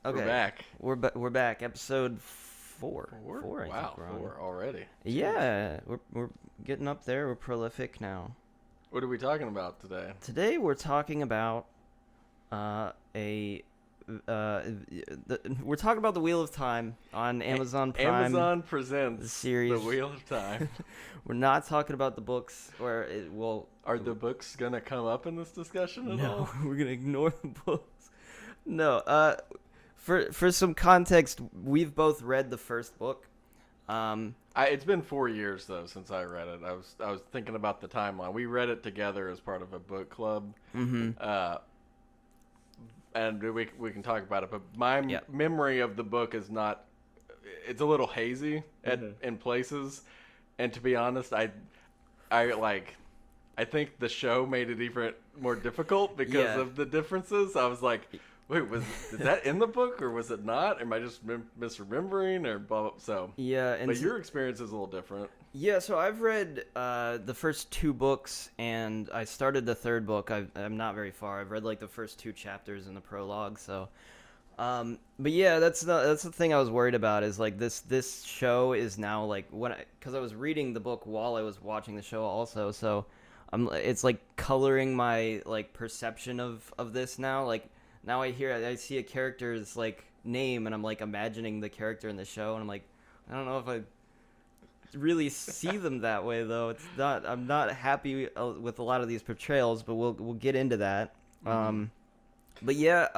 Okay, We're back. we're back. Episode four. Four? Four, I Wow, think we're on. four already. Jeez. Yeah, we're getting up there. We're prolific now. What are we talking about today? Today we're talking about a we're talking about the Wheel of Time on Amazon Prime. Amazon The presents series. The Wheel of Time. We're not talking about the books, or it will. Are the books gonna come up in this discussion at No, all? we're gonna ignore the books. No, for some context, we've both read the first book. It's been 4 years though since I read it. I was thinking about the timeline. We read it together as part of a book club. And we can talk about it. But my memory of the book is not. It's a little hazy in places, and to be honest, I think the show made it even more difficult because of the differences. I was like, wait, is that in the book or was it not? Am I just misremembering or blah, blah, so? Yeah, but your experience is a little different. Yeah, so I've read the first two books, and I started the third book. I'm not very far. I've read like the first two chapters in the prologue. So, but yeah, that's the thing I was worried about is like this show is now like because I was reading the book while I was watching the show also. So, it's like coloring my like perception of this now. Like now I see a character's like name, and I'm like imagining the character in the show, and I'm like, I don't know if I really see them that way though. I'm not happy with a lot of these portrayals, but we'll get into that. But yeah,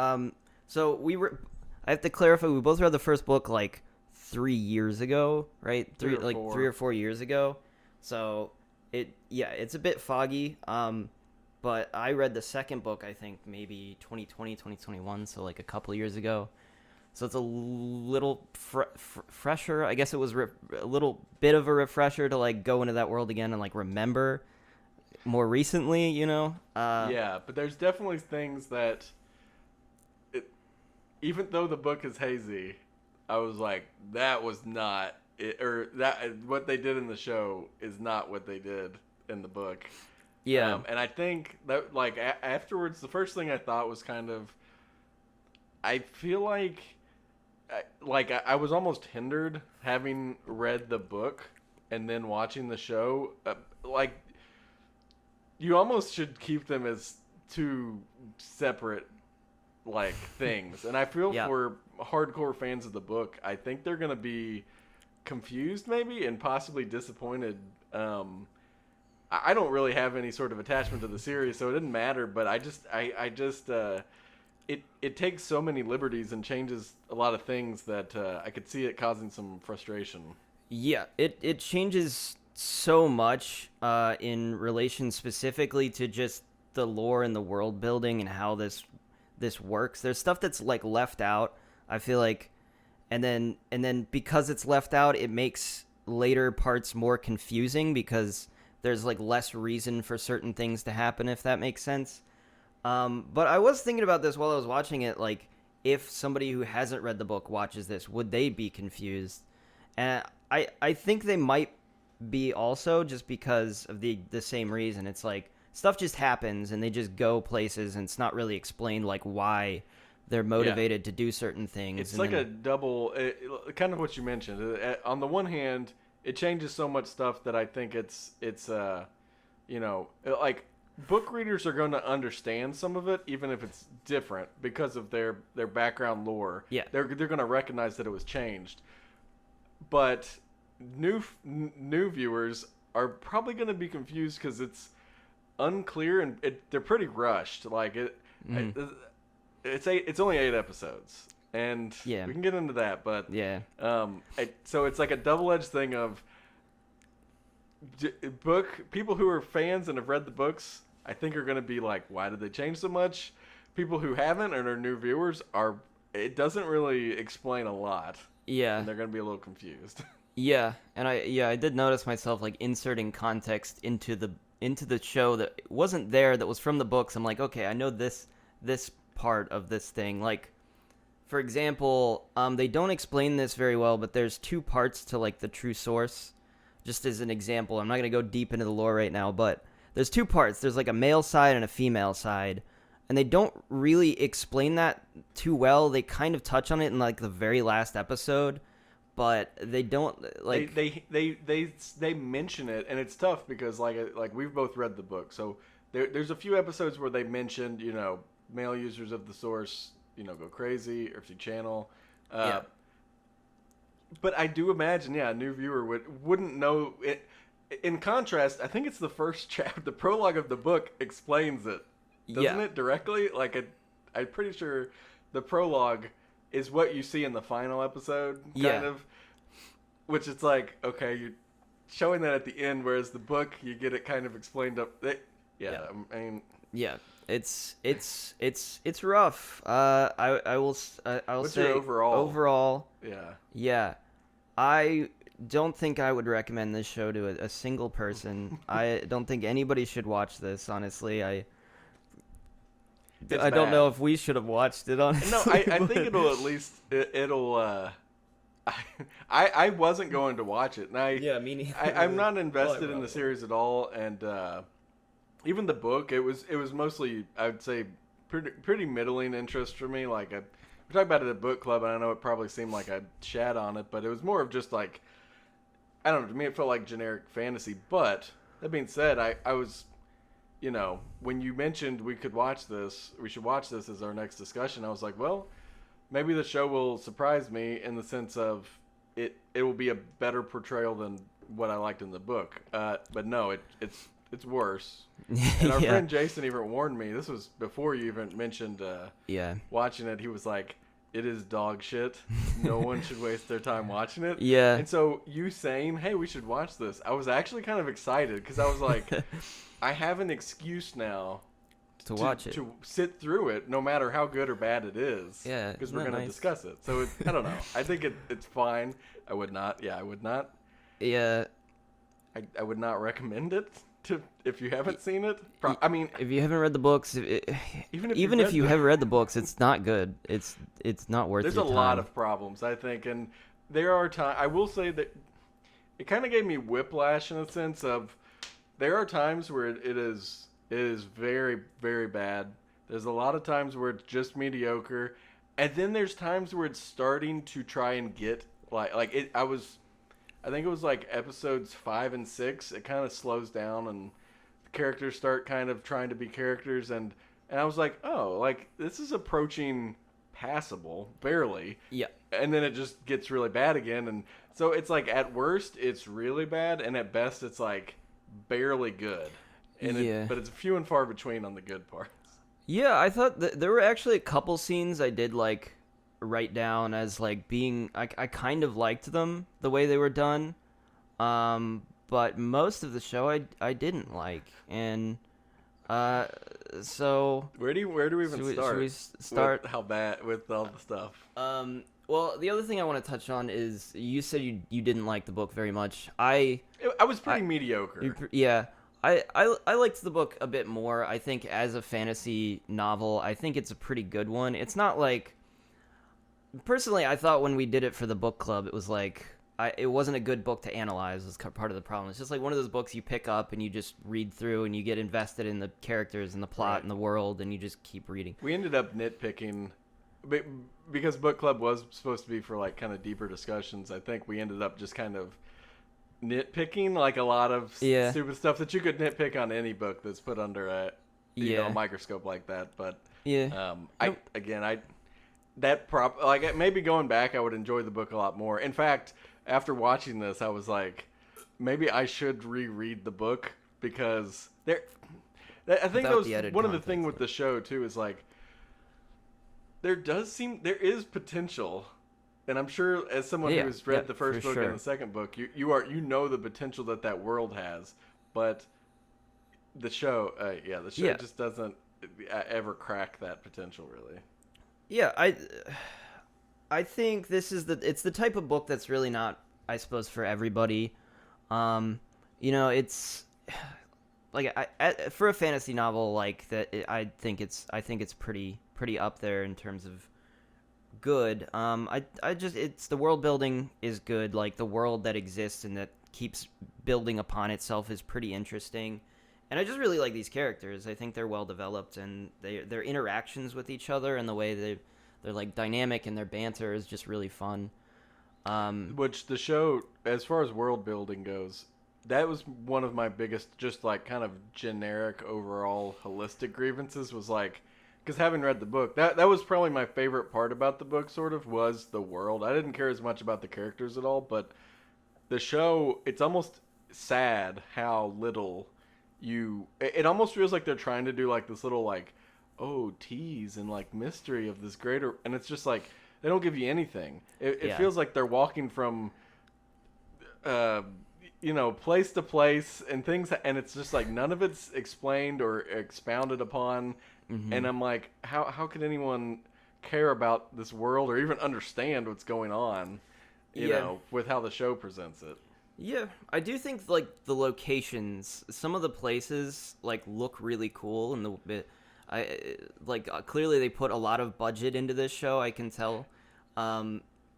so I have to clarify, we both read the first book like 3 years ago, right? Three or 4 years ago. So it's a bit foggy. But I read the second book, I think maybe 2020, 2021, so like a couple years ago. So it's a little fresher. I guess it was a little bit of a refresher to like go into that world again and like remember more recently, you know? Yeah, but there's definitely things that, even though the book is hazy, I was like, that was not it, or that what they did in the show is not what they did in the book. Yeah. And I think that like afterwards, the first thing I thought was kind of, I feel like I was almost hindered having read the book and then watching the show. Like, you almost should keep them as two separate, like, things. And I feel for hardcore fans of the book, I think they're going to be confused maybe and possibly disappointed. I don't really have any sort of attachment to the series, so it didn't matter, but It takes so many liberties and changes a lot of things that I could see it causing some frustration. Yeah, it changes so much in relation specifically to just the lore and the world building and how this works. There's stuff that's like left out, I feel like, and then because it's left out, it makes later parts more confusing because there's like less reason for certain things to happen, if that makes sense. But I was thinking about this while I was watching it, like, if somebody who hasn't read the book watches this, would they be confused? And I think they might be also, just because of the same reason. It's like, stuff just happens, and they just go places, and it's not really explained, like, why they're motivated to do certain things. It's like a double, kind of what you mentioned. On the one hand, it changes so much stuff that I think it's like, book readers are going to understand some of it, even if it's different, because of their background lore. Yeah, they're going to recognize that it was changed. But new viewers are probably going to be confused because it's unclear and they're pretty rushed. Like it's only 8 episodes, and we can get into that. But so it's like a double-edged thing of people who are fans and have read the books, I think, are going to be like, why did they change so much? People who haven't and are new viewers it doesn't really explain a lot. Yeah. And they're going to be a little confused. Yeah, and I did notice myself like inserting context into the show that wasn't there, that was from the books. I'm like, okay, I know this part of this thing. Like, for example, they don't explain this very well, but there's 2 parts to like the true source. Just as an example, I'm not going to go deep into the lore right now, but there's 2 parts. There's like a male side and a female side. and they don't really explain that too well. They kind of touch on it in like the very last episode, but they don't like. They mention it, and it's tough because like we've both read the book, so there's a few episodes where they mentioned, male users of the source, go crazy, Earthly Channel. Yeah. But I do imagine, a new viewer wouldn't know it. In contrast, I think it's the first chapter. The prologue of the book explains it, doesn't it directly? I'm pretty sure the prologue is what you see in the final episode, kind of. Which it's like, okay, you're showing that at the end, whereas the book, you get it kind of explained up. I mean, it's rough. I'll what's say your overall? Yeah, I don't think I would recommend this show to a single person. I don't think anybody should watch this. Honestly, I don't know if we should have watched it. Honestly, no, I think it'll at least it'll. I wasn't going to watch it, and me neither. I'm not invested in the series at all, and even the book, it was mostly, I would say, pretty middling interest for me. Like, we talked about it at book club, and I know it probably seemed like I shat on it, but it was more of just like, I don't know, to me it felt like generic fantasy. But that being said, I was, when you mentioned we should watch this as our next discussion, I was like, well, maybe the show will surprise me in the sense of it will be a better portrayal than what I liked in the book. But no, it's worse. And our friend Jason even warned me. This was before you even mentioned watching it. He was like, it is dog shit. No one should waste their time watching it. Yeah. And so you saying, hey, we should watch this, I was actually kind of excited because I was like, I have an excuse now to watch it, to sit through it, no matter how good or bad it is. Yeah, because we're going to discuss it. So I don't know. I think it's fine. I would not. Yeah, I would not. Yeah, I would not recommend it to if you haven't seen it. I mean, if you haven't read the books, even if you have read the books, it's not good. It's not worth. There's your a time. lot of problems, I think, and there are times. I will say that it kind of gave me whiplash in a sense of there are times where it is very, very bad. There's a lot of times where it's just mediocre, and then there's times where it's starting to try and get like it. I think it was like episodes 5 and 6. It kind of slows down, and the characters start kind of trying to be characters, and I was like, oh, like this is approaching passable, barely. Yeah. And then it just gets really bad again, and so it's like at worst it's really bad, and at best it's like barely good. And but it's few and far between on the good parts. Yeah, I thought there were actually a couple scenes I did like write down as like being I kind of liked them the way they were done, but most of the show I didn't like, and so where do we even start? Should we start with how bad with all the stuff? Well, the other thing I want to touch on is you said you didn't like the book very much. I was pretty mediocre. I liked the book a bit more. I think as a fantasy novel, I think it's a pretty good one. It's not like... Personally, I thought when we did it for the book club, it was like... it wasn't a good book to analyze, was part of the problem. It's just like one of those books you pick up and you just read through and you get invested in the characters and the plot and the world and you just keep reading. We ended up nitpicking... Because book club was supposed to be for like kind of deeper discussions, I think we ended up just kind of nitpicking like a lot of stupid stuff that you could nitpick on any book that's put under a a microscope like that. But maybe going back I would enjoy the book a lot more. In fact, after watching this, I was like, maybe I should reread the book because I think that was one of the things with the show too is like there is potential. And I'm sure, as someone who has read the first book and the second book, you know the potential that world has, but the show just doesn't ever crack that potential, really. Yeah, I think it's the type of book that's really not, I suppose, for everybody. It's like for a fantasy novel like that, I think it's pretty up there in terms of good. It's the world building is good. Like the world that exists and that keeps building upon itself is pretty interesting, And I just really like these characters. I think they're well developed, and their interactions with each other and the way they're like dynamic and their banter is just really fun. Which the show, as far as world building goes, that was one of my biggest, just like kind of generic overall holistic grievances. Was like, because having read the book, that was probably my favorite part about the book. Sort of was the world. I didn't care as much about the characters at all, but the show, it's almost sad how little it almost feels like they're trying to do like this little like, oh, tease and like mystery of this greater, and it's just like they don't give you anything. It Yeah. feels like they're walking from uh place to place and things, and it's just like none of it's explained or expounded upon. Hmm. And I'm like, how could anyone care about this world or even understand what's going on, Yeah. with how the show presents it. Yeah, I do think like the locations, some of the places like look really cool, and the bit, clearly they put a lot of budget into this show. I can tell, at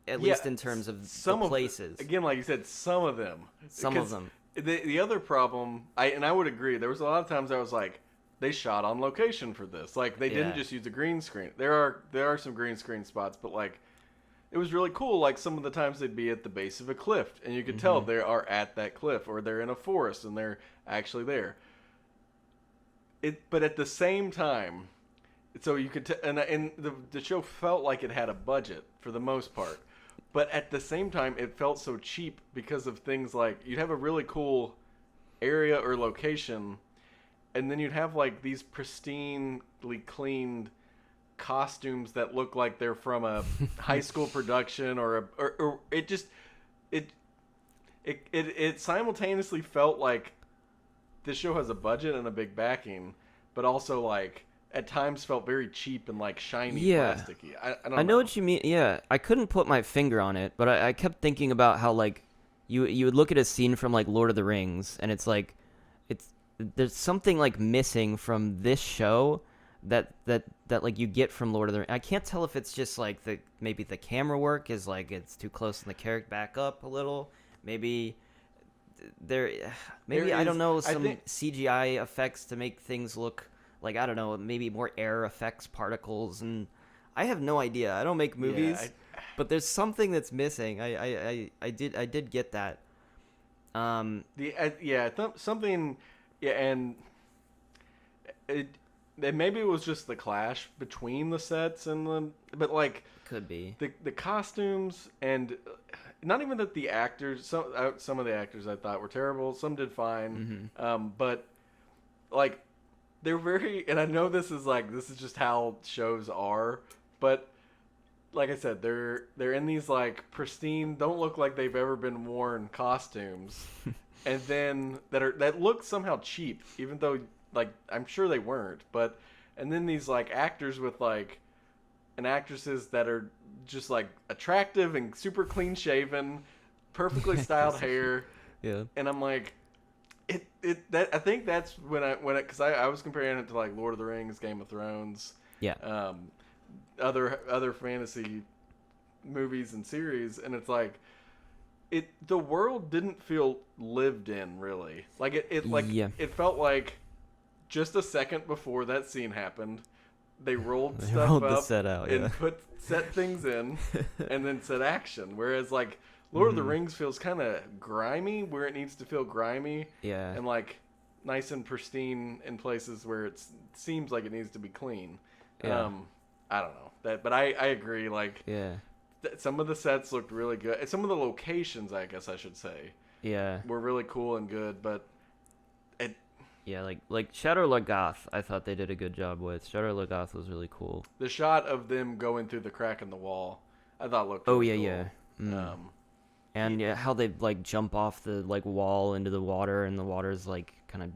Yeah, least in terms of the some of places. again, like you said, some of them. Some of Because them, the other problem, I would agree. There was a lot of times I was like, they shot on location for this. Like they didn't yeah. just use a green screen. There are some green screen spots, but like it was really cool. Like some of the times they'd be at the base of a cliff, and you could tell they are at that cliff, or they're in a forest and they're actually there. But at the same time, so you could and the show felt like it had a budget for the most part, but at the same time it felt so cheap because of things like you'd have a really cool area or location, and then you'd have like these pristinely cleaned costumes that look like they're from a high school production or it just it it simultaneously felt like this show has a budget and a big backing, but also like at times felt very cheap and like shiny Yeah, plasticky. I don't I know know. what you mean. Yeah, I couldn't put my finger on it, but I kept thinking about how like you would look at a scene from like Lord of the Rings, and it's like it's there's something like missing from this show that like you get from Lord of the Rings. I can't tell if it's just like maybe the camera work is like it's too close and the character back up a little. Maybe there maybe There I is, don't know, I some think, CGI effects to make things look like, I don't know, maybe more air effects, particles, and I have no idea. I don't make yeah, movies, but there's something that's missing. I did get that. something, yeah, and it, maybe it was just the clash between the sets and but like Could be. the costumes and not even that the actors, some of the actors I thought were terrible, some did fine, but like they're very, and I know this is just how shows are, but like I said, they're in these like pristine, don't look like they've ever been worn costumes, and then that look somehow cheap, even though like I'm sure they weren't, but and then these like actors with like and actresses that are just like attractive and super clean shaven, perfectly styled hair, Yeah. and I'm like, I think that's when because I was comparing it to like Lord of the Rings, Game of Thrones, Yeah. other fantasy movies and series, and it's like the world didn't feel lived in really. Like Yeah. it felt like just a second before that scene happened, they rolled They stuff rolled up the set out, and yeah. set things in, and then set action. Whereas like Lord of the Rings feels kind of grimy where it needs to feel grimy, Yeah. and like nice and pristine in places where it seems like it needs to be clean. Yeah. I don't know that, but I agree. Like Yeah. some of the sets looked really good, and some of the locations, I guess I should say, Yeah. were really cool and good. But it Yeah, like Shadow Lagoth, I thought they did a good job with. Shadow Lagoth was really cool. the shot of them going through the crack in the wall, I thought looked Oh really yeah, cool. yeah. And yeah, how they like jump off the like wall into the water, and the water's like kind of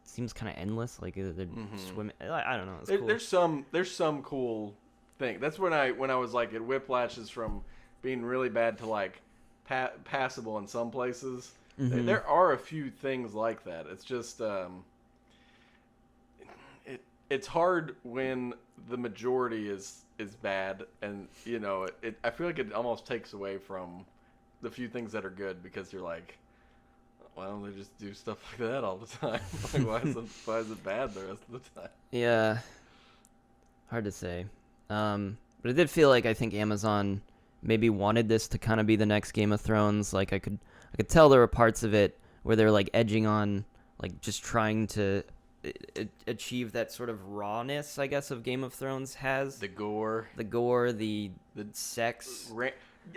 seems kind of endless. Like they're swimming. I don't know. It's cool. There's some cool thing. That's when I was like, it whiplashes from being really bad to like passable in some places. There are a few things like that. It's just it's hard when the majority is bad, and I feel like it almost takes away from the few things that are good, because you're like, Well, they just do stuff like that all the time. Like, why is it bad the rest of the time? Yeah, hard to say. But it did feel like I think Amazon maybe wanted this to kind of be the next Game of Thrones. Like I could tell there were parts of it where they're like edging on, like just trying to achieve that sort of rawness, I guess, of Game of Thrones has. The gore, the sex.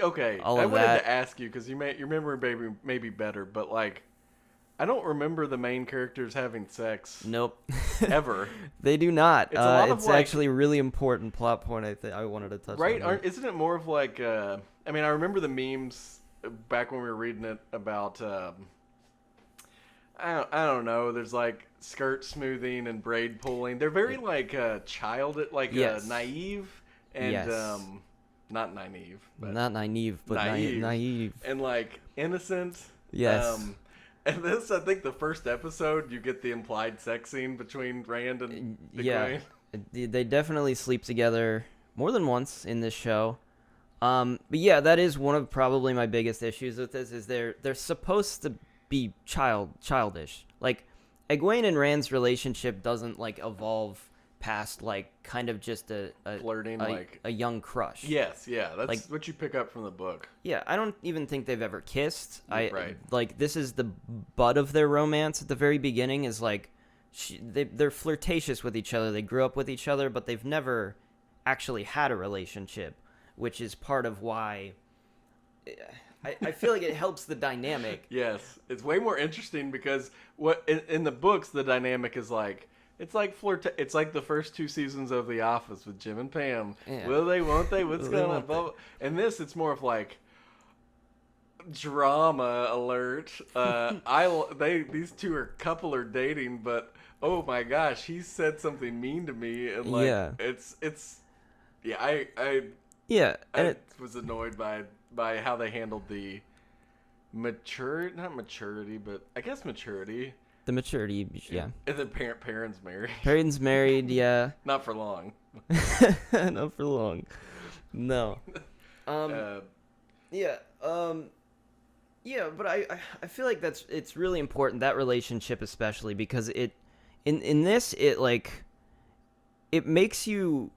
Okay, all I of wanted that. to ask you because your memory may be better, but like, I don't remember the main characters having sex. Nope. Ever. They do not. It's a lot of, it's like, actually a really important plot point. I wanted to touch Right? on. Isn't it more of like? I mean, I remember the memes back when we were reading it about. I don't know. There's like skirt smoothing and braid pulling. They're very like Yes. naive and Yes. not naive, but Not naive, but naive. naive. and like innocent. Yes. And this, I think, the first episode, you get the implied sex scene between Rand and Yeah. They definitely sleep together more than once in this show. But yeah, that is one of probably my biggest issues with this is they're supposed to be childish. Like Egwene and Rand's relationship doesn't like evolve past like kind of just a Flirting, like a young crush. yes, yeah, that's Like- what you pick up from the book. Yeah, I don't even think they've ever kissed. Right. Like this is the butt of their romance at the very beginning is like they're flirtatious with each other. They grew up with each other, but they've never actually had a relationship, which is part of why I feel like it helps the dynamic. Yes, it's way more interesting because what in the books the dynamic is like. It's like It's like the first 2 seasons of The Office with Jim and Pam. Yeah. Will they? Won't they? What's Will they, going on? won't Blah, blah. And this, it's more of like drama alert. These two are dating, but oh my gosh, he said something mean to me, and like Yeah. it's yeah. I Yeah, and was annoyed by how they handled the not maturity, but I guess maturity. the maturity, yeah. And then parents married. Parents married, yeah. Not for long. Not for long. No. Yeah. Yeah, but I feel like it's really important, that relationship especially, because in this it makes you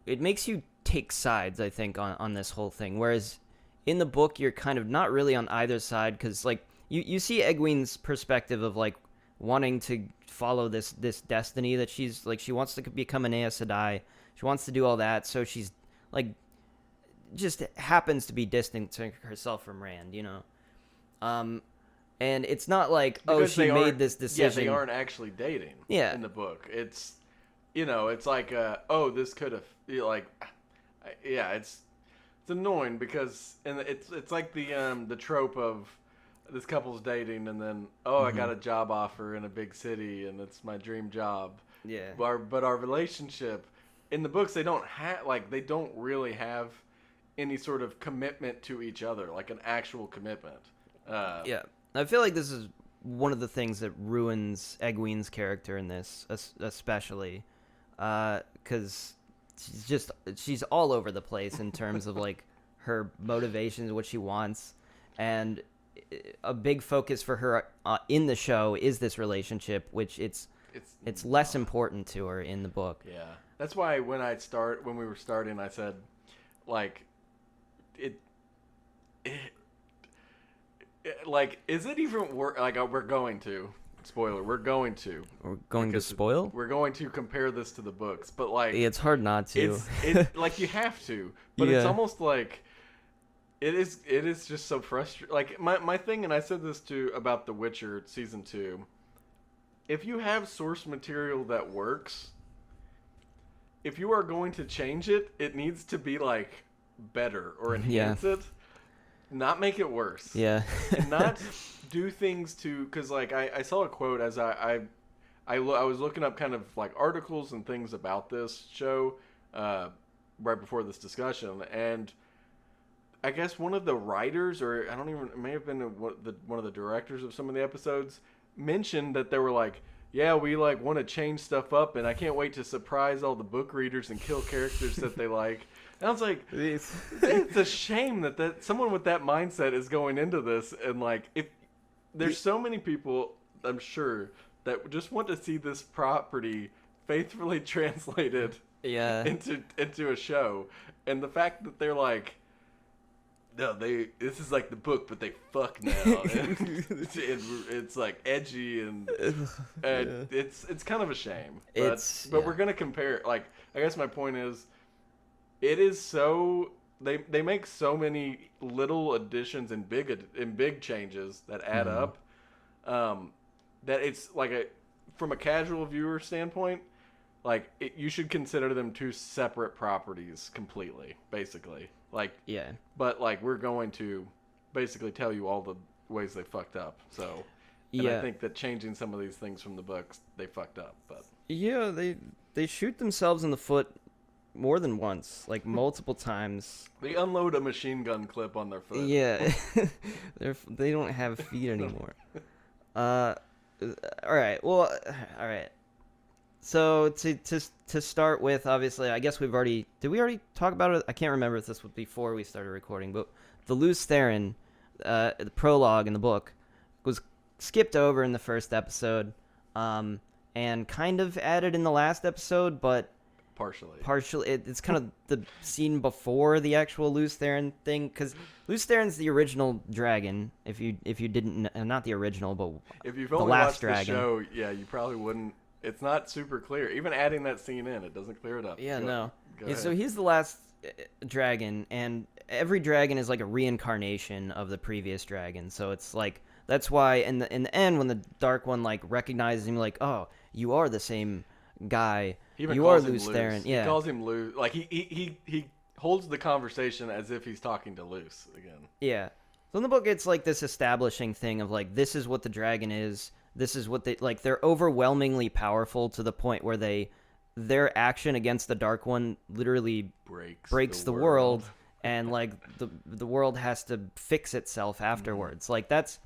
take sides, I think, on this whole thing, whereas in the book you're kind of not really on either side, because like you see Egwene's perspective of like wanting to follow this destiny that she wants to become an Aes Sedai. She wants to do all that, so she's like just happens to be distancing herself from Rand, you know. And it's not like Because she made this decision. Yeah, they aren't actually dating. Yeah. In the book, it's it's like this could have it's annoying because it's like the trope of this couple's dating and then I got a job offer in a big city and it's my dream job. Yeah. But our relationship in the books they don't really have any sort of commitment to each other, like an actual commitment. Yeah. I feel like this is one of the things that ruins Egwene's character in this, especially, because she's all over the place in terms of like her motivations, what she wants, and a big focus for her in the show is this relationship, which it's less important to her in the book. Yeah, that's why when we were starting, I said, like, like, is it even work? Like, we're going to spoiler. We're going to spoil. We're going to compare this to the books, but like, it's hard not to. It's like you have to, but Yeah. it's almost like. It is just so frustrating. Like my thing, and I said this about The Witcher season 2. If you have source material that works, if you are going to change it, it needs to be like better or enhance it, not make it worse. Yeah. And not do things because like I saw a quote as I was looking up kind of like articles and things about this show right before this discussion, and I guess one of the writers, or it may have been one of the directors of some of the episodes, mentioned that they were like, yeah, we like want to change stuff up, and I can't wait to surprise all the book readers and kill characters that they like. And I was like, it's a shame that someone with that mindset is going into this, and like, if there's so many people I'm sure, that just want to see this property faithfully translated Yeah. into a show, and the fact that they're like, no, this is like the book, but they fuck now. It's like edgy and Yeah. it's kind of a shame. But we're gonna compare. Like, I guess my point is, it is so they make so many little additions and big changes that add up. That it's like from a casual viewer standpoint, like you should consider them two separate properties completely, basically. Like, Yeah. but like we're going to basically tell you all the ways they fucked up. So, and I think that changing some of these things from the books, they fucked up. But yeah, they shoot themselves in the foot more than once, like multiple times. they unload a machine gun clip on their foot. Yeah, they don't have feet anymore. All right. Well, all right. So to start with, obviously, I guess did we already talk about it? I can't remember if this was before we started recording, but the Luz Theron, the prologue in the book, was skipped over in the first episode, and kind of added in the last episode, but partially. It's kind of the scene before the actual Luz Theron thing, because Luz Theron's the original dragon. If you didn't, not the original, but if you've the only last watched dragon. the show, yeah, you probably wouldn't. It's not super clear. Even adding that scene in, it doesn't clear it up. Yeah, Go no. ahead. So he's the last dragon, and every dragon is like a reincarnation of the previous dragon. So it's like that's why in the end, when the Dark One like recognizes him, like, oh, you are the same guy. You are Luz Theron. Yeah. He calls him Luz. Like he holds the conversation as if he's talking to Luz again. Yeah. So in the book, it's like this establishing thing of like, this is what the dragon is. This is what they're overwhelmingly powerful to the point where their action against the Dark One literally breaks the world, and like the world has to fix itself afterwards. Like that's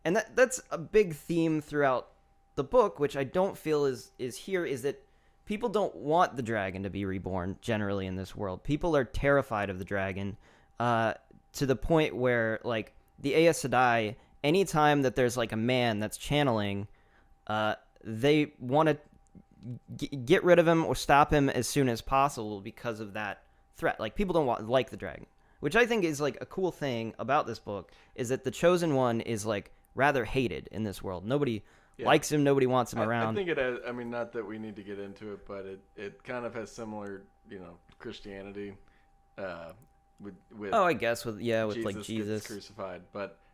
a big theme throughout the book, which I don't feel is here, is that people don't want the dragon to be reborn generally in this world. People are terrified of the dragon, to the point where like the Aes Sedai, anytime that there's like a man that's channeling, they want to get rid of him or stop him as soon as possible because of that threat. Like, people don't like the dragon, which I think is like a cool thing about this book, is that the Chosen One is like rather hated in this world. Nobody likes him. Nobody wants him around. I think it has, I mean, not that we need to get into it, but it kind of has similar, Christianity, with I guess with Jesus like Jesus gets crucified,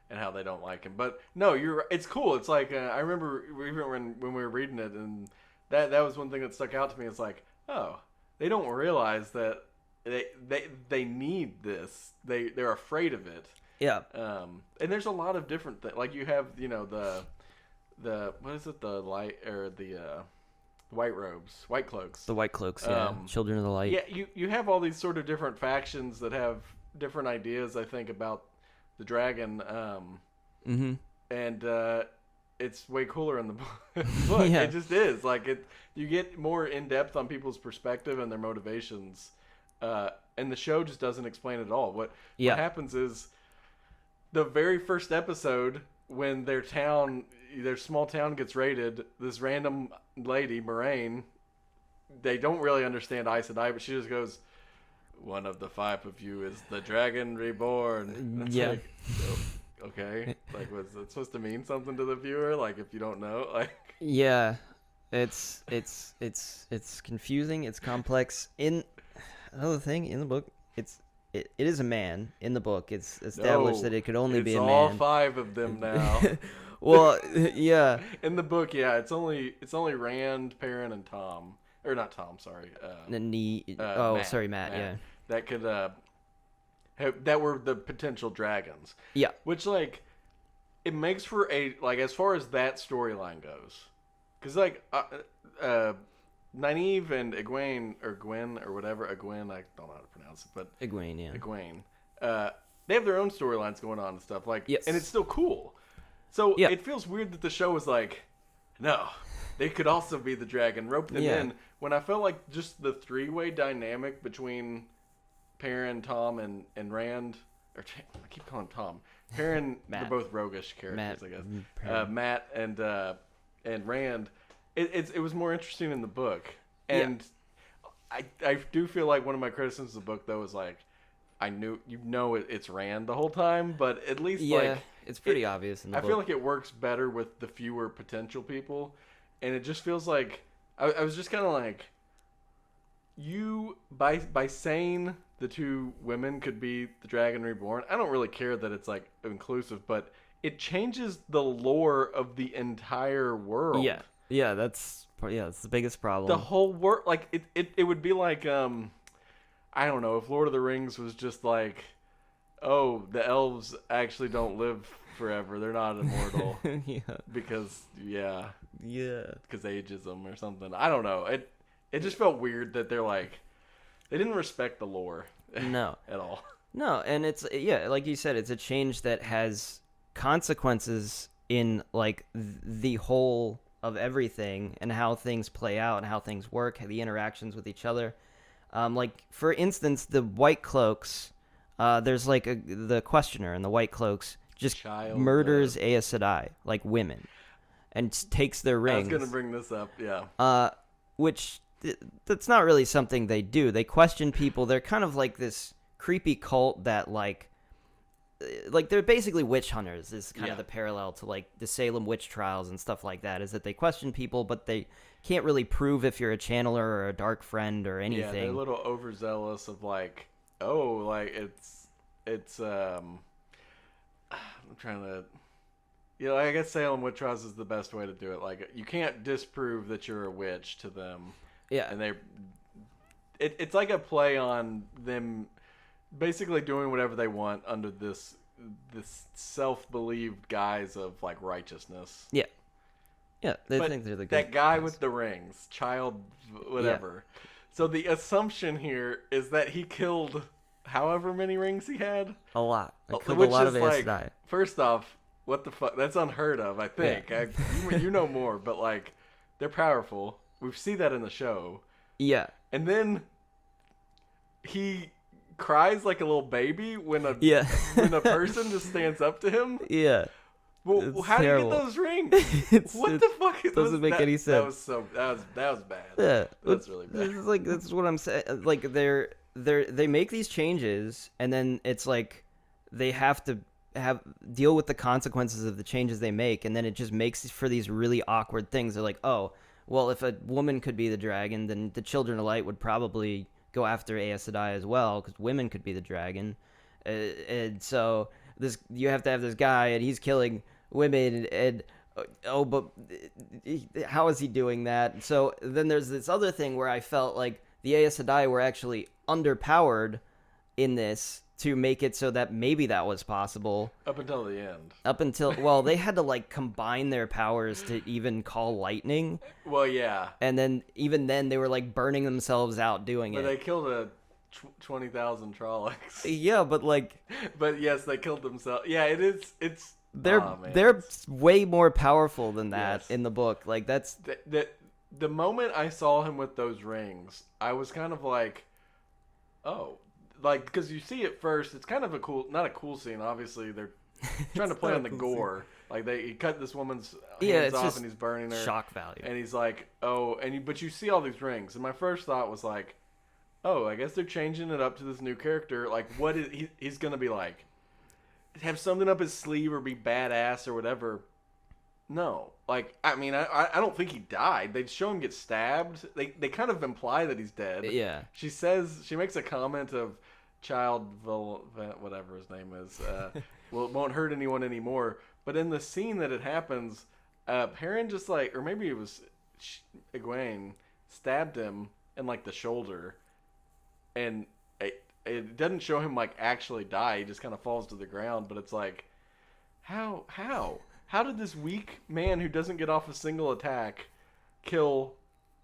and how they don't like him. But no, you're right. It's cool. It's like, I remember even when we were reading it, and that was one thing that stuck out to me. It's like, oh, they don't realize that they need this. They're afraid of it. Yeah. And there's a lot of different things. Like, you have, the what is it? The light, or the white robes, white cloaks. The white cloaks, yeah. Children of the Light. Yeah, you have all these sort of different factions that have different ideas, I think, about the dragon. And it's way cooler in the book. Yeah. It just is. Like, you get more in depth on people's perspective and their motivations. And the show just doesn't explain it at all. What happens is, the very first episode, when their small town gets raided, this random lady, Moraine, they don't really understand Aes Sedai, but she just goes, "One of the 5 of you is the dragon reborn." Yeah. Like, okay. Like, was it supposed to mean something to the viewer? Like, if you don't know, like. Yeah, it's confusing. It's complex. Another thing in the book, it is a man in the book. It's established that it could only be a man. It's all 5 of them now. Well, yeah. In the book, yeah, it's only Rand, Perrin, and Tom, or not Tom. Sorry. Matt. Yeah. That could that were the potential dragons. Yeah. Which, like, it makes for a, like, as far as that storyline goes, because like Nynaeve and Egwene, or Gwen, or whatever, Egwene, I don't know how to pronounce it, but Egwene, yeah. Egwene. They have their own storylines going on and stuff, like, yes. And it's still cool. So it feels weird that the show was like, no, they could also be the dragon, roped them in, when I felt like just the 3-way dynamic between Perrin, Tom, and Rand, I keep calling him Tom. Perrin, they're Matt. both roguish characters, Matt. I guess. Perrin. Matt and Rand. It was more interesting in the book, Yeah. and I do feel like one of my criticisms of the book though is like it's Rand the whole time, but at least Yeah, like it's pretty obvious in the I book. feel like it works better with the fewer potential people, and it just feels like I was just kind of like, you by saying the two women could be the Dragon Reborn. I don't really care that it's like inclusive, but it changes the lore of the entire world. Yeah, that's the biggest problem. The whole world, like it would be like I don't know if Lord of the Rings was just like, oh, the elves actually don't live forever. They're not immortal. Yeah. Because Yeah. because ageism or something. I don't know. It just felt weird that they're like, they didn't respect the lore. No. At all. No, and it's like you said, it's a change that has consequences in like the whole of everything and how things play out and how things work, the interactions with each other. Like for instance, the White Cloaks. There's like the Questioner and the White Cloaks just murders Aes Sedai, like women, and takes their rings. I was gonna bring this up, yeah. Which that's not really something they do. They question people. They're kind of like this creepy cult that like they're basically witch hunters. Is kind of the parallel to like the Salem witch trials and stuff like that. Is that they question people, but they can't really prove if you're a channeler or a dark friend or anything. Yeah, they're a little overzealous of like, oh, like it's I'm trying to, I guess Salem witch trials is the best way to do it. Like, you can't disprove that you're a witch to them. Yeah, and it's like a play on them basically doing whatever they want under this self-believed guise of like righteousness. Yeah, they think they're the good that guy guys. with the rings, child, whatever. Yeah. So the assumption here is that he killed however many rings he had. A lot. I killed Which a lot is of like, Sedai. First off, what the fuck? That's unheard of, I think. Yeah. You know more, but like, they're powerful. We see that in the show. Yeah. And then he cries like a little baby when a person just stands up to him. Yeah. Well, it's how terrible. do you get those rings? What the fuck? Doesn't make any sense. That was bad. Yeah, that's really bad. It's like that's what I'm saying. Like they make these changes, and then it's like they have to deal with the consequences of the changes they make, and then it just makes for these really awkward things. They're like, oh, well, if a woman could be the dragon, then the Children of Light would probably go after Aes Sedai as well, because women could be the dragon, and so you have to have this guy, and he's killing women, and but how is he doing that? So then there's this other thing where I felt like the Aes Sedai were actually underpowered in this to make it so that maybe that was possible. Up until the end. Well, they had to like combine their powers to even call lightning. Well, yeah. And then even then they were like burning themselves out doing it. But they killed a 20,000 Trollocs. Yeah, but like. But yes, they killed themselves. Yeah, it's. They're way more powerful than that in the book. Like that's the moment I saw him with those rings, I was kind of like, oh, like because you see it first. It's kind of not a cool scene. Obviously, they're trying to play on the gore. Scene. Like he cut this woman's hands off and he's burning her. Shock value. And he's like, oh, but you see all these rings, and my first thought was like, oh, I guess they're changing it up to this new character. Like, what is he's gonna be like? Have something up his sleeve or be badass or whatever. No. Like, I mean, I don't think he died. They show him get stabbed. They kind of imply that he's dead. Yeah. She makes a comment of whatever his name is. Well, it won't hurt anyone anymore. But in the scene that it happens, Perrin just like, or maybe it was Egwene, stabbed him in like the shoulder. And it doesn't show him like actually die. He just kind of falls to the ground. But it's like, how did this weak man who doesn't get off a single attack kill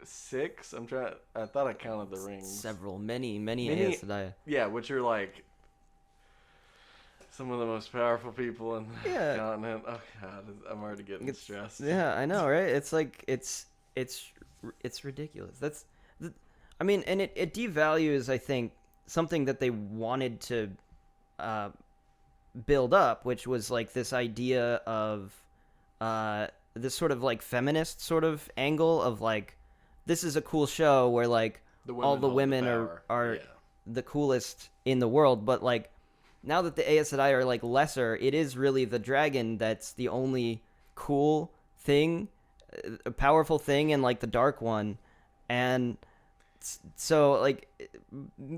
6? I thought I counted the rings. Many Aes Sedai. Yeah, which are like some of the most powerful people in the continent. Oh god, I'm already getting stressed. Yeah, I know, right? It's like it's ridiculous. I mean, and it devalues, I think, something that they wanted to build up, which was like this idea of this sort of like feminist sort of angle of like this is a cool show where like The all women the hold the women power. are Yeah. the coolest in the world, but like now that the Aes Sedai are like lesser, it is really the dragon that's the only cool thing, a powerful thing, and like the dark one, and so like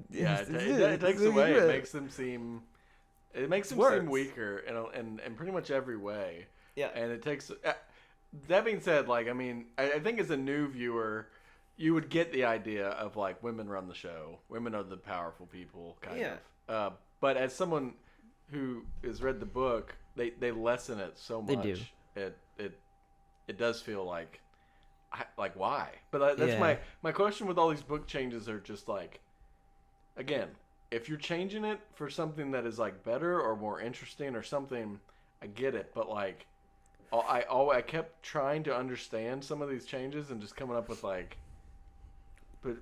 Yeah, it takes away. It makes them seem. It makes them seem worse. weaker in pretty much every way. Yeah. And it takes. That being said, like I mean, I think as a new viewer, you would get the idea of like women run the show, women are the powerful people, kind Yeah. of. But as someone who has read the book, they lessen it so much. They do. It does feel like why? But that's Yeah. my question with all these book changes are just like, again, if you're changing it for something that is like better or more interesting or something, I get it. But like, I kept trying to understand some of these changes and just coming up with like, but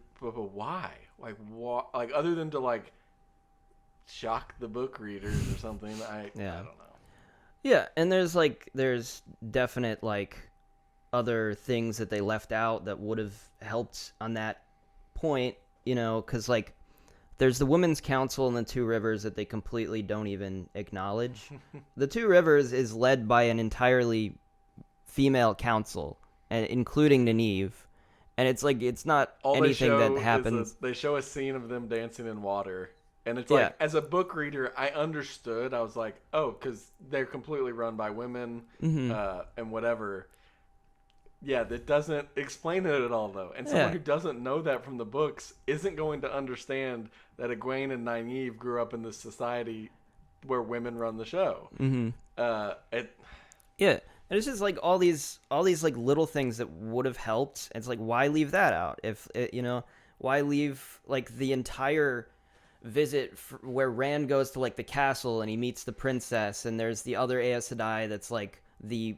why? Like what? Like other than to like shock the book readers or something. I don't know. Yeah, and there's definite like other things that they left out that would have helped on that point, you know, because like there's the Women's Council in the Two Rivers that they completely don't even acknowledge. The Two Rivers is led by an entirely female council, and including Nynaeve, and it's like it's not All anything they show that happens. Is they show a scene of them dancing in water. And it's Yeah. like, as a book reader, I understood. I was like, oh, because they're completely run by women and whatever. Yeah, that doesn't explain it at all, though. And someone who doesn't know that from the books isn't going to understand that Egwene and Nynaeve grew up in this society where women run the show. Yeah, and it's just like all these like little things that would have helped. It's like, why leave that out? If you know, why leave like the entire visit where Rand goes to like the castle and he meets the princess, and there's the other Aes Sedai that's like the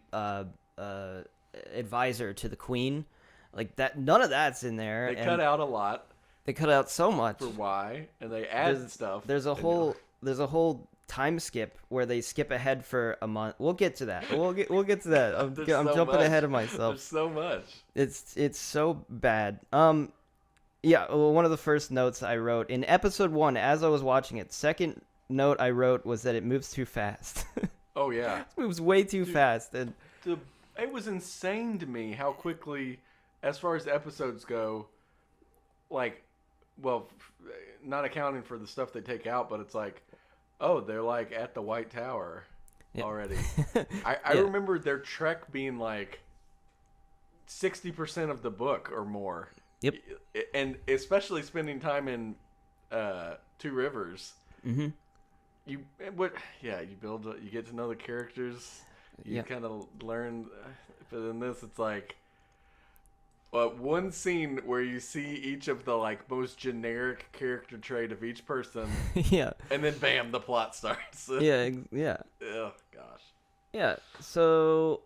advisor to the queen, like that. None of that's in there. They cut out a lot. They cut out so much for why, and they add stuff. There's a whole time skip where they skip ahead for a month. We'll get to that. We'll get to that. I'm jumping ahead of myself. There's so much. It's so bad. Yeah, well, one of the first notes I wrote in episode 1 as I was watching it, second note I wrote was that it moves too fast. Oh, yeah. It moves way too fast. And it was insane to me how quickly, as far as episodes go, like, well, not accounting for the stuff they take out, but it's like, oh, they're like at the White Tower already. I remember their trek being like 60% of the book or more. Yep. And especially spending time in Two Rivers. Mm-hmm. You build, you get to know the characters. You kind of learn, but in this, it's like one scene where you see each of the like most generic character trait of each person. Yeah. And then bam, the plot starts. Yeah. Oh gosh. Yeah. So,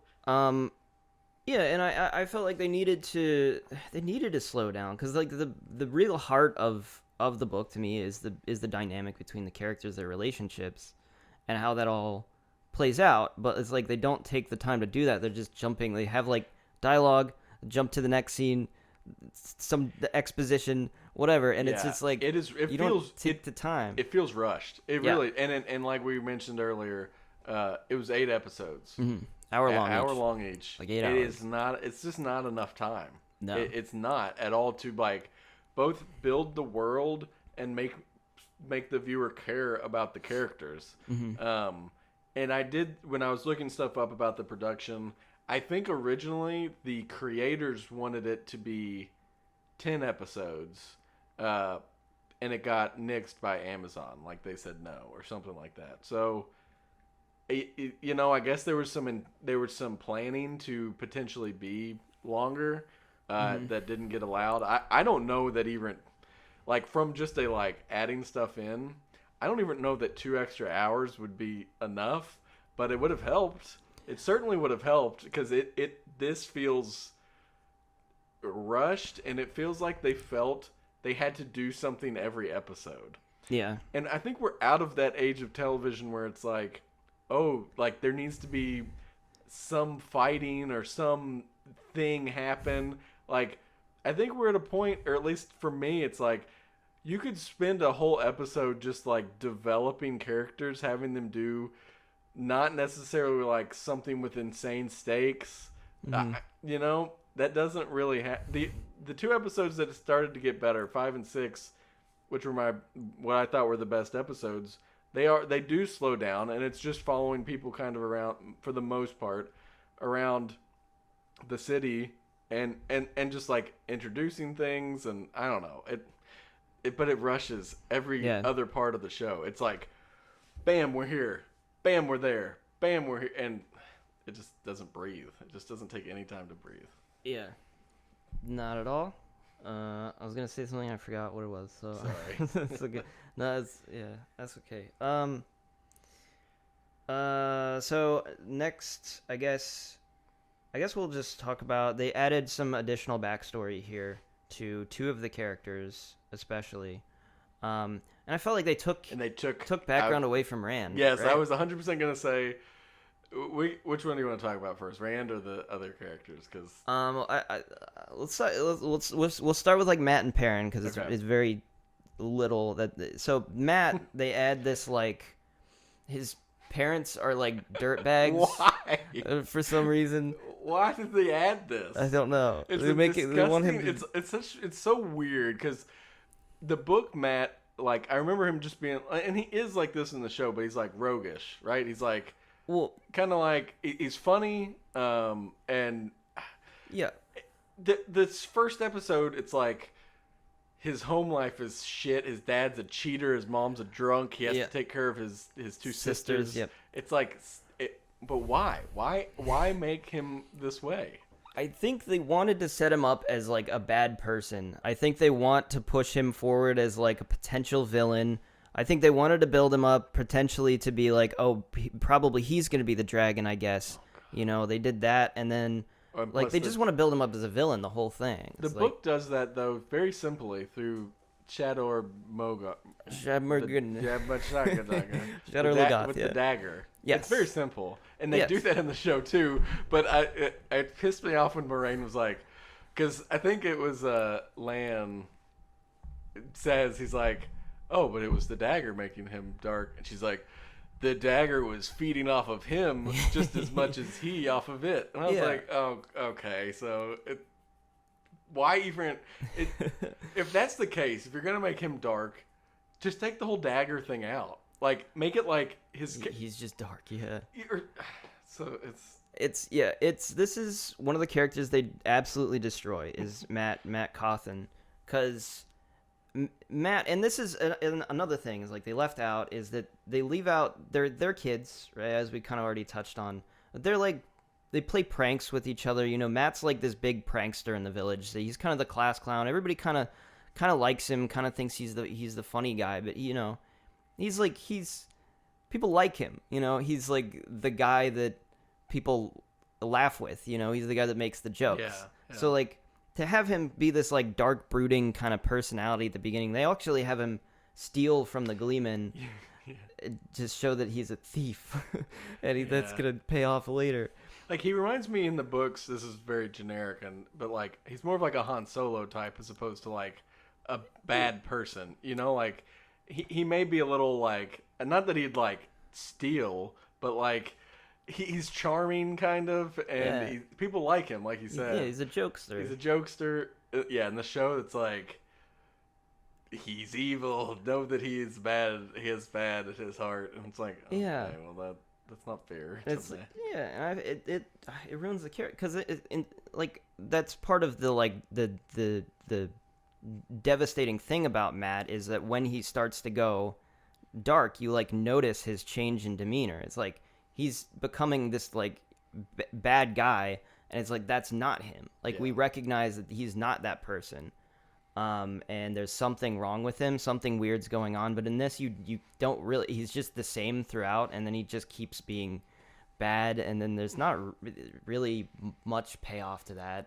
yeah, and I felt like they needed to slow down, because like the real heart of the book to me is the dynamic between the characters, their relationships, and how that all plays out. But it's like they don't take the time to do that. They're just jumping. They have like dialogue, jump to the next scene, the exposition, whatever, and it's just like don't take the time. It feels rushed. It really and like we mentioned earlier, it was 8 episodes. Mm-hmm. Hour long each. Like 8 hours. It's just not enough time. No. It's not at all to like both build the world and make the viewer care about the characters. Mm-hmm. And I did, when I was looking stuff up about the production, I think originally the creators wanted it to be 10 episodes, and it got nixed by Amazon. Like they said no or something like that. So, you know, I guess there was some planning to potentially be longer that didn't get allowed. I don't know that even, like, from just adding stuff in, I don't even know that 2 extra hours would be enough, but it would have helped. It certainly would have helped, because this feels rushed, and it feels like they felt they had to do something every episode. Yeah. And I think we're out of that age of television where it's like, oh, like there needs to be some fighting or some thing happen. Like, I think we're at a point, or at least for me, it's like you could spend a whole episode just like developing characters, having them do not necessarily like something with insane stakes. Mm-hmm. You know, that doesn't really have the two episodes that started to get better, 5 and 6, which were what I thought were the best episodes. They do slow down, and it's just following people kind of around for the most part around the city and just like introducing things, and I don't know but it rushes every other part of the show. It's like, bam, we're here, bam, we're there, bam, we're here, and it just doesn't breathe. It just doesn't take any time to breathe. Yeah, not at all. I was gonna say something, I forgot what it was. So sorry. It's okay. No, that's okay. So next, I guess we'll just talk about, they added some additional backstory here to two of the characters, especially. And I felt like they took background away from Rand. Yes, right? I was 100% gonna say. Which one do you want to talk about first, Rand or the other characters? Because we'll start with like Matt and Perrin, because it's very little that. So Matt, they add this like his parents are like dirtbags. Why? For some reason. Why did they add this? I don't know. It's they want him to... it's so weird, because the book Matt, like, I remember him just being, and he is like this in the show, but he's like roguish, right? He's like, well, kind of like, he's funny, and yeah. This first episode, it's like his home life is shit. His dad's a cheater. His mom's a drunk. He has to take care of his two sisters. Yep. It's like, but why? Why make him this way? I think they wanted to set him up as like a bad person. I think they want to push him forward as like a potential villain. I think they wanted to build him up potentially to be like, oh, probably he's going to be the dragon, I guess. You know, they did that, and then like they just want to build him up as a villain, the whole thing. The book does that though very simply through Shadow Moga. Shadow Logoth, with the dagger. Yes. It's very simple. And they do that in the show too. But it pissed me off when Moraine was like, because I think it was Lan says, he's like, oh, but it was the dagger making him dark. And she's like, the dagger was feeding off of him just as much as he off of it. And I was like, oh, okay. So why even... if that's the case, if you're going to make him dark, just take the whole dagger thing out. Like, make it like his... He's just dark, yeah. So this is one of the characters they absolutely destroy, is Matt Cawthon. Because Matt, and this is another thing, is like they left out, is that they leave out their kids, right, as we kind of already touched on. They're like, they play pranks with each other. You know, Matt's like this big prankster in the village. So he's kind of the class clown. Everybody kind of likes him, kind of thinks he's the funny guy, but you know, people like him, you know, he's like the guy that people laugh with, you know, he's the guy that makes the jokes. Yeah. So like to have him be this like dark brooding kind of personality at the beginning, they actually have him steal from the Gleeman to show that he's a thief and that's going to pay off later. Like, he reminds me in the books, this is very generic, but like he's more of like a Han Solo type as opposed to like a bad person, you know, like he may be a little like, not that he'd like steal, but like he's charming kind of, and people like him, like you said. Yeah, he's a jokester. Yeah, in the show it's like, he's evil, know that he is bad, he is bad at his heart, and it's like, okay, well that's not fair. It's and it ruins the character, because like that's part of the like the devastating thing about Matt, is that when he starts to go dark, you like notice his change in demeanor. It's like he's becoming this like bad guy, and it's like that's not him. Like we recognize that he's not that person, and there's something wrong with him, something weird's going on. But in this, you don't really. He's just the same throughout, and then he just keeps being bad, and then there's not really much payoff to that.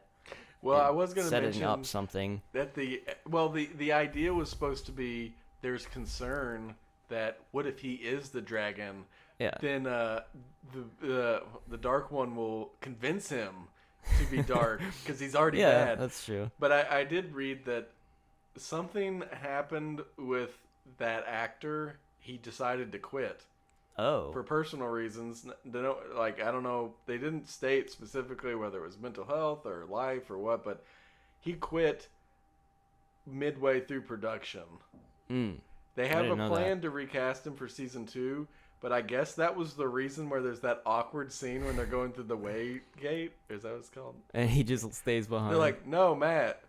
Well, I was going to setting mention up something that the idea was supposed to be there's concern that what if he is the dragon? Yeah. Then the Dark One will convince him to be dark because he's already Yeah, bad. that's true. But I did read that something happened with that actor. He decided to quit Oh. for personal reasons. They don't, like, I don't know. They didn't state specifically whether it was mental health or life or what, but he quit midway through production. Mm. They I have a didn't know plan to recast him for season 2, but I guess that was the reason where there's that awkward scene when they're going through the way gate. Is that what it's called? And he just stays behind. They're like, no, Matt.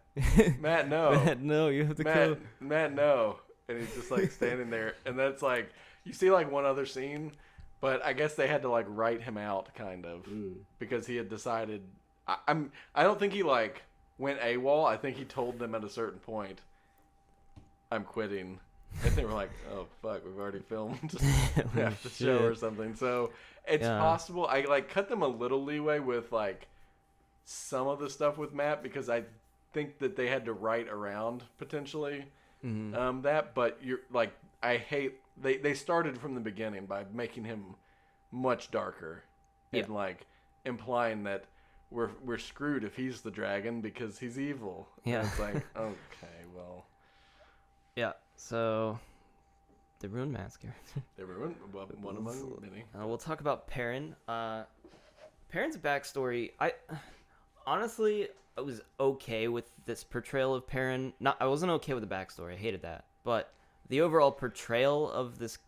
Matt, no. Matt, no, you have to go. Matt, no. And he's just like standing there. And that's like, you see like one other scene, but I guess they had to like write him out kind of because he had decided. I don't think he like went AWOL. I think he told them at a certain point, I'm quitting. And they were like, oh, fuck, we've already filmed half the show or something. So it's possible. I like cut them a little leeway with like some of the stuff with Matt because I think that they had to write around potentially that. But you're like, I hate, they started from the beginning by making him much darker and like implying that we're screwed if he's the dragon because he's evil. Yeah. And it's like, okay, well. Yeah, so they ruined Matt's character. They ruined one among many. We'll talk about Perrin. Perrin's backstory, I was okay with this portrayal of Perrin. I wasn't okay with the backstory. I hated that. But the overall portrayal of this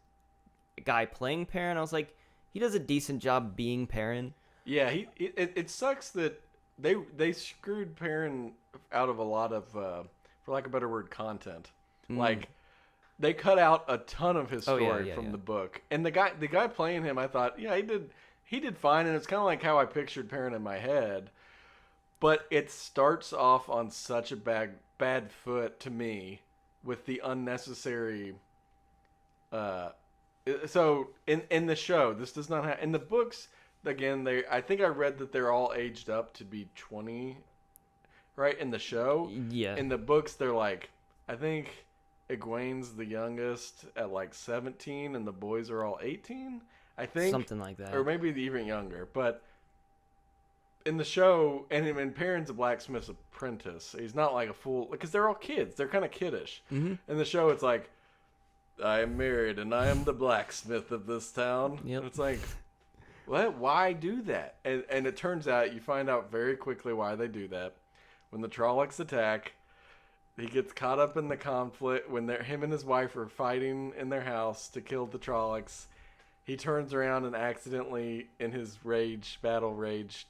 guy playing Perrin, I was like, he does a decent job being Perrin. Yeah, it sucks that they screwed Perrin out of a lot of, for lack of a better word, content. Like, they cut out a ton of his story from the book, and the guy playing him, I thought, yeah, he did fine, and it's kind of like how I pictured Perrin in my head, but it starts off on such a bad foot to me with the unnecessary. So in the show, this does not have in the books. Again, I think I read that they're all aged up to be 20, right? In the show, Yeah. In the books, they're like, I think Egwene's the youngest at like 17, and the boys are all 18. I think Something like that, or maybe even younger. But in the show, and Perrin's a blacksmith's apprentice. He's not like a full because they're all kids. They're kind of kiddish. In the show, it's like, I am married and I am the blacksmith of this town. Yep. And it's like, what? Why do that? And it turns out you find out very quickly why they do that. When the Trollocs attack, he gets caught up in the conflict when him and his wife are fighting in their house to kill the Trollocs. He turns around and accidentally, in his battle rage,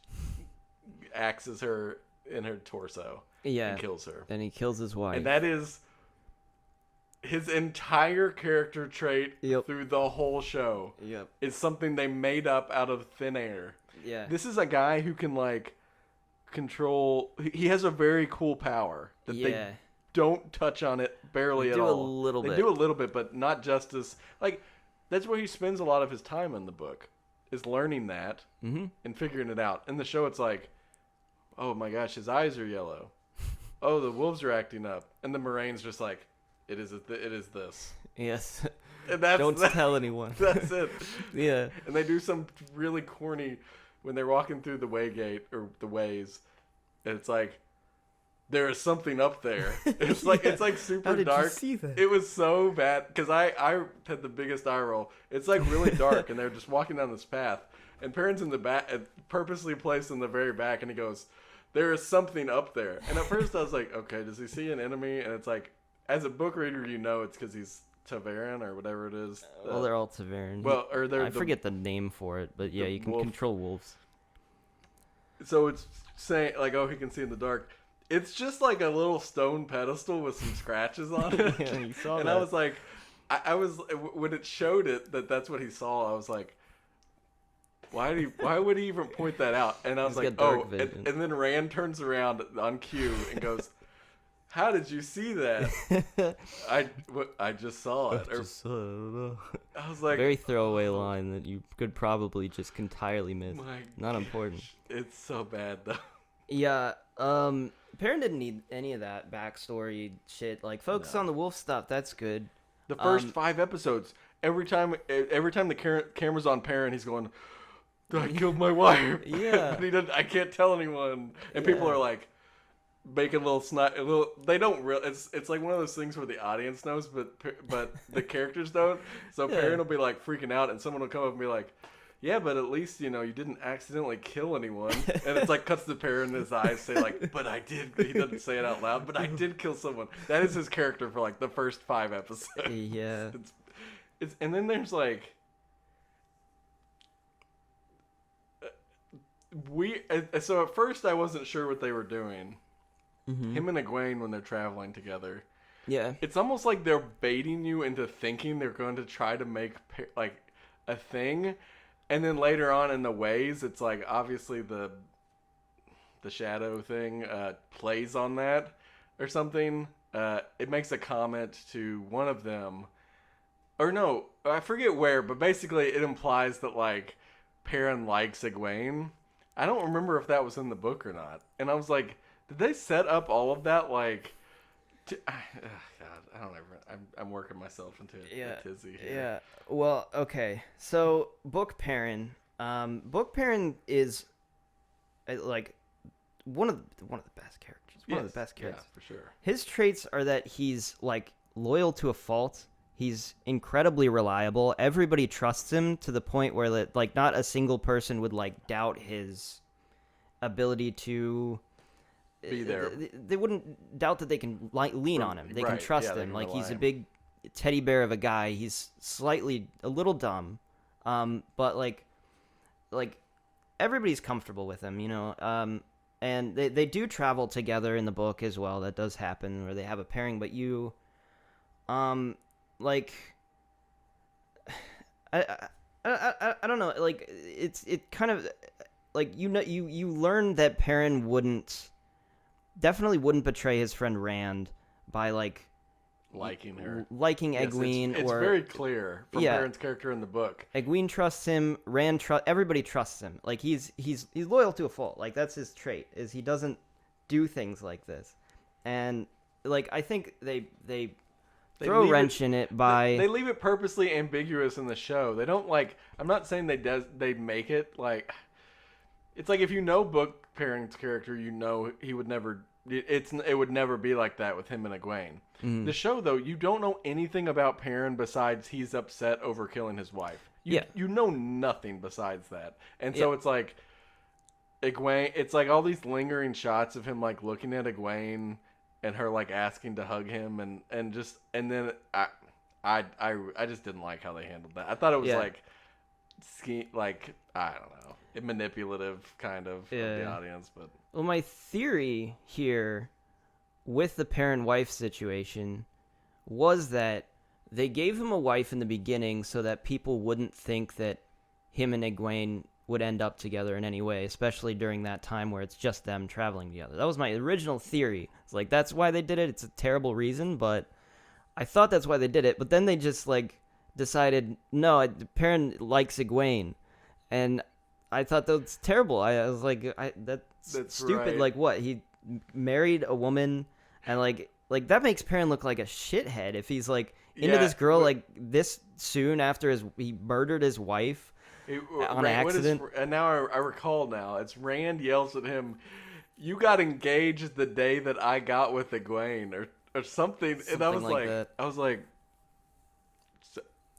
axes her in her torso. Yeah. And kills her. Then he kills his wife. And that is his entire character trait through the whole show. Yep. Is something they made up out of thin air. Yeah. This is a guy who can like control. He has a very cool power that they don't touch on it barely at all. They do a little bit, but not justice. Like, that's where he spends a lot of his time in the book, is learning that and figuring it out. In the show, it's like, oh my gosh, his eyes are yellow. Oh, the wolves are acting up, and the Moraine's just like, it is this. Yes. And don't tell anyone. That's it. Yeah. And they do some really corny when they're walking through the waygate or the ways, and it's like, there is something up there. It's like it's like super How did dark. You see that? It was so bad because I had the biggest eye roll. It's like really dark, and they're just walking down this path, and Perrin's in the back, purposely placed in the very back, and he goes, "There is something up there." And at first I was like, "Okay, does he see an enemy?" And it's like, as a book reader, you know it's because he's Taveran or whatever it is. Well, they're all Taveran. Well, or they're I forget the name for it, but yeah, you can control wolves. So it's saying like, oh, he can see in the dark. It's just like a little stone pedestal with some scratches on it. Yeah, you saw and that. I was like, I was when it showed it that's what he saw. I was like, why would he even point that out? And I was like, oh, and then Rand turns around on cue and goes, "How did you see that?" I just saw it. I was like, very throwaway line that you could probably just entirely miss. Not important. It's so bad though. Yeah. Perrin didn't need any of that backstory shit. Like, focus on the wolf stuff. That's good. The first 5 episodes, every time the camera's on Perrin, he's going, I killed my wife. Yeah. But he doesn't. I can't tell anyone. And people are like making they don't really. It's like one of those things where the audience knows, but the characters don't. So Perrin will be like freaking out, and someone will come up and be like, yeah, but at least, you didn't accidentally kill anyone. And it's like cuts to Perrin in his eyes, say like, but I did. He doesn't say it out loud, but I did kill someone. That is his character for like the first 5 episodes. Yeah. It's and then there's like so at first I wasn't sure what they were doing. Him and Egwene when they're traveling together. Yeah. It's almost like they're baiting you into thinking they're going to try to make like a thing, and then later on in the ways, it's like obviously the shadow thing plays on that or something. It makes a comment to one of them, or no, I forget where, but basically it implies that like Perrin likes Egwene. I don't remember if that was in the book or not, and I was like, did they set up all of that like? God, I don't ever. I'm working myself into a tizzy here. Yeah. Well, okay. So Book Perrin is like one of the best characters. One of the best characters. Yeah, for sure. His traits are that he's like loyal to a fault. He's incredibly reliable. Everybody trusts him to the point where like not a single person would like doubt his ability to be there. They wouldn't doubt that they can lean on him. They can trust him. Like he's a big teddy bear of a guy. He's a little dumb, but like everybody's comfortable with him, and they do travel together in the book as well. That does happen where they have a pairing, but like I don't know, like it kind of like you learn that Perrin definitely wouldn't betray his friend Rand by like liking her, Egwene. It's very clear from Perrin's character in the book. Egwene trusts him. Rand everybody trusts him. Like he's loyal to a fault. Like that's his trait, is he doesn't do things like this. And like I think they throw a wrench in it by they leave it purposely ambiguous in the show. They don't like. I'm not saying they make it like. It's like if you know Book Perrin's character, he would never. It would never be like that with him and Egwene. The show, though, you don't know anything about Perrin besides he's upset over killing his wife. You know nothing besides that, and so it's like Egwene. It's like all these lingering shots of him like looking at Egwene and her like asking to hug him, and then I just didn't like how they handled that. I thought it was like I don't know, manipulative kind of the audience, but. Well, my theory here with the parent-wife situation was that they gave him a wife in the beginning so that people wouldn't think that him and Egwene would end up together in any way, especially during that time where it's just them traveling together. That was my original theory. It's like, that's why they did it. It's a terrible reason, but I thought that's why they did it. But then they just, like, decided, no, Perrin likes Egwene. And I thought that's terrible. I was like, that's stupid. Right. Like, what? He married a woman, and like that makes Perrin look like a shithead if he's like into this girl like this soon after he murdered his wife on accident. And now I recall now. It's Rand yells at him, "You got engaged the day that I got with Egwene," or something. And I was like,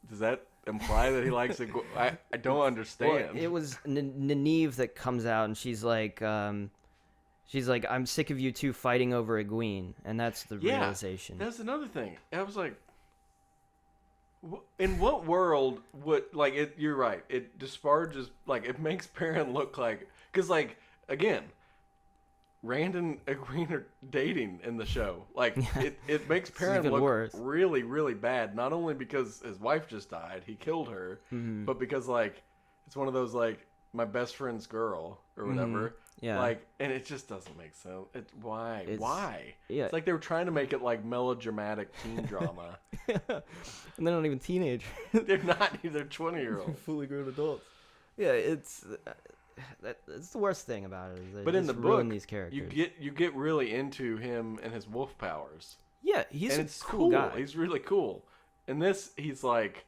does that imply that he likes Egwene? I don't understand. Well, it was Nynaeve that comes out, and she's like, I'm sick of you two fighting over Egwene, and that's the realization. That's another thing. I was like, in what world would like it? You're right. It disparages, like it makes Perrin look like, because like again, Rand and Egwene are dating in the show. Like it makes Perrin look worse. Really, really bad. Not only because his wife just died, he killed her, but because like it's one of those like my best friend's girl or whatever. Yeah. Like, and it just doesn't make sense. Why? Yeah. It's like they were trying to make it like melodramatic teen drama. And they're not even teenagers. They're not. They're 20-year-olds. Fully grown adults. Yeah, it's the worst thing about it. Is they but in the book, these characters. you get really into him and his wolf powers. Yeah, he's and a it's cool guy. He's really cool. In this, he's like,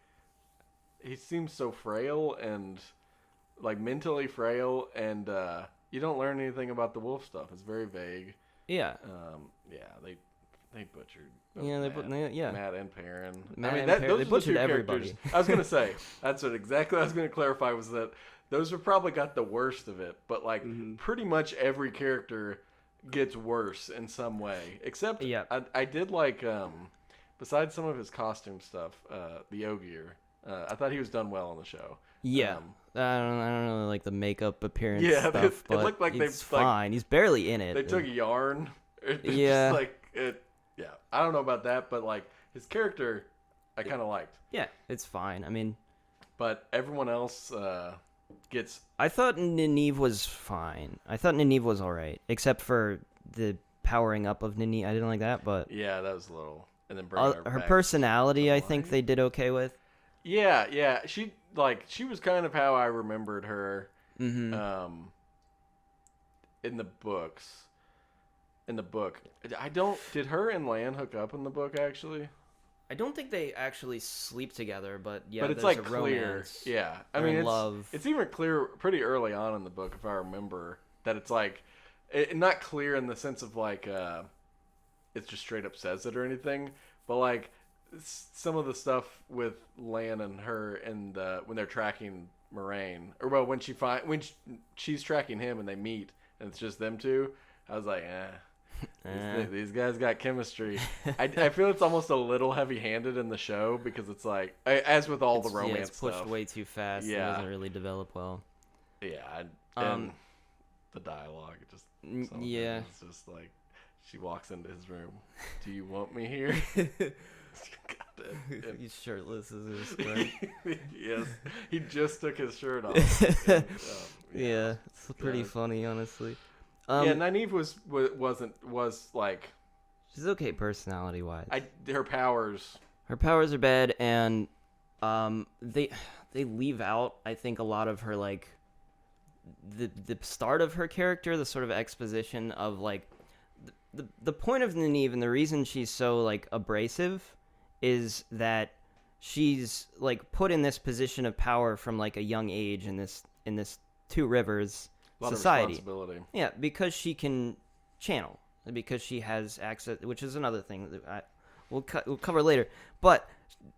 he seems so frail and like mentally frail, and you don't learn anything about the wolf stuff. It's very vague. Yeah. Yeah, they butchered. Yeah, Matt and Perrin. Matt I mean, and Perrin, those they are the butchered two everybody. characters. I was gonna say that's what exactly I was gonna clarify was that those have probably got the worst of it, but like pretty much every character gets worse in some way. Except I did like besides some of his costume stuff, the Ogier. I thought he was done well on the show. Yeah. I don't really like the makeup appearance stuff, it but looked like it's fine. He's barely in it. They took yarn. Yeah. Just like it. Yeah. I don't know about that, but like his character, I kind of liked. Yeah, it's fine. I mean, but everyone else gets. I thought Nynaeve was fine. I thought Nynaeve was all right, except for the powering up of Nynaeve. I didn't like that, but yeah, that was a little. And then bringing her personality, I think they did okay with. Yeah. She was kind of how I remembered her. In the books. In the book, did her and Lan hook up in the book actually? I don't think they actually sleep together, but yeah, but it's there's like a clear. romance. Yeah, I They're mean, in love. It's even clear pretty early on in the book, if I remember, that it's like not clear in the sense of like it just straight up says it or anything, but like some of the stuff with Lan and her and when they're tracking Moraine, or well, when she's tracking him and they meet and it's just them two, I was like, these guys got chemistry. I feel it's almost a little heavy-handed in the show because it's like, as with all the romance it's pushed stuff, way too fast. Yeah. It doesn't really develop well. Yeah, and the dialogue, it's just like, she walks into his room. Do you want me here? He's shirtless as his square. Yes, he just took his shirt off. And, yeah, it's pretty funny, honestly. Nynaeve was like, she's okay personality wise. Her powers are bad, and they leave out, I think, a lot of her like the start of her character, the sort of exposition of like the point of Nynaeve and the reason she's so like abrasive is that she's like put in this position of power from like a young age in this Two Rivers society. Responsibility. Yeah, because she can channel, because she has access, which is another thing that we'll cover later. But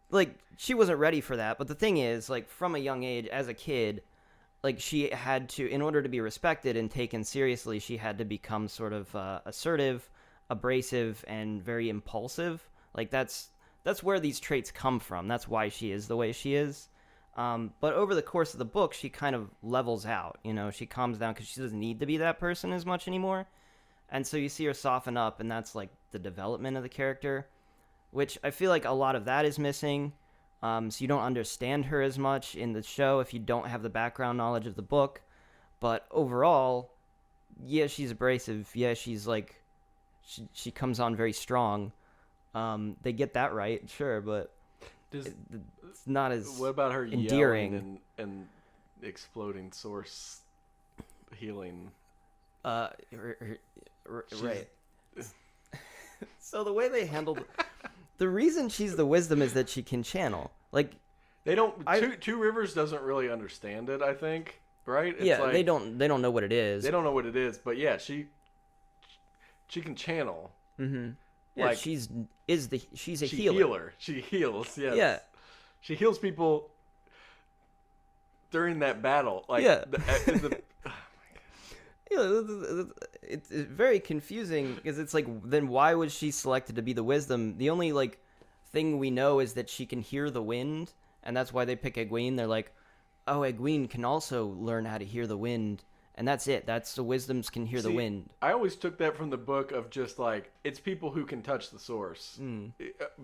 like, she wasn't ready for that. But the thing is, like, from a young age, as a kid, like, she had to, in order to be respected and taken seriously, she had to become sort of assertive, abrasive, and very impulsive. Like, that's where these traits come from. That's why she is the way she is. But over the course of the book, she kind of levels out, she calms down because she doesn't need to be that person as much anymore. And so you see her soften up, and that's like the development of the character, which I feel like a lot of that is missing. So you don't understand her as much in the show if you don't have the background knowledge of the book. But overall, yeah, she's abrasive. Yeah, she's like, she comes on very strong. They get that right, sure, but it's not as what about her endearing yelling and exploding source healing? Right. So the way they handled the reason she's the wisdom is that she can channel. Like, they don't. Two Rivers doesn't really understand it, I think. Right? It's yeah, like, they don't know what it is. They don't know what it is, but yeah, she can channel. Mm-hmm. Yeah, like, she's a healer. She heals. Yes. Yeah. She heals people during that battle. Like, yeah. Oh my God. It's very confusing because it's like, then why was she selected to be the wisdom? The only like thing we know is that she can hear the wind, and that's why they pick Egwene. They're like, oh, Egwene can also learn how to hear the wind, and that's it. That's the wisdoms can hear the wind. I always took that from the book of just like, it's people who can touch the source.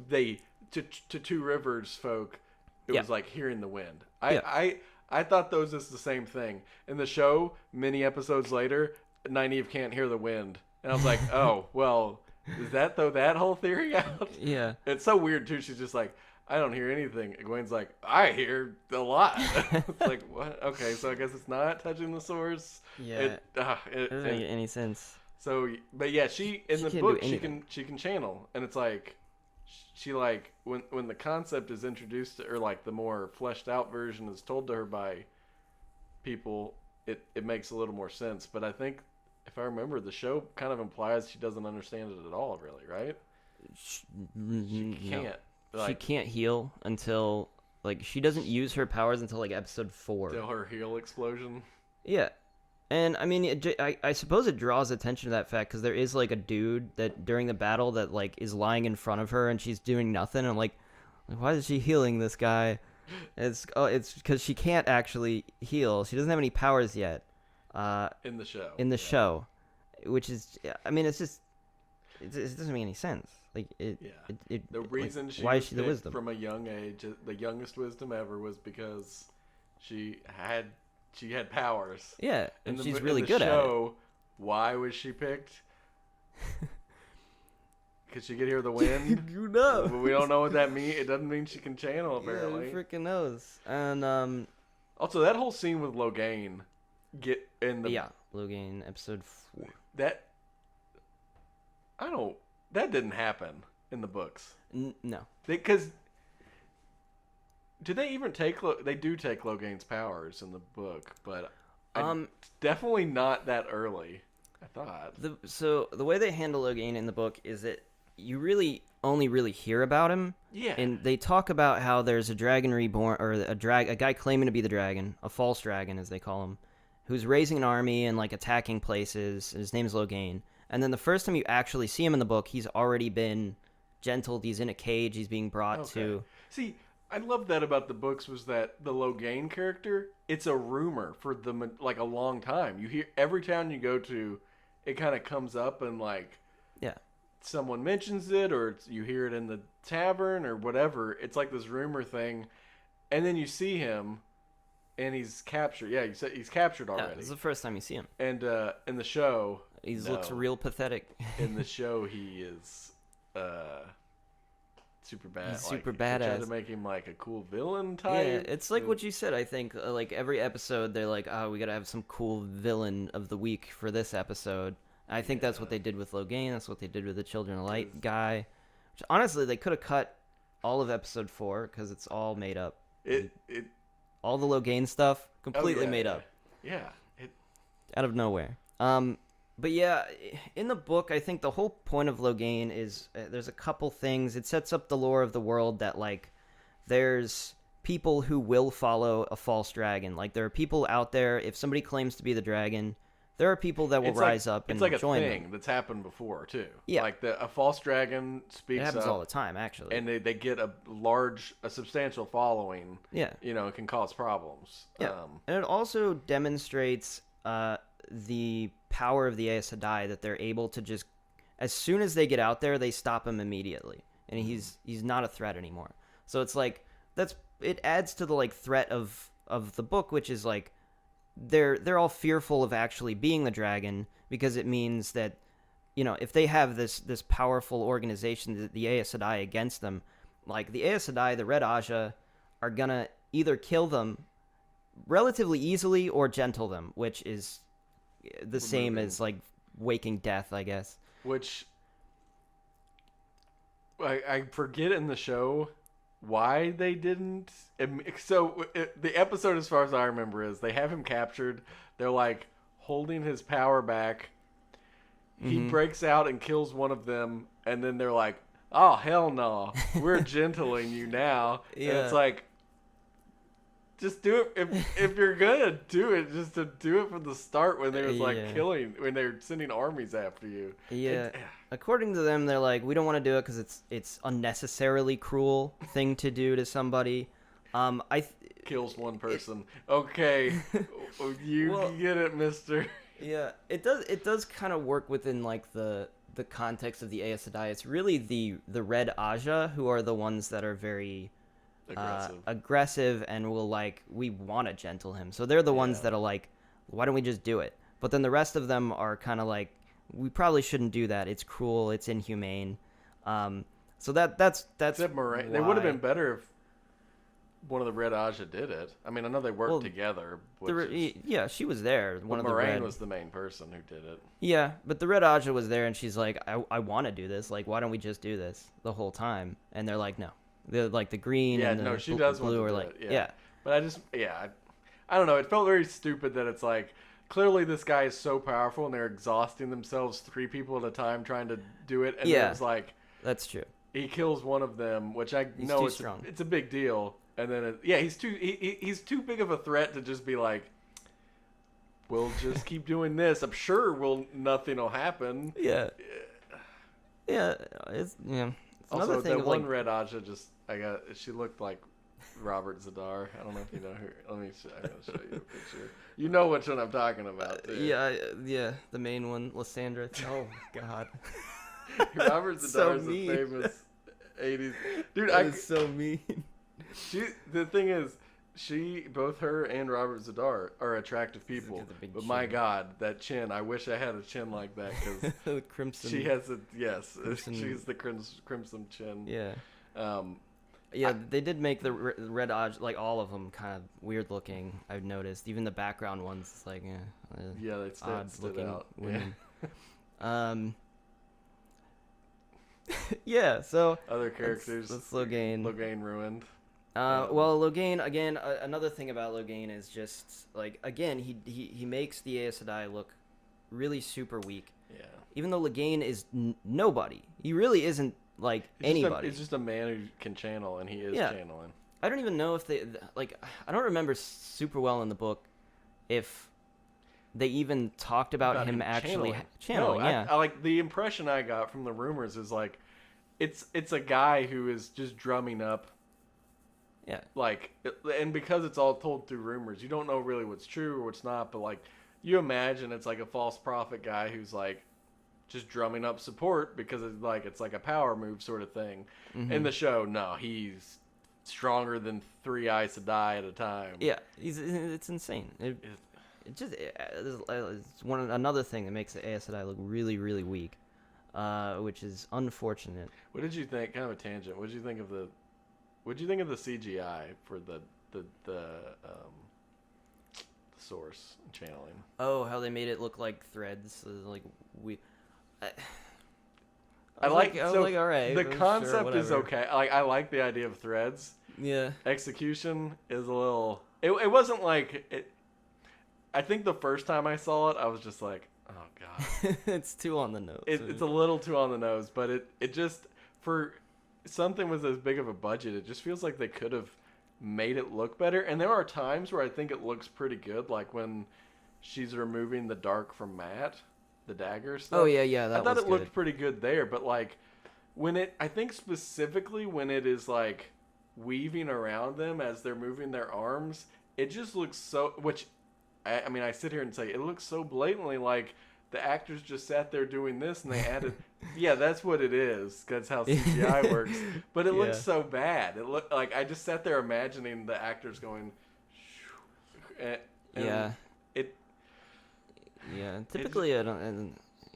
They to Two Rivers folk, it was like hearing the wind. I thought those is the same thing. In the show, many episodes later, Nynaeve can't hear the wind. And I was like, oh, well, does that throw that whole theory out? Yeah. It's so weird, too. She's just like, I don't hear anything. Egwene's like, I hear a lot. It's like, what? Okay, so I guess it's not touching the source. Yeah. It doesn't make any sense. So, but yeah, in the book, she can channel. And it's like, she like when the concept is introduced to, or like the more fleshed out version is told to her by people, it makes a little more sense. But I think if I remember, the show kind of implies she doesn't understand it at all, really, right? She, She no. can't. She Like, can't heal until like she doesn't use her powers until like episode 4. till her heel explosion. Yeah. And I mean, I suppose it draws attention to that fact because there is like a dude that during the battle that like is lying in front of her and she's doing nothing. I'm like, why is she healing this guy? It's because she can't actually heal. She doesn't have any powers yet. In the show. In the show, which is, I mean, it's just it doesn't make any sense. Like The reason like, she why was is she the picked wisdom from a young age, the youngest wisdom ever, was because she had powers. Yeah, and she's really in the good show, why was she picked? Because she could hear the wind. You know. But we don't know what that means. It doesn't mean she can channel, at it. apparently. Yeah, who freaking knows? And Also, that whole scene with Logain, Logan episode 4. that that didn't happen in the books. No. Because do they even take? They do take Logain's powers in the book, but definitely not that early. I thought. So the way they handle Logain in the book is that you really only really hear about him. Yeah. And they talk about how there's a dragon reborn, or a guy claiming to be the dragon, a false dragon as they call him, who's raising an army and like attacking places. And his name's Logain. And then the first time you actually see him in the book, he's already been gentled. He's in a cage. He's being brought to. See, I love that about the books was that the Logain character, it's a rumor for them like a long time. You hear every town you go to, it kind of comes up and like someone mentions it, or you hear it in the tavern or whatever. It's like this rumor thing, and then you see him, and he's captured. Yeah, you said he's captured already. Yeah, this is the first time you see him. And in the show, he looks real pathetic. In the show, he is super bad. He's super badass. badass. They try to make him like a cool villain type. Yeah, it's like what you said. I think like every episode, they're like, "Oh, we gotta have some cool villain of the week for this episode." I think that's what they did with Logain. That's what they did with the Children of Light guy. Which, honestly, they could have cut all of episode 4 because it's all made up. All the Logain stuff completely made up. Yeah. Out of nowhere. But yeah, in the book, I think the whole point of Logain is there's a couple things. It sets up the lore of the world that like there's people who will follow a false dragon. Like there are people out there. If somebody claims to be the dragon, there are people that will rise up and join them. It's like a thing that's happened before, too. Yeah. Like a false dragon speaks up. It happens all the time, actually. And they get a substantial following. Yeah. You know, it can cause problems. Yeah. And it also demonstrates the power of the Aes Sedai, that they're able to just, as soon as they get out there, they stop him immediately. And he's not a threat anymore. So it's like, it adds to the like threat of the book, which is like, they're all fearful of actually being the dragon because it means that, you know, if they have this powerful organization, the Aes Sedai, against them, like the Aes Sedai, the Red Aja, are gonna either kill them relatively easily or gentle them, which is the same as like waking death, I guess. Which I forget in the show why they didn't. The episode, as far as I remember, is they have him captured. They're like holding his power back. He breaks out and kills one of them, and then they're like, "Oh hell no, we're gentling you now." Yeah. And it's like, just do it if you're gonna do it, just to do it from the start when they was like killing, when they were sending armies after you. Yeah. According to them, they're like, we don't want to do it because it's unnecessarily cruel thing to do to somebody. Kills one person. Okay, you get it, Mister. Yeah, it does kind of work within like the context of the Aes Sedai. It's really the Red Aja who are the ones that are very aggressive and will like, we want to gentle him. So they're the ones that are like, why don't we just do it? But then the rest of them are kind of like, we probably shouldn't do that. It's cruel. It's inhumane. So that's Except Moraine. They would have been better if one of the Red Aja did it. I mean, I know they worked Well, together. Which is, yeah, she was there. One but of the Moraine red. was the main person who did it. Yeah, but the Red Aja was there, and she's like, I want to do this. Like, why don't we just do this the whole time? And they're like, no. They're like the green Yeah, and the no, she does want blue to are do like, it. yeah. But I don't know. It felt very stupid that it's like, clearly this guy is so powerful and they're exhausting themselves 3 people at a time trying to do it. And Yeah. it was like, That's true. he kills one of them, which I He's know too it's strong. it's a big deal. And then he's too big of a threat to just be like, we'll just keep doing this. I'm sure nothing will happen. Yeah. Yeah. It's Also, another thing that of one like, Red Aja she looked like Robert Zadar. I don't know if you know her. I'm gonna show you a picture. You know which one I'm talking about. Too. yeah, the main one, Lysandra. Oh God. Robert So Zadar is a mean. famous 80s dude. That is so mean. The thing is, both her and Robert Zadar are attractive people. got the big But my chin. God, that chin! I wish I had a chin like that because The crimson. she has a Crimson- she's the crimson chin. Yeah. Um, Yeah, they did make the Red Aj, like all of them, kind of weird looking. I've noticed. Even the background ones, it's like, yeah, they odd stood looking out. women. Yeah. So Other characters. that's Logain. Logain ruined. Well, Logain again. Another thing about Logain is just like again, he makes the Aes Sedai look really super weak. Yeah. Even though Logain is nobody, he really isn't like anybody. He's just a man who can channel, and he is Yeah. channeling. I don't even know if they like. I don't remember super well in the book if they even talked about him actually channeling. No, Yeah, I like the impression I got from the rumors is like, it's a guy who is just drumming up. yeah, Like, and because it's all told through rumors, you don't know really what's true or what's not. But like, you imagine it's like a false prophet guy who's like, just drumming up support because it's like a power move sort of thing. Mhm. In the show, no, he's stronger than 3 Aes Sedai at a time. yeah. It's insane. It's another thing that makes the Aes Sedai look really really weak, which is unfortunate. What did you think? Kind of a tangent. What did you think of the CGI for the source channeling? Oh, how they made it look like threads, like we. I like all right. The sure, concept is whatever. okay. Like I like the idea of threads. Yeah. Execution is a little. It wasn't like it. I think the first time I saw it, I was just like, oh god. It's too on the nose. It's a little too on the nose, but it just for something with as big of a budget, it just feels like they could have made it look better. And there are times where I think it looks pretty good, like when she's removing the dark from Matt, the dagger stuff. Oh yeah, that I thought was it looked good. pretty good there, but like I think specifically when it is like weaving around them as they're moving their arms, it just looks so. Which I mean, I sit here and say it looks so blatantly like the actors just sat there doing this and they added. Yeah, that's what it is. That's how CGI works. But it looks so bad. It looked like I just sat there imagining the actors going. And Yeah. It. Yeah, typically I don't. And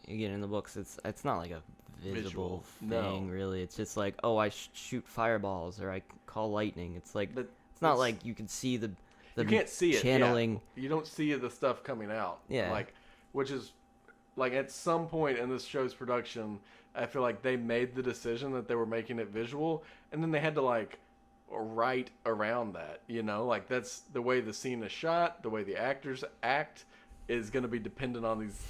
again, in the books, it's not like a visible thing, No. really. It's just like, oh, I shoot fireballs or I call lightning. It's like But it's not it's- like you can see the you can't see it. channeling. Yeah. You don't see the stuff coming out. Yeah. Like, which is, like, at some point in this show's production, I feel like they made the decision that they were making it visual, and then they had to like write around that. You know, like that's the way the scene is shot, the way the actors act is going to be dependent on these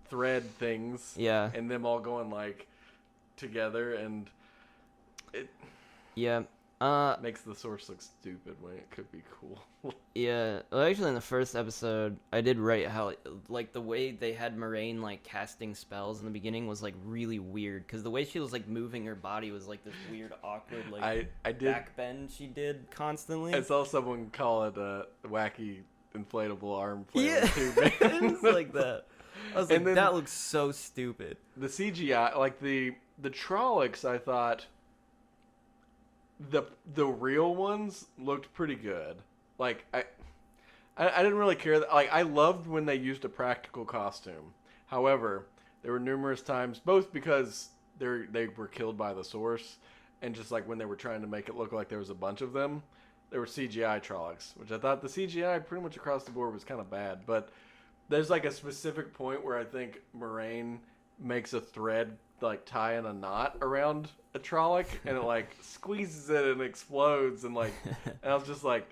thread things. Yeah. And them all going like together, and it Yeah. makes the source look stupid when it could be cool. Yeah. Well, actually, in the first episode, I did write how like the way they had Moraine like casting spells in the beginning was like really weird because the way she was like moving her body was like this weird, awkward like I did. back bend she did constantly. I saw someone call it a wacky inflatable arm Yeah, flailing tube. it was like that. I was like, And then- that looks so stupid. The CGI, like the Trollocs, I thought the real ones looked pretty good. Like I didn't really care. Like I loved when they used a practical costume. However, there were numerous times, both because they were killed by the source, and just like when they were trying to make it look like there was a bunch of them, there were CGI Trollocs, which I thought the CGI pretty much across the board was kind of bad. But there's like a specific point where I think Moraine makes a thread like tie in a knot around a Trolloc, and it like squeezes it and explodes, and like, and I was just like,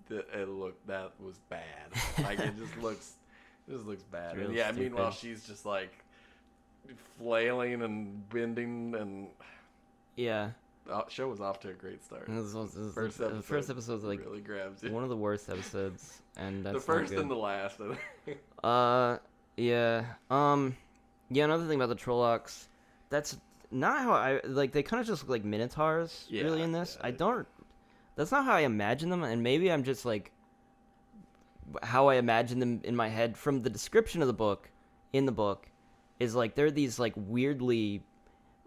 that was bad. Like it just looks bad. And yeah, stupid. meanwhile she's just like flailing and bending, and Yeah. the show was off to a great start. The First first episode was like really grabs you. one of the worst episodes, and that's The first not good. and the last. I think. Yeah. Yeah. Another thing about the Trollocs, that's not how I like. They kind of just look like minotaurs, Yeah, really. In this, yeah. I don't. That's not how I imagine them, and maybe I'm just like how I imagine them in my head from the description of the book. In the book, is like they're these like weirdly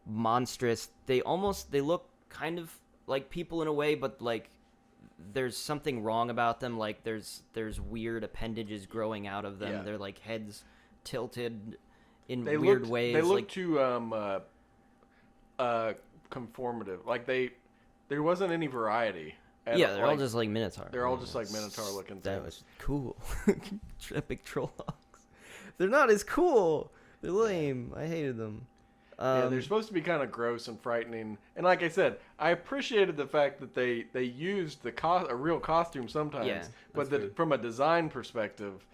monstrous. They look kind of like people in a way, but like there's something wrong about them. Like there's weird appendages growing out of them. Yeah. They're like heads tilted in They weird looked, ways. They look like too conformative. Like there wasn't any variety. yeah, they're all just like minotaur. They're all just like minotaur looking things. That was cool. Epic Trollocs. They're not as cool. They're lame. I hated them. Yeah, they're supposed to be kind of gross and frightening. And like I said, I appreciated the fact that they used a real costume sometimes. Yeah, but that's good. from a design perspective,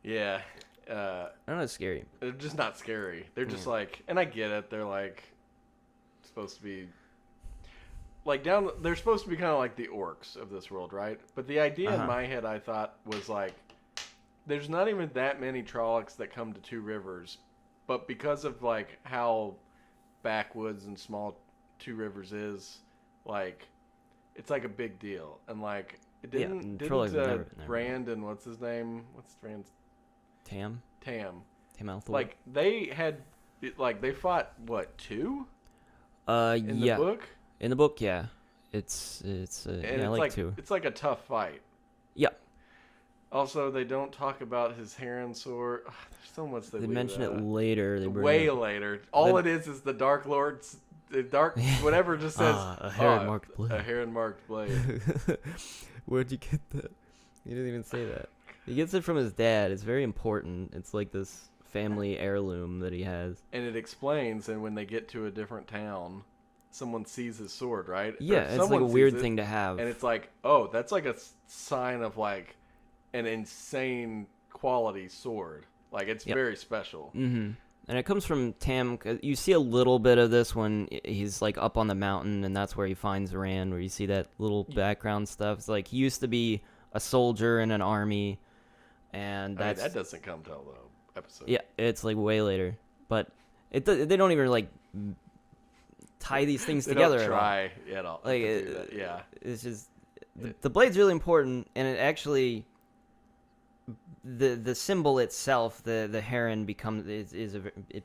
yeah, I don't know, it's scary. they're just not scary. They're just like, and I get it. They're like supposed to be like they're supposed to be kind of like the orcs of this world, right? But the idea in my head, I thought, was like, there's not even that many Trollocs that come to Two Rivers, but because of like how backwoods and small Two Rivers is, like it's like a big deal. And like it and didn't Trollocs never Rand and what's his name? What's Rand's Tam Tam? Althor. Like they fought what, 2? In yeah. the book? In the book, yeah. It's And yeah, it's like like 2. it's like a tough fight. Yeah. Also, they don't talk about his Heron sword. Ugh, there's so much They mention it later. They bring way it- later. All it is the Dark Lord's, the Dark whatever just says a Heron marked blade. A Heron marked blade. Where'd you get that? He didn't even say that. He gets it from his dad. It's very important. It's like this family heirloom that he has. And it explains, and when they get to a different town, someone sees his sword, right? Or Yeah, it's like a someone weird sees it, thing to have. and it's like, oh, that's like a sign of like an insane quality sword. Like it's very special. Mm-hmm. And it comes from Tam. You see a little bit of this when he's like up on the mountain, and that's where he finds Rand, where you see that little background stuff. It's like he used to be a soldier in an army, and I mean, that's that doesn't come till the episode. yeah, it's like way later. But they don't even like tie these things They together don't at all. try at all. Like to do that. Yeah. it's just the blade's really important, and it actually the symbol itself, the heron becomes is a it.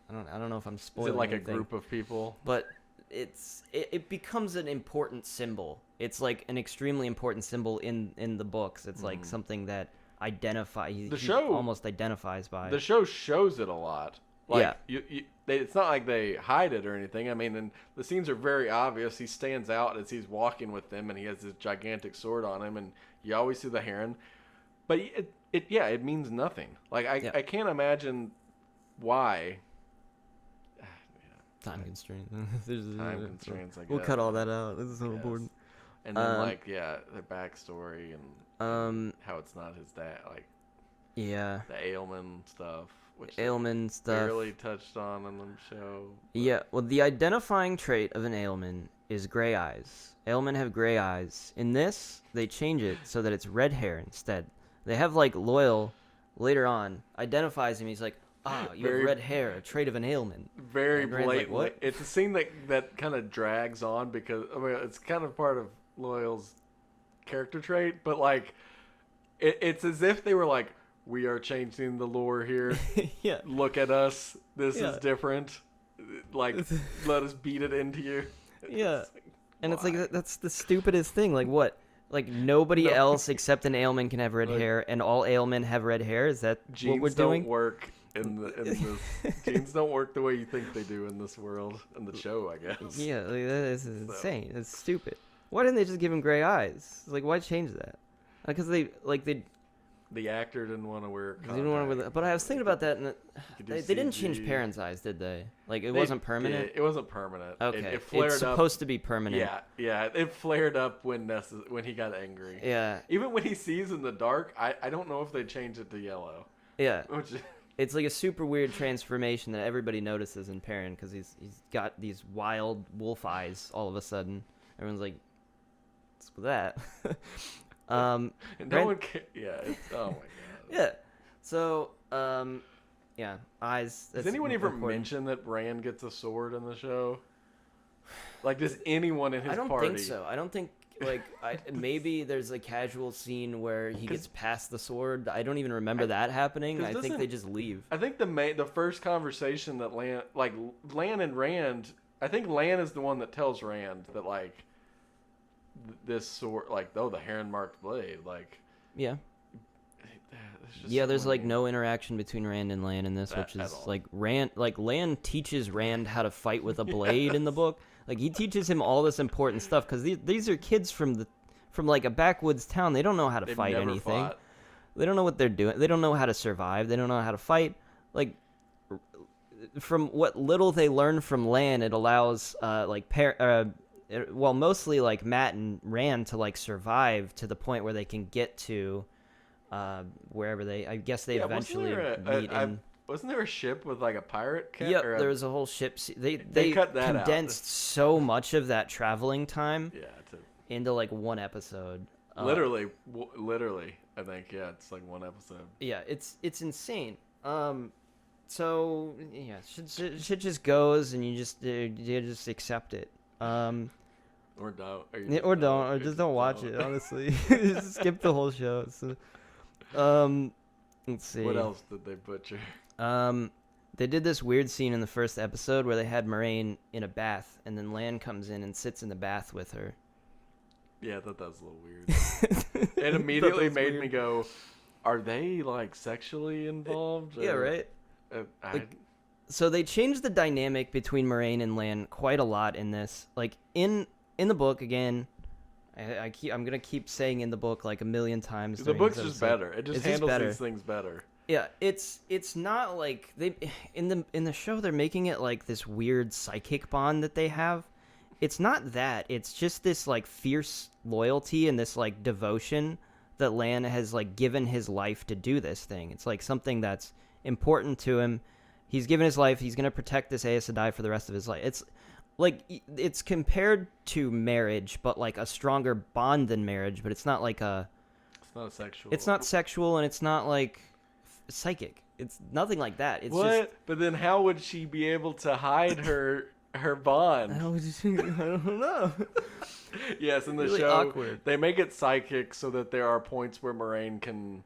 I don't know if I'm Is spoiling. it like anything, a group of people? but it becomes an important symbol. It's like an extremely important symbol in the books. It's like something that he show almost identifies by. The show shows it a lot. Like, Yeah. it's not like they hide it or anything. I mean, and the scenes are very obvious. He stands out as he's walking with them, and he has this gigantic sword on him, and you always see the heron. But it means nothing. Like I can't imagine why. Time constraint. Time constraints. I guess. We'll cut all that out. This is so important. And then their backstory and how it's not his dad. Like Yeah. the Ailman stuff. Which Ailman stuff. barely touched on in the show. But Yeah, well, the identifying trait of an Ailman is gray eyes. Ailmen have gray eyes. In this, they change it so that it's red hair instead. They have, like, Loyal, later on, identifies him. He's like, you have red hair, a trait of an Ailman. very And Rand's like, blatant. "What?" It's a scene that kind of drags on because it's kind of part of Loyal's character trait, but like it's as if they were like, we are changing the lore here. Yeah. Look at us. This Yeah. is different. Like, let us beat it into you. Yeah. And it's why? like, that's the stupidest thing. Like, what? Like, nobody else except an Ailman can have red hair, and all Ailmen have red hair? Is that Genes what we're doing? don't work in this. Genes don't work the way you think they do in this world, in the show, I guess. Yeah, like, that is insane. It's stupid. Why didn't they just give him gray eyes? Like, why change that? Because they The actor didn't want to wear they didn't want to wear. But I was thinking about that, and they didn't change CG. Perrin's eyes, did they? Like, it wasn't permanent. It wasn't permanent. Okay, It flared it's up. supposed to be permanent. Yeah. It flared up when he got angry. Yeah. Even when he sees in the dark, I don't know if they changed it to yellow. Yeah. Which, It's like a super weird transformation that everybody notices in Perrin because he's got these wild wolf eyes all of a sudden. Everyone's like, what's with that? and no one can, yeah. Oh my god. Yeah. So, yeah, eyes. Does anyone ever important. mention that Rand gets a sword in the show? Like, does anyone in his I don't party? think so. I don't think maybe there's a casual scene where he gets past the sword. I don't even remember that happening. I think they just leave. I think the first conversation that Lan and Rand. I think Lan is the one that tells Rand that like this sword, like the heron marked blade, like Yeah. Yeah, there's like no interaction between Rand and Lan in this, which is like Lan teaches Rand how to fight with a blade in the book. Like he teaches him all this important stuff because these are kids from like a backwoods town. They don't know how to fight anything. Fought. They don't know what they're doing. They don't know how to survive. They don't know how to fight. Like from what little they learn from Lan, it allows mostly like Matt and Rand to like survive to the point where they can get to wherever I guess they eventually meet in. Wasn't there a ship with like a pirate? Yep, there was a whole ship. They cut that condensed so much of that traveling time Yeah, into like one episode. literally, I think it's like one episode. Yeah, it's insane. So yeah, shit just goes, and you just accept it. Or don't. Or just don't watch it. Honestly, just skip the whole show. So, let's see. What else did they butcher? They did this weird scene in the first episode where they had Moraine in a bath, and then Lan comes in and sits in the bath with her. Yeah, I thought that was a little weird. It immediately made me go, "Are they like sexually involved?" Yeah, right. So they changed the dynamic between Moraine and Lan quite a lot in this. Like in the book, again, I'm gonna keep saying in the book like a million times. The book's just better. It just handles these things better. Yeah, it's not like they in the show they're making it like this weird psychic bond that they have. It's not that. It's just this like fierce loyalty and this like devotion that Lan has like given his life to do this thing. It's like something that's important to him. He's given his life. He's going to protect this Aes Sedai for the rest of his life. It's like it's compared to marriage, but like a stronger bond than marriage, but it's not like a It's not sexual. It's not sexual and it's not like psychic. It's nothing like that. It's just But then how would she be able to hide her bond? I don't know. Yes, in the really show, awkward. They make it psychic so that there are points where Moraine can,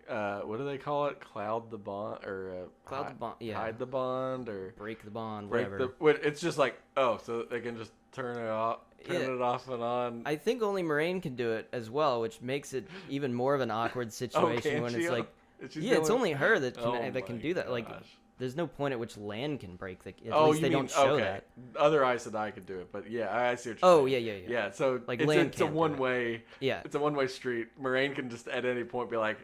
what do they call it? Cloud the bond, or Cloud the bond, yeah. hide the bond, or Break the bond, break whatever. It's just like, so they can just turn it off and on. I think only Moraine can do it as well, which makes it even more of an awkward situation when it's like, it's only her that can do that. Like, there's no point at which Lan can break the. At least they don't show that. Other Aes Sedai could do it, but yeah, I see what you're saying. Yeah. Yeah, so like it's a one way. Yeah, it's a one way street. Moraine can just at any point be like,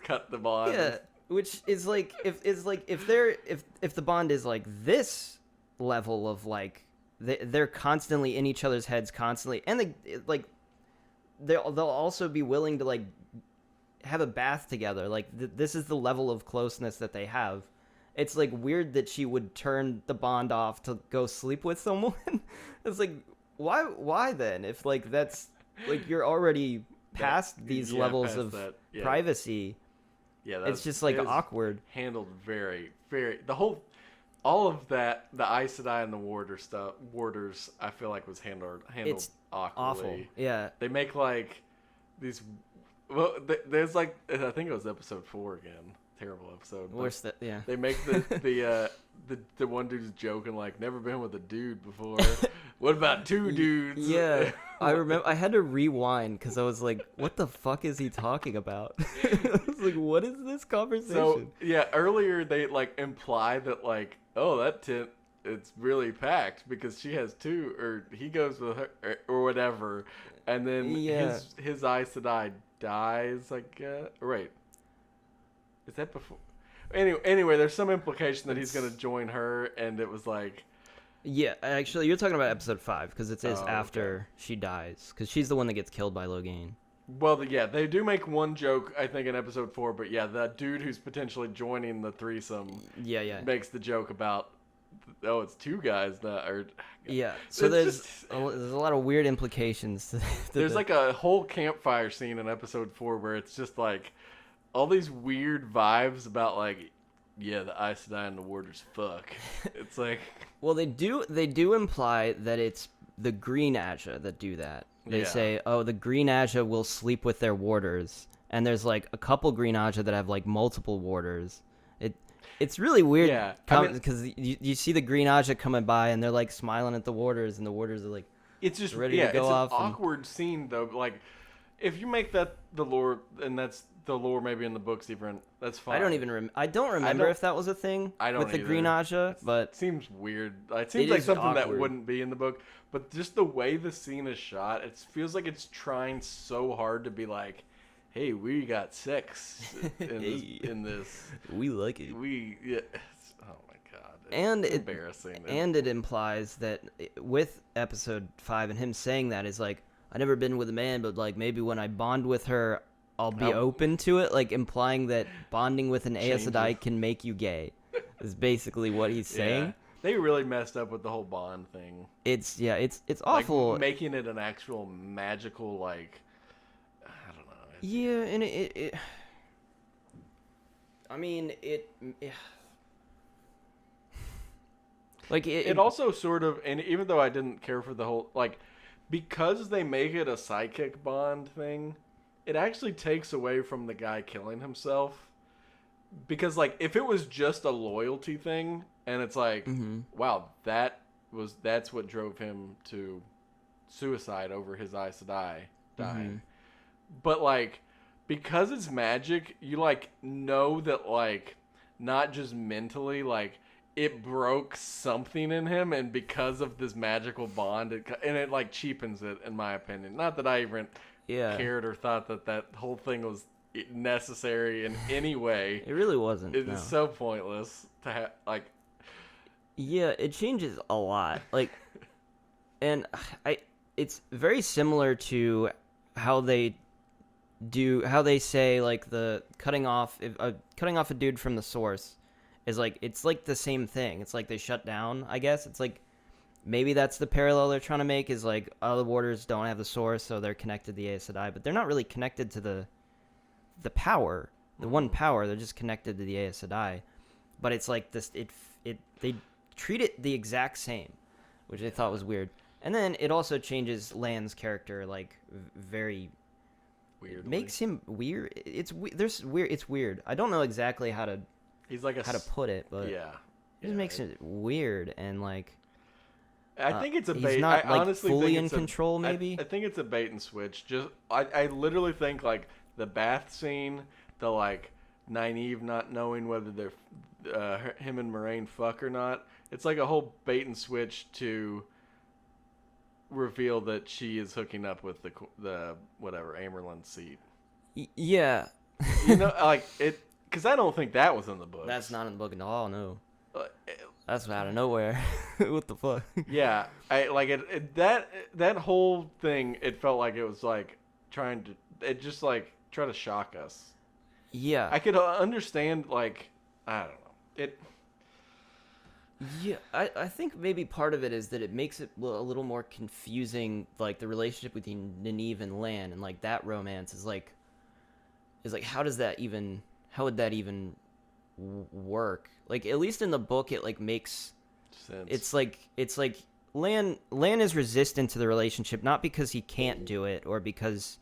cut the bond. Yeah, which is like if the bond is like this level of like they're constantly in each other's heads constantly, and they'll also be willing to like have a bath together. Like this is the level of closeness that they have. It's like weird that she would turn the bond off to go sleep with someone. It's like why then? If like that's like you're already past these levels of privacy. Yeah, it's just like awkward. Handled very, very all of that, the Aes Sedai and the warders, I feel like was handled it's awkwardly. Awful. Yeah. They make like these. Well, there's like I think it was episode 4 again. Terrible episode. Worse that yeah. They make the one dude's joking like never been with a dude before. What about 2 dudes? Yeah. I remember I had to rewind because I was like, what the fuck is he talking about? I was like, what is this conversation? So yeah, earlier they like imply that like, oh, that tent it's really packed because she has two, or he goes with her, or whatever, and then Yeah. his Aes Sedai dies. Like, wait, is that before? Anyway, there's some implication that he's gonna join her, and it was like, Yeah, actually, you're talking about episode 5 because it is Oh, after she dies because she's the one that gets killed by Logain. well, yeah, they do make one joke, I think, in episode 4, but yeah, that dude who's potentially joining the threesome Yeah. makes the joke about, oh, it's two guys now, or Yeah, so It's there's just- there's a lot of weird implications. there's like a whole campfire scene in episode 4 where it's just like all these weird vibes about like, yeah, the Aes Sedai and the Warders fuck. It's like, well, they do imply that it's the Green Aja that do that. They Yeah. say, oh, the Green Aja will sleep with their warders, and there's like a couple Green Aja that have like multiple warders. It's really weird, Yeah, because you see the Green Aja coming by and they're like smiling at the warders, and the warders are like, it's just ready to go it's off an and- awkward scene though. Like, if you make that the lore, and that's the lore maybe in the books even, that's fine. I don't remember don't- if that was a thing I don't with the Green either. Aja, but It seems weird. It seems It like is something that awkward. wouldn't be in the book. But just the way the scene is shot, it feels like it's trying so hard to be like, "Hey, we got sex Hey. in this. we like it. Yeah. Oh my god. It's And it- embarrassing. And it implies that with episode 5 and him saying that is like, I never been with a man, but like maybe when I bond with her, I'll be I'll- open to it. Like implying that bonding with an Aes Change Sedai it. can make you gay, is basically what he's saying. Yeah. They really messed up with the whole Bond thing. It's Like, awful. making it an actual magical, like, I don't know. Yeah, and it I mean it. Like It also sort of, and even though I didn't care for the whole, like, because they make it a psychic Bond thing, it actually takes away from the guy killing himself. Because, like, if it was just a loyalty thing, and it's like, Mhm. wow, that's what drove him to suicide over his Aes Sedai dying. But, like, because it's magic, you, like, know that, like, not just mentally, like, it broke something in him, and because of this magical bond, it like cheapens it, in my opinion. Not that I even Yeah. cared or thought that whole thing was necessary in any way. It really wasn't. It no. is so pointless to have, like, Yeah, it changes a lot. Like, and it's very similar to how they say like the cutting off a dude from the source is like, it's like the same thing. It's like they shut down, I guess. It's like maybe that's the parallel they're trying to make, is like, oh, the warders don't have the source, so they're connected to the Aes Sedai, but they're not really connected to the power, the one power. They're just connected to the Aes Sedai. But it's like this, they treat it the exact same, which I thought was weird. And then it also changes Lan's character, like, very weird. makes him weird. It's weird. It's weird. I don't know exactly how to He's like how to put it, but yeah. it just makes it weird, and like, I think it's a he's bait. not, I like, honestly fully think in it's control, maybe? I think it's a bait and switch. Just I literally think, like, the bath scene, the, like, Nynaeve not knowing whether they're him and Moraine fuck or not. It's like a whole bait and switch to reveal that she is hooking up with the whatever Amerlin's seat. Yeah. You know, like, it, because I don't think that was in the book. That's not in the book at all. No, Uh, that's out of nowhere. What the fuck? Yeah, I like it. That whole thing. It felt like it was like trying to. It just like try to shock us. Yeah. I could understand, like, I don't know. It. Yeah, I think maybe part of it is that it makes it a little more confusing, like the relationship between Nynaeve and Lan, and like that romance is like how would that even work? Like, at least in the book, it like makes Sense. it's like Lan is resistant to the relationship, not because he can't do it, or because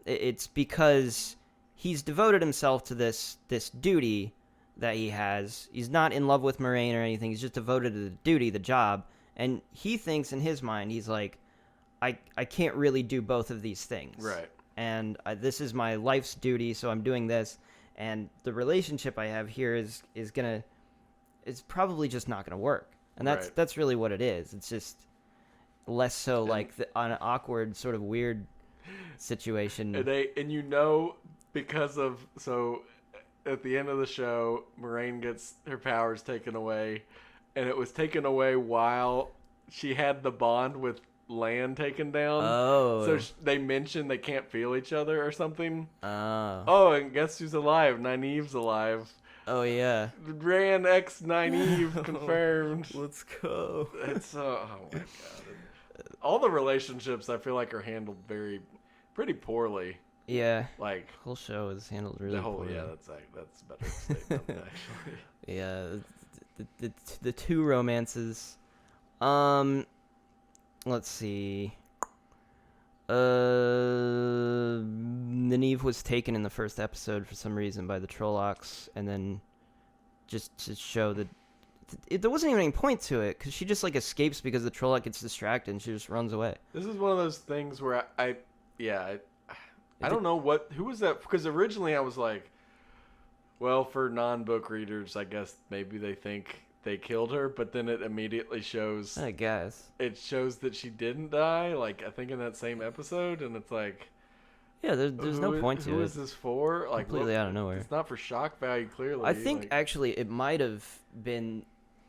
it's because he's devoted himself to this duty that he has. He's not in love with Moraine or anything. He's just devoted to the duty, the job. And he thinks in his mind, he's like, I can't really do both of these things. Right. And this is my life's duty, so I'm doing this. And the relationship I have here is probably just not gonna work. and that's really what it is. It's just less so like on an awkward sort of weird situation. And because of at the end of the show, Moraine gets her powers taken away, and it was taken away while she had the bond with Lan taken down. Oh. So they mention they can't feel each other or something. Oh. Oh, and guess who's alive? Nynaeve's alive. Oh, yeah. Rand X Nynaeve confirmed. Let's go. It's oh my god. All the relationships I feel like are handled pretty poorly. Yeah. Like the whole show is handled really poorly. Yeah, that's a better statement actually. Yeah, the two romances. Let's see. Nynaeve was taken in the first episode for some reason by the Trollocs, and then just to show that there wasn't even any point to it, because she just like escapes because the Trolloc gets distracted and she just runs away. This is one of those things where I don't know who was that, because originally I was like, well, for non-book readers, I guess maybe they think they killed her, but then it immediately shows. I guess it shows that she didn't die. Like I think in that same episode, and it's like, yeah, there's no point to it. Who is this for? Like completely out of nowhere. It's not for shock value, clearly. I think actually it might have been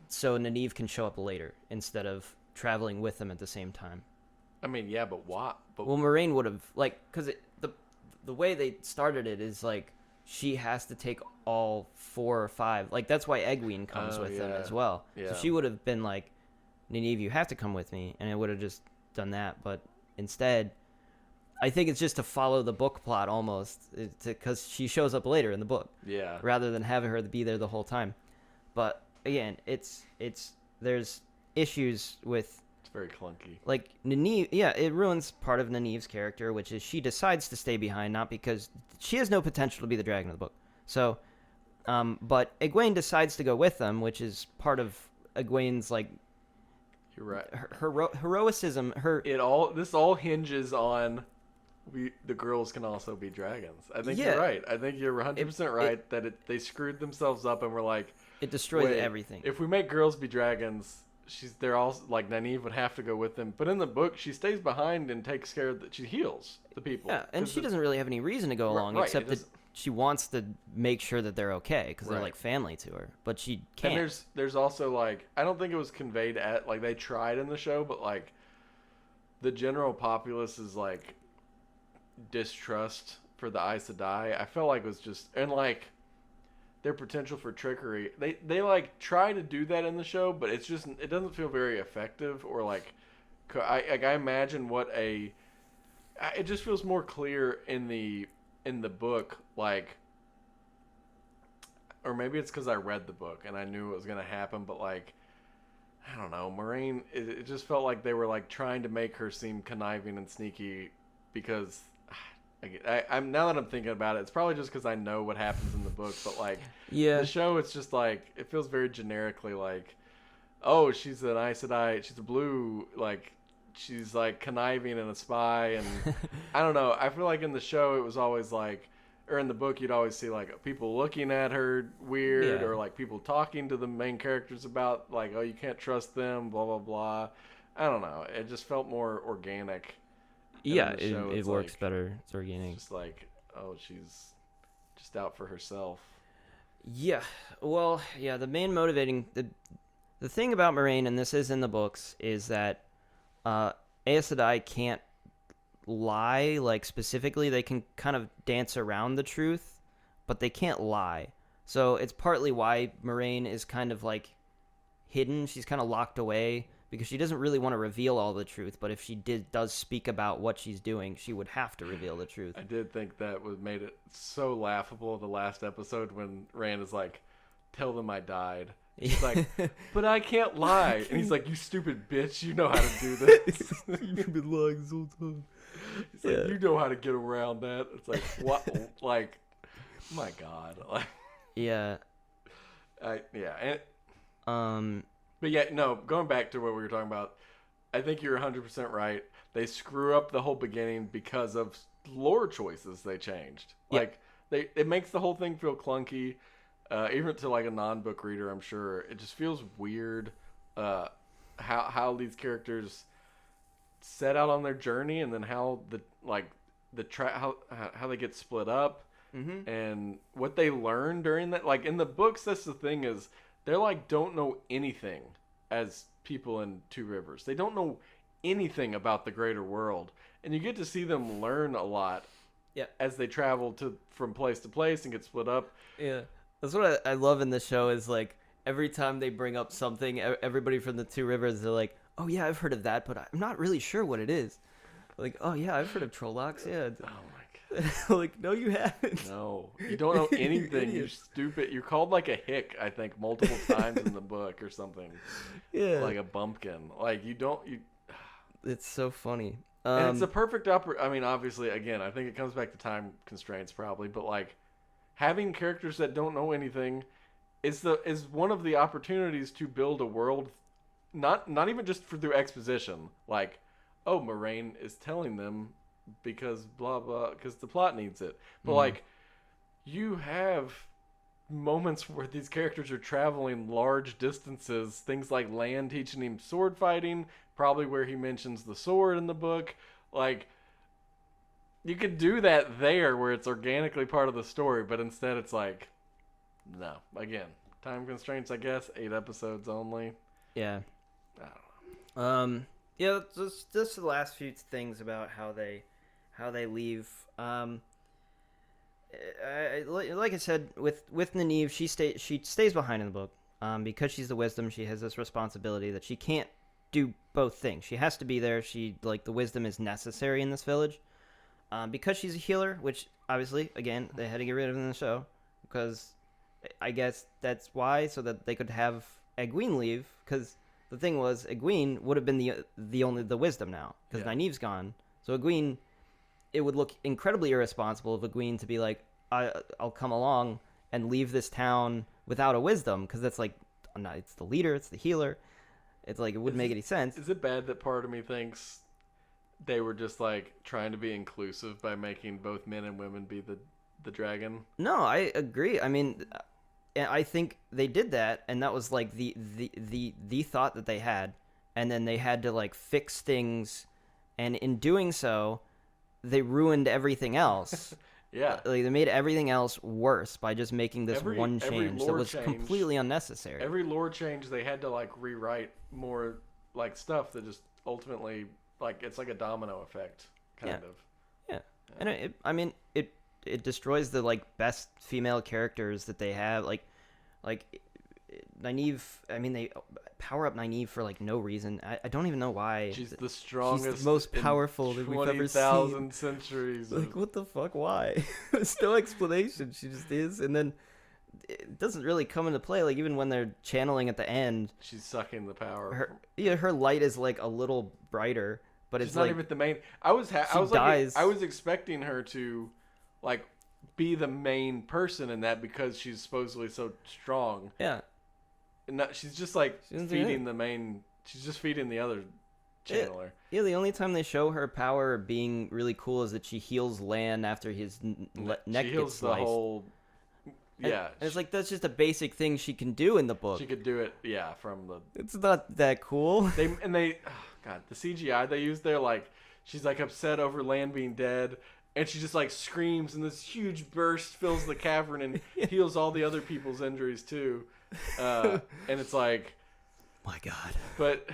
so Nynaeve can show up later instead of traveling with them at the same time. I mean, yeah, but what? Well, Moraine would have because the way they started it is like she has to take all 4 or 5. Like that's why Egwene comes with them as well. Yeah. So she would have been like, Nynaeve, you have to come with me, and it would have just done that. But instead, I think it's just to follow the book plot almost, because she shows up later in the book. Yeah. Rather than having her be there the whole time. But again, there's issues with. It's very clunky. Like Nynaeve, yeah, it ruins part of Nynaeve's character, which is she decides to stay behind, not because she has no potential to be the dragon of the book. So, but Egwene decides to go with them, which is part of Egwene's like. You're right. Heroicism. This all hinges on. The girls can also be dragons. I think you're right. I think you're 100% right that they screwed themselves up and were like, it destroys everything. If we make girls be dragons, they're all like Nynaeve would have to go with them. But in the book, she stays behind and takes care that she heals the people. Yeah, and she doesn't really have any reason to go along except that she wants to make sure that they're okay because they're like family to her. But she can't. And there's also like I don't think it was conveyed at like they tried in the show, but like the general populace is like distrust for the Aes Sedai. I felt like it was just and like their potential for trickery. They like try to do that in the show, but it doesn't feel very effective or like I imagine it just feels more clear in the book, like, or maybe it's because I read the book and I knew it was gonna happen, but like I don't know, Moraine. It just felt like they were like trying to make her seem conniving and sneaky because. I'm now that I'm thinking about it, it's probably just because I know what happens in the book, but like the show, it's just like it feels very generically like, oh, she's an Aes Sedai, she's a blue, like she's like conniving and a spy, and I don't know. I feel like in the show it was always like, or in the book you'd always see like people looking at her weird, or like people talking to the main characters about like, oh, you can't trust them, blah blah blah. I don't know. It just felt more organic. Yeah, it works better. It's organic. It's just like, oh, she's just out for herself. Yeah. Well, yeah, the main motivating... The thing about Moraine, and this is in the books, is that Aes Sedai can't lie, like, specifically. They can kind of dance around the truth, but they can't lie. So it's partly why Moraine is kind of, like, hidden. She's kind of locked away. Because she doesn't really want to reveal all the truth, but if she does speak about what she's doing, she would have to reveal the truth. I did think that made it so laughable the last episode when Rand is like, "Tell them I died." She's like, "But I can't lie," and he's like, "You stupid bitch, you know how to do this. You've been lying this whole time." He's like, "You know how to get around that." It's like, what? Like, my God. Like, yeah. But yeah, no, going back to what we were talking about, I think you're 100% right. They screw up the whole beginning because of lore choices they changed. Like, it makes the whole thing feel clunky, even to like a non-book reader, I'm sure. It just feels weird. uh, how these characters set out on their journey, and then how how they get split up, and what they learn during that. Like in the books, that's the thing is they're like don't know anything as people in Two Rivers. They don't know anything about the greater world, and you get to see them learn a lot. Yeah. As they travel from place to place and get split up. Yeah. That's what I love in the show is like every time they bring up something, everybody from the Two Rivers, they're like, oh yeah, I've heard of that, but I'm not really sure what it is. Like, oh yeah, I've heard of Trollocs, yeah. Oh my god. Like, no you haven't. No. You don't know anything, you stupid. You're called like a hick, I think, multiple times in the book or something. Yeah. Like a bumpkin. Like It's so funny. And it's a perfect I mean, obviously, again, I think it comes back to time constraints probably, but like having characters that don't know anything is one of the opportunities to build a world, not even just through exposition. Like, oh, Moraine is telling them because blah blah, because the plot needs it. But like, you have moments where these characters are traveling large distances, things like Lan teaching him sword fighting, probably where he mentions the sword in the book. Like, you could do that there where it's organically part of the story, but instead it's like, no. Again, time constraints, I guess. 8 episodes only. Yeah. I don't know. Yeah, just the last few things about how they leave. Like I said, with Nynaeve, she stays behind in the book. Because she's the wisdom, she has this responsibility that she can't do both things. She has to be there. The wisdom is necessary in this village. Because she's a healer, which obviously, again, they had to get rid of in the show, because I guess that's why, so that they could have Egwene leave. Because the thing was, Egwene would have been the wisdom now, because Nynaeve's gone. So Egwene, it would look incredibly irresponsible of Egwene to be like, I'll come along and leave this town without a wisdom, because that's like, no, it's the leader, it's the healer. It's like, it wouldn't make any sense. Is it bad that part of me thinks they were just like trying to be inclusive by making both men and women be the dragon? No, I agree. I mean, I think they did that, and that was like the thought that they had, and then they had to like fix things, and in doing so, they ruined everything else. Yeah. Like, they made everything else worse by just making this one change that was completely unnecessary. Every lore change, they had to like rewrite more like stuff that just ultimately, like, it's like a domino effect kind of. Yeah. And it destroys the like best female characters that they have. Like Nynaeve, I mean, they power up Nynaeve for like no reason. I don't even know why. She's the strongest, she's the most powerful that we've ever seen. 20,000 centuries. Like, what the fuck? Why? There's no explanation. She just is, and then it doesn't really come into play. Like, even when they're channeling at the end, she's sucking the power. Her light is like a little brighter, but it's not like even the main. I was expecting her to like be the main person in that, because she's supposedly so strong. Yeah. And she's just like feeding the main. She's just feeding the other channeler. Yeah, the only time they show her power being really cool is that she heals Lan after his neck she heals gets sliced. The whole. Yeah, and it's like, that's just a basic thing she can do in the book. She could do it. Yeah, from the. It's not that cool. God, the CGI they used there, like, she's like upset over Lan being dead, and she just like screams, and this huge burst fills the cavern and heals all the other people's injuries too. And it's like, my God. But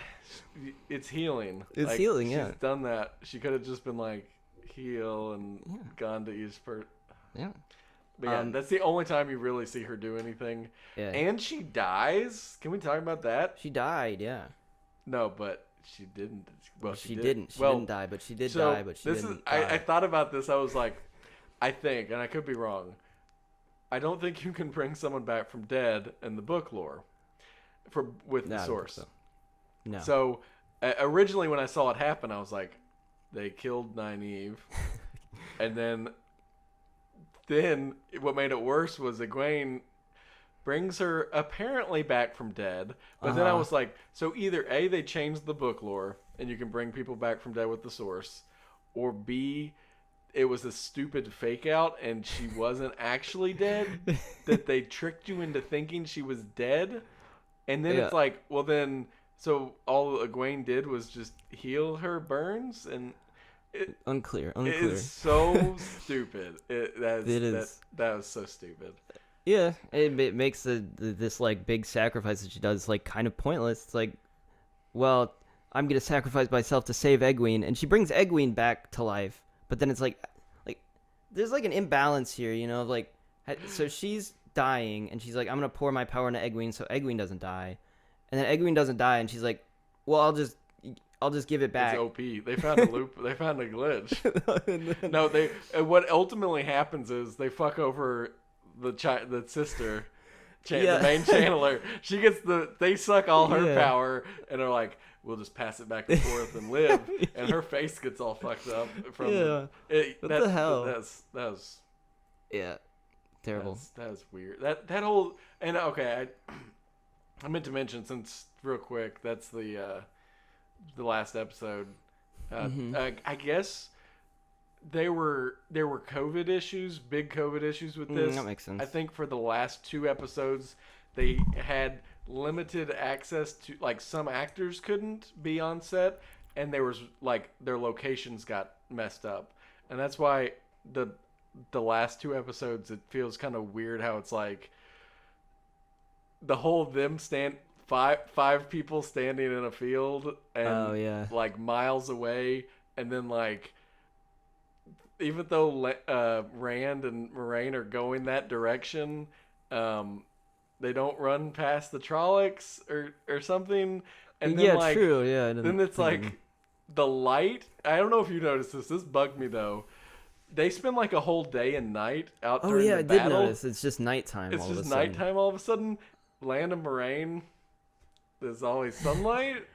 it's healing. It's like, healing, yeah. She's done that. She could have just been like, heal and gone to each person. Yeah. But yeah, that's the only time you really see her do anything. Yeah. And she dies. Can we talk about that? She died, yeah. No, but she didn't. Well, she didn't. She didn't die, but she did die, but she didn't die. I thought about this. I was like, I think, and I could be wrong, I don't think you can bring someone back from dead in the book lore with the source. So. No. So originally when I saw it happen, I was like, they killed Nynaeve. And then what made it worse was Egwene brings her apparently back from dead. But then I was like, so either A, they changed the book lore and you can bring people back from dead with the source, or B, it was a stupid fake out and she wasn't actually dead, that they tricked you into thinking she was dead. And then it's like, well, then So all Egwene did was just heal her burns, and Unclear. it is so stupid. It is. That was so stupid. Yeah, it makes this like big sacrifice that she does like kind of pointless. It's like, well, I'm gonna sacrifice myself to save Egwene, and she brings Egwene back to life. But then it's like there's like an imbalance here, you know, like so she's dying, and she's like, I'm gonna pour my power into Egwene so Egwene doesn't die, and then Egwene doesn't die, and she's like, well, I'll just give it back. It's OP. They found a loop. They found a glitch. No, they. What ultimately happens is they fuck over the sister, the main channeler. She gets they suck all her power, and they're like, we'll just pass it back and forth and live. And her face gets all fucked up from. What the hell? That was. Yeah, terrible. That was weird. That whole and okay, I meant to mention since real quick. That's the last episode. I guess there were COVID issues, big COVID issues with this. That makes sense. I think for the last 2 episodes, they had limited access to, like, some actors couldn't be on set, and there was like their locations got messed up, and that's why the last 2 episodes it feels kind of weird how it's like the whole them five people standing in a field and like miles away, and then like even though Rand and Moraine are going that direction, they don't run past the Trollocs or something, and then like true, then it's like the light. I don't know if you noticed this. This bugged me though. They spend like a whole day and night out during the battle. I did notice. It's just nighttime. It's just nighttime all of a sudden. Land of Moraine. There's always sunlight.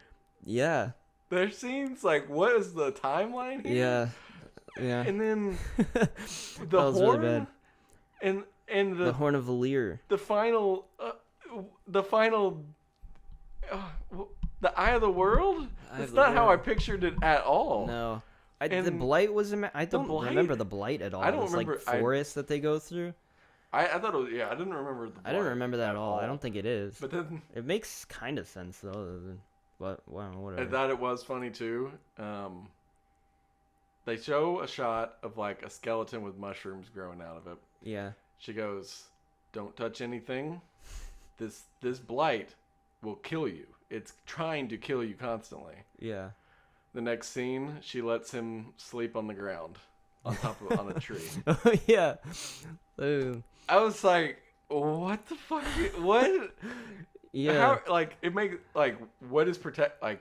Yeah. There's scenes like, what is the timeline here? Yeah. And then the horn, really bad. and the horn of Valir. The final, the Eye of the World. That's not how I pictured it at all. No, the blight was. I don't remember the blight at all. I don't remember like forest that they go through. I thought it was, I didn't remember the blight. I didn't remember that at all. I don't think it is. But then it makes kind of sense though. But whatever. I thought it was funny too. They show a shot of like a skeleton with mushrooms growing out of it. Yeah. She goes, "Don't touch anything. This blight will kill you. It's trying to kill you constantly." Yeah. The next scene, she lets him sleep on the ground, on on a tree. Oh yeah. Ooh. I was like, "What the fuck? What?" Yeah. How, like, it makes like, what is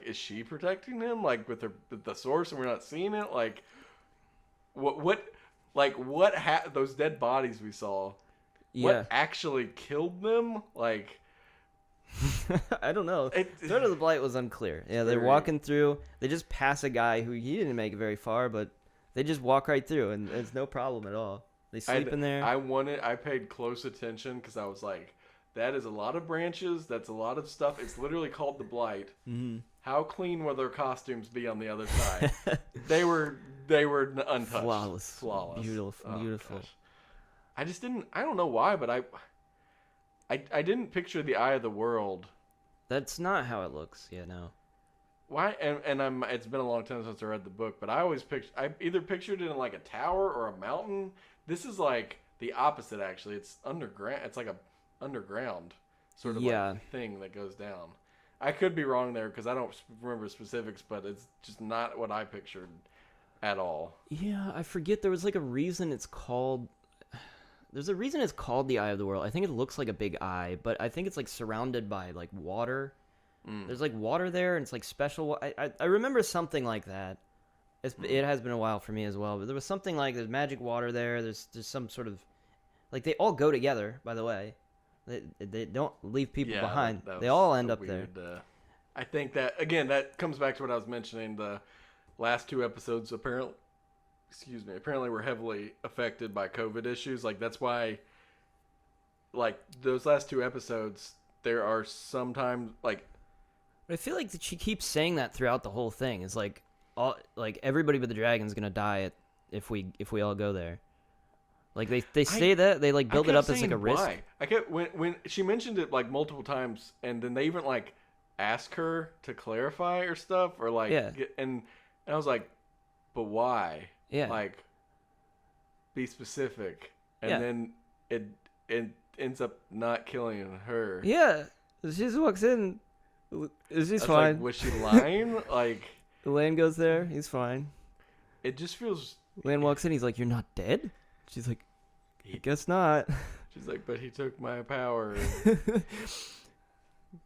is she protecting him like with the source and we're not seeing it? Like, what those dead bodies we saw? Yeah. What actually killed them? Like, I don't know. Threat of the Blight was unclear. Yeah, they're walking through. They just pass a guy who he didn't make it very far, but they just walk right through, and it's no problem at all. They sleep in there. I paid close attention because I was like, that is a lot of branches. That's a lot of stuff. It's literally called the Blight. Mm-hmm. How clean will their costumes be on the other side? They were untouched. Flawless. Beautiful. Oh, beautiful. Gosh. I just didn't. I don't know why, but I didn't picture the Eye of the World. That's not how it looks. Yeah, no. Why? And it's been a long time since I read the book, but I either pictured it in like a tower or a mountain. This is like the opposite, actually. It's underground. It's like a underground sort of like thing that goes down. I could be wrong there because I don't remember specifics, but it's just not what I pictured at all. Yeah, I forget. There was like a reason it's called. There's a reason it's called the Eye of the World. I think it looks like a big eye, but I think it's like surrounded by like water. There's like water there, and it's like special. I remember something like that. It has been a while for me as well, but there was something like there's magic water there. There's some sort of like they all go together. By the way, they don't leave people behind. They all end up there. I think that again that comes back to what I was mentioning. The last 2 episodes apparently were heavily affected by COVID issues. Like that's why, like those last 2 episodes, there are sometimes like. I feel like that she keeps saying that throughout the whole thing. It's like everybody but the dragon's gonna die if we all go there. Like they say that they like build it up as like a risk. Why? I kept when she mentioned it like multiple times, and then they even like ask her to clarify or stuff, or like, Yeah. and I was like, but why? Yeah. Like, be specific. And Yeah. then it ends up not killing her. Yeah. She just walks in. She's I was fine. like, was she lying? Like, Lane goes there. He's fine. it just feels. Lane walks in. He's like, "You're not dead?" She's like, "I guess not." She's like, but he took my power.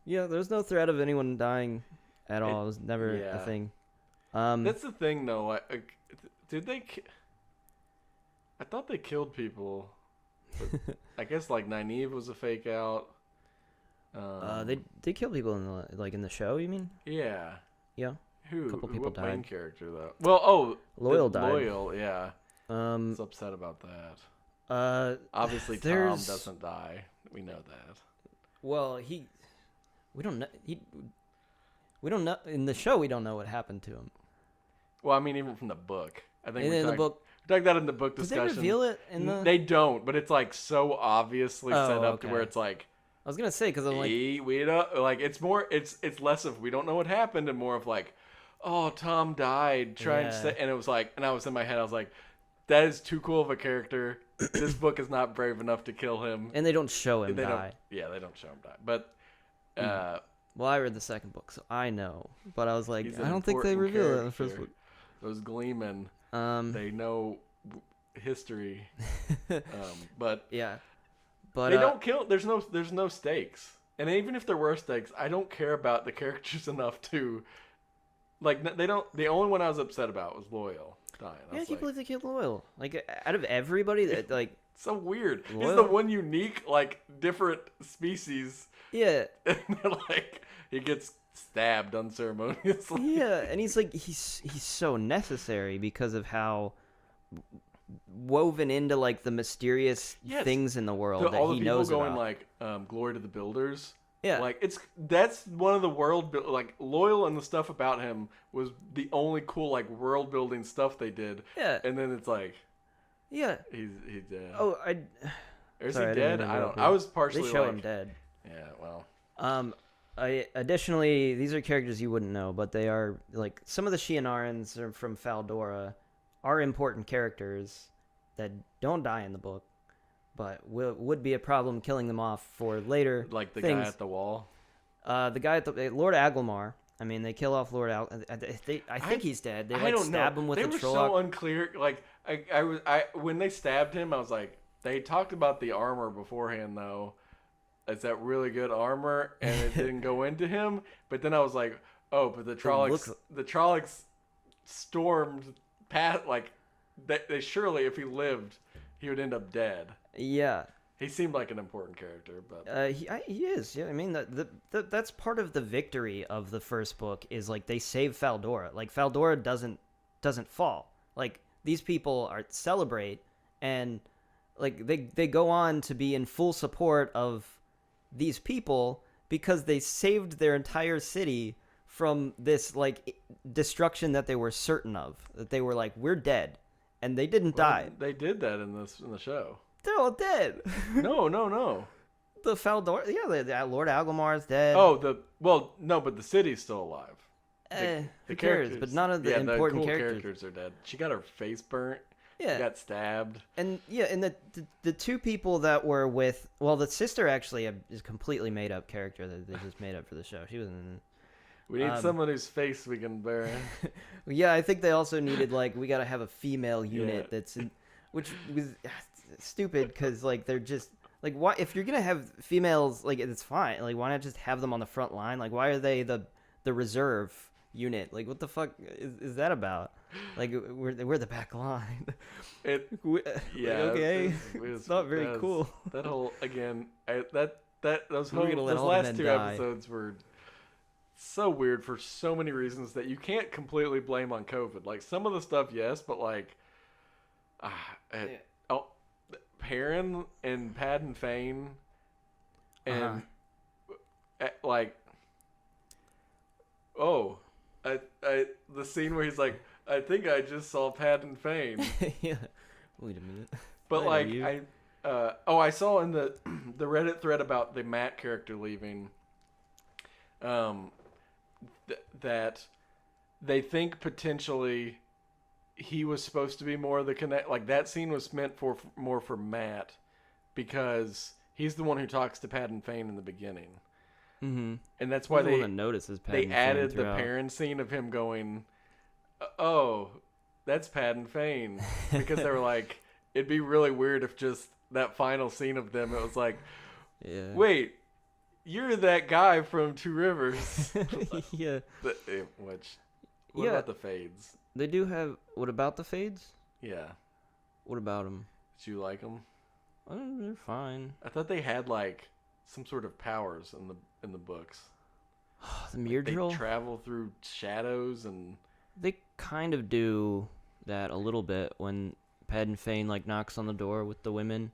Yeah, there's no threat of anyone dying at all. It was never yeah. a thing. That's the thing, though. Did they? I thought they killed people. But I guess like Nynaeve was a fake out. They kill people in the show. You mean? Yeah. Yeah. Who? Couple people what main died. character though? Well, Loyal died. Loyal, yeah. I was upset about that. Obviously, Tom doesn't die. We know that. Well, we don't know. We don't know in the show. We don't know what happened to him. Well, I mean, even from the book. I think In the book, we talked that in the book did discussion. they reveal it in the? They don't, but it's like so obviously set up to okay. where it's like. I was gonna say because I'm like, we don't like. It's more. It's less of we don't know what happened and more of like, oh, Tom died trying to say, and it was like, and I was in my head. I was like, that is too cool of a character. This book is not brave enough to kill him. and they don't show him die. Yeah, they don't show him die. But Well, I read the second book, so I know. But I was like, he's an I don't think they important reveal it in the first character. book. Those Gleemen, they know history. But Yeah, but they don't kill. There's no stakes. And even if there were stakes, I don't care about the characters enough to, like, they don't. The only one I was upset about was Loyal dying. Yeah, I can't believe they killed Loyal. Like, out of everybody, that like, so weird. Loyal? He's the one unique, like, different species. yeah, And then, like, he gets stabbed unceremoniously. yeah, and he's like, he's so necessary because of how woven into like the mysterious things in the world that all the he people knows going about. like, glory to the builders. Yeah, Like that's one of the like Loyal and the stuff about him was the only cool like world building stuff they did. yeah, And then it's like yeah. he's dead. Oh, Or is sorry, I he didn't dead? mean to I don't. interrupt I you. was partially They show like, him dead. Yeah, well. Additionally, these are characters you wouldn't know, but they are like some of the Shi'anarans are from Faldora are important characters that don't die in the book, but would be a problem killing them off for later. Like the things. guy at the wall. The guy at the Lord Aglamar. I mean, they kill off Lord I think he's dead. They like stab him with they a were Trolloc. so unclear. Like I when they stabbed him, I was like, they talked about the armor beforehand though. Is that really good armor? And it didn't go into him. But then I was like, oh, but the Trollocs stormed past. Like they surely, if he lived, he would end up dead. Yeah. He seemed like an important character, but he is. Yeah, I mean that's part of the victory of the first book is like they save Faldora. Like Faldora doesn't fall. Like these people celebrate and like they go on to be in full support of these people because they saved their entire city from this like destruction that they were certain of. That they were like, we're dead, and they didn't die. They did that in the show. They're all dead. No. The Faldor, the Lord Aglamar is dead. Oh, but the city's still alive. Who cares? But none of the important cool characters are dead. She got her face burnt. Yeah. She got stabbed. And the two people that were with, well, the sister actually is a completely made up character that they just made up for the show. She was in. We need someone whose face we can bear. Yeah, I think they also needed we got to have a female unit that's in, which was stupid because like they're just like why if you're gonna have females like it's fine like why not just have them on the front line like why are they the reserve unit like what the fuck is that about like we're the back line okay it's not very cool that whole again those let all the last men two die. episodes were so weird for so many reasons that you can't completely blame on COVID. Like some of the stuff yes, but like Perrin and Padden Fane and the scene where he's like, I think I just saw Padden Fane. Yeah. Wait a minute. But I saw in the the Reddit thread about the Matt character leaving. that they think potentially he was supposed to be more of the connect. Like that scene was meant for more for Matt because he's the one who talks to Pat and Fane in the beginning, Mm-hmm. and that's why the one that notices Pat they and Fane added the throughout. parent scene of him going, "Oh, that's Pat and Fane," because they were like, it'd be really weird if just that final scene of them, it was like, Yeah. wait, you're that guy from Two Rivers. Yeah. What about the fades? They do have. What about the fades? Yeah. What about them? Did you like them? They're fine. I thought they had like some sort of powers in the books. The Myrdrill? They travel through shadows and They kind of do that a little bit when Pat and Fane like knocks on the door with the women,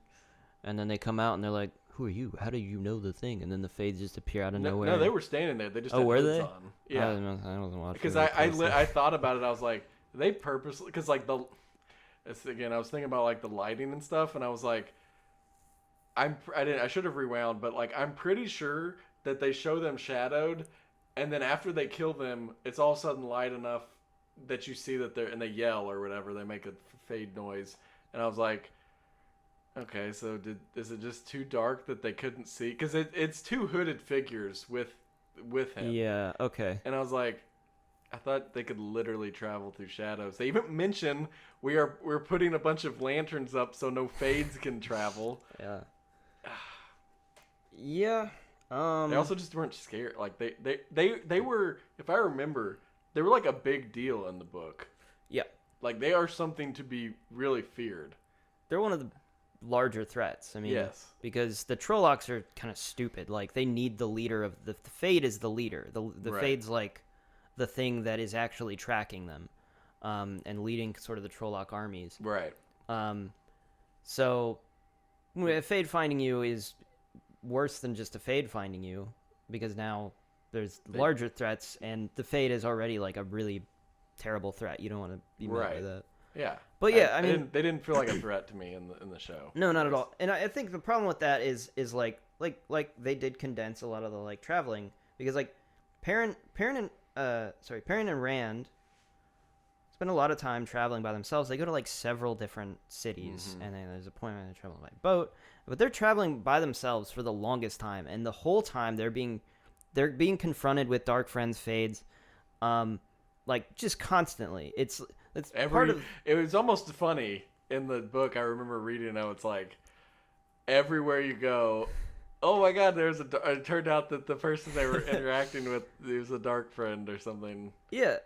and then they come out and they're like, "Who are you? How do you know the thing?" And then the fades just appear out of nowhere. No, they were standing there. They just had were hoods they? on. Yeah, I wasn't watching. because really I closely. thought about it. I was like, they purposely because like again I was thinking about like the lighting and stuff, and I was like, I should have rewound, but like I'm pretty sure that they show them shadowed, and then after they kill them, it's all of a sudden light enough that you see that and they yell or whatever, they make a fade noise, and I was like, okay, so is it just too dark that they couldn't see? Because it's two hooded figures with him. Yeah. Okay. And I was like, I thought they could literally travel through shadows. They even mention we're putting a bunch of lanterns up so no fades can travel. Yeah. Yeah. They also just weren't scared. Like they were, if I remember, they were like a big deal in the book. Yeah. Like they are something to be really feared. They're one of the larger threats. I mean, Yes. because the Trollocs are kind of stupid. Like they need the leader of the Fade is the leader. The Right. Fade's like the thing that is actually tracking them, and leading sort of the Trolloc armies. Right. So a Fade finding you is worse than just a Fade finding you, because now there's larger threats, and the Fade is already like a really terrible threat. You don't want to be met by Right. that. Yeah. But yeah, I mean, they didn't feel like a threat to me in the show. no, not at all. And I think the problem with that is like they did condense a lot of the like traveling, because like Perrin and Rand spend a lot of time traveling by themselves. They go to like several different cities, and then there's a point where they're traveling by boat, but they're traveling by themselves for the longest time, and the whole time they're being confronted with Dark Friends fades, like just constantly. It's part of. It was almost funny in the book. I remember reading it. It's like everywhere you go, oh my god, it turned out that the person they were interacting with was a dark friend or something. Yeah.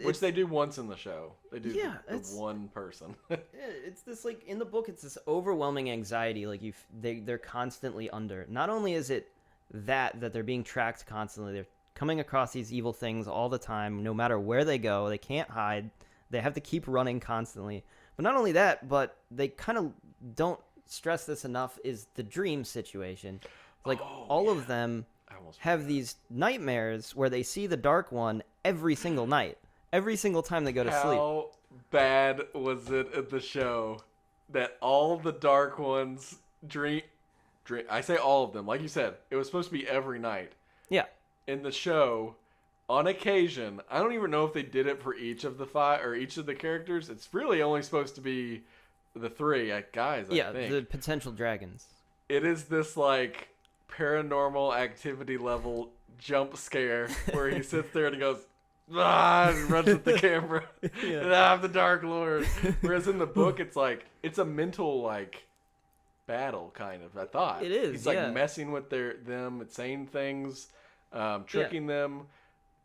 Which they do once in the show. They do the it's one person. Yeah, it's this like in the book, it's this overwhelming anxiety. Like they're constantly under. Not only is it that they're being tracked constantly, they're coming across these evil things all the time. No matter where they go, they can't hide. They have to keep running constantly. But not only that, but they kind of don't stress this enough. Is the dream situation? Like all of them have these nightmares where they see the Dark One every single night. Every single time they go to sleep. How bad was it at the show that all the Dark Ones dream? I say all of them. Like you said, it was supposed to be every night. Yeah. In the show, on occasion, I don't even know if they did it for each of the five or each of the characters. It's really only supposed to be the three guys, I think. The potential dragons. It is this like paranormal activity level jump scare where he sits there and he goes, and runs at the camera. And I'm the Dark Lord. Whereas in the book, it's like it's a mental like battle kind of. I thought it is. He's like messing with them, saying things, tricking them.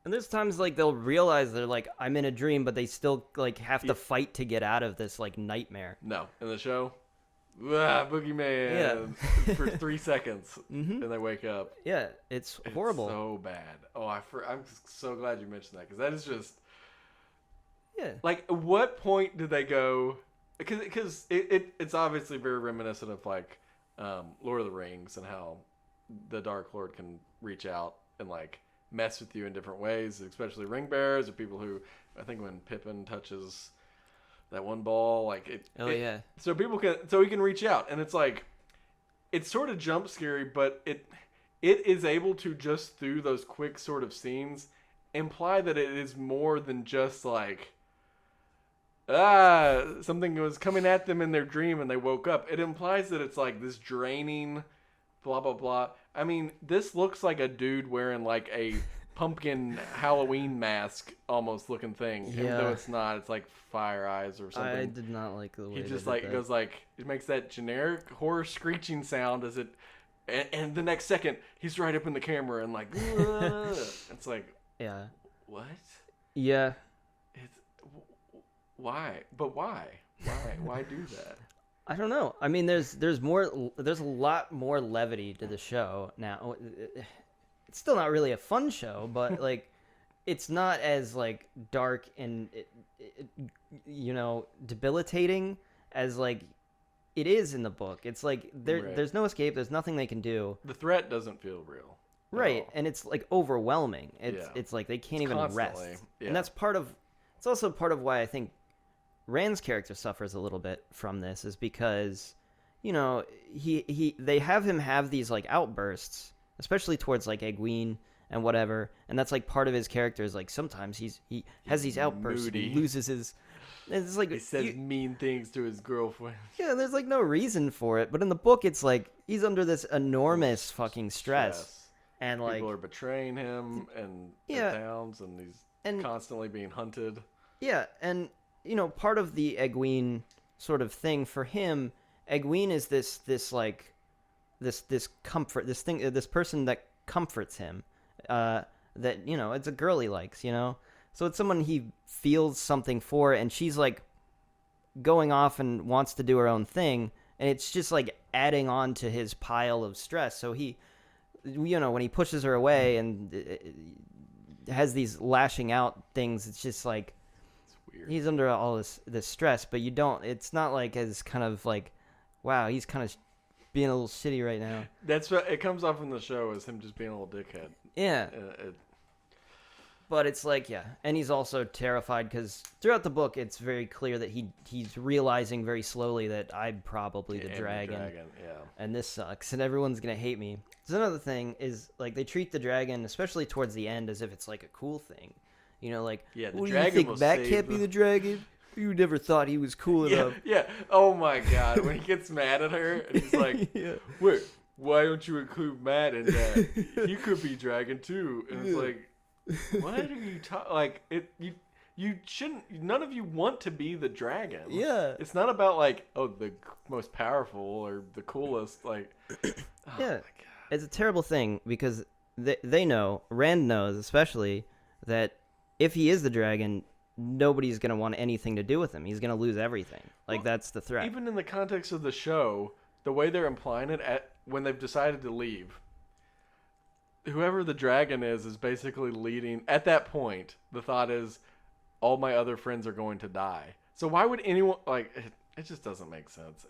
And there's times like they'll realize they're like, I'm in a dream, but they still like have to fight to get out of this like nightmare. No, in the show, boogeyman for 3 seconds, and they wake up. Yeah, it's horrible. So bad. Oh, I'm so glad you mentioned that because that is just. Yeah. Like, at what point did they go? Because it's obviously very reminiscent of like Lord of the Rings and how the Dark Lord can reach out and like mess with you in different ways, especially ring bearers or people who I think when Pippin touches that one ball, like so he can reach out, and it's like it's sort of jump scary, but it is able to just through those quick sort of scenes imply that it is more than just like something was coming at them in their dream and they woke up. It implies that it's like this draining blah blah blah. I mean, this looks like a dude wearing like a pumpkin Halloween mask almost looking thing. Even though Yeah. it's not, it's like fire eyes or something. I did not like the way He they just did like that. goes like it makes that generic horror screeching sound as it and the next second he's right up in the camera and like it's like Yeah. what? Yeah. It's why? But why? Why do that? I don't know. I mean, there's a lot more levity to the show now. It's still not really a fun show, but like, it's not as like dark and debilitating as like it is in the book. It's like Right. there's no escape. There's nothing they can do. The threat doesn't feel real. at Right, all. and it's like overwhelming. It's Yeah. it's like they can't It's even constantly, rest, yeah. and that's part of. It's also part of why I think Rand's character suffers a little bit from this, is because, they have him have these like outbursts, especially towards like Egwene and whatever, and that's like part of his character is like sometimes he has these outbursts and he moody. loses his. And it's like He says mean things to his girlfriend. yeah, there's like no reason for it, but in the book it's like he's under this enormous fucking stress. And like People are betraying him and Yeah. the towns, and he's And- constantly being hunted. yeah, and part of the Egwene sort of thing for him, Egwene is this like this comfort, this person that comforts him, that it's a girl he likes, so it's someone he feels something for, and she's like going off and wants to do her own thing, and it's just like adding on to his pile of stress. So he, when he pushes her away and has these lashing out things, it's just like It's weird. he's under all this stress, but it's not like as kind of like, wow, he's kind of being a little shitty right now. That's what it comes off in the show as him just being a little dickhead. Yeah, but it's like, yeah, and he's also terrified because throughout the book it's very clear that he's realizing very slowly that I'm probably the and dragon, yeah. and this sucks, and everyone's gonna hate me. So another thing is like they treat the dragon, especially towards the end, as if it's like a cool thing, like, Yeah, the what do dragon you think, will Matt save can't be the dragon? You never thought he was cool Yeah, enough. yeah. Oh my god, when he gets mad at her, and he's like, Yeah. "Wait, why don't you include Matt in that? He could be dragon too." And it's like, what are you talking? Like it, you shouldn't. None of you want to be the dragon. Yeah. It's not about like, oh, the most powerful or the coolest. Like, oh Yeah. my god. It's a terrible thing because they know, Rand knows especially, that if he is the dragon, nobody's going to want anything to do with him. He's going to lose everything. Like, Well, that's the threat. Even in the context of the show, the way they're implying it when they've decided to leave, whoever the dragon is basically leading. At that point, the thought is, all my other friends are going to die. So why would anyone like? It just doesn't make sense.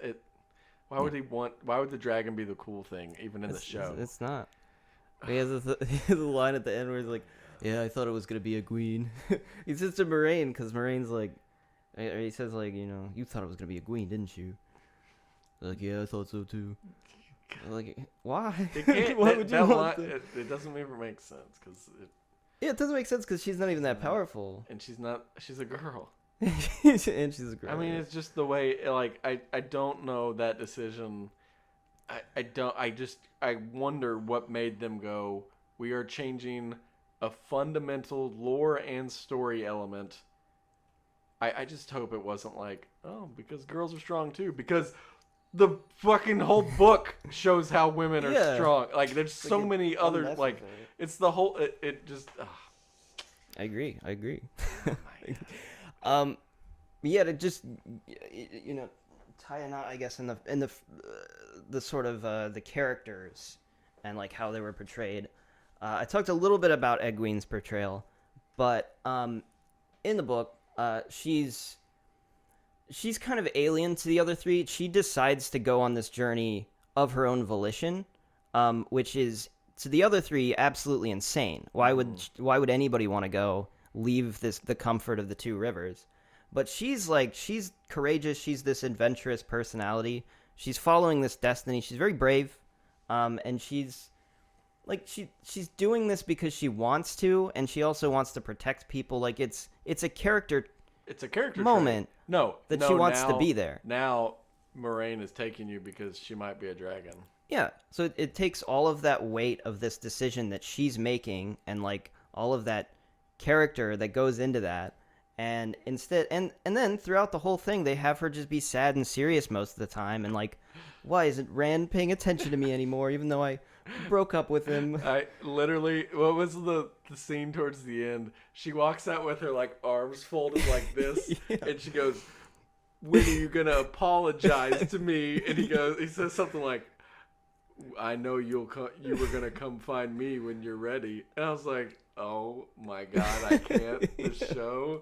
Why would he want? Why would the dragon be the cool thing, even in the show? It's not. He has he has a line at the end where he's like, yeah, I thought it was going to be a queen. He says to Moraine, because Moraine's like, or he says like, you thought it was going to be a queen, didn't you? Like, yeah, I thought so too. Like, why? It can't. Why that, would you that want line, that? it doesn't even make sense because Yeah, it doesn't make sense because she's not even that powerful. and she's not. She's a girl. And she's a girl. I mean, yeah. it's just the way. Like, I don't know that decision. I don't. I wonder what made them go. We are changing a fundamental lore and story element. I just hope it wasn't like, oh, because girls are strong too. Because the fucking whole book shows how women are Yeah. strong. Like, there's so many other like. unnecessary. It's the whole. It just. I agree. Oh my God. Yeah, to just tie a knot, I guess, in the sort of the characters and like how they were portrayed. I talked a little bit about Egwene's portrayal, but in the book, she's kind of alien to the other three. She decides to go on this journey of her own volition, which is to the other three absolutely insane. Why would anybody want to go leave the comfort of the two rivers? But she's courageous. She's this adventurous personality. She's following this destiny. She's very brave, and she's like she's doing this because she wants to, and she also wants to protect people. Like it's a character It's a character moment trait. No, that no, she wants to now, be there. Now, Moraine is taking you because she might be a dragon. Yeah, so it takes all of that weight of this decision that she's making, and like all of that character that goes into that, and instead, and then throughout the whole thing, they have her just be sad and serious most of the time, and like, why isn't Rand paying attention to me anymore? Even though I broke up with him. I literally, what was the scene towards the end? She walks out with her like arms folded like this, Yeah. and she goes, "When are you gonna apologize to me?" And he says something like, "I know you were gonna come find me when you're ready." And I was like, "Oh my god, I can't." This show,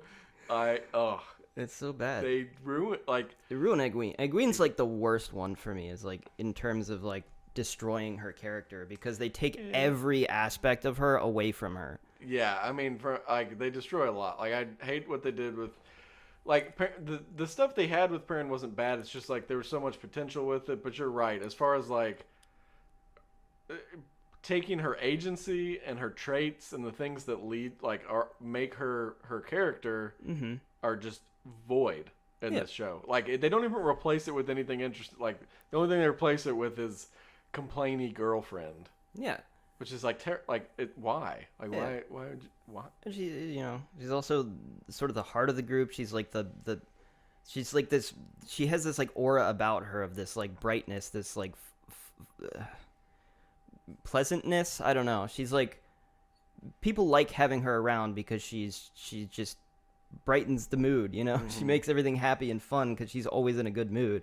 It's so bad. they ruin like They ruin Egwene. Egwene's like the worst one for me, is like in terms of like destroying her character, because they take every aspect of her away from her. yeah. I mean, for like they destroy a lot. Like I hate what they did with. Like the stuff they had with Perrin wasn't bad. It's just like there was so much potential with it. But you're right. As far as like taking her agency and her traits and the things that lead like are make her character are just void in this show. Like they don't even replace it with anything interesting. Like the only thing they replace it with is complainy girlfriend, Yeah. which is like why? Like Yeah. why would you, why? And she's also sort of the heart of the group. She's like she's like this. She has this like aura about her of this like brightness, this like pleasantness. I don't know. She's like, people like having her around because she just brightens the mood. She makes everything happy and fun because she's always in a good mood,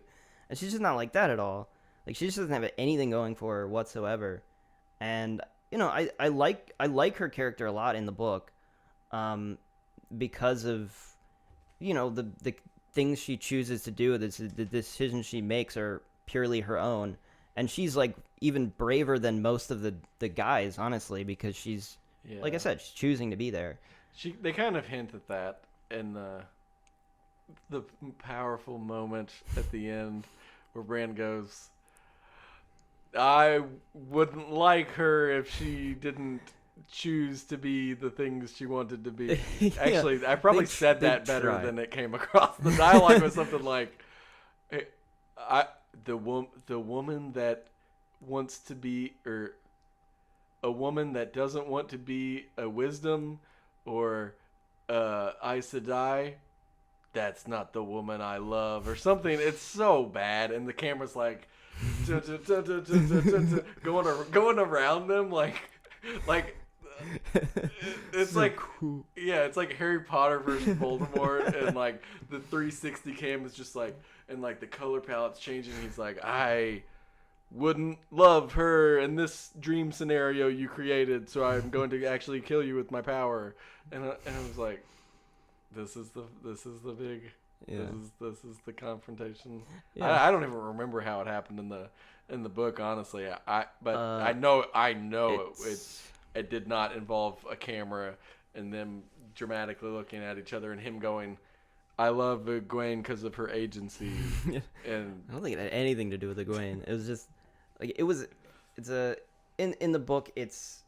and she's just not like that at all. Like she just doesn't have anything going for her whatsoever, and I like her character a lot in the book, because of the things she chooses to do, the decisions she makes are purely her own, and she's like even braver than most of the guys, honestly, because she's like I said, she's choosing to be there. They kind of hint at that in the powerful moment at the end where Bran goes, "I wouldn't like her if she didn't choose to be the things she wanted to be." Yeah, Actually, I probably said they that better try. than it came across. The dialogue was something like, the woman that wants to be, or a woman that doesn't want to be a wisdom or Aes Sedai, that's not the woman I love," or something. It's so bad, and the camera's like going around them like it's So like cool. yeah, it's like Harry Potter versus Voldemort, and like the 360 cam is just like, and like the color palette's changing. He's like, "I wouldn't love her in this dream scenario you created, so I'm going to actually kill you with my power." And I was like, this is the big, Yeah. this is the confrontation. Yeah. I don't even remember how it happened in the book, honestly. But I know it did not involve a camera and them dramatically looking at each other and him going, "I love Egwene because of her agency." And I don't think it had anything to do with Egwene. It was just like in the book it's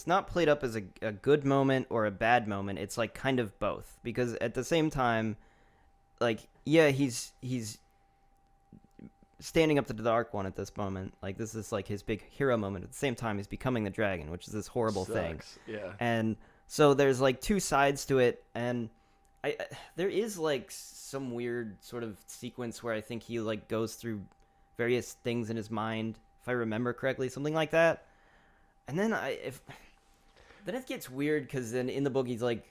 not played up as a good moment or a bad moment. It's like kind of both, because at the same time, like, yeah, he's standing up to the Dark One at this moment. Like, this is like his big hero moment. At the same time, he's becoming the dragon, which is this horrible thing. Yeah. And so there's like two sides to it, and there is like some weird sort of sequence where I think he like goes through various things in his mind, if I remember correctly, something like that. And then then it gets weird, because then in the book he like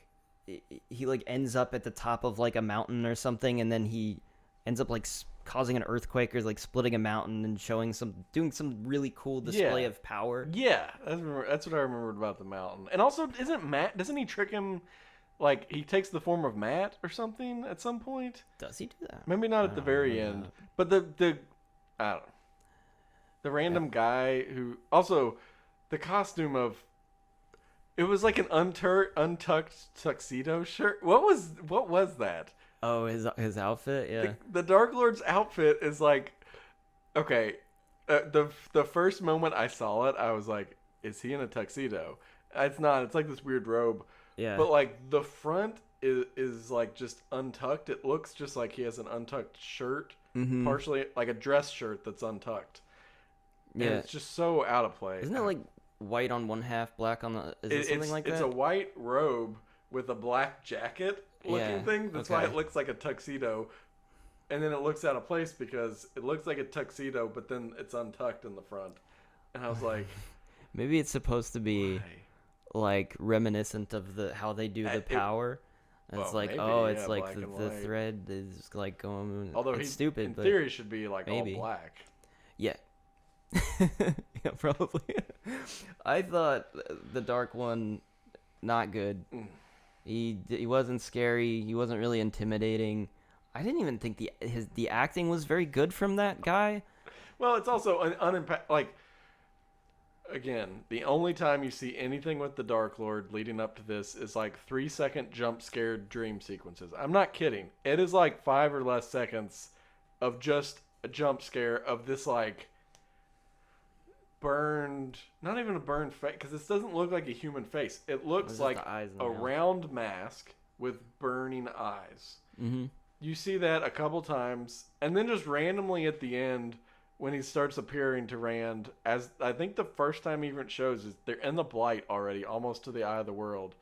ends up at the top of like a mountain or something, and then he ends up like causing an earthquake or like splitting a mountain and doing some really cool display of power. Yeah, that's what I remembered about the mountain. And also, doesn't he trick him? Like, he takes the form of Matt or something at some point? Does he do that? Maybe not at the very end. But I don't know. The random guy who... Also, the costume of... It was like an untucked tuxedo shirt. What was that? Oh, his outfit? Yeah. The Dark Lord's outfit is like... Okay, the first moment I saw it, I was like, is he in a tuxedo? It's not. It's like this weird robe. Yeah. But like the front is like just untucked. It looks just like he has an untucked shirt, partially like a dress shirt that's untucked. Yeah. And it's just so out of place. Isn't it like white on one half, black on the? Is it something like that? It's a white robe with a black jacket looking thing. That's why it looks like a tuxedo. And then it looks out of place because it looks like a tuxedo, but then it's untucked in the front. And I was like, maybe it's supposed to be why? like reminiscent of how they do the power. It's like, maybe, it's like the thread is like going. Although it's stupid, in but theory, should be like maybe. all black. Yeah. Yeah, probably. I thought the Dark One not good. He wasn't scary. He wasn't really intimidating. I didn't even think the acting was very good from that guy. Well, it's also like again, the only time you see anything with the Dark Lord leading up to this is like 3-second jump scared dream sequences. I'm not kidding. It is like 5 or less seconds of just a jump scare of this like burned, not even a burned face, because this doesn't look like a human face. It looks like a round mask with burning eyes. Mm-hmm. You see that a couple times, and then just randomly at the end, when he starts appearing to Rand, as I think the first time he even shows is they're in the Blight already, almost to the Eye of the World,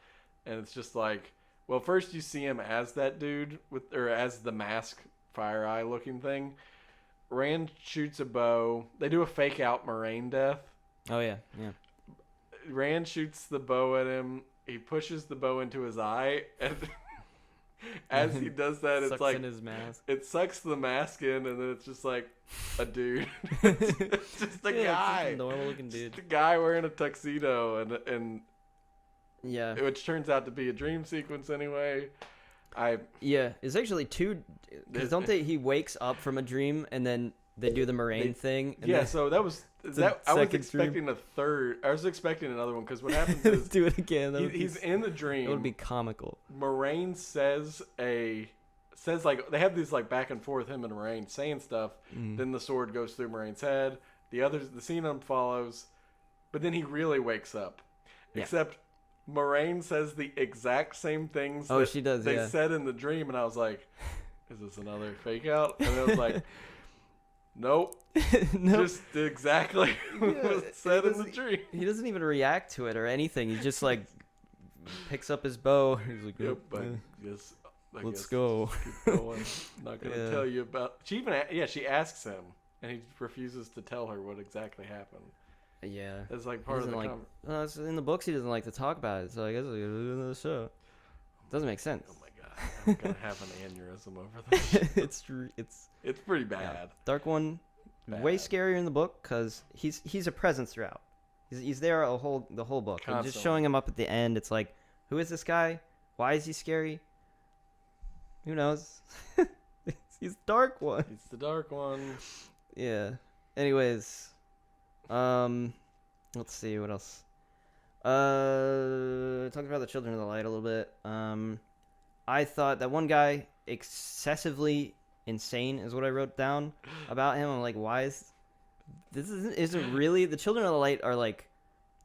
and it's just like, well, first you see him as that dude or as the mask fire eye looking thing. Rand shoots a bow. They do a fake out Moraine death. Oh yeah. Rand shoots the bow at him. He pushes the bow into his eye, and as he does that, it's like in his mask. It sucks the mask in, and then it's just like a dude. It's just a guy, just a normal looking dude. Just a guy wearing a tuxedo, and yeah, which turns out to be a dream sequence anyway. It's actually two. Because don't they? He wakes up from a dream, and then they do the Moraine thing. And so that was that. I was expecting a third. I was expecting another one because what happens is do it again. He's in the dream. It would be comical. Moraine says like they have these like back and forth, him and Moraine saying stuff. Then the sword goes through Moraine's head. The scene follows, but then he really wakes up. Yeah. Except Moraine says the exact same things she does, they said in the dream, and I was like, is this another fake out? And I was like, nope. Just exactly what was said in the dream. He doesn't even react to it or anything. He just like picks up his bow. He's like, yep, let's go. Keep going. I'm not going to tell you about. She asks him, and he refuses to tell her what exactly happened. Yeah, it's like part of the it's in the books. He doesn't like to talk about it, so I guess we'll do another show. Doesn't make sense. Oh my god, I'm gonna have an aneurysm over this. It's pretty bad. Yeah. Dark One, way scarier in the book because he's a presence throughout. He's there the whole book. And just showing him up at the end, it's like, who is this guy? Why is he scary? Who knows? He's Dark One. He's the Dark One. Yeah. Anyways. Let's see what else. Talking about the Children of the Light a little bit. I thought that one guy excessively insane is what I wrote down about him. I'm like, why isn't really the Children of the Light are like,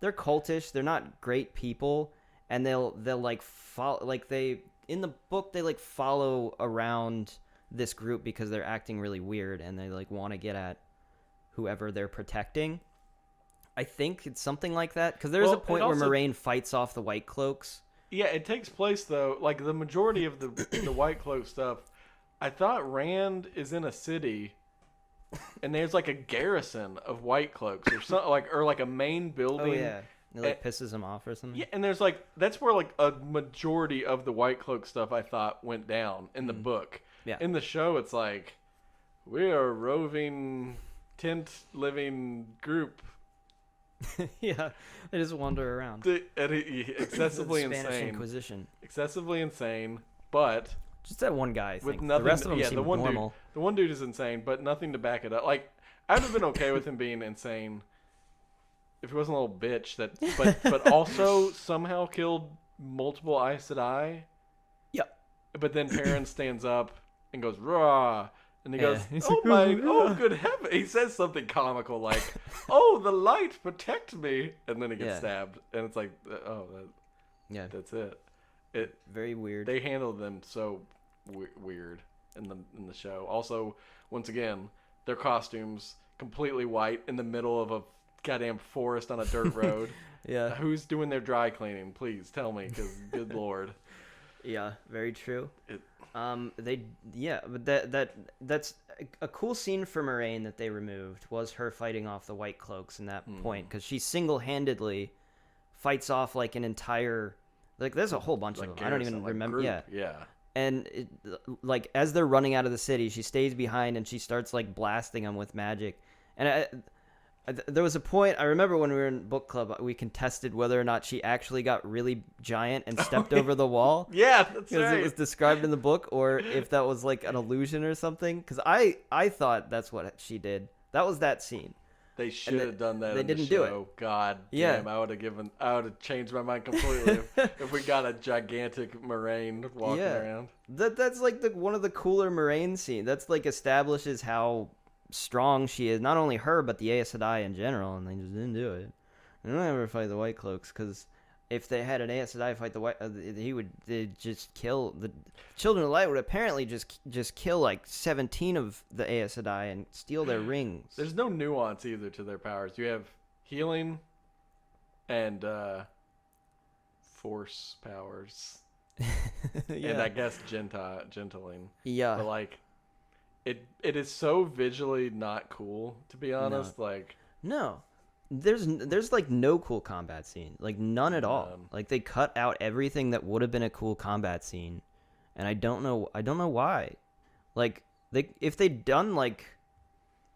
they're cultish. They're not great people, and they'll like follow, like they in the book they like follow around this group because they're acting really weird and they like want to get at whoever they're protecting. I think it's something like that because there's a point where Moraine fights off the White Cloaks. Yeah, it takes place though. Like the majority of the White Cloak stuff, I thought Rand is in a city, and there's like a garrison of White Cloaks or something like a main building. Oh yeah, it like pisses him off or something. Yeah, and there's like that's where like a majority of the White Cloak stuff I thought went down in the book. Yeah, in the show it's like we are a roving tent living group. Yeah, they just wander around. Excessively Spanish insane. Inquisition. Excessively insane, but just that one guy. I think. With nothing. The rest of them seem normal. The one dude is insane, but nothing to back it up. Like I'd have been okay with him being insane if he wasn't a little bitch. But also somehow killed multiple Aes Sedai. Yep. But then Perrin stands up and goes rah, And he Yeah. goes, He's "Oh like, my, "Oh, oh good heaven!" He says something comical like, "Oh, the light protect me," and then he gets Yeah. stabbed, and it's like, "Oh, Yeah. that's it." It Very weird. they handled them so weird in the show. Also, once again, their costumes completely white in the middle of a goddamn forest on a dirt road. Yeah. Who's doing their dry cleaning? Please tell me, because good lord. Yeah. Very true. It, But that's a cool scene for Moraine that they removed was her fighting off the White Cloaks in that point, because she single-handedly fights off like an entire, like there's a whole bunch of them. I don't even remember. Group. Yeah. And like as they're running out of the city, she stays behind and she starts like blasting them with magic. And there was a point I remember when we were in book club, we contested whether or not she actually got really giant and stepped over the wall. Yeah, that's Because right. it was described in the book, or if that was like an illusion or something. Because I thought that's what she did. That was that scene. They should have done that. they in didn't the do it. show. God Yeah. damn, I would have changed my mind completely if we got a gigantic Moraine walking around. That's like one of the cooler Moraine scenes. That's like establishes how strong she is. Not only her, but the Aes Sedai in general. And they just didn't do it. They don't ever fight the White Cloaks, because if they had an Aes Sedai fight the White, they'd just kill the Children of Light. Would apparently just kill like 17 of the Aes Sedai and steal their rings. There's no nuance either to their powers. You have healing and force powers, and I guess gentling. Yeah. But like, it is so visually not cool, to be honest. Like, No. There's like no cool combat scene. Like none at all. None. Like they cut out everything that would have been a cool combat scene. And I don't know why. Like if they'd done like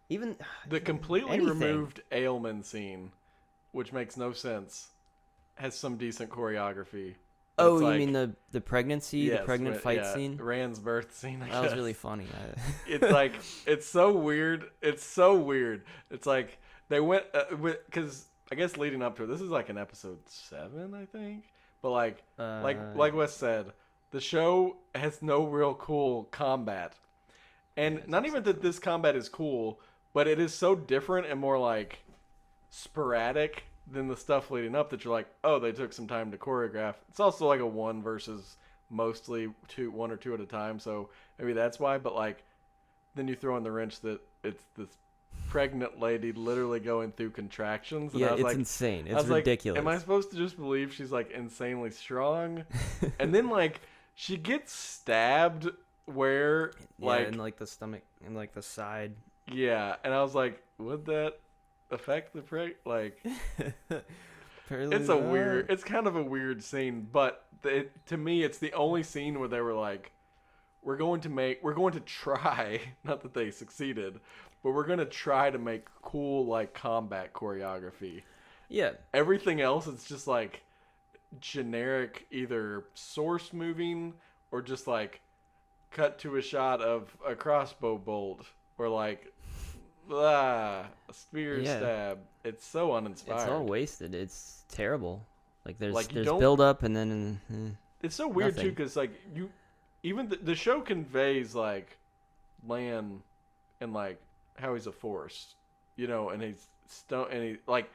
even the completely anything. removed Aelman scene, which makes no sense, has some decent choreography. Oh, It's you like- mean the pregnancy, Yes, the pregnant but- fight yeah, scene? Rand's birth scene. I That was guess. really funny. It's like, it's so weird. It's so weird. It's like they went because I guess leading up to it, this is like in episode 7, I think. But like Wes said, the show has no real cool combat, and not even that this combat is cool, but it is so different and more like sporadic than the stuff leading up that you're like, oh, they took some time to choreograph. It's also like a one versus mostly one or two at a time, so maybe that's why. But like, then you throw in the wrench that it's this pregnant lady literally going through contractions. And yeah, I was it's like, insane. I It's was like, ridiculous. am I supposed to just believe she's like insanely strong? And then like she gets stabbed where like in like the stomach and like the side. yeah, and I was like, would that affect the like? It's a weird. It's kind of a weird scene, but to me, it's the only scene where they were like, we're going to try. Not that they succeeded, but we're going to try to make cool like combat choreography. Yeah. Everything else, it's just like generic, either source moving or just like cut to a shot of a crossbow bolt or like a spear stab. It's so uninspired. It's all wasted. It's terrible. Like there's Like, you there's don't- build up and then It's so weird Nothing. too, because like even the show conveys like Lan and like how he's a force, you know, and he's like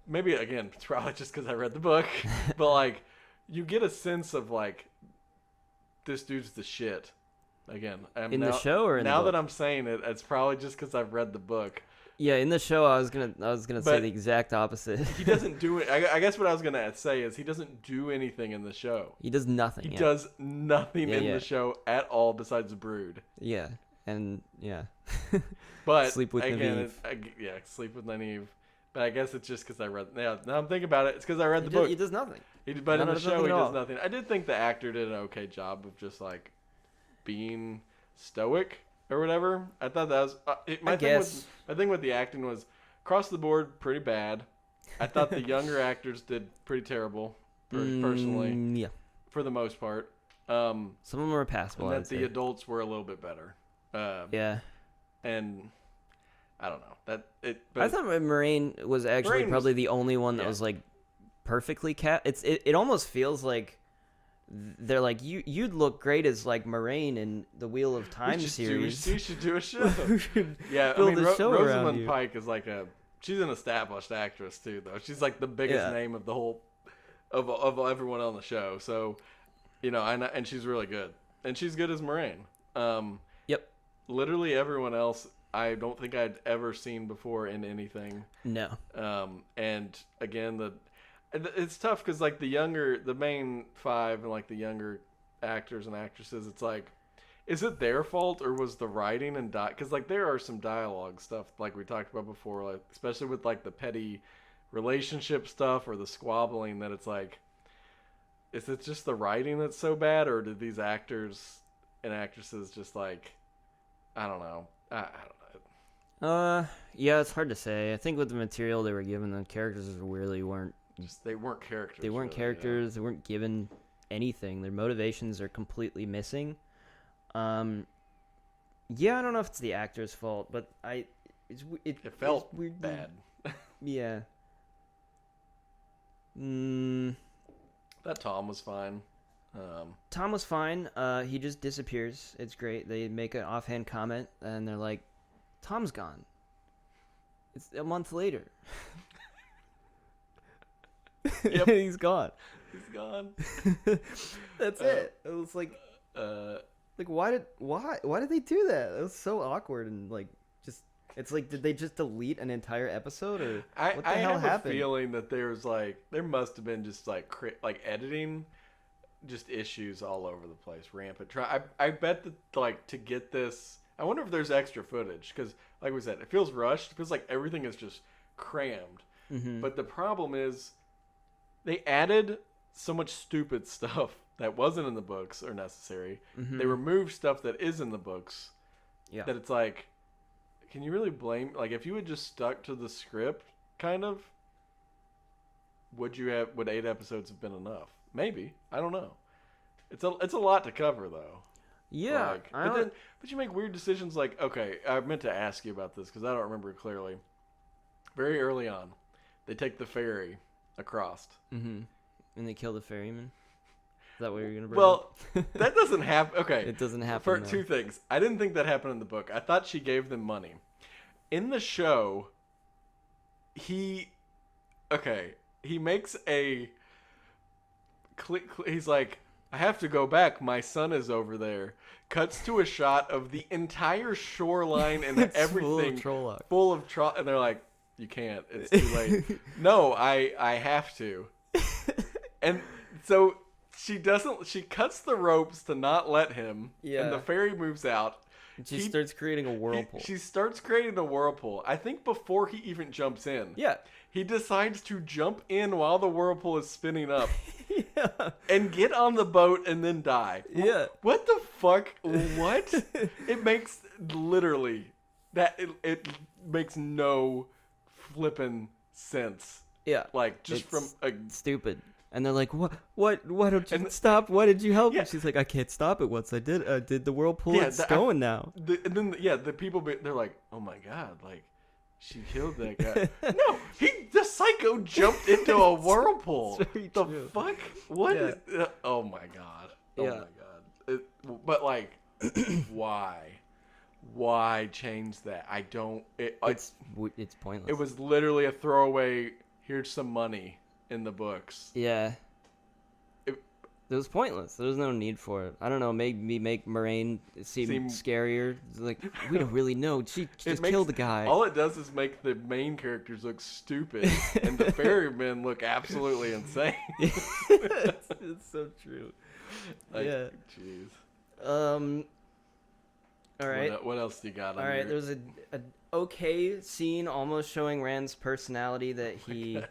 maybe again it's probably just because I read the book, but like you get a sense of like this dude's the shit. Again, In the show or in the now book? that I'm saying it, it's probably just because I've read the book. yeah, in the show I was gonna say But the exact opposite. He doesn't do it. I guess what I was gonna say is he doesn't do anything in the show. He does nothing. He yeah. does nothing Yeah, in yeah. the show at all besides brood. Yeah, and yeah. But Sleep with again, Nynaeve. sleep with Nynaeve. But I guess it's just because I read. Yeah, now I'm thinking about it. It's because I read the He book. does nothing. But in No, the does show, nothing he at does all. nothing. I did think the actor did an okay job of just like being stoic or whatever. I thought that was my thing with the acting was across the board pretty bad. I thought the younger actors did pretty terrible, personally, Yeah. for the most part. Some of them are passable. And I'd that the say. adults were a little bit better. Yeah. And I don't know I But thought Moraine was actually Moraine probably was- the only one that yeah. was like perfectly cast. It almost feels like they're like, you'd look great as like Moraine in the Wheel of Time series. We should do a show. We should Yeah, I build mean, a show around Rosamund you. Pike is like she's an established actress too, though. She's like the biggest Yeah. name of the whole of everyone on the show. So, and she's really good, and she's good as Moraine. Yep. Literally everyone else, I don't think I'd ever seen before in anything. No. And again, it's tough because like the main five and like the younger actors and actresses, it's like, is it their fault or was the writing and because like there are some dialogue stuff like we talked about before, like especially with like the petty relationship stuff or the squabbling, that it's like, is it just the writing that's so bad, or did these actors and actresses just like, I don't know. I don't know. Yeah, it's hard to say. I think with the material they were given, the characters really weren't. They weren't characters. They weren't really, characters. They weren't given anything. Their motivations are completely missing. Yeah, I don't know if it's the actor's fault, but it felt it's weird. bad. Yeah. That Tom was fine. Tom was fine. He just disappears. It's great. They make an offhand comment, and they're like, "Tom's gone." It's a month later. Yep. He's gone. He's gone. That's it. It was like why did they do that? It was so awkward and like just. It's like, did they just delete an entire episode, or what the hell have happened? a feeling that there must have been just like editing, just issues all over the place, rampant. I bet that like to get this, I wonder if there's extra footage because, like we said, it feels rushed. It feels like everything is just crammed. Mm-hmm. But the problem is, they added so much stupid stuff that wasn't in the books or necessary. Mm-hmm. They removed stuff that is in the books. Yeah. That it's like, can you really blame, like, if you had just stuck to the script, kind of, would 8 episodes have been enough? Maybe. I don't know. It's a lot to cover, though. Yeah. Like, but you make weird decisions like, okay, I meant to ask you about this because I don't remember it clearly. Very early on, they take the ferry across. Mm-hmm. And they kill the ferryman? Is that what you're going to bring Well, up? that doesn't happen. Okay. It doesn't happen. For though. two things. I didn't think that happened in the book. I thought she gave them money. In the show, he makes a he's like, I have to go back. My son is over there. Cuts to a shot of the entire shoreline and It's everything full of troll. and they're like, you can't. It's too late. No, I have to. And so she cuts the ropes to not let him. Yeah. And the ferry moves out. She starts creating a whirlpool. She starts creating a whirlpool. I think before he even jumps in. Yeah. He decides to jump in while the whirlpool is spinning up. Yeah. And get on the boat and then die. Yeah. What the fuck? What? It makes literally it makes no flippin' sense. Yeah. Like just It's from a stupid. And they're like, what? Why don't you stop? Why did you help? Yeah. And she's like, I can't stop it. Once I did the whirlpool. Yeah, It's going now. and then the people they're like, oh my god, like she killed that guy. No, the psycho jumped into a whirlpool. It's very The true. fuck? What? Yeah. Is, oh my god. Oh Yeah. my god. But like, why? Why change that? I don't. It's pointless. It was literally a throwaway. Here's some money in the books. Yeah. It was pointless. There was no need for it. I don't know. Maybe make Moraine seem scarier. Like, we don't really know. She just killed the guy. All it does is make the main characters look stupid and the ferrymen look absolutely insane. it's so true. Like, yeah. Jeez. All right. What else do you got? All right. There was a okay scene almost showing Rand's personality that he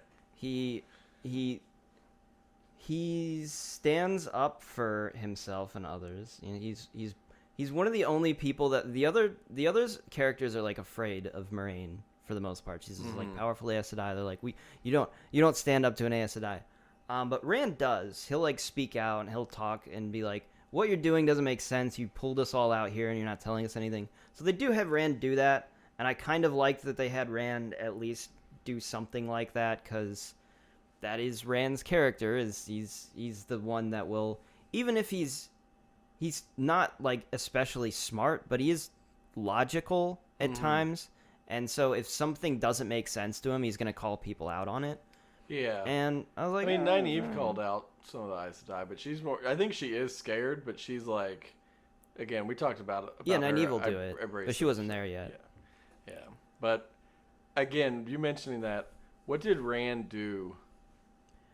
stands up for himself and others. You know, he's one of the only people that the others characters are like afraid of Moraine for the most part. She's this like powerful Aes Sedai. They're like, you don't stand up to an Aes Sedai. But Rand does. He'll like speak out and he'll talk and be like, what you're doing doesn't make sense. You pulled us all out here and you're not telling us anything. So they do have Rand do that, and I kind of liked that they had Rand at least do something like that, because that is Rand's character. Is he's the one that will even if he's not like especially smart, but he is logical at times. And so if something doesn't make sense to him, he's gonna call people out on it. Yeah. And I was like, I mean, Nynaeve called out some of the Aes Sedai, but she's more. I think she is scared, but she's like, again, we talked about yeah, her. Nynaeve will do it, every but she wasn't there yet. Yeah. But again, you mentioning that, what did Rand do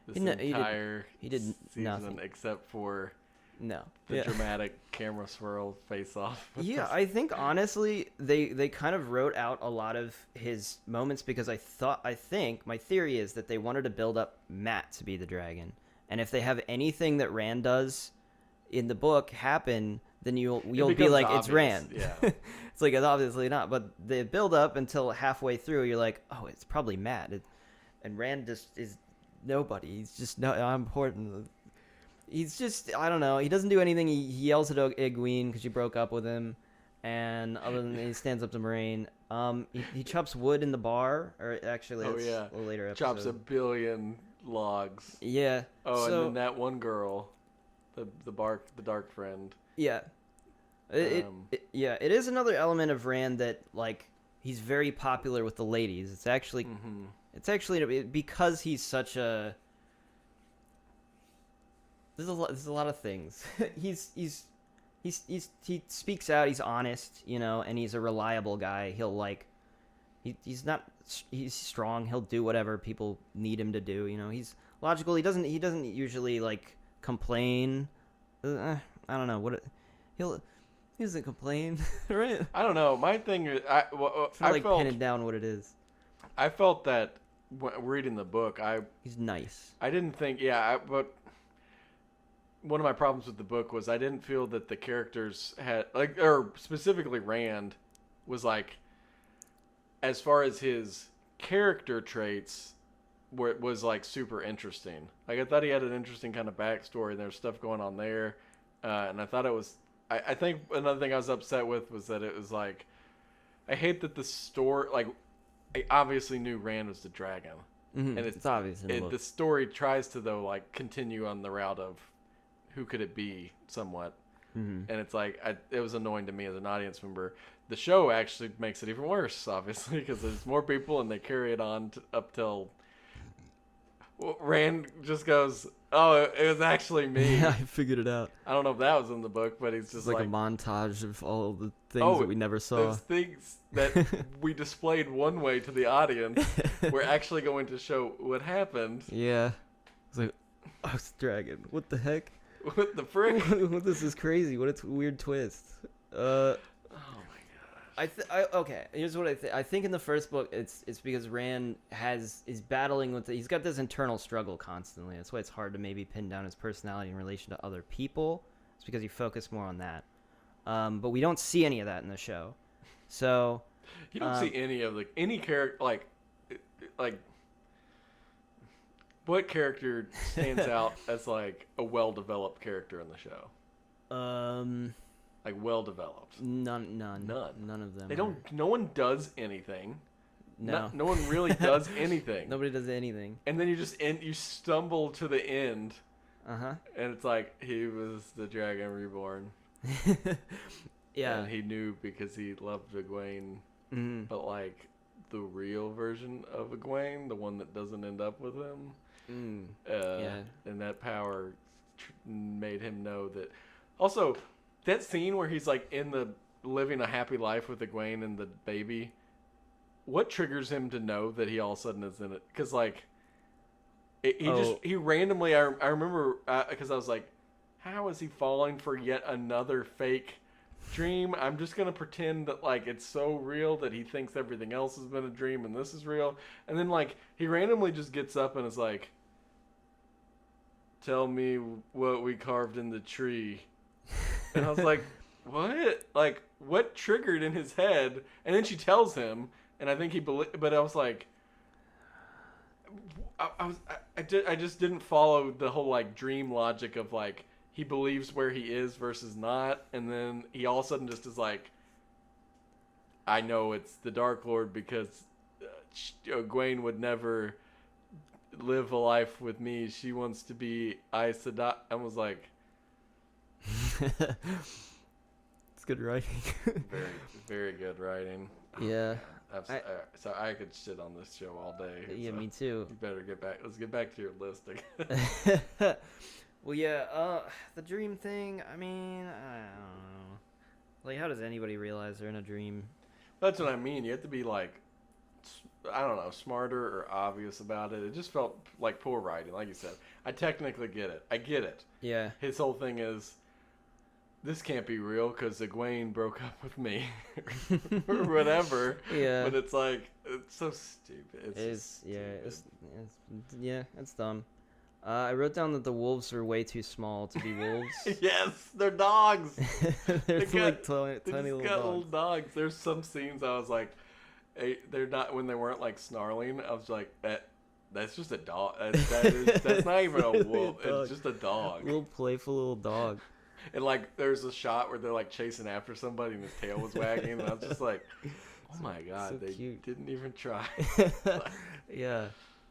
this entire he did season nothing except for No. the dramatic camera swirl face off? Yeah, I think honestly they kind of wrote out a lot of his moments because I think my theory is that they wanted to build up Matt to be the dragon. And if they have anything that Rand does in the book happen, then you'll be like, obvious. It's Rand. Yeah. It's like, it's obviously not, but they build up until halfway through you're like, oh, it's probably Matt. And Rand just is nobody. He's just not important. He's just, I don't know. He doesn't do anything. He yells at Egwene because she broke up with him. And other than that, he stands up to Moraine. He chops wood in the bar. Or actually, it's a little later episode. Chops a billion logs. Yeah. Oh, and then that one girl, the dark friend. Yeah. It is another element of Rand that, like, he's very popular with the ladies. It's actually, because he's such a... There's a lot of things. He speaks out. He's honest, and he's a reliable guy. He'll he's strong. He'll do whatever people need him to do. He's logical. He doesn't usually like complain. I don't know he doesn't complain, right? I don't know. My thing is, I felt pinning down what it is. I felt that reading the book, he's nice. I didn't think, but one of my problems with the book was I didn't feel that the characters had, like, or specifically Rand was like, as far as his character traits, where it was like super interesting. Like, I thought he had an interesting kind of backstory. And there's stuff going on there, and I thought it was. I think another thing I was upset with was that it was like, I hate that the story, like, I obviously knew Rand was the dragon, and it's obvious. The story tries to though like continue on the route of who could it be somewhat, and it's like it was annoying to me as an audience member. The show actually makes it even worse, obviously, because there's more people and they carry it on up till Rand just goes, "Oh, it was actually me." Yeah, I figured it out. I don't know if that was in the book, but he's just like a montage of all the things that we never saw. Those things that we displayed one way to the audience, we're actually going to show what happened. Yeah, it's like, oh, it's a dragon. What the heck? What the frick? This is crazy. What a weird twist. Okay, here's what I think. I think in the first book, it's because Rand is battling with he's got this internal struggle constantly. That's why it's hard to maybe pin down his personality in relation to other people. It's because you focus more on that. But we don't see any of that in the show. So you don't see any character like what character stands out as like a well-developed character in the show? Like well developed. None of them. They don't. No one does anything. No one really does anything. Nobody does anything. And then you stumble to the end. And it's like he was the dragon reborn. Yeah. And he knew because he loved Egwene. But like the real version of Egwene, the one that doesn't end up with him. Yeah. And that power made him know that. Also, that scene where he's like living a happy life with Egwene and the baby, what triggers him to know that he all of a sudden is in it? Because like, he randomly, I remember, because I was like, how is he falling for yet another fake dream? I'm just going to pretend that like it's so real that he thinks everything else has been a dream and this is real. And then like, he randomly just gets up and is like, tell me what we carved in the tree. And I was like, what? Like, what triggered in his head? And then she tells him, and I think he believed, but I was like, I just didn't follow the whole, like, dream logic of, like, he believes where he is versus not, and then he all of a sudden just is like, I know it's the Dark Lord because Egwene would never live a life with me. She wants to be Aes Sedai. I was like, It's good writing. Very, very good writing. Yeah. So I could shit on this show all day. Yeah, so me too. You better get back. Let's get back to your list again. Well, yeah, the dream thing, I mean, I don't know. Like, how does anybody realize they're in a dream? That's what I mean. You have to be like, I don't know, smarter or obvious about it. It just felt like poor writing, like you said. I technically get it. I get it. Yeah. His whole thing is, this can't be real because Egwene broke up with me or whatever. Yeah. But it's like, it's so stupid. It's dumb. I wrote down that the wolves are way too small to be wolves. Yes, they're dogs. They're like They tiny just little got dogs. little dogs. There's some scenes I was like, they're not, when they weren't like snarling, I was like, that's just a dog. That's not even a wolf. It's just a dog. Little playful little dog. And like, there's a shot where they're like chasing after somebody and his tail was wagging, and I was just like, oh my god, so they cute. didn't even try. Yeah.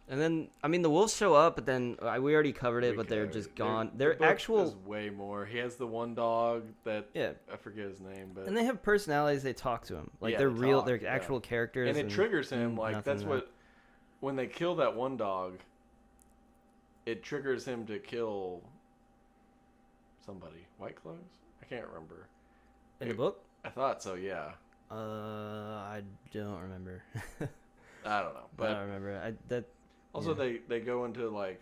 And then, I mean, the wolves show up, but then we already covered it, but they're just gone. They're the book actual. is way more. He has the one dog that, Yeah. I forget his name, but And they have personalities. They talk to him. Like, Yeah, they're they real. talk, They're yeah. actual characters. and it triggers him. Like, nothing that's what, when they kill that one dog, it triggers him to kill somebody. White Clothes? I can't remember. In the book? I thought so, yeah. I don't remember. I don't know. I But don't remember. also, yeah. they go into, like,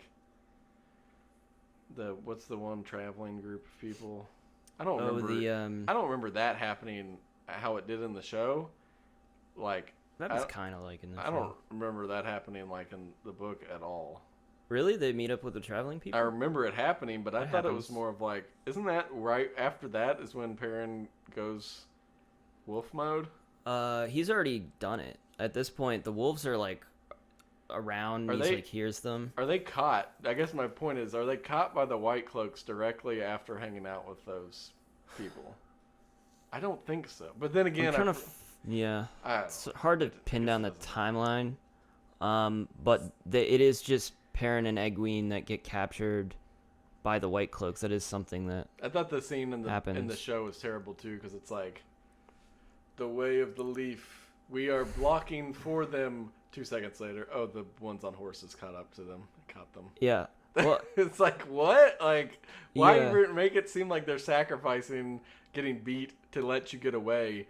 what's the one traveling group of people? I don't remember. I don't remember that happening how it did in the show. Like, that was kind of like in the I don't remember that happening like in the book at all. Really? They meet up with the traveling people? I remember it happening, but I That thought it happens. was more of like, isn't that right after that is when Perrin goes wolf mode? He's already done it. At this point, the wolves are like around. He's like hears them. Are they caught? I guess my point is, are they caught by the White Cloaks directly after hanging out with those people? I don't think so. But then again, Yeah, I it's hard to pin down the timeline. But it is just Perrin and Egwene that get captured by the White Cloaks. That is something that I thought the scene in the happens. show was terrible too, because it's like, the way of the leaf. We are blocking for them. 2 seconds later, oh, the ones on horses caught up to them. Caught them. Yeah. Well, It's like, what? Like, why Yeah. make it seem like they're sacrificing getting beat to let you get away?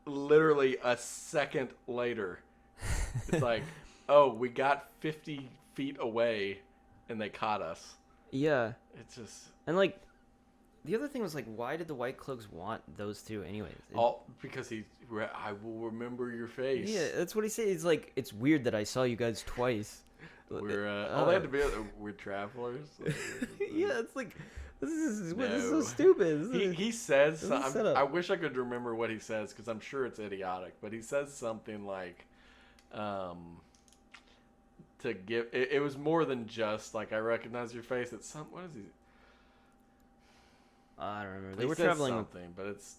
Literally a second later, it's like, oh, we got 50 feet away, and they caught us. yeah. It's just And like, the other thing was like, why did the White Cloaks want those two anyways? all because I will remember your face. Yeah, that's what he said. He's like, it's weird that I saw you guys twice. We're all they had to be. We're travelers. Yeah, it's like, this is No. so stupid. He says, This is setup. I wish I could remember what he says because I'm sure it's idiotic, but he says something like, to give, it was more than just like, I recognize your face. It's what is he? I don't remember. They He were says traveling. something, but it's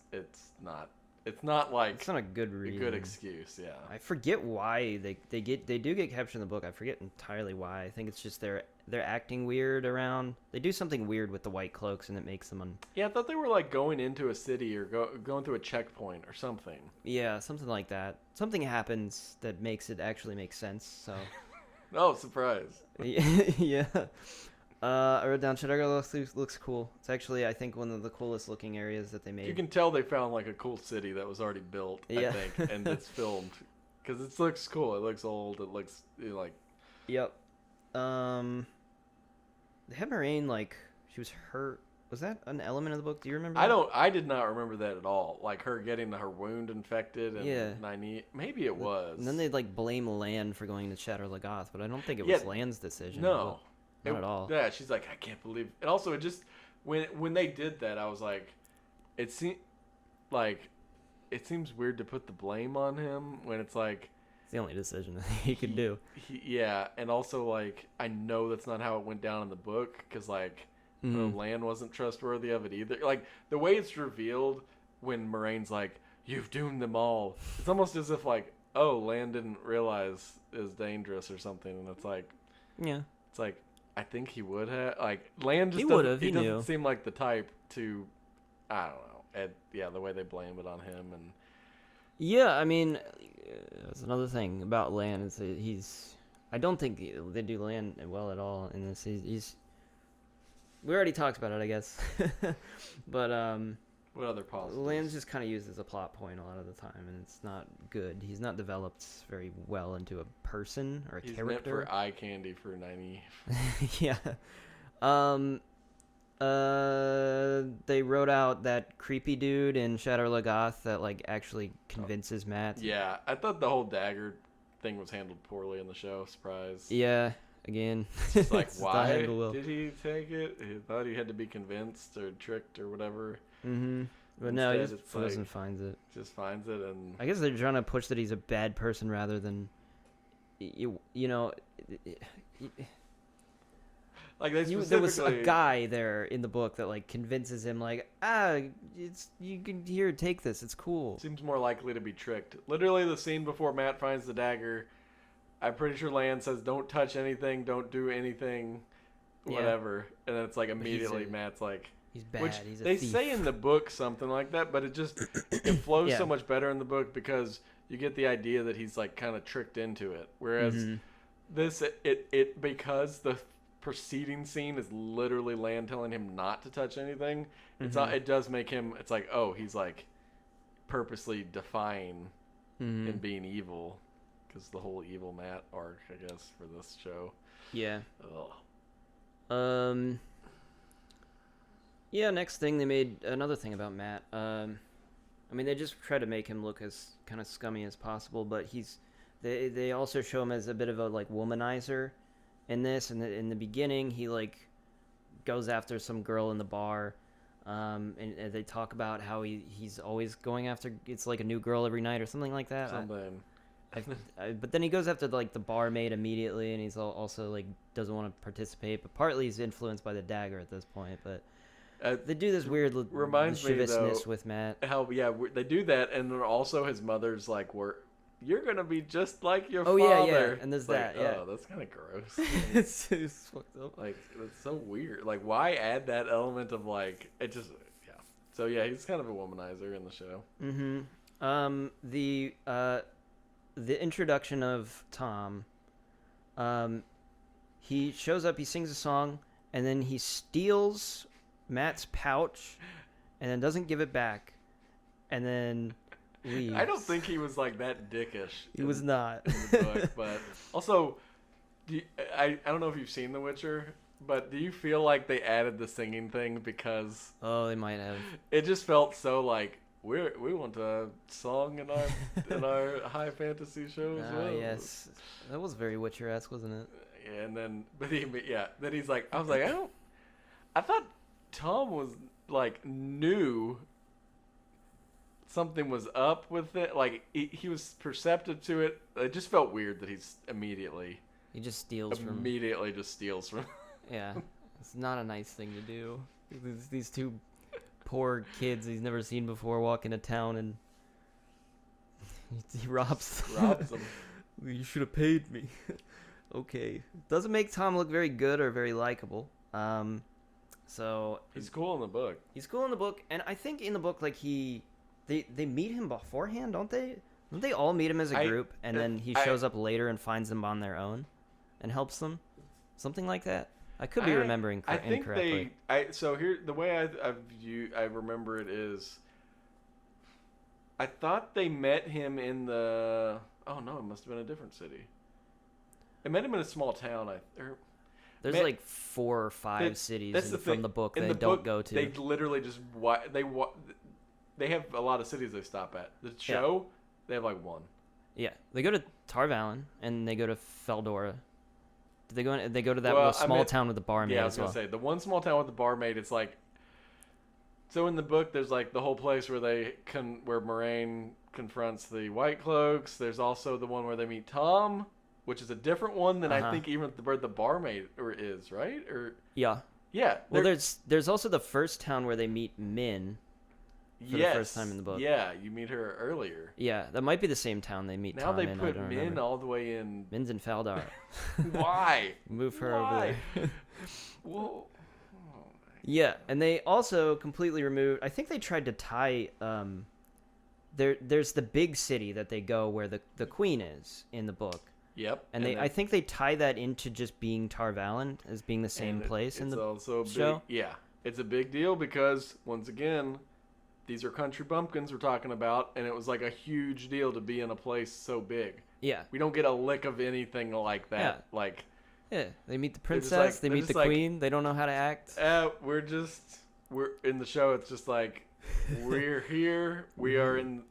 not like It's not a good a reason. good excuse. Yeah. I forget why they do get captured in the book. I forget entirely why. I think it's just they're acting weird around. They do something weird with the White Cloaks, and it makes them Yeah, I thought they were like going into a city or going through a checkpoint or something. yeah, something like that. Something happens that makes it actually make sense. So Oh, surprise. yeah. I wrote down Chicago looks cool. It's actually, I think, one of the coolest looking areas that they made. You can tell they found like a cool city that was already built, Yeah. I think, and it's filmed because it looks cool. It looks old. It looks like Yep. They had Moraine, like, she was hurt. Was that an element of the book? Do you remember? I did not remember that at all. Like her getting her wound infected and Yeah. maybe it was. And then they'd like blame Lan for going to Shatter Lagoth, but I don't think it was Yeah. Lan's decision. No. Not at all. Yeah, she's like, I can't believe. And also, it just when they did that, I was like, it seems weird to put the blame on him when it's like It's the only decision that he could do. Yeah, and also like I know that's not how it went down in the book because like Lan wasn't trustworthy of it either. Like the way it's revealed when Moraine's like, "You've doomed them all." It's almost as if like, oh, Lan didn't realize it was dangerous or something, and it's like, I think he would have. Like Lan just He would've, he doesn't knew. seem like the type to I don't know. Yeah, the way they blame it on him and Yeah, I mean, that's another thing about Lan is that he's. I don't think they do Lan well at all in this. He's we already talked about it, I guess. But what other positives? Lan's just kind of used as a plot point a lot of the time, and it's not good. He's not developed very well into a person or a He's character. meant for eye candy for 90. Yeah. They wrote out that creepy dude in Shadow Lagoth that like actually convinces Matt. Yeah, I thought the whole dagger thing was handled poorly in the show. Surprise. Yeah. Again, It's like, it's not why handled well. did he take it? He thought he had to be convinced or tricked or whatever. Mm-hmm. But no, he Instead, just it's goes like- and finds it. Just finds it and I guess they're trying to push that he's a bad person rather than, you know, like they there was a specifically- guy there in the book that like convinces him like, it's you can here take this, it's cool. Seems more likely to be tricked. Literally, the scene before Matt finds the dagger, I'm pretty sure Lan says, "Don't touch anything, don't do anything, Yeah. whatever." And then it's like he's immediately a- Matt's like, He's bad. which He's a they thief. say in the book something like that, but it flows Yeah. so much better in the book because you get the idea that he's like kind of tricked into it. Whereas Mhm. this, it because the preceding scene is literally Lan telling him not to touch anything. It's not. It does make him. It's like, oh, he's like purposely defying Mhm. and being evil, because the whole evil Matt arc, I guess, for this show. Yeah. Ugh. Yeah, next thing they made another thing about Matt. I mean, they just try to make him look as kind of scummy as possible, but they also show him as a bit of a like womanizer in this. And in the beginning, he like goes after some girl in the bar, and they talk about how he's always going after. It's like a new girl every night or something like that. Something. But then he goes after like the barmaid immediately, and he's also like doesn't want to participate. But partly he's influenced by the dagger at this point. But they do this weird reminds me, lasciviousness though, with Matt. How they do that, and then also his mother's like, "You're gonna be just like your Oh, father." yeah, and there's It's like, that, yeah. Oh, that's kind of gross. it's fucked up. Like, that's so weird. Like, why add that element of like it just yeah. So yeah, he's kind of a womanizer in the show. Mm-hmm. The introduction of Tom. He shows up. He sings a song, and then he steals Matt's pouch, and then doesn't give it back, and then leaves. I don't think he was like that dickish. He was not. in the book, but also, I don't know if you've seen The Witcher, but do you feel like they added the singing thing because Oh, they might have. it just felt so like we want a song in our high fantasy show as well. Yes, that was very Witcher-esque, wasn't it? Yeah, and then then he's like, I was like, I thought Tom was like knew something was up with it. Like he was perceptive to it. It just felt weird that he's immediately He just steals from. just steals from. Yeah, it's not a nice thing to do. These two poor kids he's never seen before walk into town and he robs Robs them. You should have paid me. Okay, doesn't make Tom look very good or very likable. So He's cool in the book. he's cool in the book, and I think in the book like they meet him beforehand, don't they? Don't they all meet him as a group, and then he shows up later and finds them on their own, and helps them, something like that. I could be remembering I think incorrectly. so here the way I remember it is. I thought they met him in the. Oh no, it must have been a different city. They met him in a small town. There's like 4 or 5 cities from the book they don't go to. They literally just they have a lot of cities they stop at. The show, they have like one. Yeah, they go to Tarvalin and they go to Feldora. They go to that small town with the barmaid Yeah, I was as well. gonna say the one small town with the barmaid. It's like. So in the book, there's like the whole place where where Moraine confronts the White Cloaks. There's also the one where they meet Tom, which is a different one than I think even where the barmaid is, right? Or Yeah. yeah. Well, there's also the first town where they meet Min for the first time in the book. Yeah, you meet her earlier. Yeah, that might be the same town they meet Now Tom they in. I put don't Min remember. all the way in. Min's in Faldar. Why? Move her Why? over there. Well, Yeah, and they also completely removed. I think they tried to tie. There's the big city that they go where the queen is in the book, Yep. and I think they tie that into just being Tar Valon as being the same place in the also show. Yeah, it's a big deal because once again, these are country bumpkins we're talking about, and it was like a huge deal to be in a place so big. Yeah. We don't get a lick of anything like that. Yeah. Like, yeah, they meet the princess, like- they they're meet the just like, queen. They don't know how to act. we're in the show. It's just like we're here. We're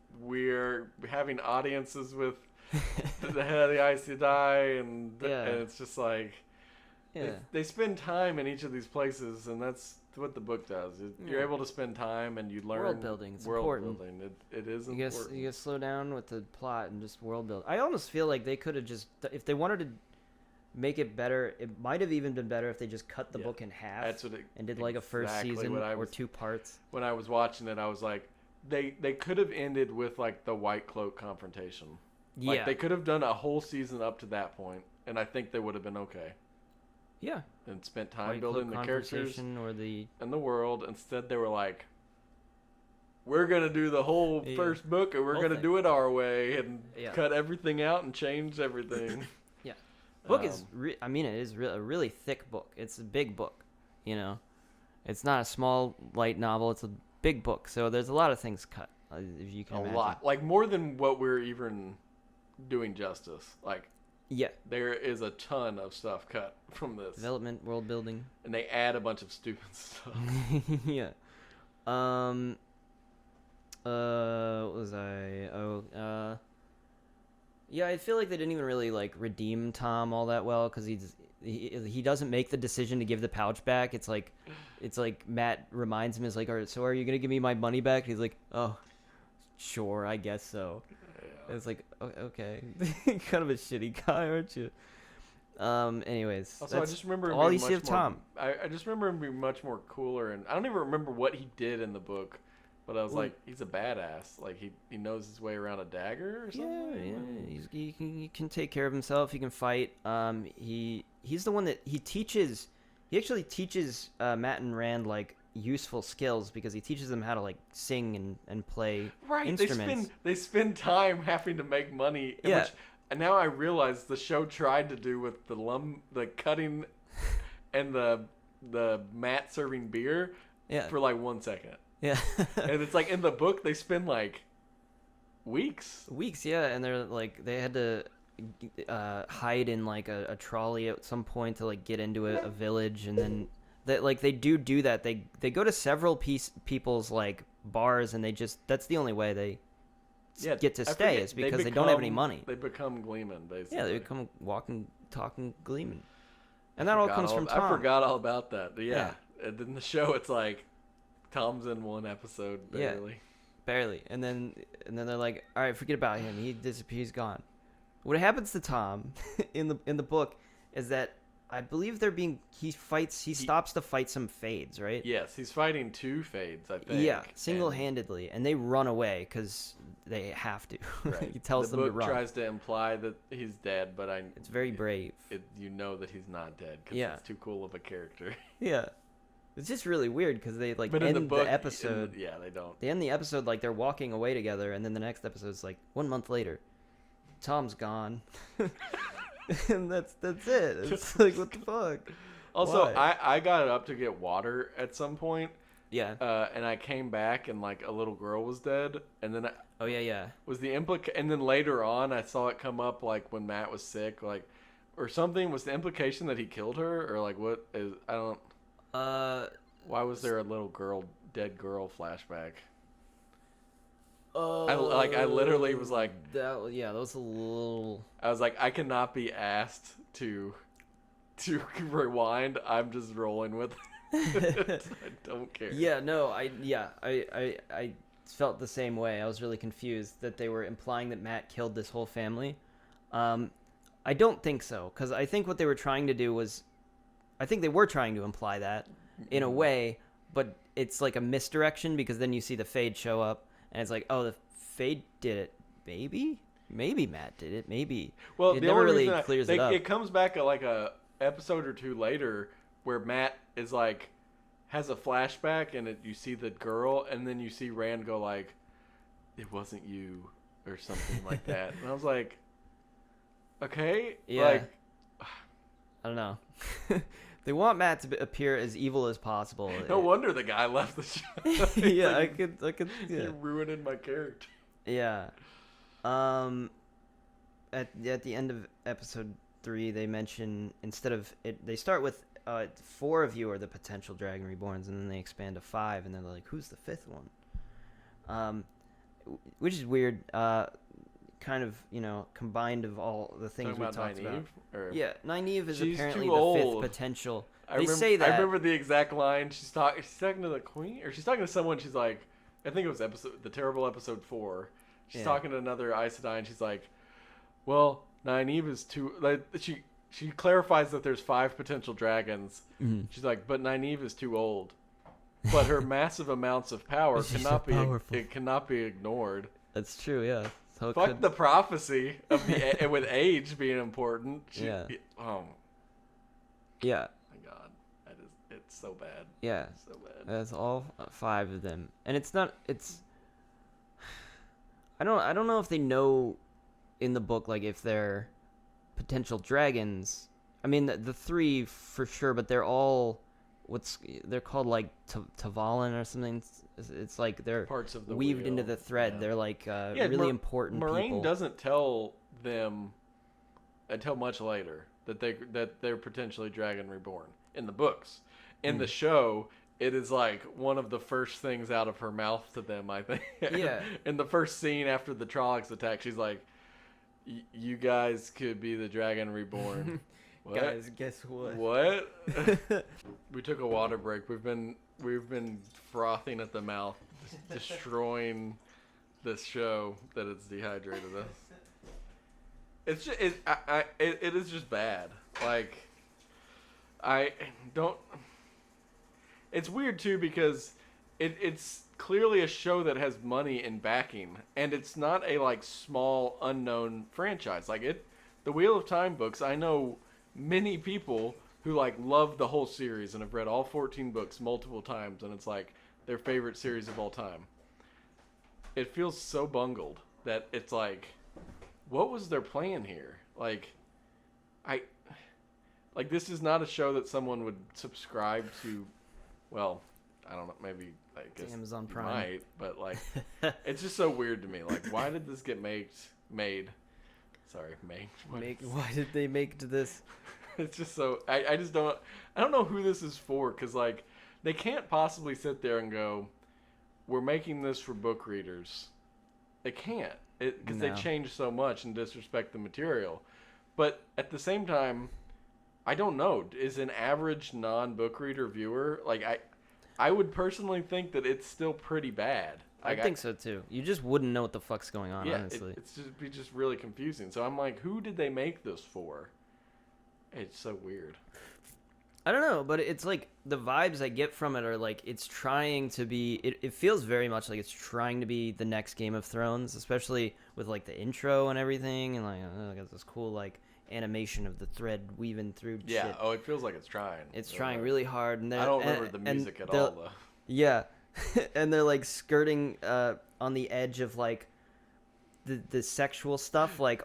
having audiences with the head of the ICDI, and it's just like they spend time in each of these places, and that's what the book does. You're able to spend time, and you learn World building. It's world important. building. It is You important. gotta slow down with the plot and just world build. I almost feel like they could have just, if they wanted to make it better, it might have even been better if they just cut the book in half. That's what it, and did like a first exactly season what I or was, 2 parts. When I was watching it, I was like, they could have ended with like the White Cloak confrontation. Yeah. Like they could have done a whole season up to that point, and I think they would have been okay. Yeah. And spent time White building Cloak the characters or the and the world. Instead, they were like, we're going to do the whole first book, and we're going to do it our way, and cut everything out and change everything. Yeah. Book is, I mean, it is a really thick book. It's a big book, you know. It's not a small, light novel. It's a big book. So there's a lot of things cut, if you can imagine. A lot. Like, more than what we're even doing justice. Like, yeah, there is a ton of stuff cut from this. Development, world building. And they add a bunch of stupid stuff. Yeah. What was I? Yeah, I feel like they didn't even really like redeem Tom all that well because he doesn't make the decision to give the pouch back. It's like Matt reminds him, is like, all right, so are you gonna give me my money back? He's like, oh, sure, I guess so. Yeah. It's like, okay, kind of a shitty guy, aren't you? Anyways, also, I just remember all you see of Tom. I just remember him being much more cooler, and I don't even remember what he did in the book. But I was like, he's a badass. Like, he knows his way around a dagger or something? Yeah. He can take care of himself. He can fight. He's the one that he actually teaches Matt and Rand, like, useful skills because he teaches them how to, like, sing and play instruments. They spend time having to make money. Yeah. And now I realize the show tried to do with the cutting and the Matt serving beer for, like, 1 second. Yeah. And it's like in the book they spend like weeks, yeah, and they're like they had to hide in like a trolley at some point to like get into a village, and then they do that. They go to several people's like bars, and that's the only way they get to stay is because they don't have any money. They become gleeman, basically. Yeah, they become walking, talking gleeman, and that all comes from Tom. I forgot all about that. Yeah. And in the show it's like Tom's in one episode, barely. Yeah, barely. And then they're like, all right, forget about him. He disappears, he's gone. What happens to Tom in the book is that I believe he stops to fight some Fades, right? Yes, he's fighting 2 Fades, I think. Yeah, single-handedly. And they run away because they have to. Right. He tells them to run. The book tries to imply that he's dead, but it's very brave. You know that he's not dead because it's too cool of a character. Yeah. It's just really weird because they like end the episode. They don't. They end the episode like they're walking away together, and then the next episode's like 1 month later, Tom's gone, and that's it. It's like, what the fuck? Also, I got up to get water at some point. Yeah. And I came back and like a little girl was dead, and then was the and then later on I saw it come up like when Matt was sick, like or something. Was the implication that he killed her, or like what is I don't. Why was there a little dead girl flashback? I literally was like, that was a little. I was like, I cannot be asked to rewind. I'm just rolling with it. I don't care. Yeah, no, I felt the same way. I was really confused that they were implying that Matt killed this whole family. I don't think so, because I think what they were trying to do was. I think they were trying to imply that in a way, but it's like a misdirection because then you see the Fade show up and it's like, oh, the Fade did it. Maybe Matt did it. Maybe. Well, it the never only really reason clears it up. It comes back like a episode or 2 later where Matt is like, has a flashback, and you see the girl, and then you see Rand go like, "It wasn't you," or something like that. And I was like, "Okay, Yeah. like, I don't know. They want Matt to appear as evil as possible. no wonder the guy left the show." Yeah, like, I could. Yeah. You're ruining my character. Yeah. At the end of episode 3, they mention instead of it, they start with 4 of you are the potential Dragon Reborns, and then they expand to 5, and then they're like, who's the 5th one? Which is weird. Kind of, combined of all the things Talking we about talked about. Or... Yeah, Nynaeve is She's apparently too the old. 5th potential. I say that. I remember the exact line. She's talking to the queen, or she's talking to someone. She's like, I think it was the terrible episode 4. She's talking to another Aes Sedai, and she's like, well, Nynaeve is too. Like she clarifies that there's 5 potential dragons. Mm-hmm. She's like, but Nynaeve is too old. But her massive amounts of power cannot be ignored. That's true, yeah. So Fuck the prophecy of the with age being important. Yeah. Oh yeah. my god, it's so bad. Yeah. So bad. That's all 5 of them, and it's not. It's. I don't know if they know in the book like if they're potential dragons. I mean the 3 for sure, but they're all they're called like Tavalin or something. It's like they're Parts of the weaved wheel. into the thread. Yeah. They're like really important Moraine people. doesn't tell them until much later that they're potentially Dragon Reborn in the books. In the show, it is like one of the first things out of her mouth to them, I think. Yeah. In the first scene after the Trollocs attack, she's like, "You guys could be the Dragon Reborn." What? Guys, guess what? What? We took a water break. We've been frothing at the mouth, destroying this show that it's dehydrated us. It's just, it is just bad. Like, I don't. It's weird too because it's clearly a show that has money and backing, and it's not a like small unknown franchise. Like the Wheel of Time books. I know many people who like love the whole series and have read all 14 books multiple times, and it's like their favorite series of all time. It feels so bungled that it's like, what was their plan here? Like, this is not a show that someone would subscribe to. Well, I don't know. Maybe I guess Amazon you Prime might, but like, it's just so weird to me. Like, why did this get made? Sorry, made. Why did they make this? It's just so I just don't. I don't know who this is for, because like they can't possibly sit there and go, "We're making this for book readers." They can't, because they change so much and disrespect the material. But at the same time, I don't know. Is an average non-book reader viewer like I would personally think that it's still pretty bad. Like, I think so too. You just wouldn't know what the fuck's going on, honestly. It's just really confusing. So I'm like, who did they make this for? It's so weird. I don't know, but it's like the vibes I get from it are like it's trying to be. It feels very much like it's trying to be the next Game of Thrones, especially with like the intro and everything, and like got this cool like animation of the thread weaving through. Yeah. Shit. Oh, it feels like it's trying. It's trying really hard, and I don't remember the music at all though. Yeah, and they're like skirting on the edge of like the sexual stuff, like.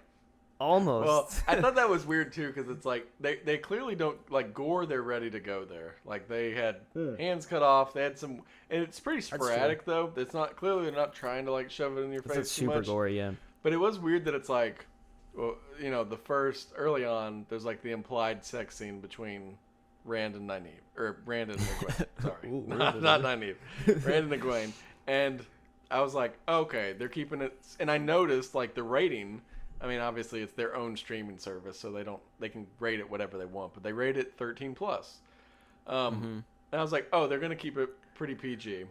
Almost. Well, I thought that was weird too, because it's like they clearly don't like gore. They're ready to go there. Like they had hands cut off. They had some, and it's pretty sporadic though. It's not clearly they're not trying to like shove it in your face It's too super much. gory, yeah. But it was weird that it's like, well, the first early on, there's like the implied sex scene between Rand and Nynaeve, or Rand and Egwene. Sorry, Ooh, not Nynaeve, Rand and Egwene. And I was like, okay, they're keeping it. And I noticed like the rating. I mean, obviously it's their own streaming service, so they can rate it whatever they want, but they rate it 13+. And I was like, oh, they're gonna keep it pretty PG.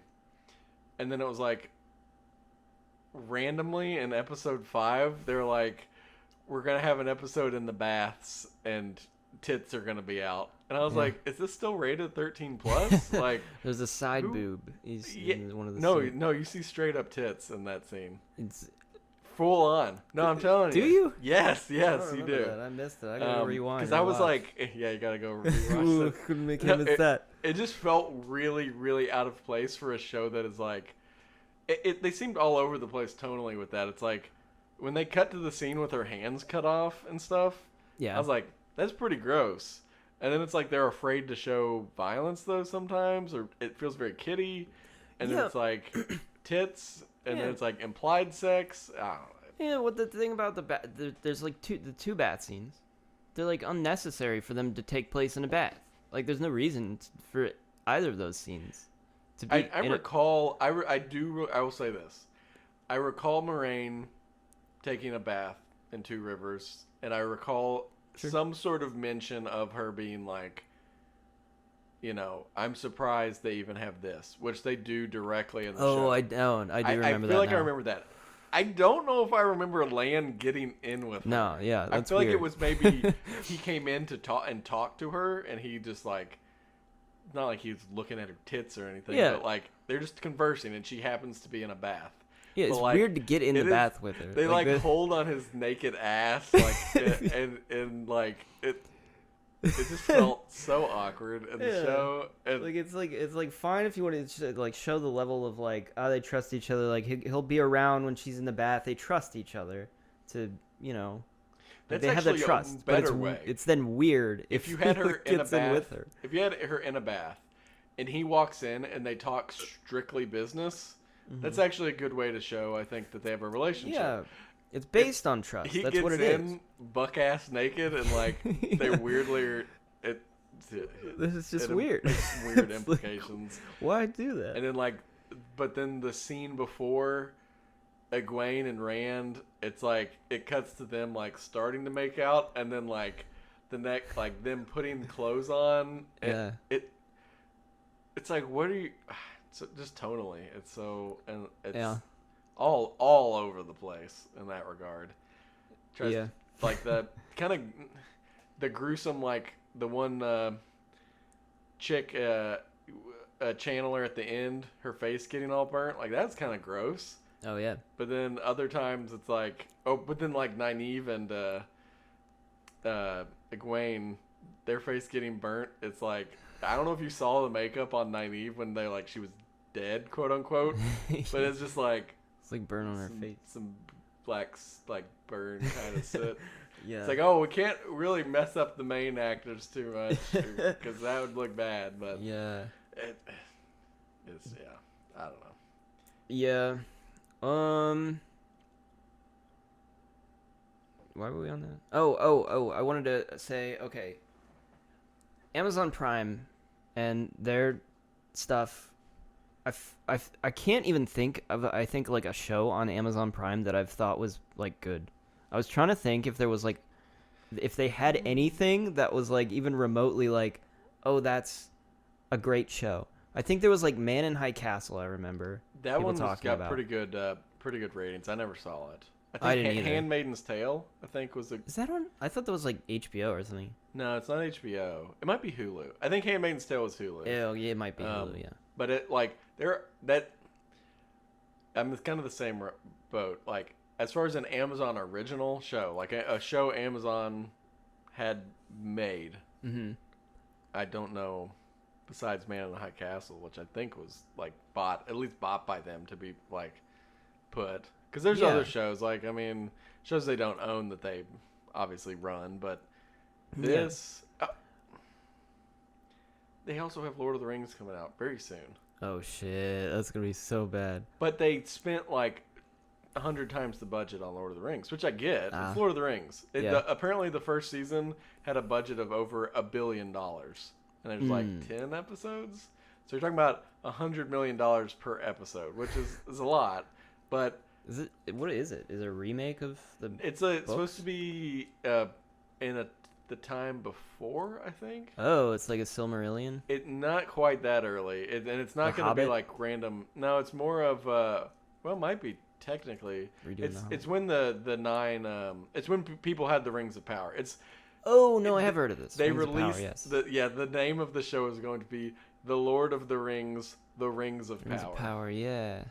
And then it was like, randomly in episode 5, they're like, we're gonna have an episode in the baths and tits are gonna be out. And I was like, is this still rated 13+? Like, there's a side boob. He's in one of the no, you see straight up tits in that scene. It's full on. No, I'm telling Do you. you? Yes, I yes, don't you remember do. that. I missed it. I gotta rewind. Because and I was watch. like, yeah, you gotta go Ooh, rewatch it. couldn't make No, him miss that. It just felt really, really out of place for a show that is like, they seemed all over the place tonally with that. It's like when they cut to the scene with her hands cut off and stuff. Yeah. I was like, that's pretty gross. And then it's like they're afraid to show violence though sometimes, or it feels very kiddie. And then Yeah. it's like tits, and Yeah. then it's like implied sex. I don't know. Yeah, what the thing about there's like the two bath scenes. They're like unnecessary for them to take place in a bath. Like there's no reason for either of those scenes to be. I recall. I will say this. I recall Moraine taking a bath in Two Rivers, and I recall some sort of mention of her being like, I'm surprised they even have this, which they do directly in the show. Oh, I don't. I do remember that. I feel like now. I remember that. I don't know if I remember Lan getting in with her. No, yeah, that's I feel weird. like it was maybe he came in to talk to her, and he just like, not like he was looking at her tits or anything, but like they're just conversing, and she happens to be in a bath. Yeah, it's like, weird to get in the bath with her. They like hold on his naked ass, like and like it. It just felt so awkward in the show. And it's like fine if you want to like show the level of like they trust each other. Like he'll be around when she's in the bath. They trust each other to that's they have that actually trust. a better but way. It's then weird if you had her in a bath. with her. If you had her in a bath, and he walks in and they talk strictly business, that's actually a good way to show. I think that they have a relationship. Yeah. It's based on trust. He That's gets what it in is. buck ass naked and like they weirdly This is just weird. Makes weird implications. Why do that? And then but then the scene before Egwene and Rand, it's like it cuts to them like starting to make out, and then like the next like them putting clothes on. And it's like, what are you? So just tonally, it's so, and it's all over the place in that regard. Like the kind of the gruesome, like the one chick channeler at the end, her face getting all burnt, like that's kind of gross. Oh yeah. But then other times it's like, but then like Nynaeve and Egwene, their face getting burnt. It's like, I don't know if you saw the makeup on Nynaeve when they like she was dead, quote unquote, but it's just like it's like burn on her face, some black like burn kind of soot. Yeah, it's like, we can't really mess up the main actors too much because that would look bad. But it's I don't know. Yeah, why were we on that? Oh, I wanted to say, okay, Amazon Prime and their stuff. I can't even think of like a show on Amazon Prime that I've thought was like good. I was trying to think if there was like if they had anything that was like even remotely like, oh, that's a great show. I think there was like Man in High Castle. I remember that one's got pretty good ratings. I never saw it. I didn't either. Handmaiden's Tale, I think, was Is that on? I thought that was like HBO or something. No, it's not HBO. It might be Hulu. I think Handmaiden's Tale was Hulu. Oh yeah, it might be Hulu. Yeah. But I'm kind of the same boat. Like as far as an Amazon original show, like a show Amazon had made. Mm-hmm. I don't know. Besides Man in the High Castle, which I think was like bought by them to be like put. Because there's other shows, like, I mean, shows they don't own that they obviously run, but this... they also have Lord of the Rings coming out very soon. Oh, shit. That's going to be so bad. But they spent, like, 100 times the budget on Lord of the Rings, which I get. It's Lord of the Rings. Apparently, the first season had a budget of over $1 billion. And there's, like, 10 episodes. So you're talking about $100 million per episode, which is a lot. But... What is it? Is it a remake of the It's supposed to be in the time before, I think. Oh, it's like a Silmarillion? Not quite that early. And it's not going to be like random. No, it's more of it might be technically. It's when the nine it's when people had the Rings of Power. I have heard of this. They Rings of released Power, yes. the name of the show is going to be The Lord of the Rings, The Rings of Power. Rings of Power, yeah.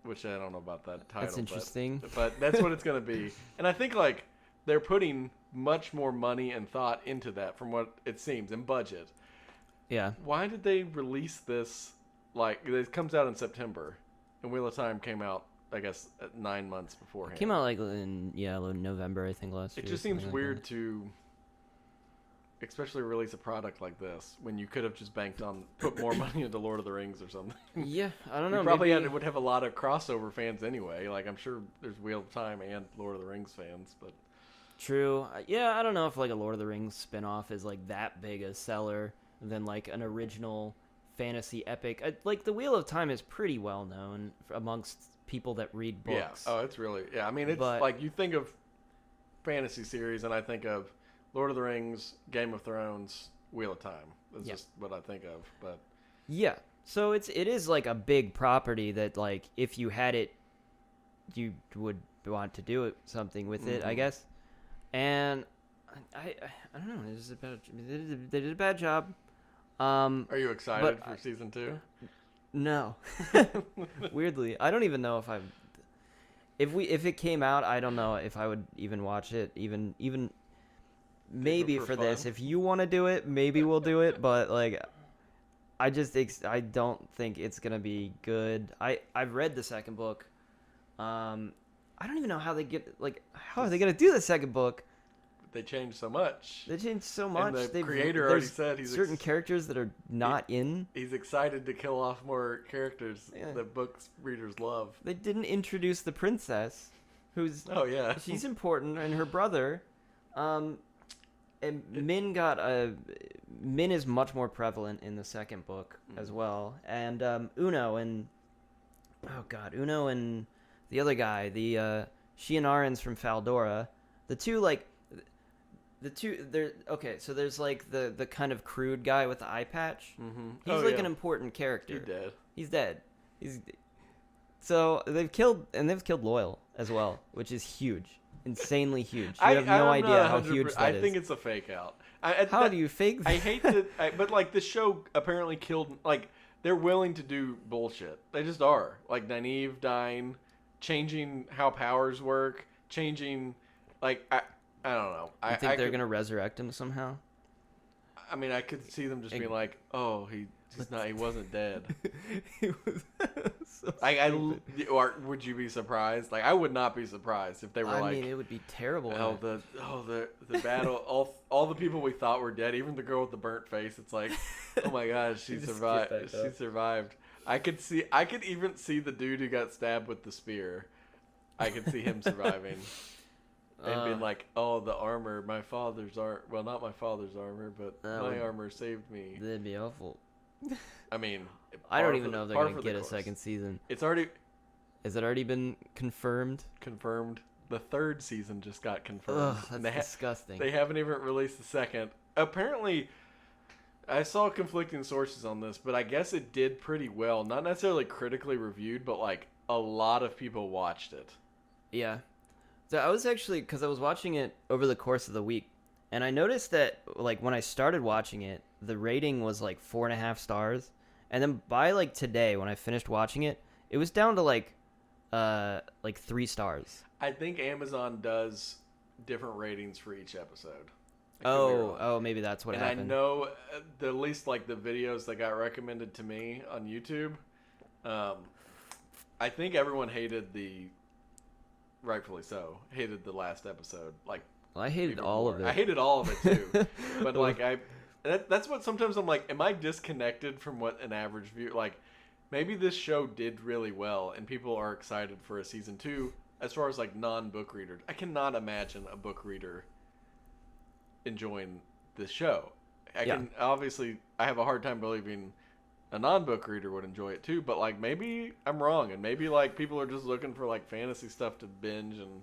which I don't know about that title. That's interesting. But that's what it's going to be. And I think like they're putting much more money and thought into that from what it seems, and budget. Yeah. Why did they release this? Like, it comes out in September, and Wheel of Time came out, I guess, 9 months beforehand. It came out like in November, I think, last year. It just seems weird to, especially release a product like this when you could have just put more money into Lord of the Rings or something. Yeah, I don't know. You probably would have a lot of crossover fans anyway. Like, I'm sure there's Wheel of Time and Lord of the Rings fans, but. True. Yeah, I don't know if like a Lord of the Rings spinoff is like that big a seller than like an original fantasy epic. Like the Wheel of Time is pretty well known amongst people that read books. Yeah. Oh, it's really. Yeah, I mean, it's like you think of fantasy series, and I think of Lord of the Rings, Game of Thrones, Wheel of Time. That's just what I think of. But yeah, so it is like a big property that like if you had it, you would want to do something with it, I guess. And I don't know. They did a bad job. Are you excited for season 2? No. Weirdly, I don't even know if it came out, I don't know if I would even watch it. Even maybe for this. If you want to do it, maybe we'll do it. But like, I don't think it's gonna be good. I've read the second book. I don't even know how they are they gonna do the second book? They changed so much. And the creator already said he's certain characters that are not in. He's excited to kill off more characters that books readers love. They didn't introduce the princess, who's she's important, and her brother. And Min is much more prevalent in the second book as well, and Uno and the other guy, the Shienarans from Faldora, they're okay. So there's like the kind of crude guy with the eye patch. Mm-hmm. He's an important character. He's dead. So they've killed Loyal as well, which is huge, insanely huge. You have no idea how huge that is. I think it's a fake out. How do you fake that? I hate that, but like the show apparently killed. Like they're willing to do bullshit. They just are. Like Nynaeve dying, changing how powers work, changing like I don't know. You think they're gonna resurrect him somehow? I mean, I could see them just being like, "Oh, he wasn't dead." He was so or would you be surprised? Like, I would not be surprised if they were I mean, it would be terrible. The battle, all the people we thought were dead, even the girl with the burnt face. It's like, oh my gosh, she survived. She survived. I could even see the dude who got stabbed with the spear. I could see him surviving. And being like, oh, the armor, my father's not my father's armor, but my armor saved me. That'd be awful. I mean, I don't even know if they're going to get a second season. Has it already been confirmed? Confirmed. The third season just got confirmed. Ugh, that's disgusting. They haven't even released the second. Apparently, I saw conflicting sources on this, but I guess it did pretty well. Not necessarily critically reviewed, but like a lot of people watched it. Yeah. So I was actually, because I was watching it over the course of the week, and I noticed that like when I started watching it, the rating was like 4.5 stars, and then by like today when I finished watching it, it was down to like 3 stars. I think Amazon does different ratings for each episode. Oh, maybe that's what happened. And I know at least like the videos that got recommended to me on YouTube, I think everyone rightfully so, hated the last episode. Like, well, I hated all of it. I hated all of it too. But like that's what sometimes I'm like, am I disconnected from what an average view like? Maybe this show did really well and people are excited for a season 2. As far as like non-book readers, I cannot imagine a book reader enjoying this show. I have a hard time believing a non-book reader would enjoy it too, but like maybe I'm wrong, and maybe like people are just looking for like fantasy stuff to binge, and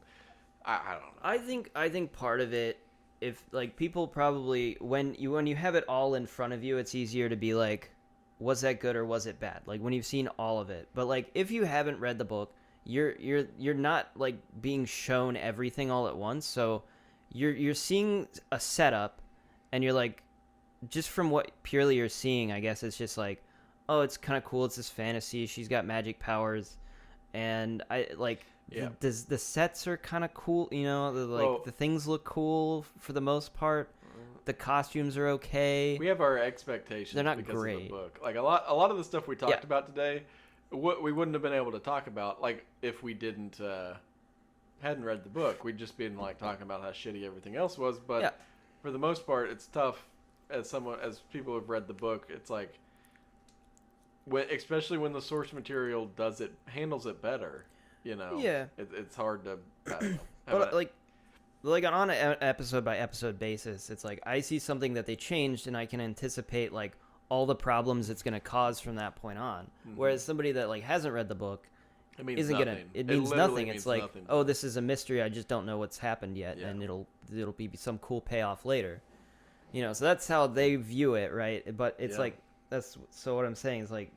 I don't know. I think part of it, if like people probably when you have it all in front of you, it's easier to be like, was that good or was it bad? Like when you've seen all of it. But like if you haven't read the book, you're not like being shown everything all at once, so you're seeing a setup, and you're like, just from what purely you're seeing, I guess it's just like, oh, it's kind of cool. It's this fantasy. She's got magic powers. and I like Yeah. the sets are kind of cool. You know, Well, the things look cool for the most part. The costumes are okay. we have our expectations They're not because of the great. book. Like a lot of the stuff we Yeah. talked about today, what we wouldn't have been able to talk about like if we didn't hadn't read the book. We'd just been like talking about how shitty everything else was. But Yeah. for the most part, it's tough as people who've read the book. It's like especially when the source material handles it better. You know, Yeah. it's hard to. I don't know, But like on an episode by episode basis, it's like I see something that they changed, and I can anticipate like all the problems it's going to cause from that point on. Whereas somebody that like hasn't read the book it means isn't nothing. gonna. It means literally nothing. means It's like, nothing. oh, this is a mystery. I just don't know what's happened yet, Yeah. and it'll be some cool payoff later. You know, so that's how they view it, right? But it's Yeah. like so. What I'm saying is like,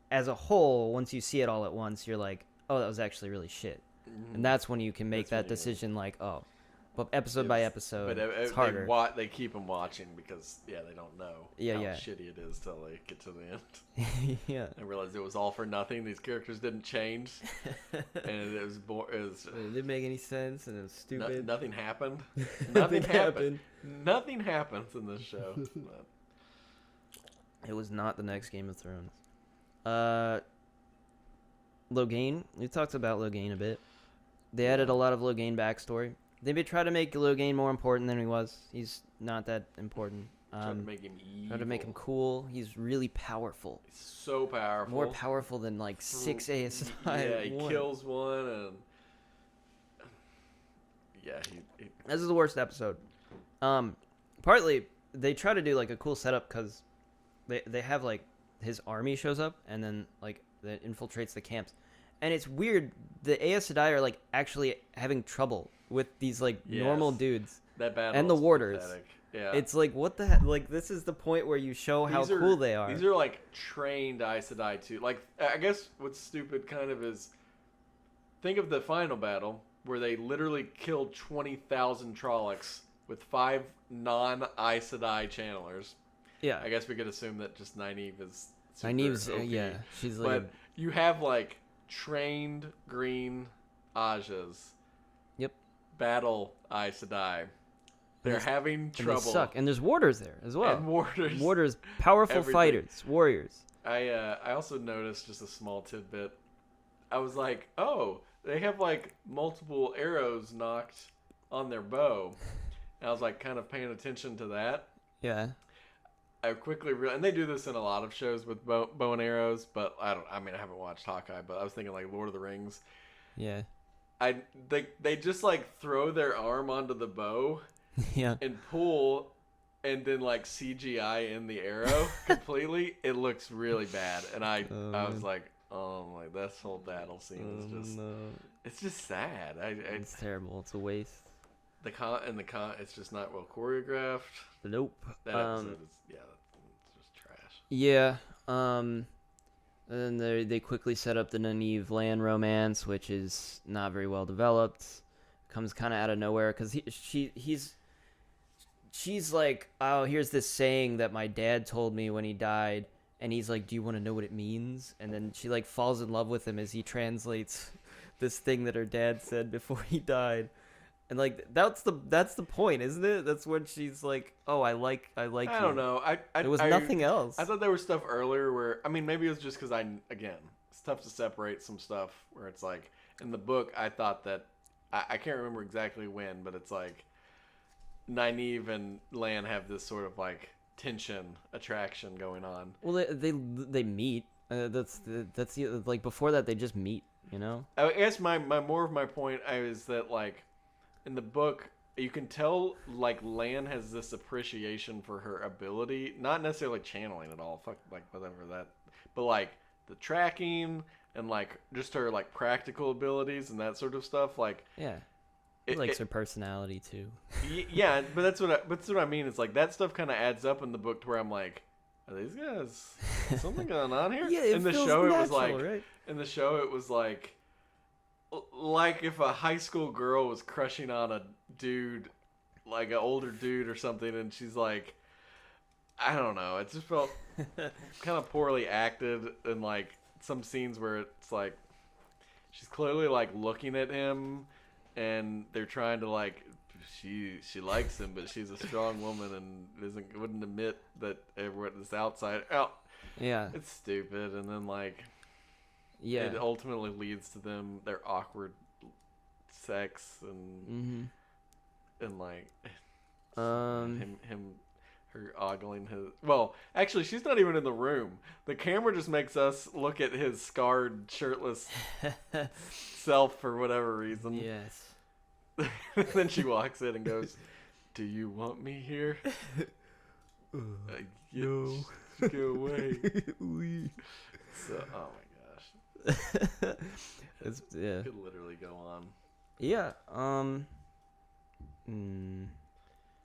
as a whole, once you see it all at once, you're like, oh, that was actually really shit, and that's when you can make That's when that you- decision. Like, oh, but episode by episode, But it's harder. they keep them watching because they don't know Yeah, how yeah. shitty it is till they get to the end. Yeah. I realized it was all for nothing. These characters didn't change, and it was It didn't make any sense, and it was stupid. nothing happened. Nothing Nothing happened. happened. Nothing happens in this show. But It was not the next Game of Thrones. Logain. We talked about Logain a bit. They added a lot of Logain backstory. They may try to make Logain more important than he was. He's not that important. tried to make him evil. Try to make him cool. He's really powerful. He's so powerful. More powerful than like 6 ASI. Yeah, he kills one and. Yeah, he This is the worst episode. Partly they try to do like a cool setup because they have like his army shows up and then like that infiltrates the camps, and it's weird. The Aes Sedai are like actually having trouble with these like normal Yes. dudes. that battle And the is warders. pathetic. Yeah. It's like what the heck? Like this is the point where you show how These cool they are. These are like trained Aes Sedai too. Like I guess what's stupid kind of is think of the final battle where they literally killed 20,000 Trollocs with 5 non-Aes Sedai channelers. Yeah, I guess we could assume that just Nynaeve is super Nynaeve's OP. yeah, she's like But you have like trained green Ajas. Yep. Battle Aes Sedai. They're having and trouble. they suck. And there's warders there as well. And warders. Warders, powerful Everything. fighters, warriors. I also noticed just a small tidbit. I was like, oh, they have like multiple arrows knocked on their bow. And I was like kind of paying attention to that. Yeah. I quickly realized, and they do this in a lot of shows with bow and arrows, but I haven't watched Hawkeye, but I was thinking like Lord of the Rings. Yeah. They just like throw their arm onto the bow Yeah. and pull and then like CGI in the arrow completely. It looks really bad. And I was like, oh my, this whole battle scene is just it's just sad. It's terrible. It's a waste. It's just not well choreographed. Nope. That episode is it's just trash. Yeah. And then they quickly set up the Nynaeve Lan romance, which is not very well developed. Comes kind of out of nowhere because she's like, oh, here's this saying that my dad told me when he died, and he's like, do you want to know what it means? And then she like falls in love with him as he translates this thing that her dad said before he died. And like that's the point, isn't it? That's when she's like, "Oh, I like I you." don't know. There was nothing else. I thought there was stuff earlier where maybe it was just because it's tough to separate some stuff where it's like in the book I thought that I can't remember exactly when, but it's like Nynaeve and Lan have this sort of like tension attraction going on. Well, they meet. That's like before that they just meet. You know. I guess my more of my point is that like. In the book, you can tell like Lan has this appreciation for her ability, not necessarily channeling at all. Fuck, like whatever that, but like the tracking and like just her like practical abilities and that sort of stuff. Like Yeah. He likes her personality too. Yeah, but that's what I mean. It's like that stuff kind of adds up in the book to where I'm like, are these guys something going on here? Yeah, in the feels show natural, it was like right? in the show it was like if a high school girl was crushing on a dude, like an older dude or something, and she's like, I don't know, it just felt kind of poorly acted, and like some scenes where it's like, she's clearly like looking at him, and they're trying to like she likes him, but she's a strong woman and wouldn't admit that everyone is outside. Oh, Yeah. it's stupid. And then like Yeah. it ultimately leads to their awkward sex and like him her ogling his. Well, actually, she's not even in the room. The camera just makes us look at his scarred, shirtless self for whatever reason. Yes. Then she walks in and goes, "Do you want me here?" No. Go away. So, oh my gosh, It's, yeah. could literally go on. Yeah.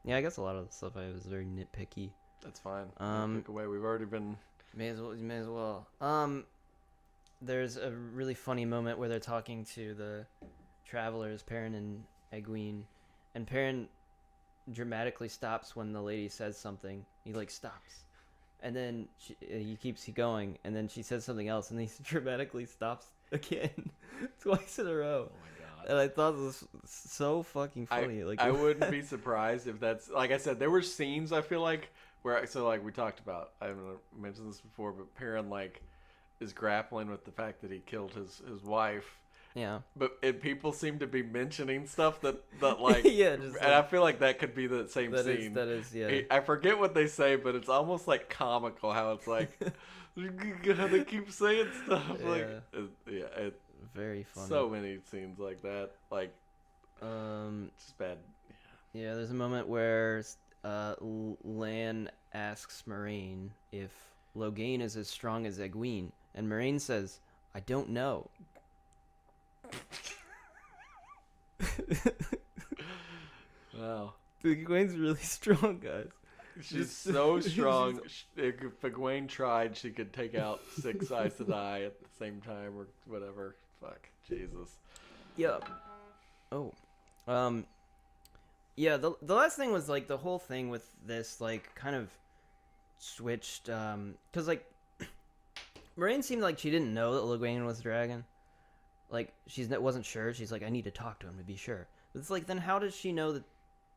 Yeah, I guess a lot of the stuff I was very nitpicky. That's fine. Pick away. We've already been. May as well. There's a really funny moment where they're talking to the travelers, Perrin and Egwene, and Perrin dramatically stops when the lady says something. He like stops, and then he keeps going, and then she says something else, and he dramatically stops again, twice in a row. Oh my god! And I thought this was so fucking funny. I wouldn't be surprised if that's, like I said, there were scenes I feel like where, so like we talked about, I haven't mentioned this before, but Perrin like is grappling with the fact that he killed his wife. Yeah. And people seem to be mentioning stuff that like yeah, just and I feel like that could be the same that scene. That is, yeah. I forget what they say, but it's almost like comical how it's like how they keep saying stuff. Yeah. Like Very funny. so many scenes like that. Like just bad. Yeah, there's a moment where Lan asks Moraine if Loghain is as strong as Egwene, and Moraine says, "I don't know." Wow. Egwene's really strong, guys. She's so strong. If Egwene tried, she could take out 6 Aes Sedai at the same time or whatever. Fuck. Jesus. Yeah. Oh. Yeah, the last thing was, like, the whole thing with this, like, kind of switched, because, like, Moraine seemed like she didn't know that Loghain was a dragon. Like, wasn't sure. She's like, I need to talk to him to be sure. But it's like, then how does she know that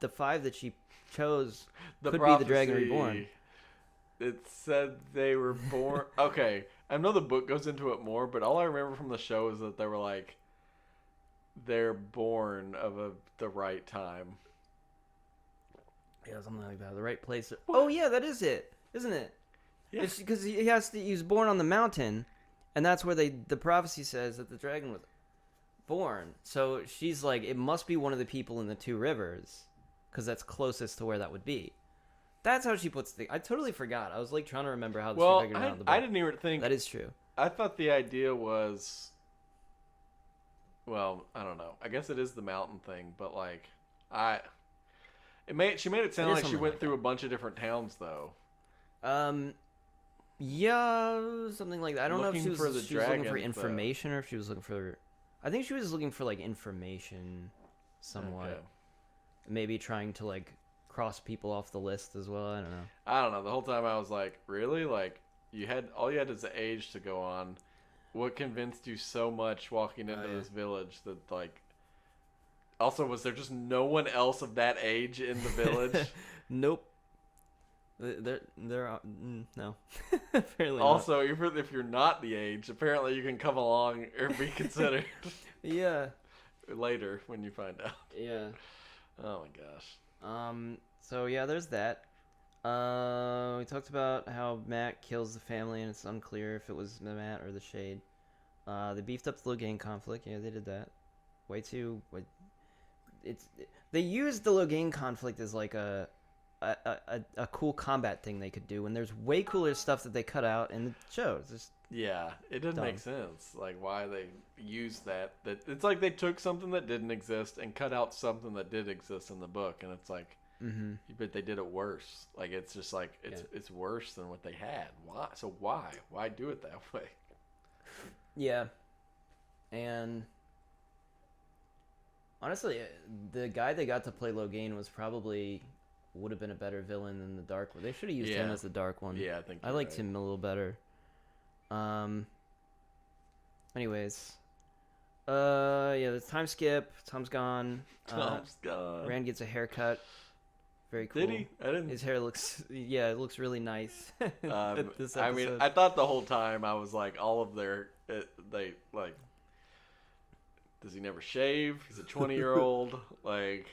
the 5 that she chose could be the Dragon Reborn? It said they were born. Okay, I know the book goes into it more, but all I remember from the show is that they were like, they're born of the right time. Yeah, something like that. The right place. Oh, yeah, that is it, isn't it? Yeah. It's because he was born on the mountain, and that's where the prophecy says that the dragon was born. So she's like, it must be one of the people in the 2 rivers, because that's closest to where that would be. That's how she puts I totally forgot. I was like trying to remember how she figured out the book. I didn't even think that is true. I thought the idea was, well, I don't know. I guess it is the mountain thing, but like, she made it sound like she went through a bunch of different towns though. Yeah, something like that. I don't know if she was looking for information or if she was looking for. I think she was looking for like information, somewhat. Okay. Maybe trying to like cross people off the list as well. I don't know. The whole time I was like, really? Like all you had is the age to go on. What convinced you so much walking into this village that like? Also, was there just no one else of that age in the village? Nope. There are no. Apparently also, not. If you're not the age, apparently you can come along or be considered. Yeah. Later when you find out. Yeah. Oh my gosh. So yeah, there's that. We talked about how Matt kills the family, and it's unclear if it was Matt or the Shade. They beefed up the Loghain conflict. Yeah, they did that. They used the Loghain conflict as like a cool combat thing they could do when there's way cooler stuff that they cut out in the show. It's just it didn't make sense. Like why they used that. It's like they took something that didn't exist and cut out something that did exist in the book, and it's like, but they did it worse. Like it's just like it's worse than what they had. Why? So why do it that way? Yeah, and honestly, the guy they got to play Loghain would have been a better villain than the Dark One. They should have used him as the Dark One. Yeah, I think I liked him a little better. Anyways, Yeah, the time skip. Tom's gone. Tom's gone. Rand gets a haircut. Very cool. Did he? I didn't. His hair looks, yeah, it looks really nice. This I mean, episode. I thought the whole time I was like, all of their, they like, does he never shave? He's a 20-year-old. Like,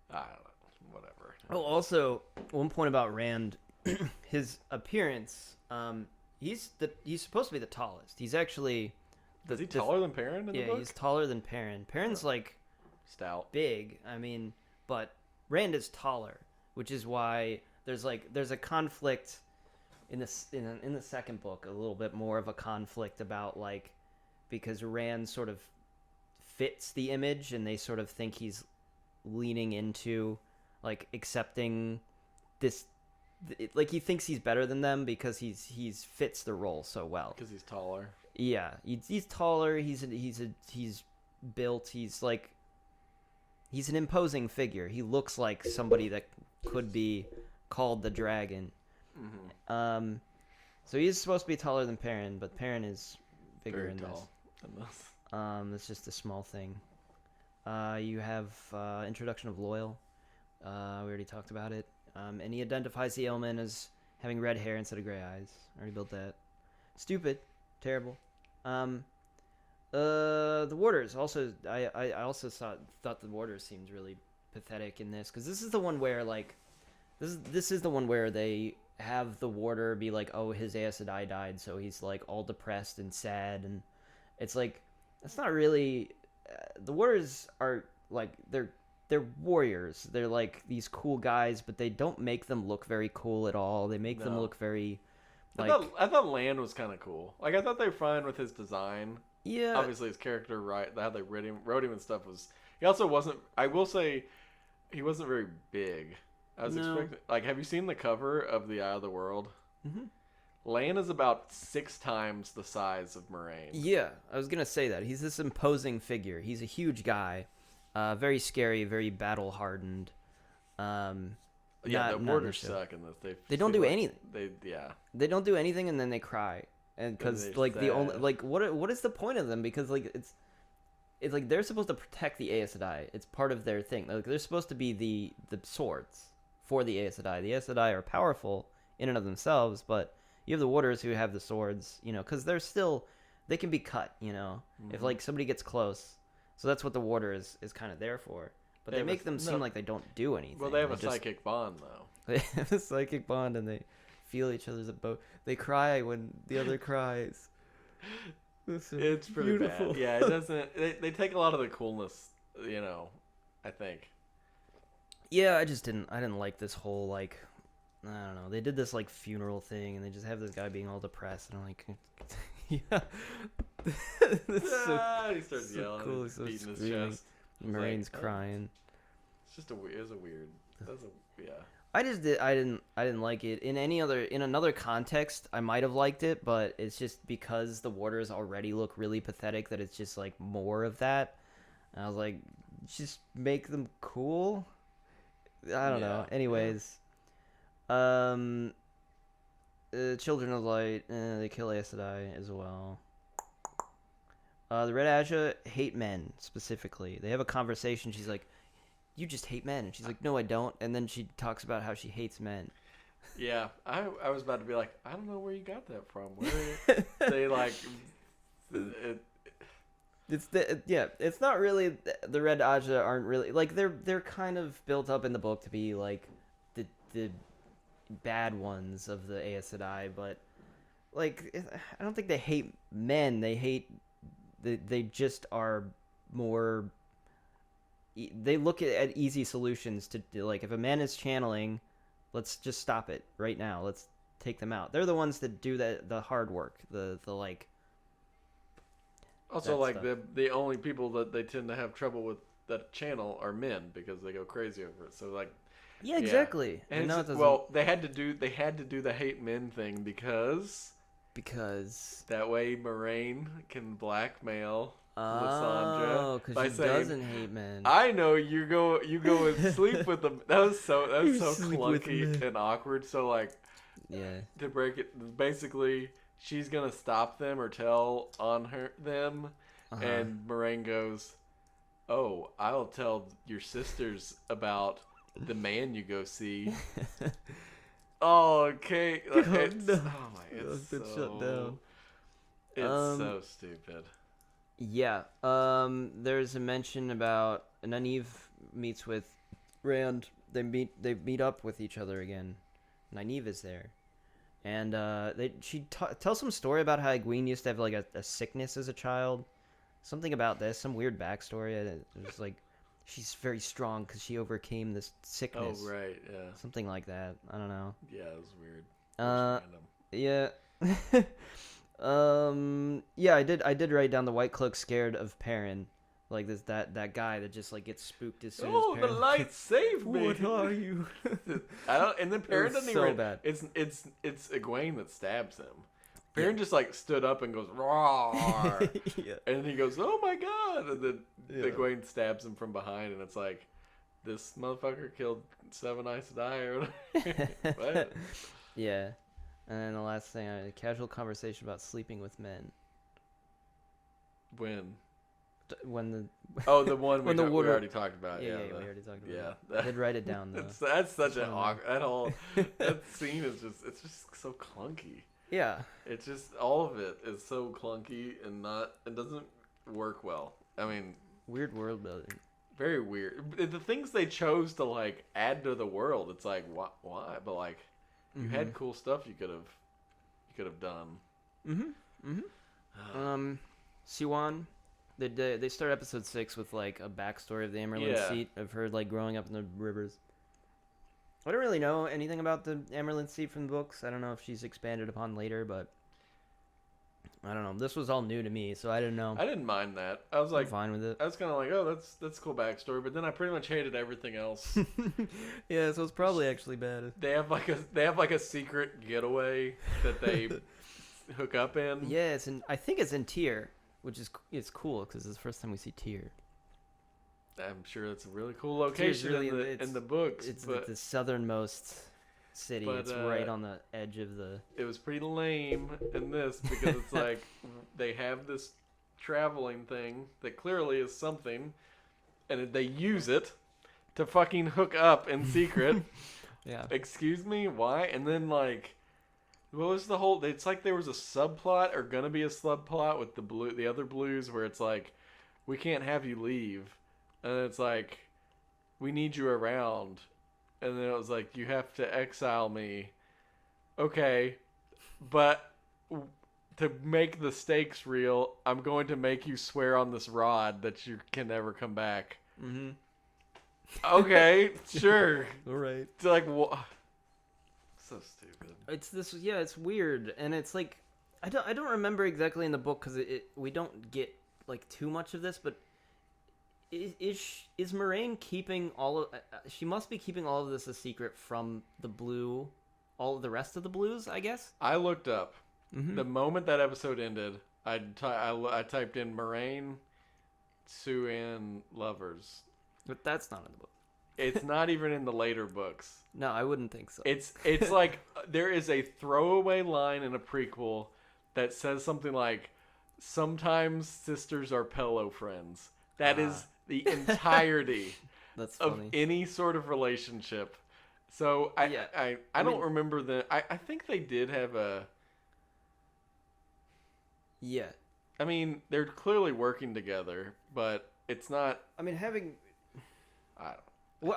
I don't know, whatever. Oh, also, one point about Rand, his appearance. He's supposed to be the tallest. He's actually. Is he taller than Perrin in the book? Yeah, he's taller than Perrin. Perrin's like stout, big. I mean, but Rand is taller, which is why there's a conflict in the second book, a little bit more of a conflict about like because Rand sort of fits the image and they sort of think he's leaning into like accepting this like he thinks he's better than them because he's fits the role so well because he's taller. Yeah, he's taller. He's built. He's an imposing figure. He looks like somebody that could be called the dragon. Mm-hmm. So he's supposed to be taller than Perrin, but Perrin is bigger Very in tall this. It's just a small thing. You have introduction of Loyal. We already talked about it. And he identifies the ailment as having red hair instead of gray eyes. Already built that. Stupid. Terrible. The warders also. I also thought the warders seemed really pathetic in this because this is the one where like, this is the one where they have the warder be like, oh, his Aes Sedai died, so he's like all depressed and sad, and it's like that's not really. The warders are like they're warriors. They're like these cool guys, but they don't make them look very cool at all. They make them look very. Like, I thought Land was kind of cool. Like I thought they were fine with his design. Yeah. Obviously, his character, right? How they wrote him and stuff was. He also wasn't. I will say, he wasn't very big. I was expecting. Like, have you seen the cover of the Eye of the World? Mm-hmm. Land is about 6 times the size of Moraine. Yeah, I was gonna say that he's this imposing figure. He's a huge guy, very scary, very battle hardened. Yeah, the warders suck in this. They don't do anything. They don't do anything, and then they cry, and because like the only like what is the point of them? Because like it's like they're supposed to protect the Aes Sedai. It's part of their thing. Like they're supposed to be the swords for the Aes Sedai. The Aes Sedai are powerful in and of themselves, but you have the warders who have the swords. You know, because they can be cut. You know, if like somebody gets close. So that's what the warder is kind of there for. But they make them seem like they don't do anything. Well, they have a psychic bond, though. They have a psychic bond, and they feel each other's boat. They cry when the other cries. It's pretty beautiful. Bad. Yeah, it doesn't. They take a lot of the coolness, you know. I think. Yeah, I didn't like this whole like. I don't know. They did this like funeral thing, and they just have this guy being all depressed, and I'm like, yeah. He starts yelling, cool. He's beating his chest. Moraine's crying. It's just it was a weird. Yeah. I didn't like it in another context. I might have liked it, but it's just because the warders already look really pathetic that it's just like more of that. And I was like, just make them cool. I don't know. Anyways, Children of Light, they kill Aes Sedai as well. The Red Aja hate men, specifically. They have a conversation. She's like, you just hate men. And she's like, no, I don't. And then she talks about how she hates men. Yeah. I was about to be like, I don't know where you got that from. Where they like... It's not really... The Red Aja aren't really... Like, they're kind of built up in the book to be, like, the bad ones of the Aes Sedai, but, like, I don't think they hate men. They hate... They just are more. They look at easy solutions to like if a man is channeling, let's just stop it right now. Let's take them out. They're the ones that do the hard work. The like. Also, like stuff. the only people that they tend to have trouble with that channel are men because they go crazy over it. So like. Yeah, exactly. And well, they had to do the hate men thing because that way Moraine can blackmail Lysandra by saying, doesn't hate men. I know you go and sleep with them. That was so clunky and awkward. So like, yeah, to break it, basically she's gonna stop them or tell on them, And Moraine goes, "Oh, I'll tell your sisters about the man you go see." Oh, okay. Oh, It's, no. oh my, It's it's been so, shut down. it's so stupid. Yeah. There's a mention about Nynaeve meets with Rand. They meet up with each other again. Nynaeve is there, and she tells some story about how Egwene used to have like a sickness as a child. Something about this, some weird backstory. It was like she's very strong because she overcame this sickness. Oh right, yeah. Something like that. I don't know. Yeah, it was weird. Yeah. Yeah, I did write down the White Cloak scared of Perrin. Like that guy that just like gets spooked as soon as Oh, Perrin. the light saved me. What are you? I don't. And then Perrin doesn't so even. bad. It's Egwene that stabs him. Perrin just like stood up and goes roar, Yeah. and then he goes, "Oh my god!" And then Yeah. Egwene stabs him from behind, and it's like, this motherfucker killed Seven Aes Sedai or whatever. What? Yeah. And then the last thing, a casual conversation about sleeping with men. When? When the Oh, the one When we, the we water- already talked about. yeah, Yeah, we already talked about yeah. it. I did write it down though. That's such an one of them. awkward. That scene is it's just so clunky. Yeah. It's just all of it is so clunky and it doesn't work well. I mean, Weird world building. very weird. The things they chose to like add to the world, it's like why? But like, you had cool stuff you could have done. Siwan, they start episode 6 with like a backstory of the Amerlin seat of her like growing up in the rivers. I don't really know anything about the Amerlin seat from the books. I don't know if she's expanded upon later, but I don't know. This was all new to me, so I didn't know. I didn't mind that. I was like, I'm fine with it. I was kind of like, oh, that's cool backstory. But then I pretty much hated everything else. Yeah, so it's probably actually bad. They have like a secret getaway that they hook up in. Yeah, I think it's in Tyr, which is it's cool because it's the first time we see Tyr. I'm sure it's a really cool location really in the books. It's but the southernmost city. But, It's right on the edge of the. it was pretty lame in this because it's like they have this traveling thing that clearly is something, and they use it to fucking hook up in secret. Yeah. Excuse me, why? And then like, what was the whole? It's like there was a subplot or gonna be a subplot with the other blues where it's like, we can't have you leave, and it's like, we need you around, and then it was like, you have to exile me. Okay, but to make the stakes real, I'm going to make you swear on this rod that you can never come back. Mm-hmm. Okay, sure. All right. It's like, so stupid. It's weird, and it's like, I don't remember exactly in the book because we don't get like too much of this, but is Moraine keeping all of? She must be keeping all of this a secret from the blue, all of the rest of the blues, I guess. I looked up the moment that episode ended. I typed in Moraine, Suan lovers. But that's not in the book. It's not even in the later books. No, I wouldn't think so. It's like there is a throwaway line in a prequel that says something like, "Sometimes sisters are pillow friends." That is the entirety That's of funny. any sort of relationship. So I don't remember I think they did have a. Yeah. I mean, they're clearly working together, but it's not. I mean, having. I don't. Well,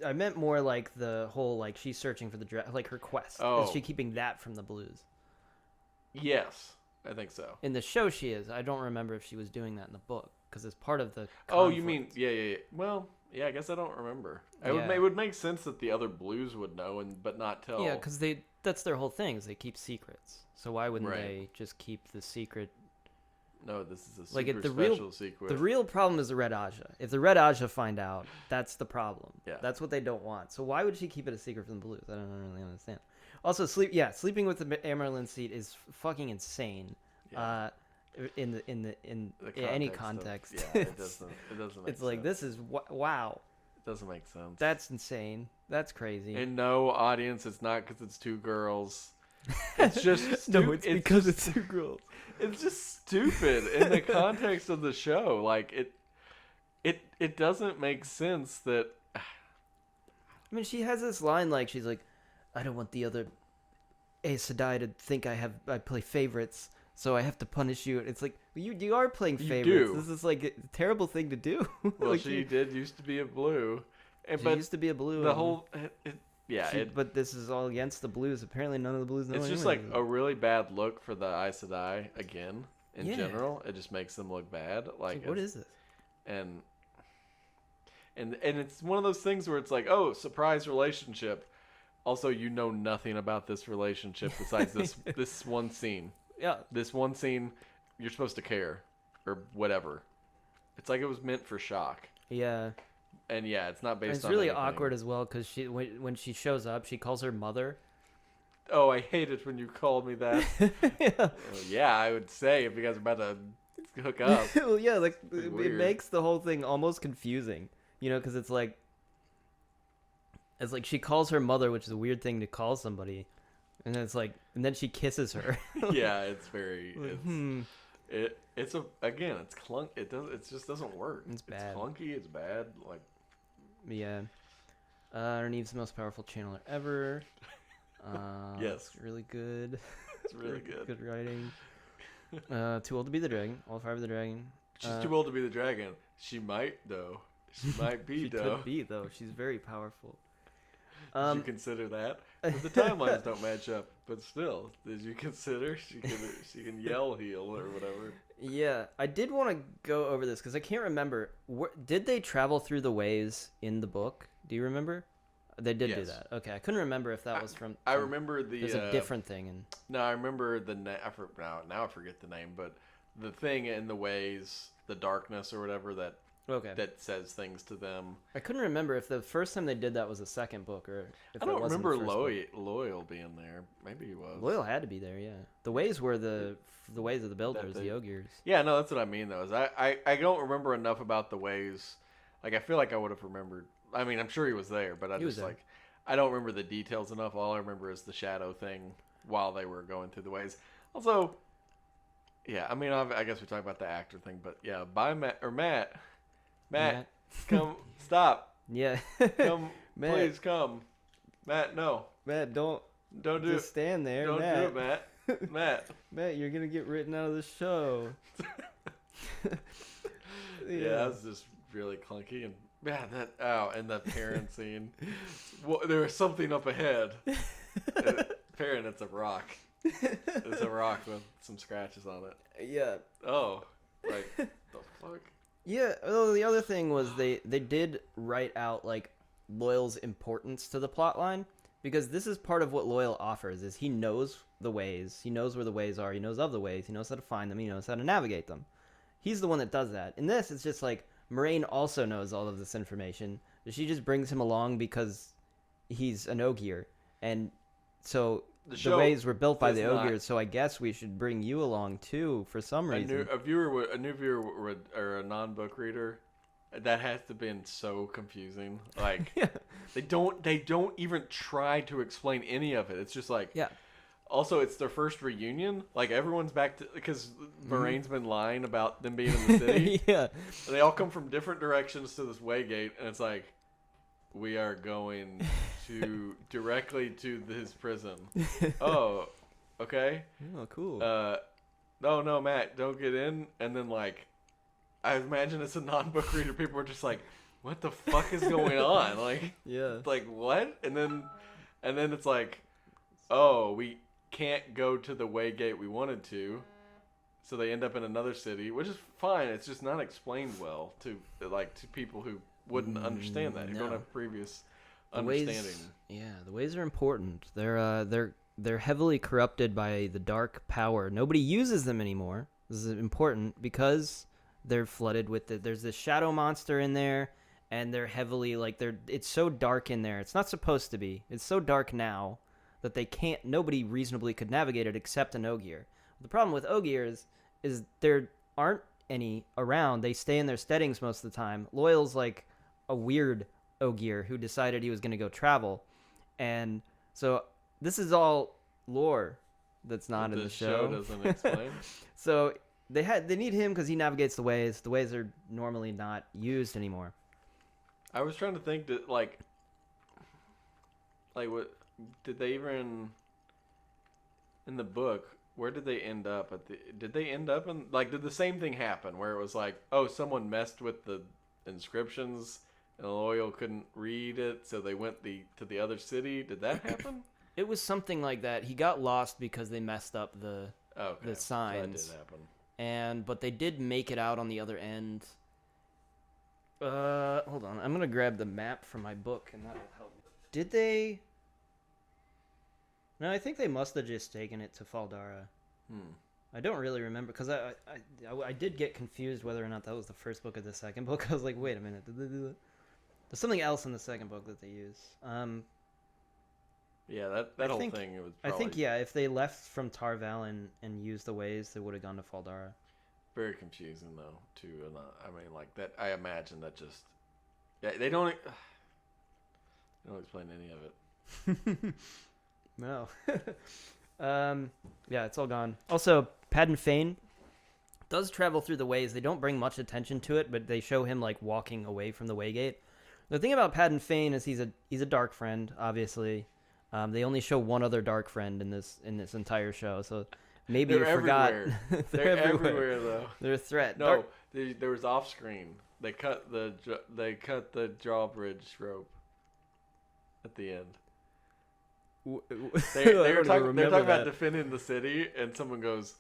I meant more like the whole like she's searching for the like her quest. Oh. Is she keeping that from the blues? Yes, I think so. In the show, she is. I don't remember if she was doing that in the book because it's part of the. Oh, you conflict. mean yeah. Well, yeah. I guess I don't remember. Yeah. It would make sense that the other blues would know but not tell. Yeah, because that's their whole thing is they keep secrets. So why wouldn't Right. they just keep the secret? No, this is a super Like the special secret. The real problem is the Red Aja. If the Red Aja find out, that's the problem. Yeah. That's what they don't want. So why would she keep it a secret from the Blues? I don't really understand. Also, sleeping with the Amerlin seat is fucking insane. Yeah. In any context. Yeah, it doesn't make It's like sense. this is wow. It doesn't make sense. That's insane. That's crazy. And no, audience, it's not because it's two girls. It's just no, it's because it's two girls. it's just stupid in the context of the show. Like it doesn't make sense that. I mean, she has this line like she's like, "I don't want the other Aes Sedai to think I play favorites, so I have to punish you." It's like you are playing You favorites. do. This is like a terrible thing to do. Well, Like, she did used to be a blue, and she but used to be a blue. the and whole but this is all against the blues. Apparently, none of the blues know. it's just anything. like a really bad look for the Aes Sedai again. In Yeah. general, it just makes them look bad. Like what is this? and it's one of those things where it's like, oh, surprise relationship. Also, you know nothing about this relationship besides this one scene. Yeah, This one scene, you're supposed to care or whatever. It's like it was meant for shock. yeah. And yeah, it's not based It's on really anything. awkward as well because when she shows up, she calls her mother. Oh, I hate it when you called me that. Yeah. Well, yeah, I would say if you guys are about to hook up. Well, yeah, like Pretty it weird. makes the whole thing almost confusing, because it's like she calls her mother, which is a weird thing to call somebody, and then she kisses her. Yeah, it's very. Like, It's it's clunk. It just doesn't work. It's bad. It's clunky. It's bad. Like Yeah. Reneve's the most powerful channeler ever. Yes. It's really good. it's really good. Good writing. Too old to be the dragon. All five of the dragon. She's too old to be the dragon. She might though. She might be She though. could be though. She's very powerful. Did you consider that? But the timelines don't match up. But still, did you consider she can yell heal or whatever? Yeah, I did want to go over this because I can't remember. Did they travel through the ways in the book? Do you remember? They did do Yes. that. Okay, I couldn't remember if that was from. I remember the. There's a different thing, and No, I remember the now I forget the name, but the thing in the ways, the darkness or whatever that says things to them. I couldn't remember if the first time they did that was the second book or if I that don't wasn't remember the first book. Loyal being there. Maybe he was. Loyal had to be there, yeah. The ways were the ways of the builders, the Ogiers. Yeah, no, that's what I mean though. Is I don't remember enough about the ways. Like I feel like I would have remembered. I mean, I'm sure he was there, but I don't remember the details enough. All I remember is the shadow thing while they were going through the ways. Also, yeah, I mean, I guess we talk about the actor thing, but yeah, Matt, come, stop, Yeah. come, Matt. please come, Matt, no, Matt, don't do just it, stand there. don't Matt. do it, Matt. Matt, you're gonna get written out of the show. Yeah, that was just really clunky and and the parent scene. Well, there was something up ahead. Parent, it's a rock. It's a rock with some scratches on it. Yeah. Oh, like the fuck. Yeah. Well, the other thing was they did write out like Loyal's importance to the plot line because this is part of what Loyal offers is he knows the ways, he knows where the ways are, he knows of the ways, he knows how to find them, he knows how to navigate them. He's the one that does that. In this, it's just like Moraine also knows all of this information. She just brings him along because he's an Ogier, and so the ways were built by the Ogiers. So I guess we should bring you along too for some reason. A new viewer or a non-book reader, that has to have been so confusing. Like Yeah. they don't even try to explain any of it. It's just like Yeah. Also, it's their first reunion. Like everyone's back to because Moraine's been lying about them being in the city. Yeah. They all come from different directions to this Waygate, and it's like we are going to directly to his prison. Oh, okay. Oh, cool. No, Matt, don't get in. And then like, I imagine it's a non-book reader. People are just like, what the fuck is going on? Like, yeah. like what? And then it's like, oh, we can't go to the Waygate we wanted to, so they end up in another city, which is fine. It's just not explained well to people who wouldn't understand that, who don't have previous understanding. The ways are important. They're heavily corrupted by the dark power. Nobody uses them anymore. This is important because they're flooded with there's this shadow monster in there, and they're heavily it's so dark in there. It's not supposed to be. It's so dark now that nobody reasonably could navigate it except an Ogier. The problem with Ogiers is there aren't any around. They stay in their steadings most of the time. Loyal's like a weird Ogier who decided he was going to go travel. And so this is all lore. that's not in the show show. doesn't explain. So they need him because he navigates the ways. The ways are normally not used anymore. I was trying to think that like what did they even in the book? Where did they end up did they end up in like did the same thing happen where it was like, oh, someone messed with the inscriptions and Loyal couldn't read it, so they went to the other city? Did that happen? It was something like that. He got lost because they messed up the Okay, signs. so that did happen. But they did make it out on the other end. Hold on. I'm gonna grab the map from my book, and that'll help. Did they? No, I think they must have just taken it to Faldara. I don't really remember because I did get confused whether or not that was the first book or the second book. I was like, wait a minute, did they do that? There's something else in the second book that they use. Yeah, that whole thing. It was. Probably I think if they left from Tarval and used the ways, they would have gone to Faldara. Very confusing though, too. And I mean, like that. I imagine that just. Yeah, they don't explain any of it. No. Yeah, it's all gone. Also, Padden Fane does travel through the ways. They don't bring much attention to it, but they show him like walking away from the Waygate. The thing about Padden Fane is he's a dark friend, obviously. They only show one other dark friend in this entire show, so maybe you forgot. They're everywhere though. They're a threat. No, there was off screen. They cut the drawbridge rope at the end. They're talking about defending the city, and someone goes,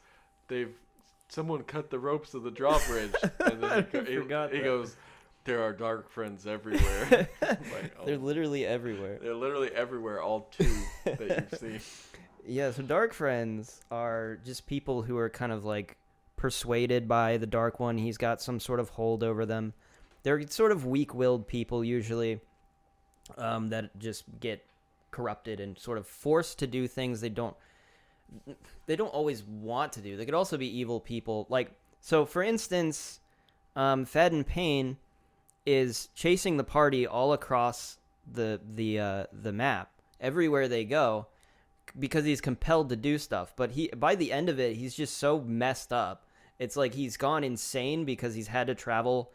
someone cut the ropes of the drawbridge, and then he goes, there are dark friends everywhere. Like, They're literally everywhere. They're literally everywhere, all two that you've seen. Yeah, so dark friends are just people who are kind of like persuaded by the Dark One. He's got some sort of hold over them. They're sort of weak-willed people usually that just get corrupted and sort of forced to do things they don't always want to do. They could also be evil people. Like, so for instance, Fadden Payne is chasing the party all across the map everywhere they go because he's compelled to do stuff. But by the end of it, he's just so messed up. It's like he's gone insane because he's had to travel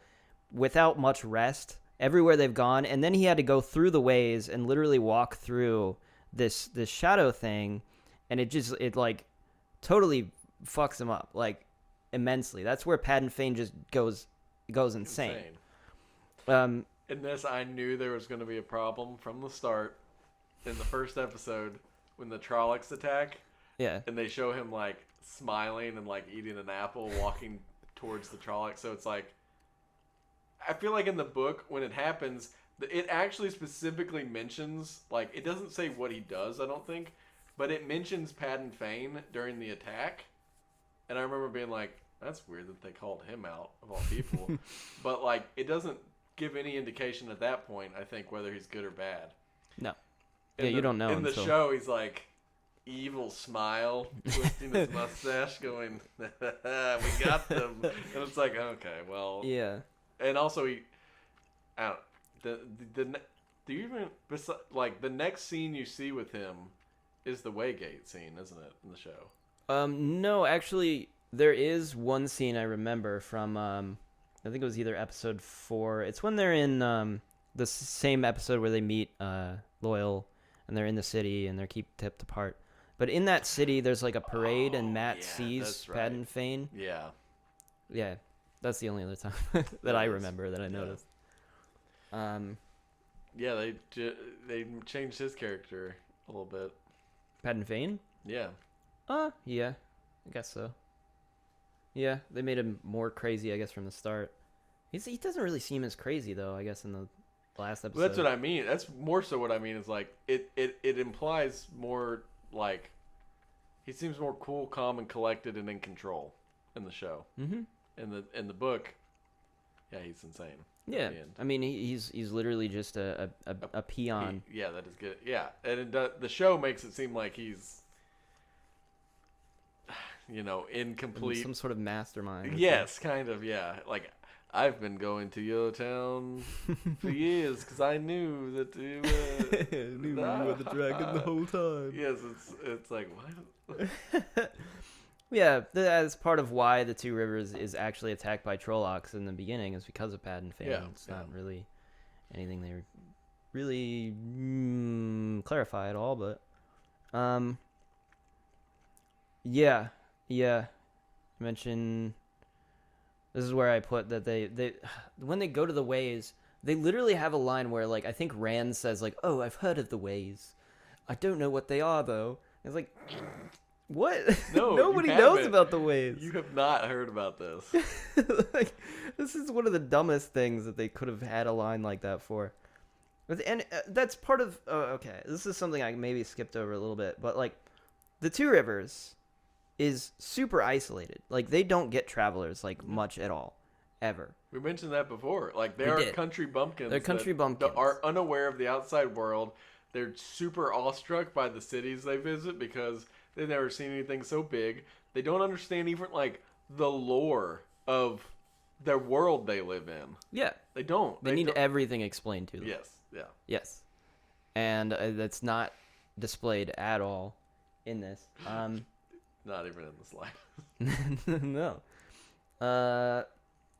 without much rest everywhere they've gone, and then he had to go through the ways and literally walk through this shadow thing, and it like totally fucks him up like immensely. That's where Padden Fane just goes insane. In this, I knew there was going to be a problem from the start. In the first episode, when the Trollocs attack, and they show him like smiling and like eating an apple, walking towards the Trollocs. So it's like, I feel like in the book, when it happens, it actually specifically mentions, like, it doesn't say what he does, I don't think, but it mentions Padden Fane during the attack. And I remember being like, that's weird that they called him out, of all people. But, like, it doesn't give any indication at that point, I think, whether he's good or bad. No. You don't know. In the show, he's like, evil smile, twisting his mustache, going, we got them. And it's like, okay, well. Yeah. And also, do you even, like, the next scene you see with him is the Waygate scene, isn't it, in the show? No, actually, there is one scene I remember from, I think it was either episode 4. It's when they're in the same episode where they meet Loyal, and they're in the city, and they're kept apart. But in that city, there's like a parade, and Matt sees Padden Fane. Yeah. Yeah. That's the only other time that I remember that I noticed. Yeah, they changed his character a little bit. Padden Fane? Yeah. Yeah, I guess so. Yeah, they made him more crazy, I guess, from the start. He doesn't really seem as crazy though, I guess, in the last episode. Well, that's what I mean. That's more so what I mean is like it implies more like he seems more cool, calm, and collected and in control in the show. Mm-hmm. In the book, yeah, he's insane. Yeah, I mean, he's literally just a peon. Yeah, that is good. Yeah, and the show makes it seem like he's, incomplete. Some sort of mastermind. Yes, kind of. Yeah, like I've been going to your town for years because I knew that you knew you were the dragon the whole time. Yes, it's like what? Yeah, that's part of why the Two Rivers is actually attacked by Trollocs in the beginning is because of Pad and Fane. Yeah, It's not really anything they really clarify at all, but yeah. Mention this is where I put that they when they go to the ways, they literally have a line where like I think Rand says like, "Oh, I've heard of the ways. I don't know what they are though." It's like what? No, nobody knows about the ways. You have not heard about this. Like, this is one of the dumbest things that they could have had a line like that for. And that's part of. Okay, this is something I maybe skipped over a little bit, but like, the Two Rivers is super isolated. Like, they don't get travelers like much at all, ever. We mentioned that before. Like, they are country bumpkins. They're country bumpkins. That are unaware of the outside world. They're super awestruck by the cities they visit because they've never seen anything so big. They don't understand even like the lore of their world they live in. Yeah, they don't. They need everything explained to them. Yes. Yeah. Yes, and that's not displayed at all in this. Not even in the slide. No.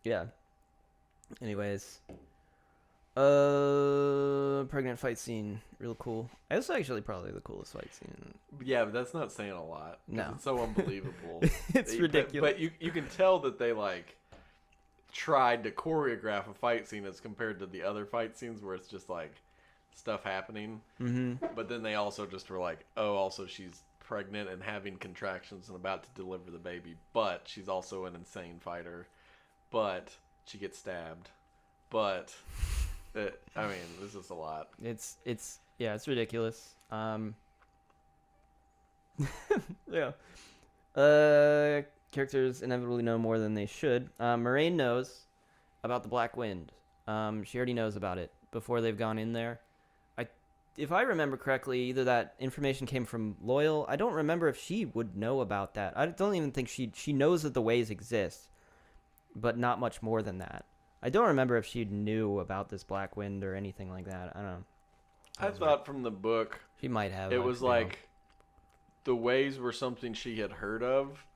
Yeah. Anyways. Pregnant fight scene, real cool. That's actually probably the coolest fight scene. Yeah, but that's not saying a lot. No. It's so unbelievable. It's ridiculous. But you can tell that they like tried to choreograph a fight scene as compared to the other fight scenes where it's just like stuff happening. Mm-hmm. But then they also just were like, oh, also she's pregnant and having contractions and about to deliver the baby, but she's also an insane fighter, but she gets stabbed, but I mean, this is a lot. It's ridiculous. Yeah. Characters inevitably know more than they should. Moraine knows about the Black Wind. She already knows about it before they've gone in there. If I remember correctly, either that information came from Loyal. I don't remember if she would know about that. I don't even think she knows that the ways exist, but not much more than that. I don't remember if she knew about this Black Wind or anything like that. I don't know. I thought from the book she might have. It was like the ways were something she had heard of.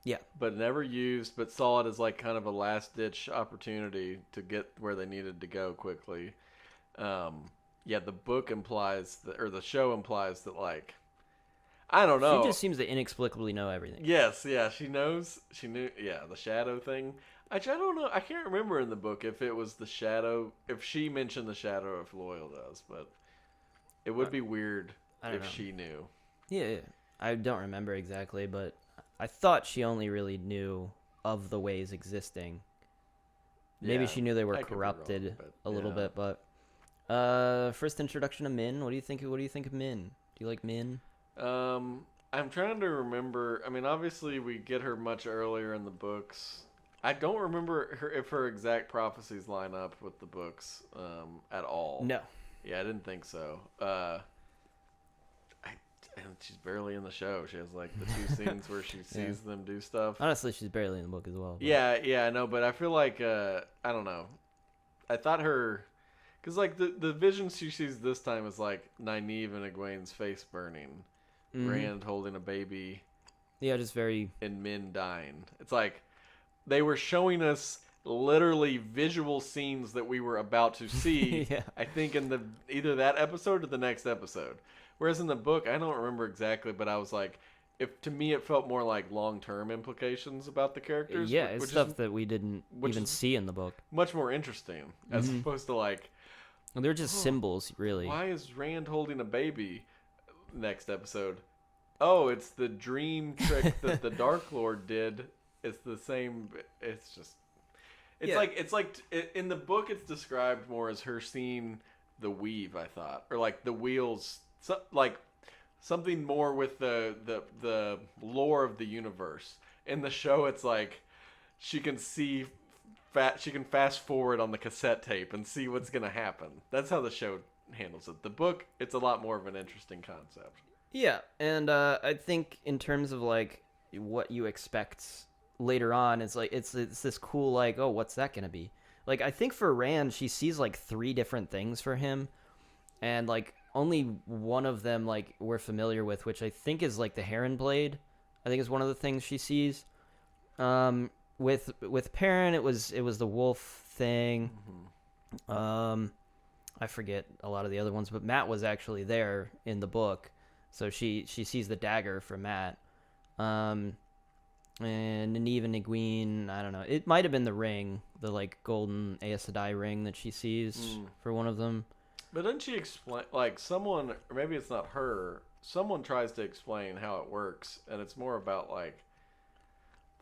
Yeah. But never used, but saw it as like kind of a last-ditch opportunity to get where they needed to go quickly. Yeah, the book implies, or the show implies that, like, I don't know. She just seems to inexplicably know everything. Yes, yeah, she knows. She knew, yeah, the shadow thing. I don't know. I can't remember in the book if it was the shadow, if she mentioned the shadow, if Loyal does, but it would be weird if she knew. Yeah, I don't remember exactly, but I thought she only really knew of the ways existing. Maybe she knew they were corrupted a little bit, but first introduction of Min. What do you think of Min? Do you like Min? I'm trying to remember. I mean, obviously we get her much earlier in the books. I don't remember if her exact prophecies line up with the books at all. No. Yeah, I didn't think so. And she's barely in the show. She has like the two scenes where she sees them do stuff. Honestly, she's barely in the book as well. But... Yeah, I know, but I feel like I don't know. I thought her, because like the vision she sees this time is like Nynaeve and Egwene's face burning, Rand holding a baby. Yeah, just very. And Min dying. It's like they were showing us literally visual scenes that we were about to see. Yeah. I think in either that episode or the next episode. Whereas in the book, I don't remember exactly, but I was like, to me, it felt more like long-term implications about the characters. Yeah, it's stuff that we didn't even see in the book. Much more interesting, as opposed to like... Well, they're just symbols, really. Why is Rand holding a baby? Next episode. Oh, it's the dream trick that the Dark Lord did. It's the same... It's just... It's like in the book, it's described more as her seeing the weave, I thought. Or like the wheels... So, like something more with the lore of the universe. In the show, it's like she can see, she can fast forward on the cassette tape and see what's gonna happen. That's how the show handles it. The book, it's a lot more of an interesting concept. Yeah, and I think in terms of like what you expect later on, it's like it's this cool like, oh, what's that gonna be? like I think for Rand, she sees like 3 different things for him, and like only one of them like we're familiar with, which I think is like the Heron Blade. I think is one of the things she sees. With Perrin, it was the wolf thing. I forget a lot of the other ones, but Matt was actually there in the book, so she sees the dagger for Matt. And Nynaeve and Niguin, I don't know. It might have been the ring, the like golden Aes Sedai ring that she sees for one of them. But doesn't she explain, like someone, or maybe it's not her, someone tries to explain how it works, and it's more about like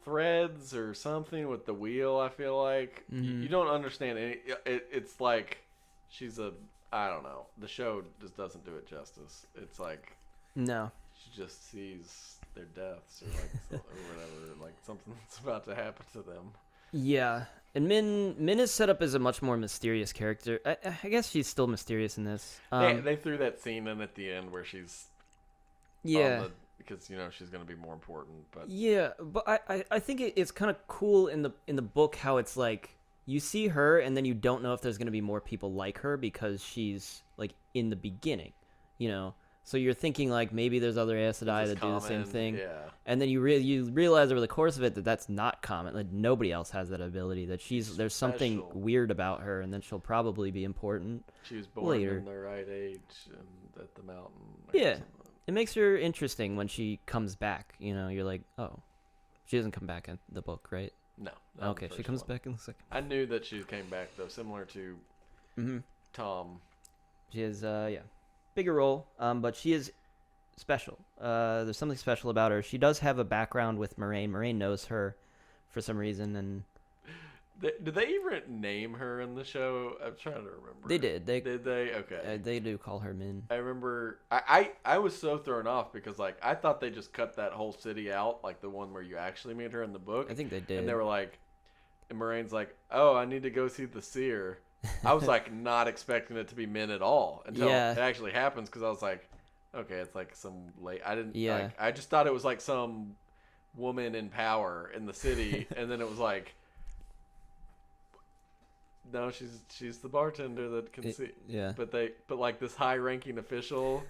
threads or something with the wheel, I feel like. You don't understand any, it's like she's I don't know. The show just doesn't do it justice. It's like, no. She just sees their deaths or like or whatever, like something's about to happen to them. Yeah, and Min is set up as a much more mysterious character. I guess she's still mysterious in this. They threw that scene in at the end where she's because she's going to be more important. But yeah, but I think it's kind of cool in the book how it's like you see her and then you don't know if there's going to be more people like her because she's like in the beginning, So you're thinking like maybe there's other Aes Sedai that do the same thing, and then you realize over the course of it that that's not common. Like nobody else has that ability. That there's something weird about her, and then she'll probably be important. She was born later in the right age and at the mountain. Yeah, it makes her interesting when she comes back. You're like, oh, she doesn't come back in the book, right? No. Okay, she comes back in the second. I knew that she came back though, similar to Tom. She has bigger role, but she is special. There's something special about her. She does have a background with Moraine. Moraine knows her for some reason, and did they even name her in the show? I'm trying to remember. They did. Did they? Okay. They do call her Min. I remember. I was so thrown off because like I thought they just cut that whole city out, like the one where you actually meet her in the book. I think they did. And they were like, and Moraine's like, "Oh, I need to go see the seer." I was like not expecting it to be Min at all until it actually happens because I was like, okay, it's like some I didn't. Yeah. I just thought it was like some woman in power in the city, and then it was like, no, she's the bartender that can see. Yeah. But like this high-ranking official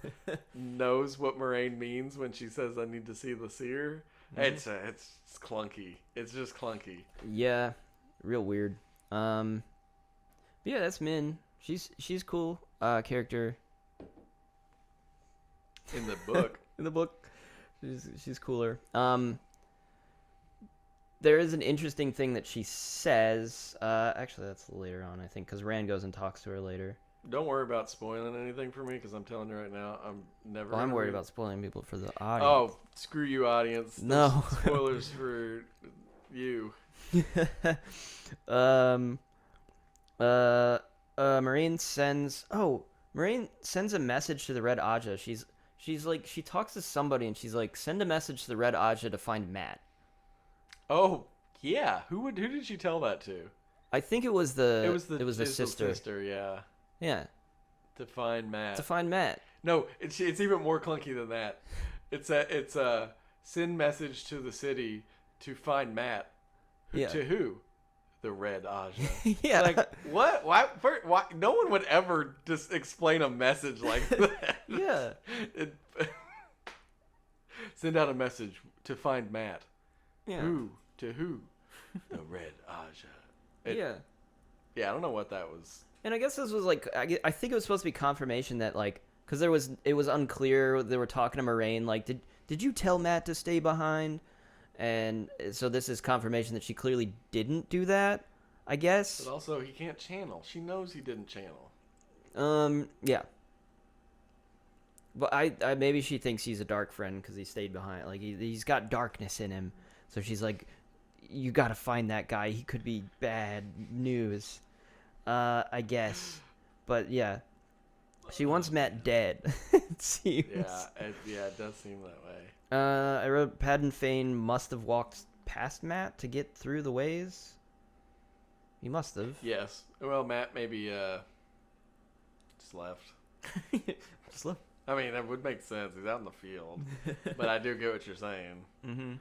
knows what Moraine means when she says, "I need to see the seer." It's clunky. It's just clunky. Yeah, real weird. Yeah, that's Min. She's cool character. In the book. In the book, she's cooler. There is an interesting thing that she says. Actually, that's later on, I think, because Rand goes and talks to her later. Don't worry about spoiling anything for me, because I'm telling you right now, I'm never. Well, I'm worried about spoiling people for the audience. Oh, screw you, audience! No spoilers for you. Moraine sends a message to the Red Aja. She's like, she talks to somebody and she's like, send a message to the Red Aja to find Matt. Oh yeah, who did she tell that to? I think it was the sister. Sister, yeah. Yeah. To find Matt. No, it's even more clunky than that. It's a send message to the city to find Matt. To who? The Red Aja. Yeah. Like, what? Why? No one would ever just explain a message like that. Yeah. Send out a message to find Matt. Yeah. Who? To who? The Red Aja. Yeah, I don't know what that was. And I guess this was like, I think it was supposed to be confirmation that like, because it was unclear. They were talking to Moraine like, did you tell Matt to stay behind? And so this is confirmation that she clearly didn't do that, I guess. But also, he can't channel. She knows he didn't channel. Yeah. But I maybe she thinks he's a dark friend because he stayed behind. Like, he's got darkness in him. So she's like, you gotta find that guy. He could be bad news. I guess. But, yeah. She wants Matt dead, it seems. Yeah, it does seem that way. I wrote Padden Fane must have walked past Matt to get through the ways. He must have. Yes. Well, Matt maybe just left. Just left. I mean, that would make sense. He's out in the field. But I do get what you're saying. Mm-hmm.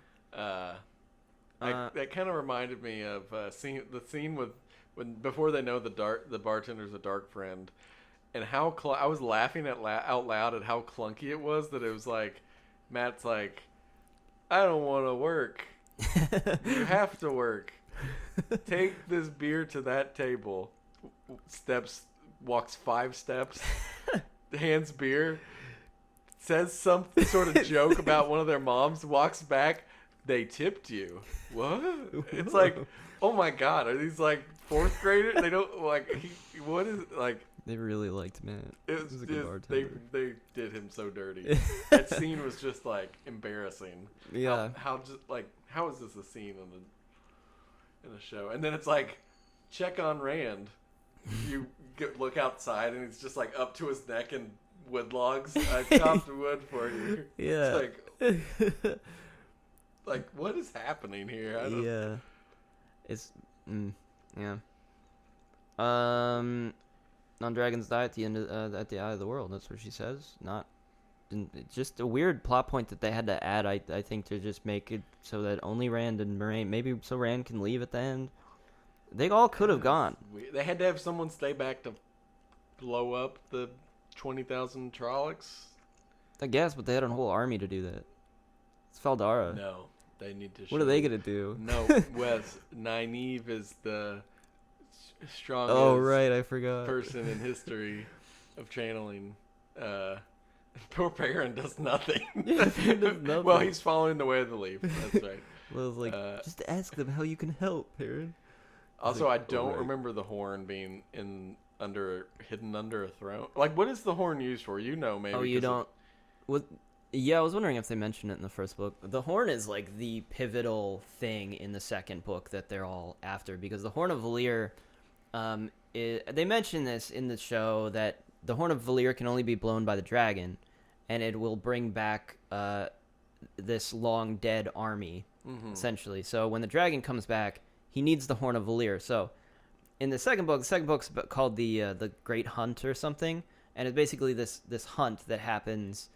That kind of reminded me of the scene with when before they know the bartender's a dark friend, and how I was laughing out loud at how clunky it was that it was like Matt's like, I don't want to work. You have to work. Take this beer to that table. Walks 5 steps, hands beer, says some sort of joke about one of their moms, walks back, they tipped you. What? It's like, oh my God, are these like 4th graders? They don't what is like? They really liked Matt. It was a good just, bartender. they did him so dirty. That scene was just like embarrassing. Yeah. How is this a scene in a show? And then it's like, check on Rand. You look outside and it's just like up to his neck in wood logs. I chopped wood for you. Yeah. It's like what is happening here? Yeah. It's yeah. Non-dragons die at the end of, at the eye of the world. That's what she says. It's just a weird plot point that they had to add. I think to just make it so that only Rand and Moraine, maybe so Rand can leave at the end. They all could have gone. They had to have someone stay back to blow up the 20,000 Trollocs. I guess, but they had a whole army to do that. It's Faldara. No, they need to. What are they gonna do? No, Wes. Nynaeve is the strongest. Oh right, I forgot. Person in history of channeling. Poor Perrin does nothing. Yeah, Perrin does nothing. Well, he's following the way of the leaf. That's right. Well, it's like, just ask them how you can help, Perrin. Also, I don't remember the horn being hidden under a throne. Like, what is the horn used for? You know, maybe. Oh, you don't. Yeah, I was wondering if they mentioned it in the first book. The horn is like the pivotal thing in the second book that they're all after, because the Horn of Valyr, they mention this in the show that the Horn of Valyr can only be blown by the dragon, and it will bring back this long dead army, essentially. So when the dragon comes back, he needs the Horn of Valyr. So in the second book's called the Great Hunt or something, and it's basically this hunt that happens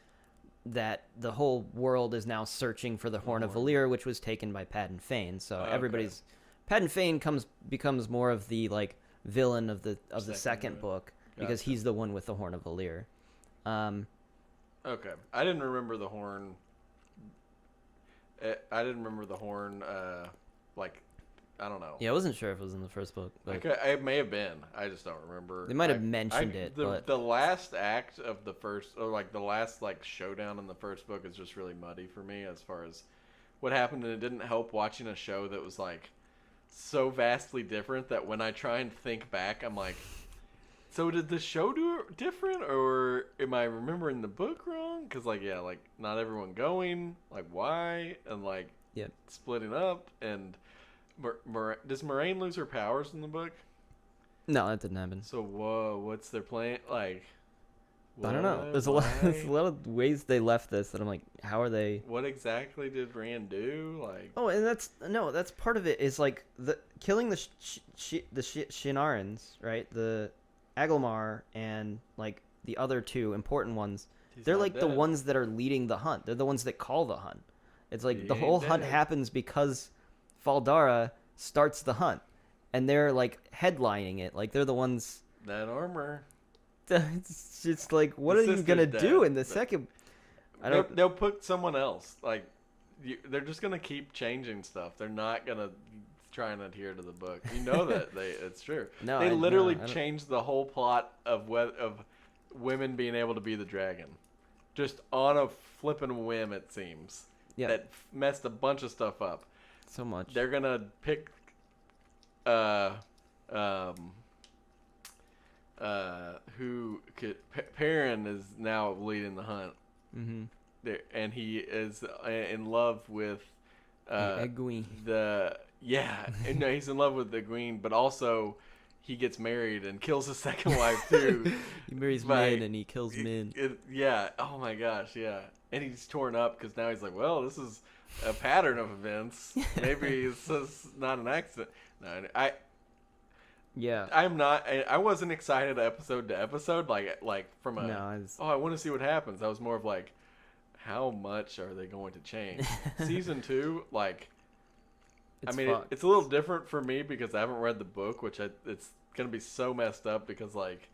that the whole world is now searching for the Horn of Valyr, which was taken by Padden Fane. So everybody's Padden Fane becomes more of the like villain of the second book, because he's the one with the Horn of Valyr. Okay, I didn't remember the horn. I didn't remember the horn. Like, I don't know. Yeah, I wasn't sure if it was in the first book, but it may have been. I just don't remember. They might have mentioned it. But the last act of the first, or like the last like showdown in the first book, is just really muddy for me as far as what happened, and it didn't help watching a show that was like so vastly different that when I try and think back, I'm like, so did the show do it different, or am I remembering the book wrong? Because like, yeah, like not everyone going, like why, and like splitting up, and does Moraine lose her powers in the book? No, that didn't happen. So what's their plan? Like, I don't know. There's a lot of ways they left this that I'm like, how are they? What exactly did Rand do? Like, oh, and that's part of it is like killing the Shienarans, right? The Agelmar and like the other two important ones. They're like dead. The ones that are leading the hunt. They're the ones that call the hunt. It's like the whole hunt happens because Faldara starts the hunt, and they're like headlining it. Like they're the ones. That armor. It's just like, what are you gonna do in the second? They'll put someone else. Like, they're just gonna keep changing stuff. They're not gonna try and adhere to the book. You know that it's true. No, they literally changed the whole plot of women being able to be the dragon, just on a flippin' whim. It seems. Yeah. That messed a bunch of stuff up. So much. They're gonna pick who could Perrin is now leading the hunt. Mm-hmm. And he is in love with Egwene. No, he's in love with Egwene, but also he gets married and kills his second wife too. He marries Min and he kills Min. Oh my gosh, yeah. And he's torn up because now he's like, well, this is a pattern of events. Maybe it's just not an accident. No, I'm not. I wasn't excited episode to episode, like from a. No, I want to see what happens. I was more of like, how much are they going to change? Season 2, like, I It's mean, fucked. it's a little different for me because I haven't read the book, it's gonna be so messed up because like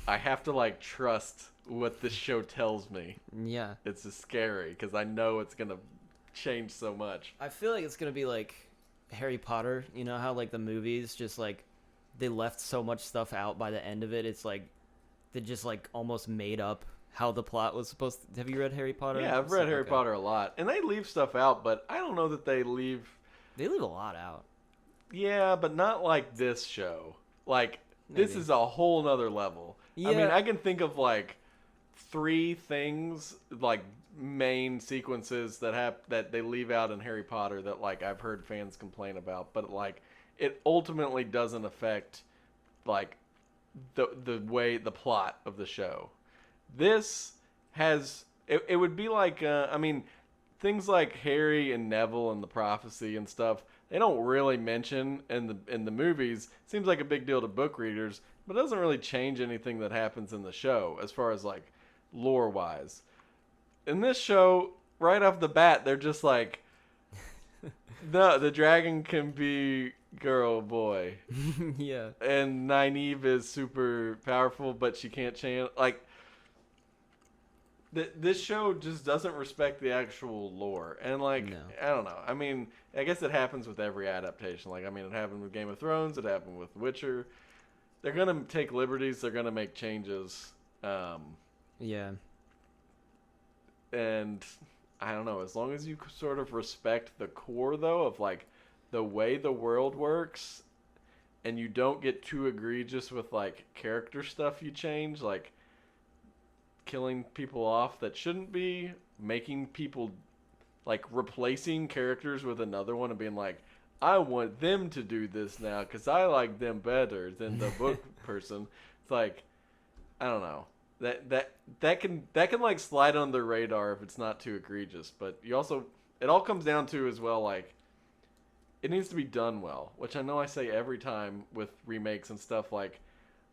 I have to like trust what this show tells me. Yeah. It's just scary because I know it's gonna change so much. I feel like it's gonna be like Harry Potter. You know how like the movies just like they left so much stuff out by the end of it. It's like they just like almost made up how the plot was supposed to. Have you read Harry Potter? Yeah, I've read Harry Potter a lot, and they leave stuff out, but I don't know that they leave. They leave a lot out. Yeah, but not like this show. Like this Maybe. is a whole nother level. I mean, Yeah. I can think of like three things, like main sequences that they leave out in Harry Potter that like I've heard fans complain about, but like it ultimately doesn't affect like the way the plot of the show. This has it would be like I mean things like Harry and Neville and the prophecy and stuff they don't really mention in the movies. Seems like a big deal to book readers, but it doesn't really change anything that happens in the show as far as like lore wise. In this show, right off the bat, they're just like, no, the dragon can be girl, boy, Yeah. and Nynaeve is super powerful, but she can't channel. Like, this show just doesn't respect the actual lore, and like, No. I don't know. I mean, I guess it happens with every adaptation. Like, I mean, it happened with Game of Thrones. It happened with Witcher. They're gonna take liberties. They're gonna make changes. Yeah. And I don't know, as long as you sort of respect the core though of like the way the world works and you don't get too egregious with like character stuff you change, like killing people off that shouldn't be, making people like replacing characters with another one and being like I want them to do this now cuz I like them better than the book person. It's like I don't know. That can like slide on the radar if it's not too egregious, but you also it all comes down to as well like it needs to be done well, which I know I say every time with remakes and stuff like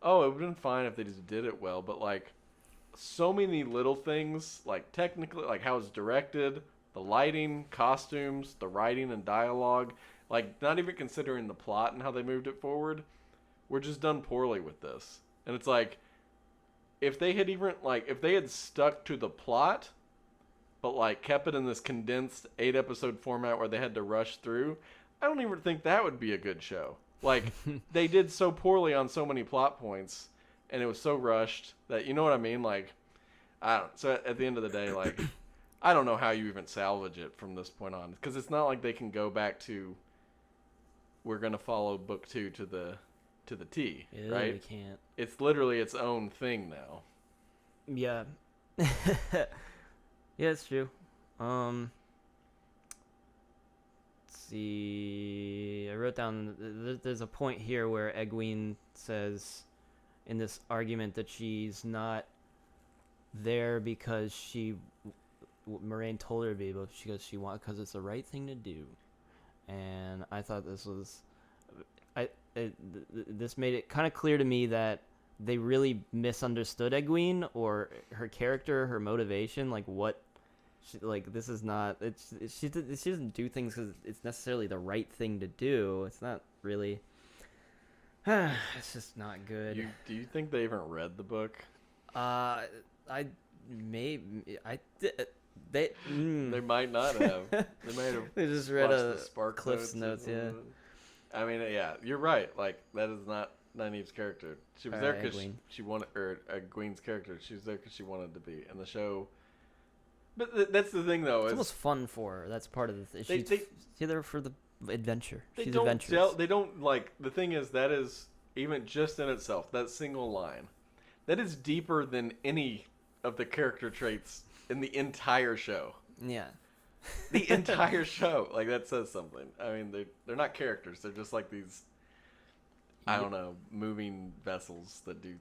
oh, it would have been fine if they just did it well, but like so many little things like technically like how it's directed, the lighting, costumes, the writing and dialogue, like not even considering the plot and how they moved it forward, were just done poorly with this. And it's like if they had even like if they had stuck to the plot but like kept it in this condensed 8 episode format where they had to rush through, I don't even think that would be a good show. Like they did so poorly on so many plot points and it was so rushed that you know what I mean, like I don't so at the end of the day like I don't know how you even salvage it from this point on because it's not like they can go back to we're going to follow book 2 to the T, Yeah, right? we can't. It's literally its own thing now. Yeah. Yeah, it's true. Let's see. I wrote down. There's a point here where Egwene says, in this argument, that she's not there because Moraine told her to be, but she goes, because it's the right thing to do. And I thought this was, this made it kind of clear to me that they really misunderstood Egwene or her character, her motivation, like what, this is not. She doesn't do things because it's necessarily the right thing to do. It's not really. It's just not good. Do you think they even read the book? They They might not have. They might have. They just read watched the Spark Cliff's notes. Yeah. I mean, yeah, you're right. Like that is not Nynaeve's character. She was there because Egwene. she wanted, or Egwene's character. She was there because she wanted to be in the show. But that's the thing, though. It's Is almost fun for her. That's part of the thing. They- She's there for the adventure. they She's don't adventurous. they don't like the thing is that is even just in itself that single line that is deeper than any of the character traits in the entire show. Yeah. The entire show, like that says something. I mean, they're not characters. They're just like these, I don't know, moving vessels that do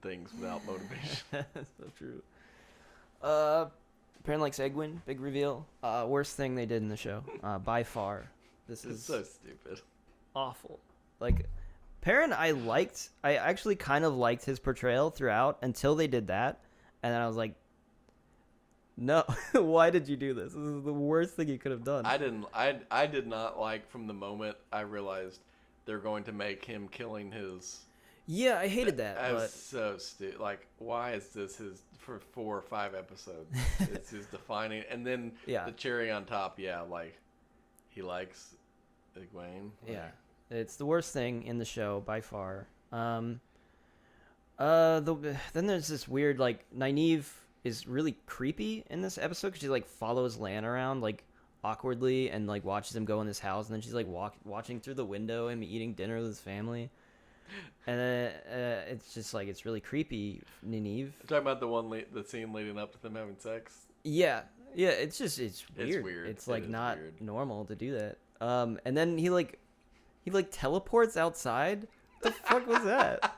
things without motivation. That's so true. Perrin likes Egwene. Big reveal. Worst thing they did in the show, by far. This It's is so stupid. awful. Like, Perrin, I actually kind of liked his portrayal throughout until they did that, and then I was like, No. Why did you do this? This is the worst thing you could have done. I didn't. I did not like from the moment I realized they're going to make him killing his. Yeah, I hated that, I was but so stupid. Like, why is this his for 4 or 5 episodes? It's his defining, and then yeah, the cherry on top. Yeah, like he likes Egwene. yeah. It's the worst thing in the show by far. Then there's this weird, like, Nynaeve is really creepy in this episode because she, like, follows Lan around, like, awkwardly and, like, watches him go in his house, and then she's, like, watching through the window and eating dinner with his family. And then it's just, like, it's really creepy, Nynaeve. You're talking about the scene leading up to them having sex. Yeah, it's just, it's weird. It's weird. It's, like, not weird. normal to do that. And then he teleports outside? What the fuck was that?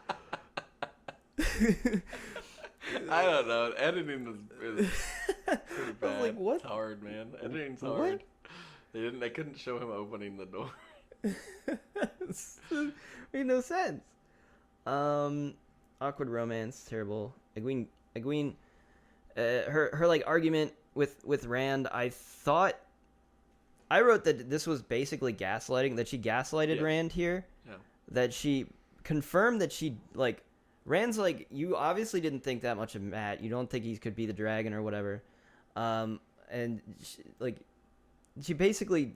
I don't know. Editing is pretty bad. Like, what? It's hard, man. Editing's What? hard. They couldn't show him opening the door. Made no sense. Awkward romance, terrible. Egwene, her like argument with Rand. I wrote that this was basically gaslighting. That she gaslighted Rand here. Yeah. That she confirmed that she like. Rand's like, you obviously didn't think that much of Matt. You don't think he could be the dragon or whatever. And she basically,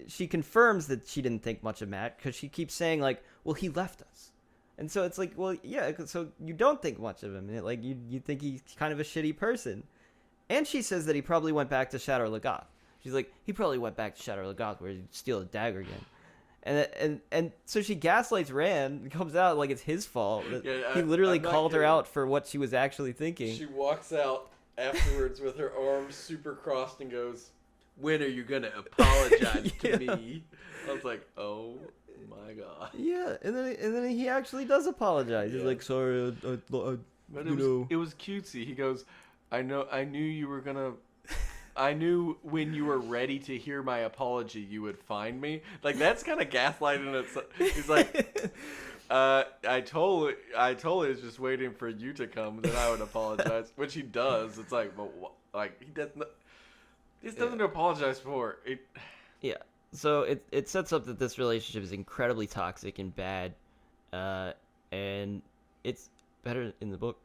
she confirms that she didn't think much of Matt because she keeps saying like, well, he left us. And so it's like, well, yeah, so you don't think much of him. Like you think he's kind of a shitty person. And she says that he probably went back to Shadow Lagoth. She's like, he probably went back to Shadow Lagoth where he'd steal a dagger again. And so she gaslights Rand. It comes out like it's his fault. He literally called her out for what she was actually thinking. She walks out afterwards with her arms super crossed and goes, "When are you gonna apologize to me?" I was like, "Oh my god." Yeah, and then he actually does apologize. He's like, "Sorry, but it was cutesy. He goes, I knew you were gonna." I knew when you were ready to hear my apology, you would find me. Like, that's kind of gaslighting. He's like, I totally was just waiting for you to come, then I would apologize. Which he does. It's like, but like he doesn't apologize for it. Yeah. So it sets up that this relationship is incredibly toxic and bad, and it's better in the book.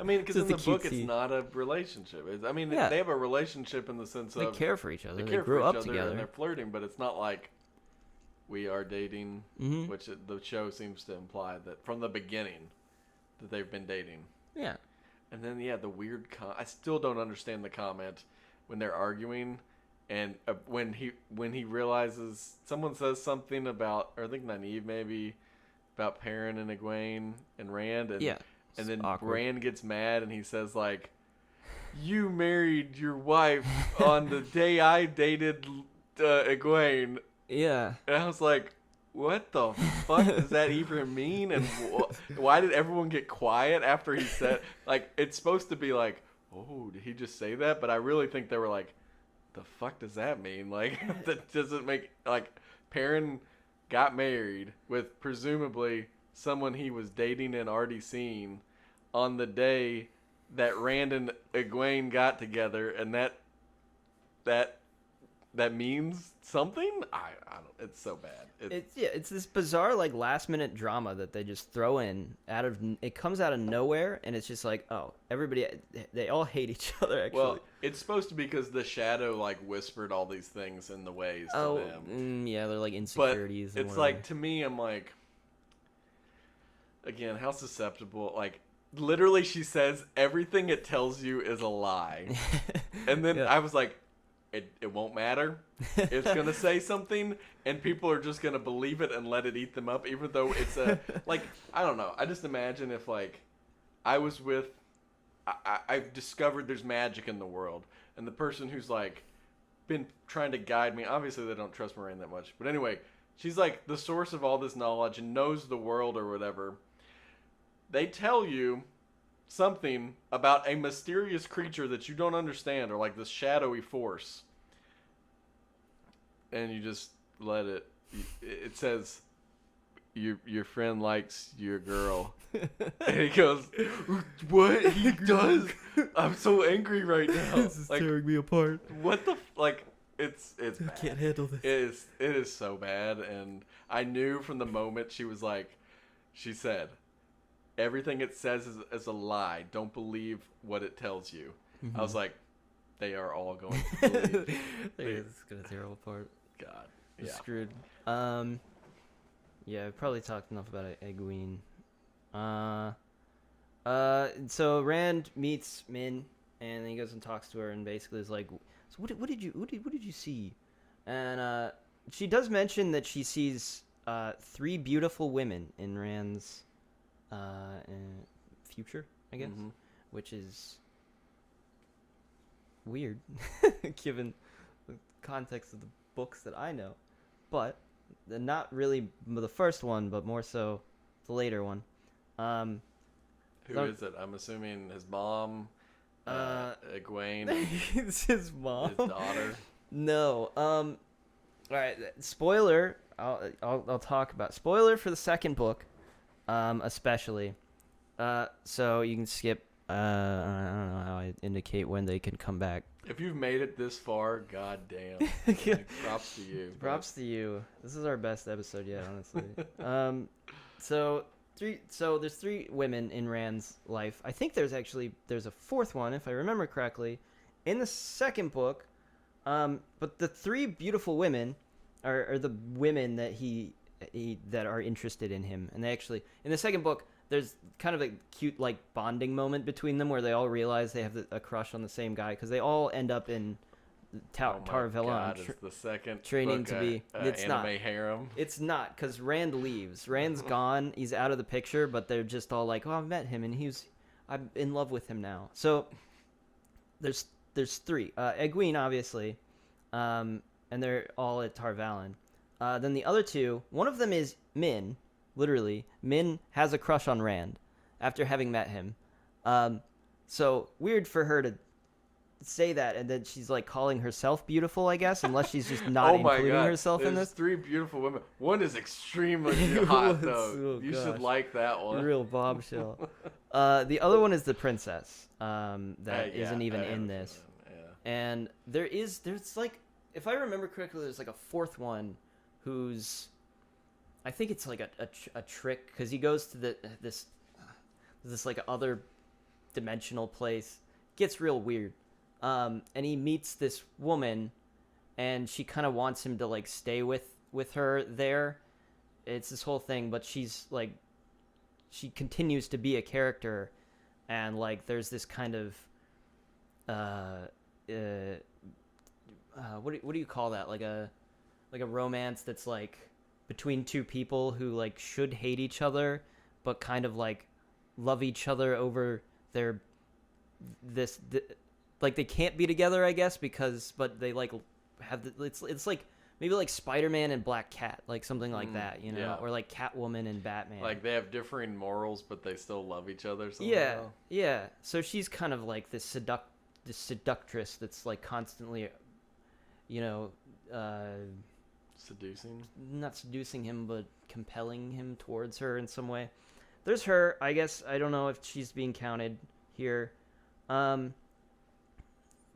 I mean, because in the book, it's not a relationship. They have a relationship in the sense of they care for each other. They grew up together. And they're flirting, but it's not like we are dating, which the show seems to imply that from the beginning that they've been dating. Yeah. And then the weird. I still don't understand the comment when they're arguing, and when he realizes someone says something about, or I think Nynaeve maybe. About Perrin and Egwene and Rand, and then awkward. Rand gets mad and he says like, "You married your wife on the day I dated Egwene." Yeah, and I was like, "What the fuck does that even mean?" And why did everyone get quiet after he said? Like, it's supposed to be like, "Oh, did he just say that?" But I really think they were like, "The fuck does that mean?" Like, that doesn't make like Perrin got married with presumably someone he was dating and already seen on the day that Rand and Egwene got together, and that means something. I don't. It's so bad. It's this bizarre like last minute drama that they just throw in it comes out of nowhere, and it's just like, oh, they all hate each other. Actually, well, it's supposed to be because the shadow like whispered all these things in the ways to them. Yeah, they're like insecurities. But it's like, to me, I'm like, again, how susceptible. Like, literally, she says everything it tells you is a lie, and then I was like, it won't matter. It's gonna say something, and people are just gonna believe it and let it eat them up, even though it's like, I don't know. I just imagine if like I was with, I've discovered there's magic in the world, and the person who's like been trying to guide me. Obviously, they don't trust Moraine that much, but anyway, she's like the source of all this knowledge and knows the world or whatever. They tell you something about a mysterious creature that you don't understand, or like this shadowy force, and you just let it says your friend likes your girl. And he goes, what? He does? I'm so angry right now. This is Like, tearing me apart. what the like? It's I bad. can't handle this. It is so bad, and I knew from the moment she was like, she said, everything it says is a lie. Don't believe what it tells you. I was like, they are all going to believe. It's gonna tear all apart. God, We're yeah. screwed. Yeah, I've probably talked enough about Egwene. So Rand meets Min, and then he goes and talks to her, and basically is like, "So what did you see?" And she does mention that she sees 3 beautiful women in Rand's future, I guess, which is weird given the context of the books that I know, but not really the first one, but more so the later one. Who is it? I'm assuming his mom, Egwene, It's his mom. his daughter. No. All right. Spoiler. I'll talk about spoiler for the second book, especially. So you can skip. I don't know how I indicate when they can come back. If you've made it this far, goddamn, like, props to you. Props to you. This is our best episode yet, honestly. So there's 3 women in Rand's life. I think there's a 4th one, if I remember correctly, in the second book. But the 3 beautiful women are the women that he that are interested in him, and they actually in the second book. There's kind of a cute like bonding moment between them where they all realize they have a crush on the same guy because they all end up in Tar Valon It's the second training book, to be. It's anime not. harem. It's not because Rand leaves. Rand's gone. He's out of the picture, but they're just all like, "Oh, I've met him, and I'm in love with him now." So there's 3. Egwene, obviously, and they're all at Tar Valon. Then the other 2, one of them is Min. Literally, Min has a crush on Rand after having met him. So weird for her to say that, and then she's like calling herself beautiful, I guess, unless she's just not including herself in this. 3 beautiful women. One is extremely hot, though. Oh, you gosh. should like that one. Real bombshell. The other one is the princess that isn't even in this. Yeah. And there's like, if I remember correctly, there's like a 4th one who's, I think it's like a trick because he goes to this like other dimensional place. Gets real weird. And he meets this woman, and she kind of wants him to like stay with her there. It's this whole thing, but she's like, she continues to be a character, and like there's this kind of what do you call that? Like a romance that's like between 2 people who like should hate each other, but kind of like love each other over their like they can't be together, I guess, but they like have it's like maybe like Spider-Man and Black Cat, like something like that, you know, yeah. or like Catwoman and Batman. Like they have differing morals, but they still love each other. Yeah, yeah. So she's kind of like this seductress that's like constantly, you know, not seducing him, but compelling him towards her in some way. There's her, I guess. I don't know if she's being counted here.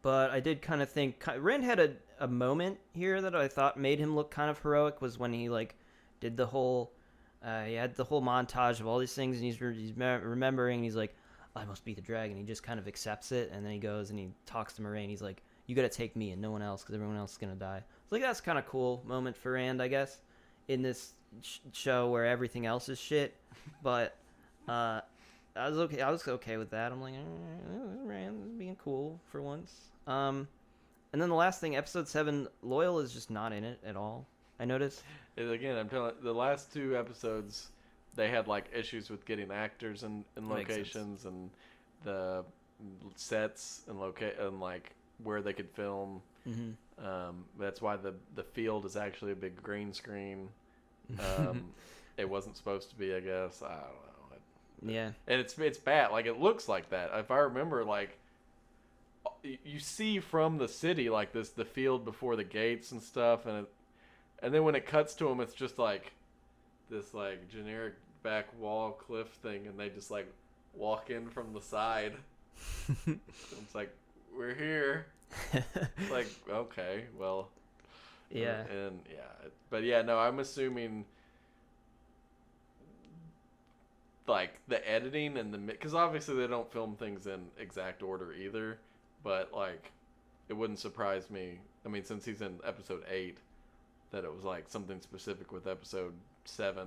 But I did kind of think Rand had a moment here that I thought made him look kind of heroic, was when he like did the whole he had the whole montage of all these things, and he's remembering, he's like, I must be the dragon. He just kind of accepts it, and then he goes and he talks to Moraine. He's like, you got to take me and no one else, because everyone else is going to die. So like that's kind of cool moment for Rand, I guess, in this show where everything else is shit. But I was okay with that. I'm like, Rand being cool for once. And then the last thing, episode 7, Loyal is just not in it at all, I noticed. Again, I'm telling you, the last 2 episodes, they had like issues with getting actors and locations and the sets and like where they could film. Mm-hmm. That's why the field is actually a big green screen. It wasn't supposed to be, I guess. I don't know. Yeah. And it's bad. Like, it looks like that. If I remember, like, you see from the city like this, the field before the gates and stuff, and then when it cuts to them, it's just like this like generic back wall cliff thing, and they just like walk in from the side. It's like, we're here. It's like, okay, well, Yeah. and yeah, but yeah, no, I'm assuming like the editing and the because obviously they don't film things in exact order either, but like it wouldn't surprise me. I mean, since he's in episode 8, that it was like something specific with episode 7.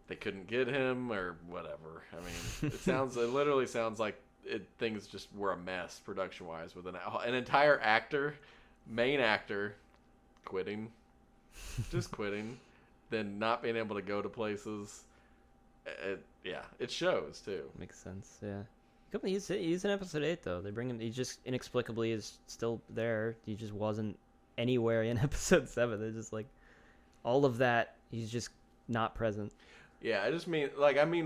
They couldn't get him or whatever. I mean, it literally sounds like things just were a mess production wise with an entire main actor, quitting, just quitting, then not being able to go to places. It shows too. Makes sense. Yeah. He's in episode 8 though. They bring him. He just inexplicably is still there. He just wasn't anywhere in episode 7. They're just like all of that. He's just not present. Yeah, I just mean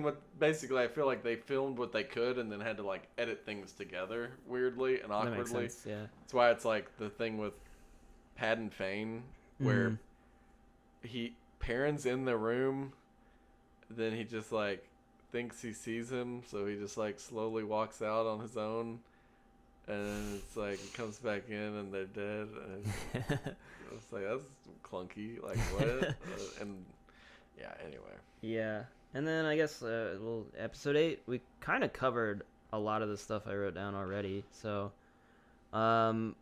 what basically I feel like they filmed what they could and then had to like edit things together weirdly and awkwardly. That makes sense. Yeah. That's why it's like the thing with Padden Fane where Perrin's in the room, then he just like thinks he sees him, so he just like slowly walks out on his own, and it's like he comes back in and they're dead. And it's like, that's clunky. Like what? And yeah. Anyway. Yeah, and then I guess episode 8 we kind of covered a lot of the stuff I wrote down already. So, Rand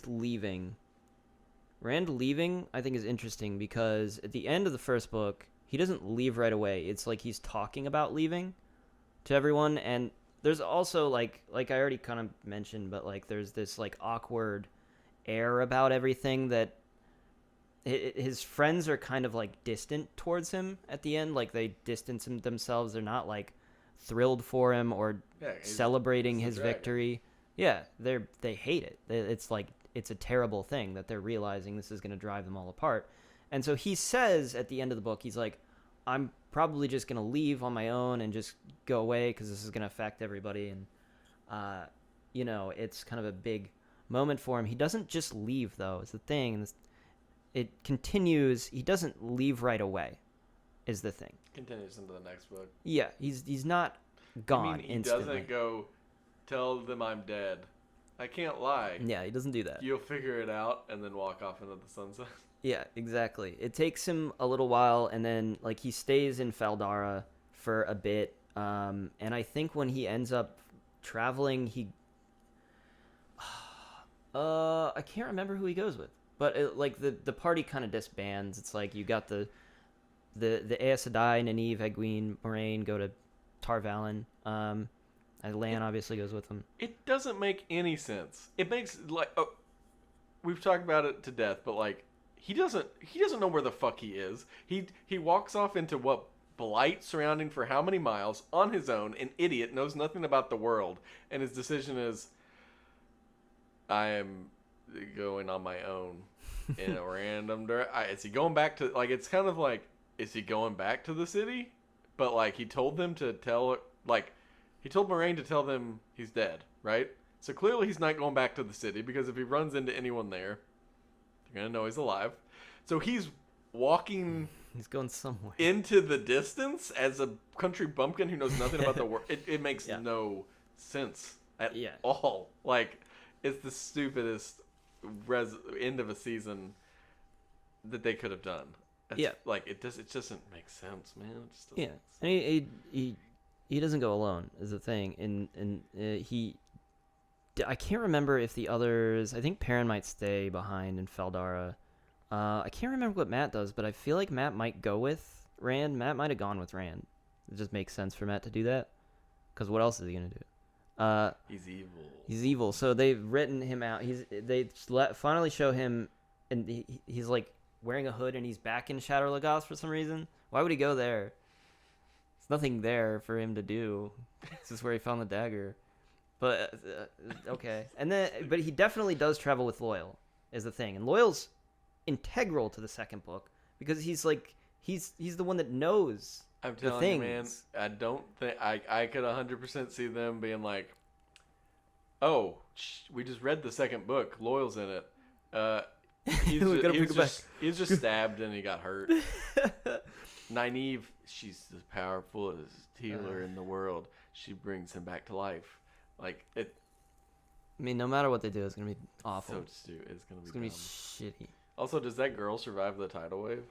leaving. Rand leaving, I think, is interesting because at the end of the first book, he doesn't leave right away. It's like he's talking about leaving to everyone, and there's also like I already kind of mentioned, but like there's this like awkward air about everything that his friends are kind of like distant towards him at the end. Like they distance themselves. They're not like thrilled for him or celebrating his victory. Yeah, they hate it. It's like it's a terrible thing that they're realizing this is going to drive them all apart. And so he says at the end of the book, he's like, I'm probably just going to leave on my own and just go away because this is going to affect everybody. And, it's kind of a big moment for him. He doesn't just leave, though, is the thing. It continues. He doesn't leave right away, is the thing. Continues into the next book. Yeah, he's not gone instantly. Doesn't go, tell them I'm dead. I can't lie. Yeah, he doesn't do that. You'll figure it out and then walk off into the sunset. Yeah, exactly. It takes him a little while, and then like he stays in Faldara for a bit. And I think when he ends up traveling, I can't remember who he goes with, but the party kind of disbands. It's like you got the Aes Sedai, Nynaeve, Egwene, Moraine go to Tar Valon. Lan obviously goes with him. It doesn't make any sense. It makes we've talked about it to death, but like he doesn't know where the fuck he is. He walks off into what blight surrounding for how many miles on his own, an idiot, knows nothing about the world, and his decision is I am going on my own in a random direction. Is he going back to it's kind of like, is he going back to the city? But like he told them to tell he told Moraine to tell them he's dead, right? So clearly he's not going back to the city because if he runs into anyone there, they're going to know he's alive. So he's walking... He's going somewhere. ...into the distance as a country bumpkin who knows nothing about the world. It makes no sense at all. Like, it's the stupidest end of a season that they could have done. Like, it doesn't make sense, man. It just doesn't make sense. And he doesn't go alone is the thing, and I can't remember if the others. I think Perrin might stay behind in Faldara. I can't remember what Matt does, but I feel like Matt might go with Rand. Matt might have gone with Rand. It just makes sense for Matt to do that, because what else is he gonna do? He's evil. He's evil. So they've written him out. They finally show him, and he's like wearing a hood, and he's back in Shadar Logoth for some reason. Why would he go there? Nothing there for him to do. This is where he found the dagger. But okay. But he definitely does travel with Loyal is the thing. And Loyal's integral to the second book because he's the one that knows I'm telling you, man, I don't think I could 100% see them being like, "Oh, we just read the second book. Loyal's in it. He's We just, gotta bring it back. he was just stabbed and he got hurt. Nynaeve, she's as powerful as healer in the world. She brings him back to life. Like it. I mean, no matter what they do, it's gonna be awful. So stupid. It's gonna be. It's gonna be dumb. shitty. Also, does that girl survive the tidal wave?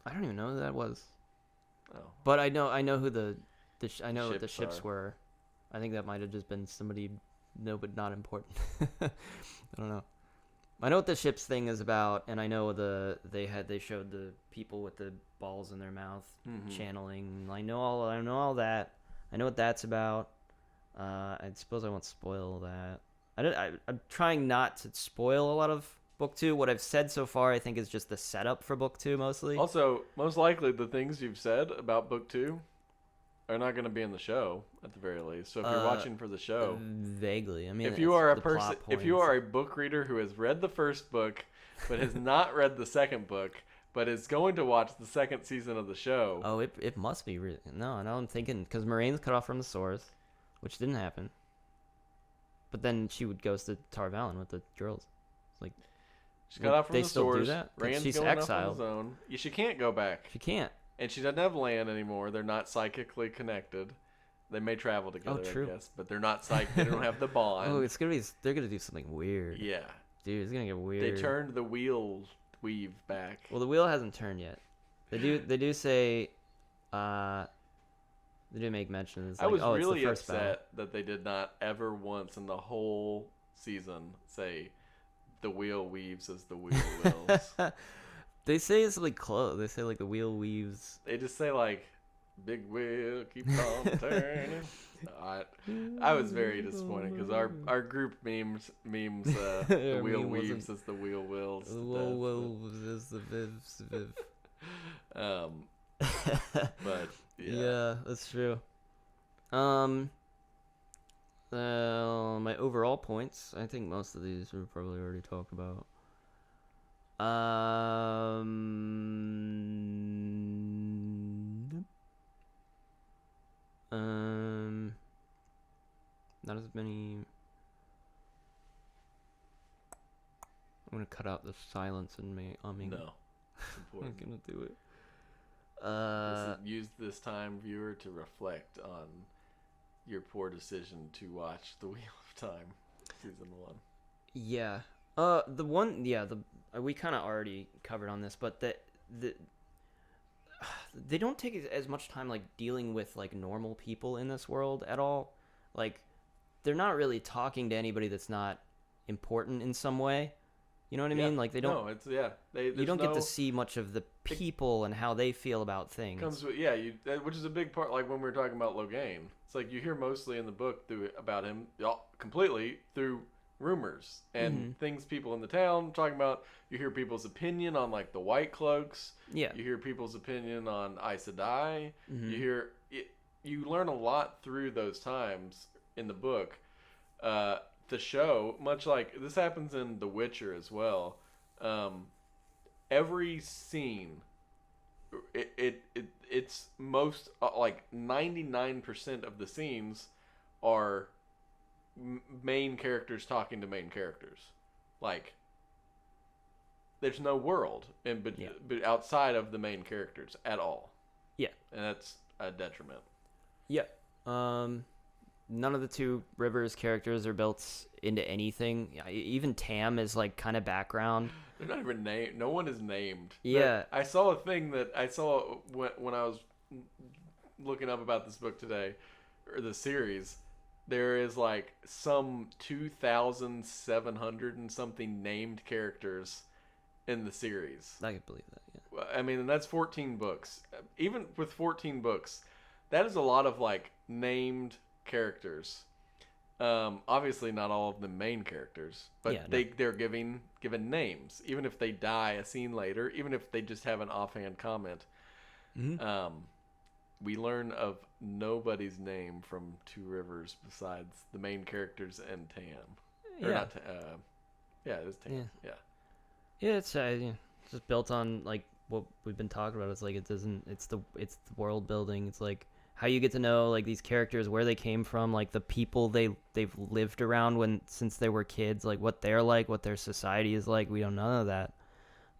I don't even know who that was. Oh. But I know who I know what the Ships ships are. were. I think that might have just been somebody, no, but not important. I don't know. I know what the ships thing is about, and I know they showed the people with the balls in their mouth channeling. I know all that. I know what that's about. I suppose I won't spoil that. I'm trying not to spoil a lot of book 2. What I've said so far, I think, is just the setup for book 2 mostly. Also, most likely the things you've said about book 2 are not going to be in the show at the very least. So if you're watching for the show, vaguely, I mean, if you are a the person, plot if you points. are a book reader who has read the first book but has not read the second book, but is going to watch the second season of the show, Oh, it must be no. I'm thinking because Moraine's cut off from the source, which didn't happen. But then she would goes to Tarvalin with the girls. Like she got off from they the still do source. that? 'Cause Rand's she's going exiled. off on his own. Yeah, she can't go back, She can't. and she doesn't have land anymore. They're not psychically connected. They may travel together, true. I guess, but they're not psychic. They don't have the bond. Oh, they're gonna do something weird. Yeah, Dude, it's gonna get weird. they turned the wheel weave back. Well, the wheel hasn't turned yet. They do say, they do make mention. It's I like, was oh, really it's the first upset that they did not ever once in the whole season say the wheel weaves as the wheel wills. battle. They say it's like close. They say like the wheel weaves. They just say like, big wheel keeps on turning. I was very disappointed because our group memes the Our wheel meme weaves wasn't- as the wheel wills. to Whoa, death. is the viv. But yeah. Yeah, that's true. My overall points. I think most of these we probably already talked about. Not as many. I'm gonna cut out the silence and me umming. No, it's I'm important. gonna do it. Use this time, viewer, to reflect on your poor decision to watch The Wheel of Time, season 1. Yeah. We kind of already covered on this, but they don't take as much time like dealing with like normal people in this world at all. Like they're not really talking to anybody that's not important in some way. You know what I mean? Like they don't. No, it's you You don't get to see much of the people and how they feel about things. Comes with which is a big part. Like when we were talking about Logain, it's like you hear mostly in the book about him completely through rumors and things people in the town talking about. You hear people's opinion on like the White Cloaks. Yeah. You hear people's opinion on Aes Sedai. You learn a lot through those times in the book. The show, much like this happens in The Witcher as well. Every scene, it's most like 99% of the scenes are main characters talking to main characters. Like there's no world but outside of the main characters at all. Yeah, and that's a detriment. Yeah. None of the two Rivers characters are built into anything. Even Tam is like kind of background. They're not even named. No one is named. Yeah. I saw a thing that I saw when I was looking up about this book today, or the series. There is like some 2,700 and something named characters in the series. I can believe that, yeah. I mean, and that's 14 books. Even with 14 books, that is a lot of like named characters. Obviously not all of them main characters, but they're given names, even if they die a scene later, even if they just have an offhand comment. We learn of nobody's name from Two Rivers besides the main characters and Tam. Or not it was Tam. Yeah, it's just built on like what we've been talking about. It's like it's the world building. It's like how you get to know like these characters, where they came from, like the people they've lived around since they were kids, like what they're like, what their society is like. We don't know none of that.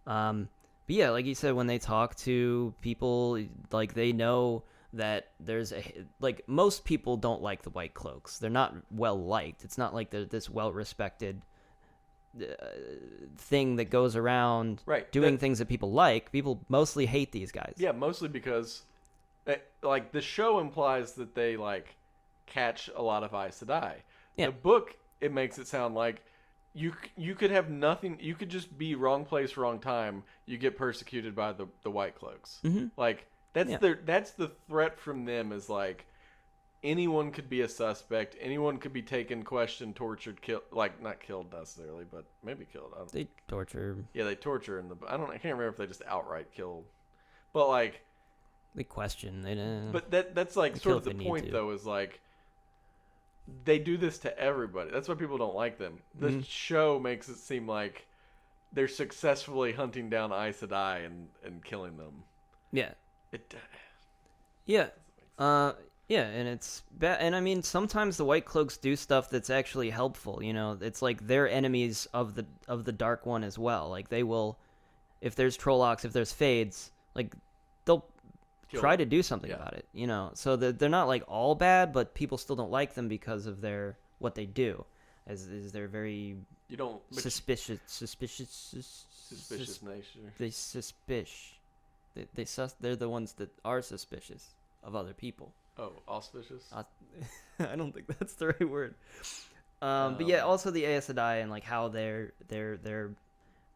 But yeah, like you said, when they talk to people, like they know that there's like most people don't like the White Cloaks. They're not well liked. It's not like they're this well respected uh, thing that goes around Right. doing things that people like. People mostly hate these guys. Yeah, mostly because like the show implies that they like catch a lot of Aes Sedai. Yeah. The book, it makes it sound like you could have nothing. You could just be wrong place, wrong time. You get persecuted by the White Cloaks. Mm-hmm. Like that's that's the threat from them, is like anyone could be a suspect. Anyone could be taken, questioned, tortured, killed. Like not killed necessarily, but maybe killed. I don't They torture. Yeah, they torture in the. I can't remember if they just outright kill, but like. They question. They don't. But that's like They sort kill of the if they need point to. though, is like they do this to everybody. That's why people don't like them. The show makes it seem like they're successfully hunting down Aes Sedai and killing them. Yeah. It Yeah. Yeah, and it's bad. And I mean, sometimes the White Cloaks do stuff that's actually helpful. You know, it's like they're enemies of the Dark One as well. Like they will, if there's Trollocs, if there's Fades, like they'll try to do something about it. You know, so they're not like all bad, but people still don't like them because of what they do, as is they're very suspicious nature. They're the ones that are suspicious of other people. Oh, auspicious. I don't think that's the right word. But yeah, also the Aes Sedai and like how their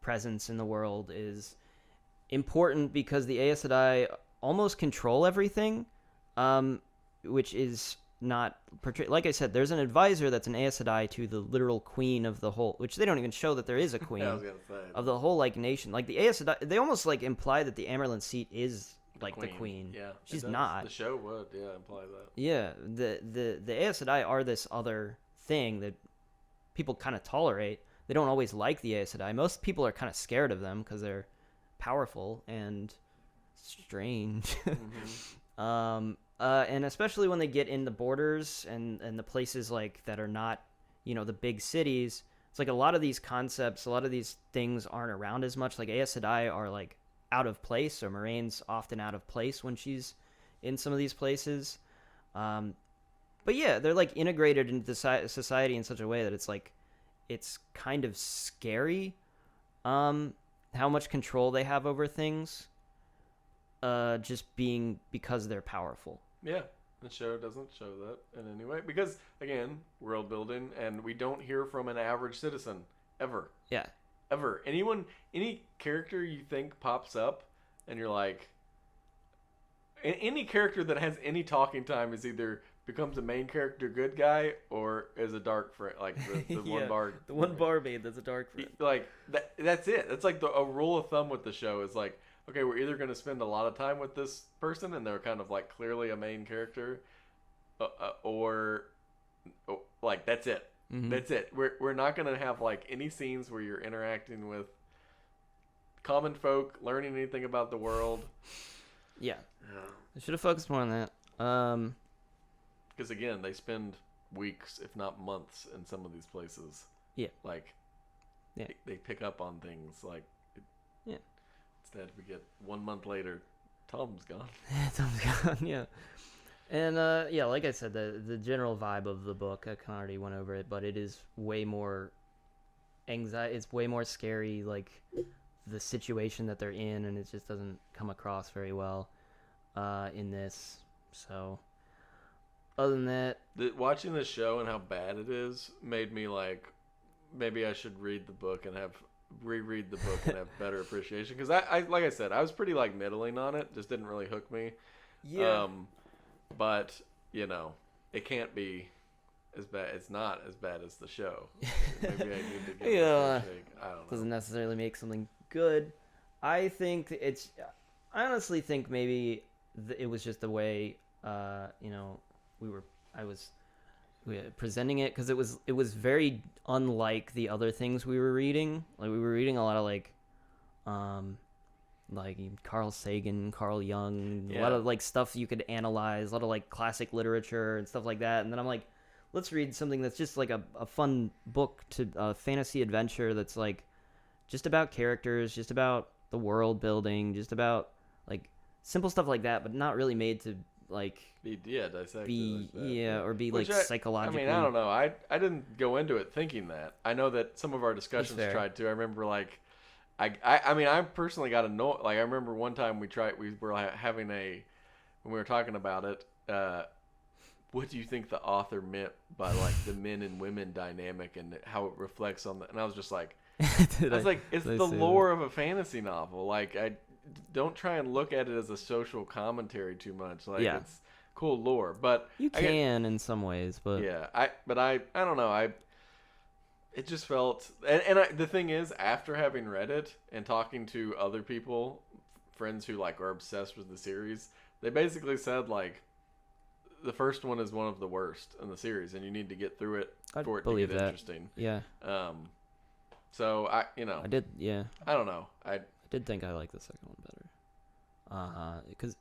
presence in the world is important because the Aes Sedai almost control everything, which is not portrayed. Like I said, there's an advisor that's an Aes Sedai to the literal queen of the whole, which they don't even show that there is a queen I was gonna say. of the whole like nation. Like the Aes Sedai, they almost like imply that the Amerlin seat is like the queen. Yeah, she's not. The show would, imply that. Yeah, the Aes Sedai are this other thing that people kind of tolerate. They don't always like the Aes Sedai. Most people are kind of scared of them because they're powerful and strange. And especially when they get in the borders and the places like that are not, the big cities. It's like a lot of these concepts, a lot of these things aren't around as much. Like Aes Sedai are like out of place, or Moraine's often out of place when she's in some of these places. But yeah, they're like integrated into society in such a way that it's like, it's kind of scary how much control they have over things, just because they're powerful. Yeah, the show doesn't show that in any way. Because, again, world building, and we don't hear from an average citizen, ever. Yeah. Ever. Any character you think pops up, and you're like... Any character that has any talking time is either becomes a main character good guy, or is a dark friend, like the one bar... The one barmaid that's a dark friend. Like, that's it. That's like a rule of thumb with the show is like, okay, we're either going to spend a lot of time with this person, and they're kind of like clearly a main character, or like that's it. Mm-hmm. That's it. We're not going to have like any scenes where you're interacting with common folk, learning anything about the world. Yeah, I should have focused more on that. Because again, they spend weeks, if not months, in some of these places. Yeah, like they pick up on things like. Yeah. Instead, we get 1 month later, Tom's gone. Tom's gone, yeah. And, yeah, like I said, the general vibe of the book, I kind of already went over it, but it is way more it's way more scary, like, the situation that they're in, and it just doesn't come across very well in this. So, other than that... Watching this show and how bad it is made me, like, maybe I should read the book and reread the book and have better appreciation, because I like I said, I was pretty like middling on it, just didn't really hook me. But it can't be as bad. It's not as bad as the show. Maybe I need to give it a shake. I don't know. Doesn't necessarily make something good. I honestly think maybe it was just the way I was presenting it, because it was very unlike the other things we were reading. Like we were reading a lot of like like Carl Sagan, Carl Jung, a Yeah. lot of like stuff you could analyze, a lot of like classic literature and stuff like that. And then I'm like, let's read something that's just like a fun book to fantasy adventure that's like just about characters, just about the world building, just about like simple stuff like that, but not really made to like Dissected be like that. Yeah. or be Which like psychologically. I don't know. I didn't go into it thinking that. I know that some of our discussions fair. tried to. I remember like I mean I personally got annoyed. Like I remember one time we were having when we were talking about it. What do you think the author meant by like the men and women dynamic and how it reflects on the? And I was just like, it's the lore of a fantasy novel. Like I don't try and look at it as a social commentary too much. Like it's cool lore, but you can in some ways, but yeah, I don't know. It just felt, the thing is, after having read it and talking to other people, friends who like are obsessed with the series, they basically said like the first one is one of the worst in the series, and you need to get through it for it to get interesting. Yeah. So I did. Yeah. I don't know. I did think I liked the second one better. Because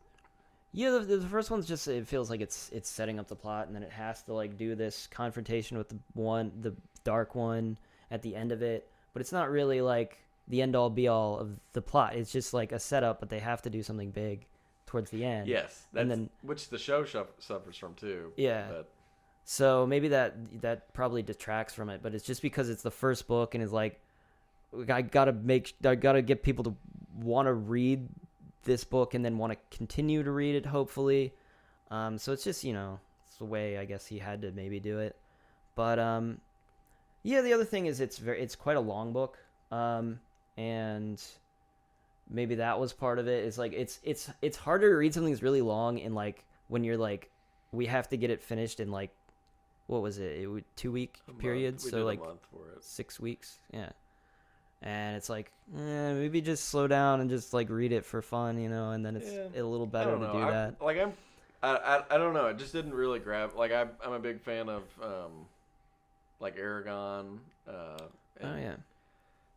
the first one's just, it feels like it's setting up the plot, and then it has to like do this confrontation with the dark one at the end of it, but it's not really like the end all be all of the plot. It's just like a setup, but they have to do something big towards the end. Yes, which the show suffers from too. Yeah. But. So maybe that probably detracts from it, but it's just because it's the first book and is like, I gotta get people to want to read this book and then want to continue to read it, hopefully. So it's just, it's the way I guess he had to maybe do it. But yeah, the other thing is it's quite a long book, and maybe that was part of it. It's like it's harder to read something that's really long, and like when you're like, we have to get it finished in like, what was it? 2-week period, so like a month for it. 6 weeks, yeah. And it's like, maybe just slow down and just like read it for fun, and then it's a little better to do that. I don't know. It just didn't really grab. Like I'm a big fan of like Aragon.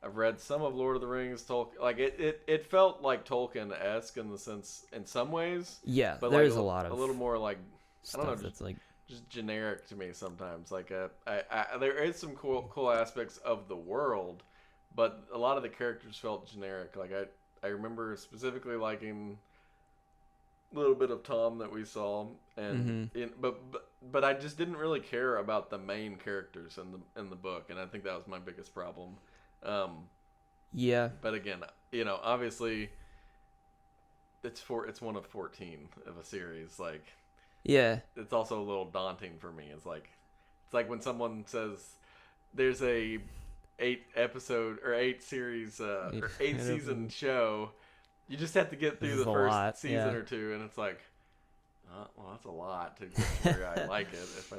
I've read some of Lord of the Rings. Tolkien. Like it felt like Tolkien-esque in the sense, in some ways. Yeah, but there's like a lot of a little more like stuff, I don't know, that's like just generic to me sometimes. Like there is some cool aspects of the world, but a lot of the characters felt generic. Like I remember specifically liking a little bit of Tom that we saw, and but I just didn't really care about the main characters in the book, and I think that was my biggest problem. Yeah. But again, obviously, it's one of 14 of a series. Like, yeah, it's also a little daunting for me. It's like when someone says there's a 8-episode or 8-series or 8-season show. You just have to get through the first season or two, and it's like, well, that's a lot to get where I like it. If I,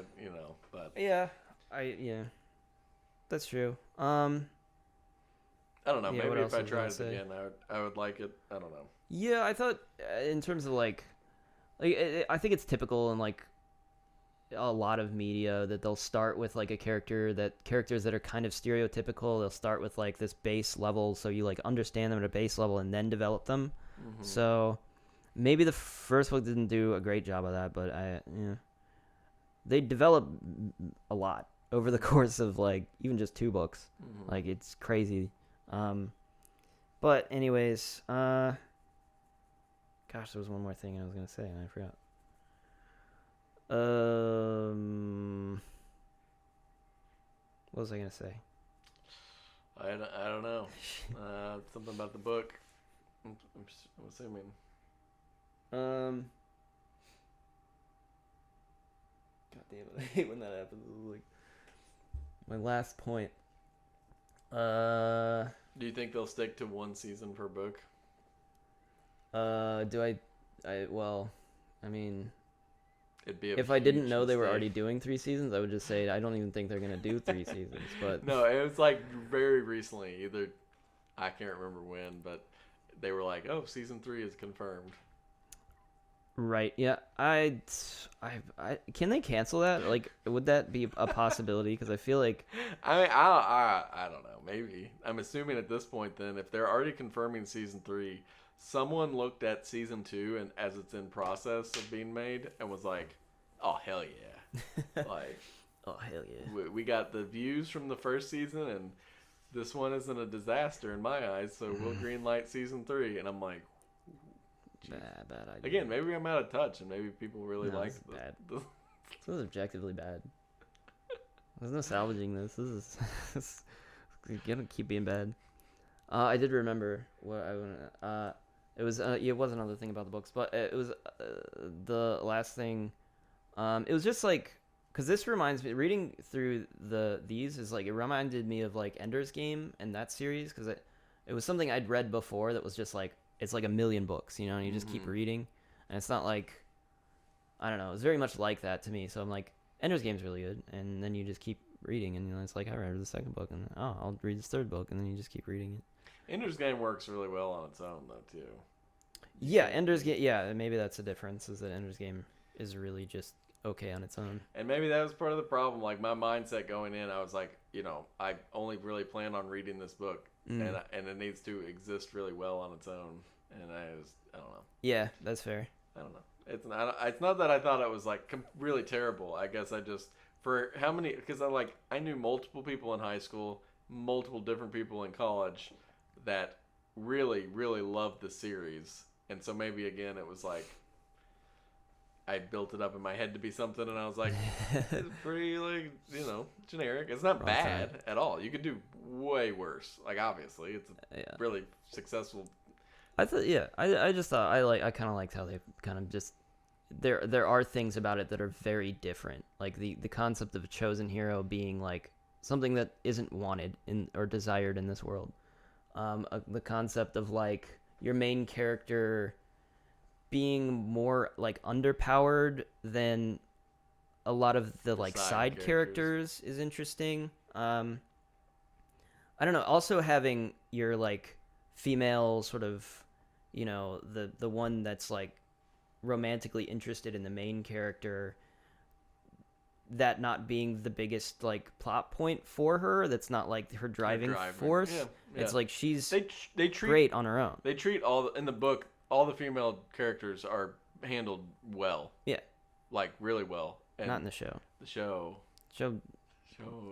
but yeah, that's true. I don't know. Maybe if I tried it again, I would like it. I don't know. Yeah, I thought in terms of like I think it's typical in like a lot of media that they'll start with like characters that are kind of stereotypical. They'll start with like this base level, so you like understand them at a base level and then develop them. Mm-hmm. So maybe the first book didn't do a great job of that, but they develop a lot over the course of like even just 2 books. Mm-hmm. Like it's crazy. But anyways, gosh, there was one more thing I was gonna say and I forgot. What was I gonna say? I don't know. Something about the book. I'm assuming. God damn it! I hate when that happens. Like my last point. Do you think they'll stick to 1 season per book? Well, I mean, it'd be if I didn't know they were already doing 3 seasons, I would just say I don't even think they're gonna do 3 seasons. But no, it was like very recently. Either I can't remember when, but they were like, "Oh, season 3 is confirmed." Right. Yeah. Can they cancel that? Like, would that be a possibility? Because I feel like, I mean, I don't know. Maybe. I'm assuming at this point, then, if they're already confirming season 3, someone looked at season 2 and as it's in process of being made and was like, "Oh hell yeah!" Like, oh hell yeah. we got the views from the first season, and this one isn't a disaster in my eyes. So we'll greenlight season 3, and I'm like, Bad idea. again, maybe I'm out of touch, and maybe people really No, like this is bad. This is objectively bad. There's no salvaging this. This is it's gonna keep being bad. I did remember what I want. It was another thing about the books, but it was the last thing. It was just like, because this reminds me, reading through these is like, it reminded me of like Ender's Game and that series, because it was something I'd read before that was just like, it's like a million books, and you just keep reading, and it's not like, I don't know, it's very much like that to me. So I'm like, Ender's Game's really good, and then you just keep reading, and it's like, I read the second book, and I'll read this third book, and then you just keep reading it. Ender's Game works really well on its own, though, too. Yeah, Ender's Game. Yeah, maybe that's a difference, is that Ender's Game is really just okay on its own. And maybe that was part of the problem. Like, my mindset going in, I was like, I only really plan on reading this book, and it needs to exist really well on its own. And I don't know. Yeah, that's fair. I don't know. It's not that I thought it was like really terrible. I guess I just, for how many, because I knew multiple people in high school, multiple different people in college that really, really loved the series. And so maybe again it was like, I built it up in my head to be something, and I was like, it's pretty, like, generic. It's not bad at all. You could do way worse. Like, obviously, it's a really successful. I thought, I just thought I kind of liked how they kind of just, there are things about it that are very different. Like the concept of a chosen hero being like something that isn't wanted or desired in this world. The concept of like your main character being more like underpowered than a lot of the like side characters is interesting. I don't know. Also having your like female sort of, the one that's like romantically interested in the main character, that not being the biggest like plot point for her, that's not like her driving force. Yeah. It's like she's they treat great on her own. They treat in the book, all the female characters are handled well. Yeah. Like really well. And not in the show. The show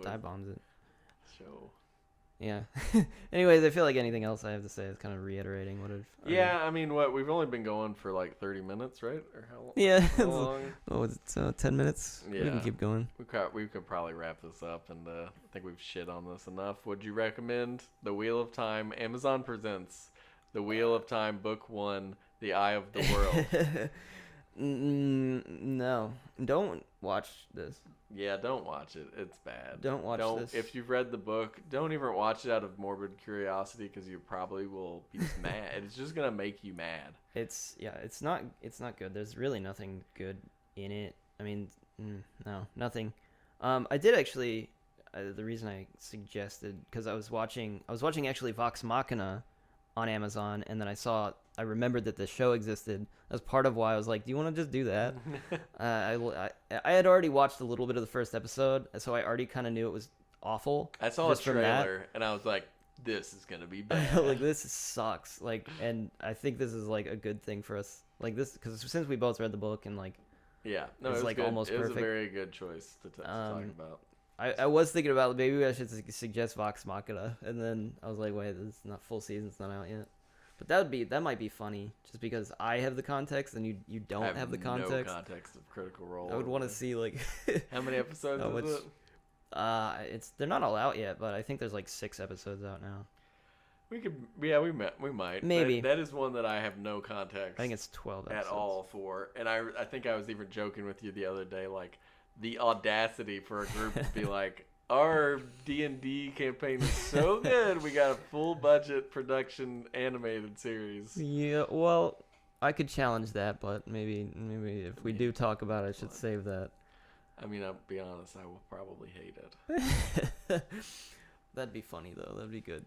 dive bombs it. Show. Yeah. Anyways, I feel like anything else I have to say is kind of reiterating what I've. Yeah, I mean, we've only been going for like 30 minutes, right? Or how long? Yeah. How long? It's 10 minutes. Yeah. We can keep going. We could probably wrap this up, and I think we've shit on this enough. Would you recommend The Wheel of Time? Amazon presents The Wheel of Time, Book 1, The Eye of the World. No, don't watch this. Yeah, don't watch it. It's bad. Don't watch this. If you've read the book, don't even watch it out of morbid curiosity, because you probably will be mad. It's just gonna make you mad. It's not good. There's really nothing good in it. I mean, no, nothing. I did actually. The reason I suggested, because I was watching actually Vox Machina on Amazon, and then I remembered that the show existed. That's part of why I was like, do you want to just do that? I had already watched a little bit of the first episode, so I already kind of knew it was awful. I saw a trailer, and I was like, this is going to be bad. Like, this sucks. Like, and I think this is, like, a good thing for us. Like, this, because since we both read the book, and, like, yeah, no, it's, like, good. almost perfect. It was perfect. a very good choice to talk about. I was thinking about, maybe I should suggest Vox Machina, and then I was like, wait, it's not full season's not out yet. But that might be funny, just because I have the context and you don't have the context. No context of Critical Role. I would want to see like how many episodes is it? They're not all out yet, but I think there's like 6 episodes out now. We might. Maybe. That is one that I have no context. I think it's 12 episodes. At all for, and I think I was even joking with you the other day, like the audacity for a group to be like, our D&D campaign is so good, we got a full budget production animated series. Yeah, well, I could challenge that, but maybe if we do talk about it, I should save that. I mean, I'll be honest, I will probably hate it. That'd be funny though. That'd be good.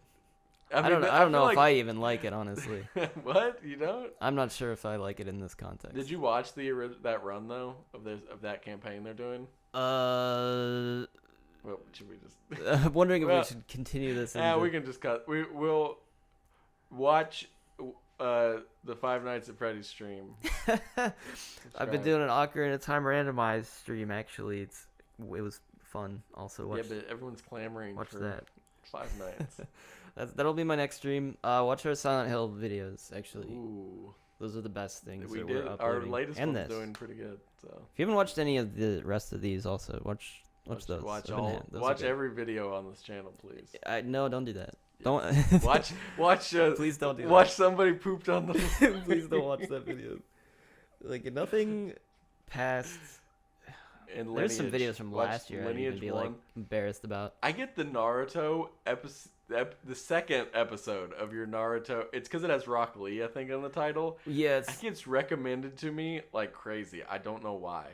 I don't know if I even like it, honestly. What? You don't? I'm not sure if I like it in this context. Did you watch that run though of that campaign they're doing? Well, should we just? I'm wondering if we should continue this. Yeah, we can just cut. We'll watch the Five Nights at Freddy's stream. I've been doing an Ocarina of Time randomized stream. Actually, it was fun. Also, watch. Yeah, but everyone's clamoring for that. Five Nights. That'll be my next stream. Watch our Silent Hill videos. Actually, Ooh, those are the best things we that did. we're uploading. Our latest and one's this. doing pretty good. So If you haven't watched any of the rest of these, also watch those. Watch every video on this channel, please. No, don't do that. Don't watch. Please don't do that. Watch somebody pooped on the. Please don't watch that video. Like nothing past. There's some videos from last year I'd even be like embarrassed about. I get the Naruto episode, the second episode of your Naruto. It's because it has Rock Lee, I think, on the title. Yeah, it gets recommended to me like crazy. I don't know why.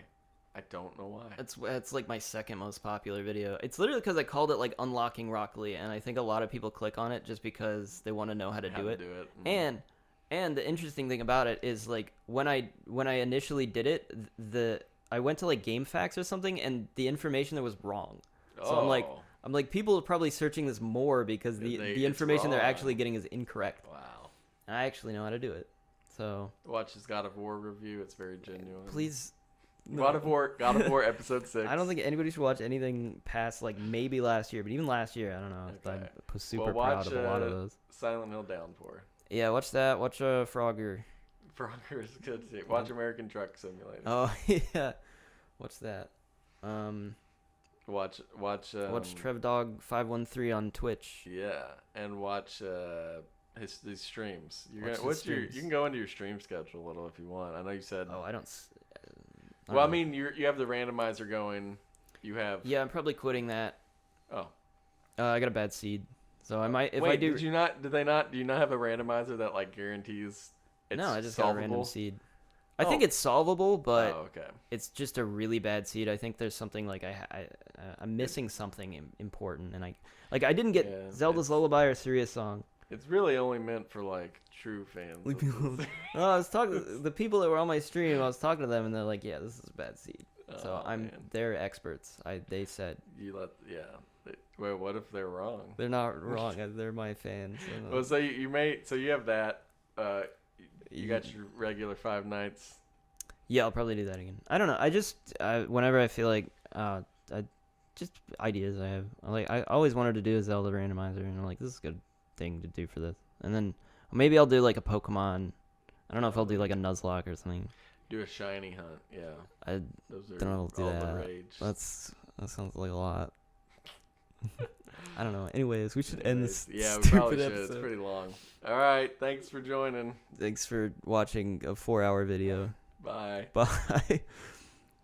It's like my second most popular video. It's literally because I called it like Unlocking Rock Lee, and I think a lot of people click on it just because they want to know how to do it. And the interesting thing about it is like when I initially did it, I went to like GameFAQs or something, and the information there was wrong. So I'm like people are probably searching this more because the information they're actually getting is incorrect. Wow. And I actually know how to do it. So watch this God of War review. It's very genuine. Please. No. God of War episode 6. I don't think anybody should watch anything past like maybe last year, but even last year, I don't know. Okay. I'm super proud of a lot of those. Silent Hill Downpour. Yeah, watch that. Watch Frogger. Frogger is good too. Watch American Truck Simulator. Oh yeah, watch that. Watch TrevDog 513 on Twitch. Yeah, and watch his streams. You can go into your stream schedule a little if you want. I know you said. Oh, I don't. Well, I mean, you have the randomizer going. You have. Yeah, I'm probably quitting that. Oh. I got a bad seed, so I might. If Wait, I do. Did you not? Did they not? Do you not have a randomizer that like guarantees? It's no, I just solvable? got a random seed. I think it's solvable, but okay. It's just a really bad seed. I think there's something like I'm missing something important, and I didn't get Zelda's Lullaby or Serious Song. It's really only meant for like true fans. I was talking the people that were on my stream. I was talking to them, and they're like, "Yeah, this is a bad seed." So they're experts. They said Wait, what if they're wrong? They're not wrong. They're my fans. Well, so you have that. You got your regular Five Nights. Yeah, I'll probably do that again. I don't know. I just whenever I feel like just ideas I have. I always wanted to do a Zelda randomizer, and I'm like, this is a good thing to do for this. And then maybe I'll do like a Pokemon. I don't know if I'll do like a Nuzlocke or something. Do a shiny hunt, yeah. I don't know if I'll do that. The rage. That sounds like a lot. I don't know. Anyways, we should end this. Yeah, we probably should. Episode. It's pretty long. All right. Thanks for joining. Thanks for watching a 4-hour video. Bye. Bye.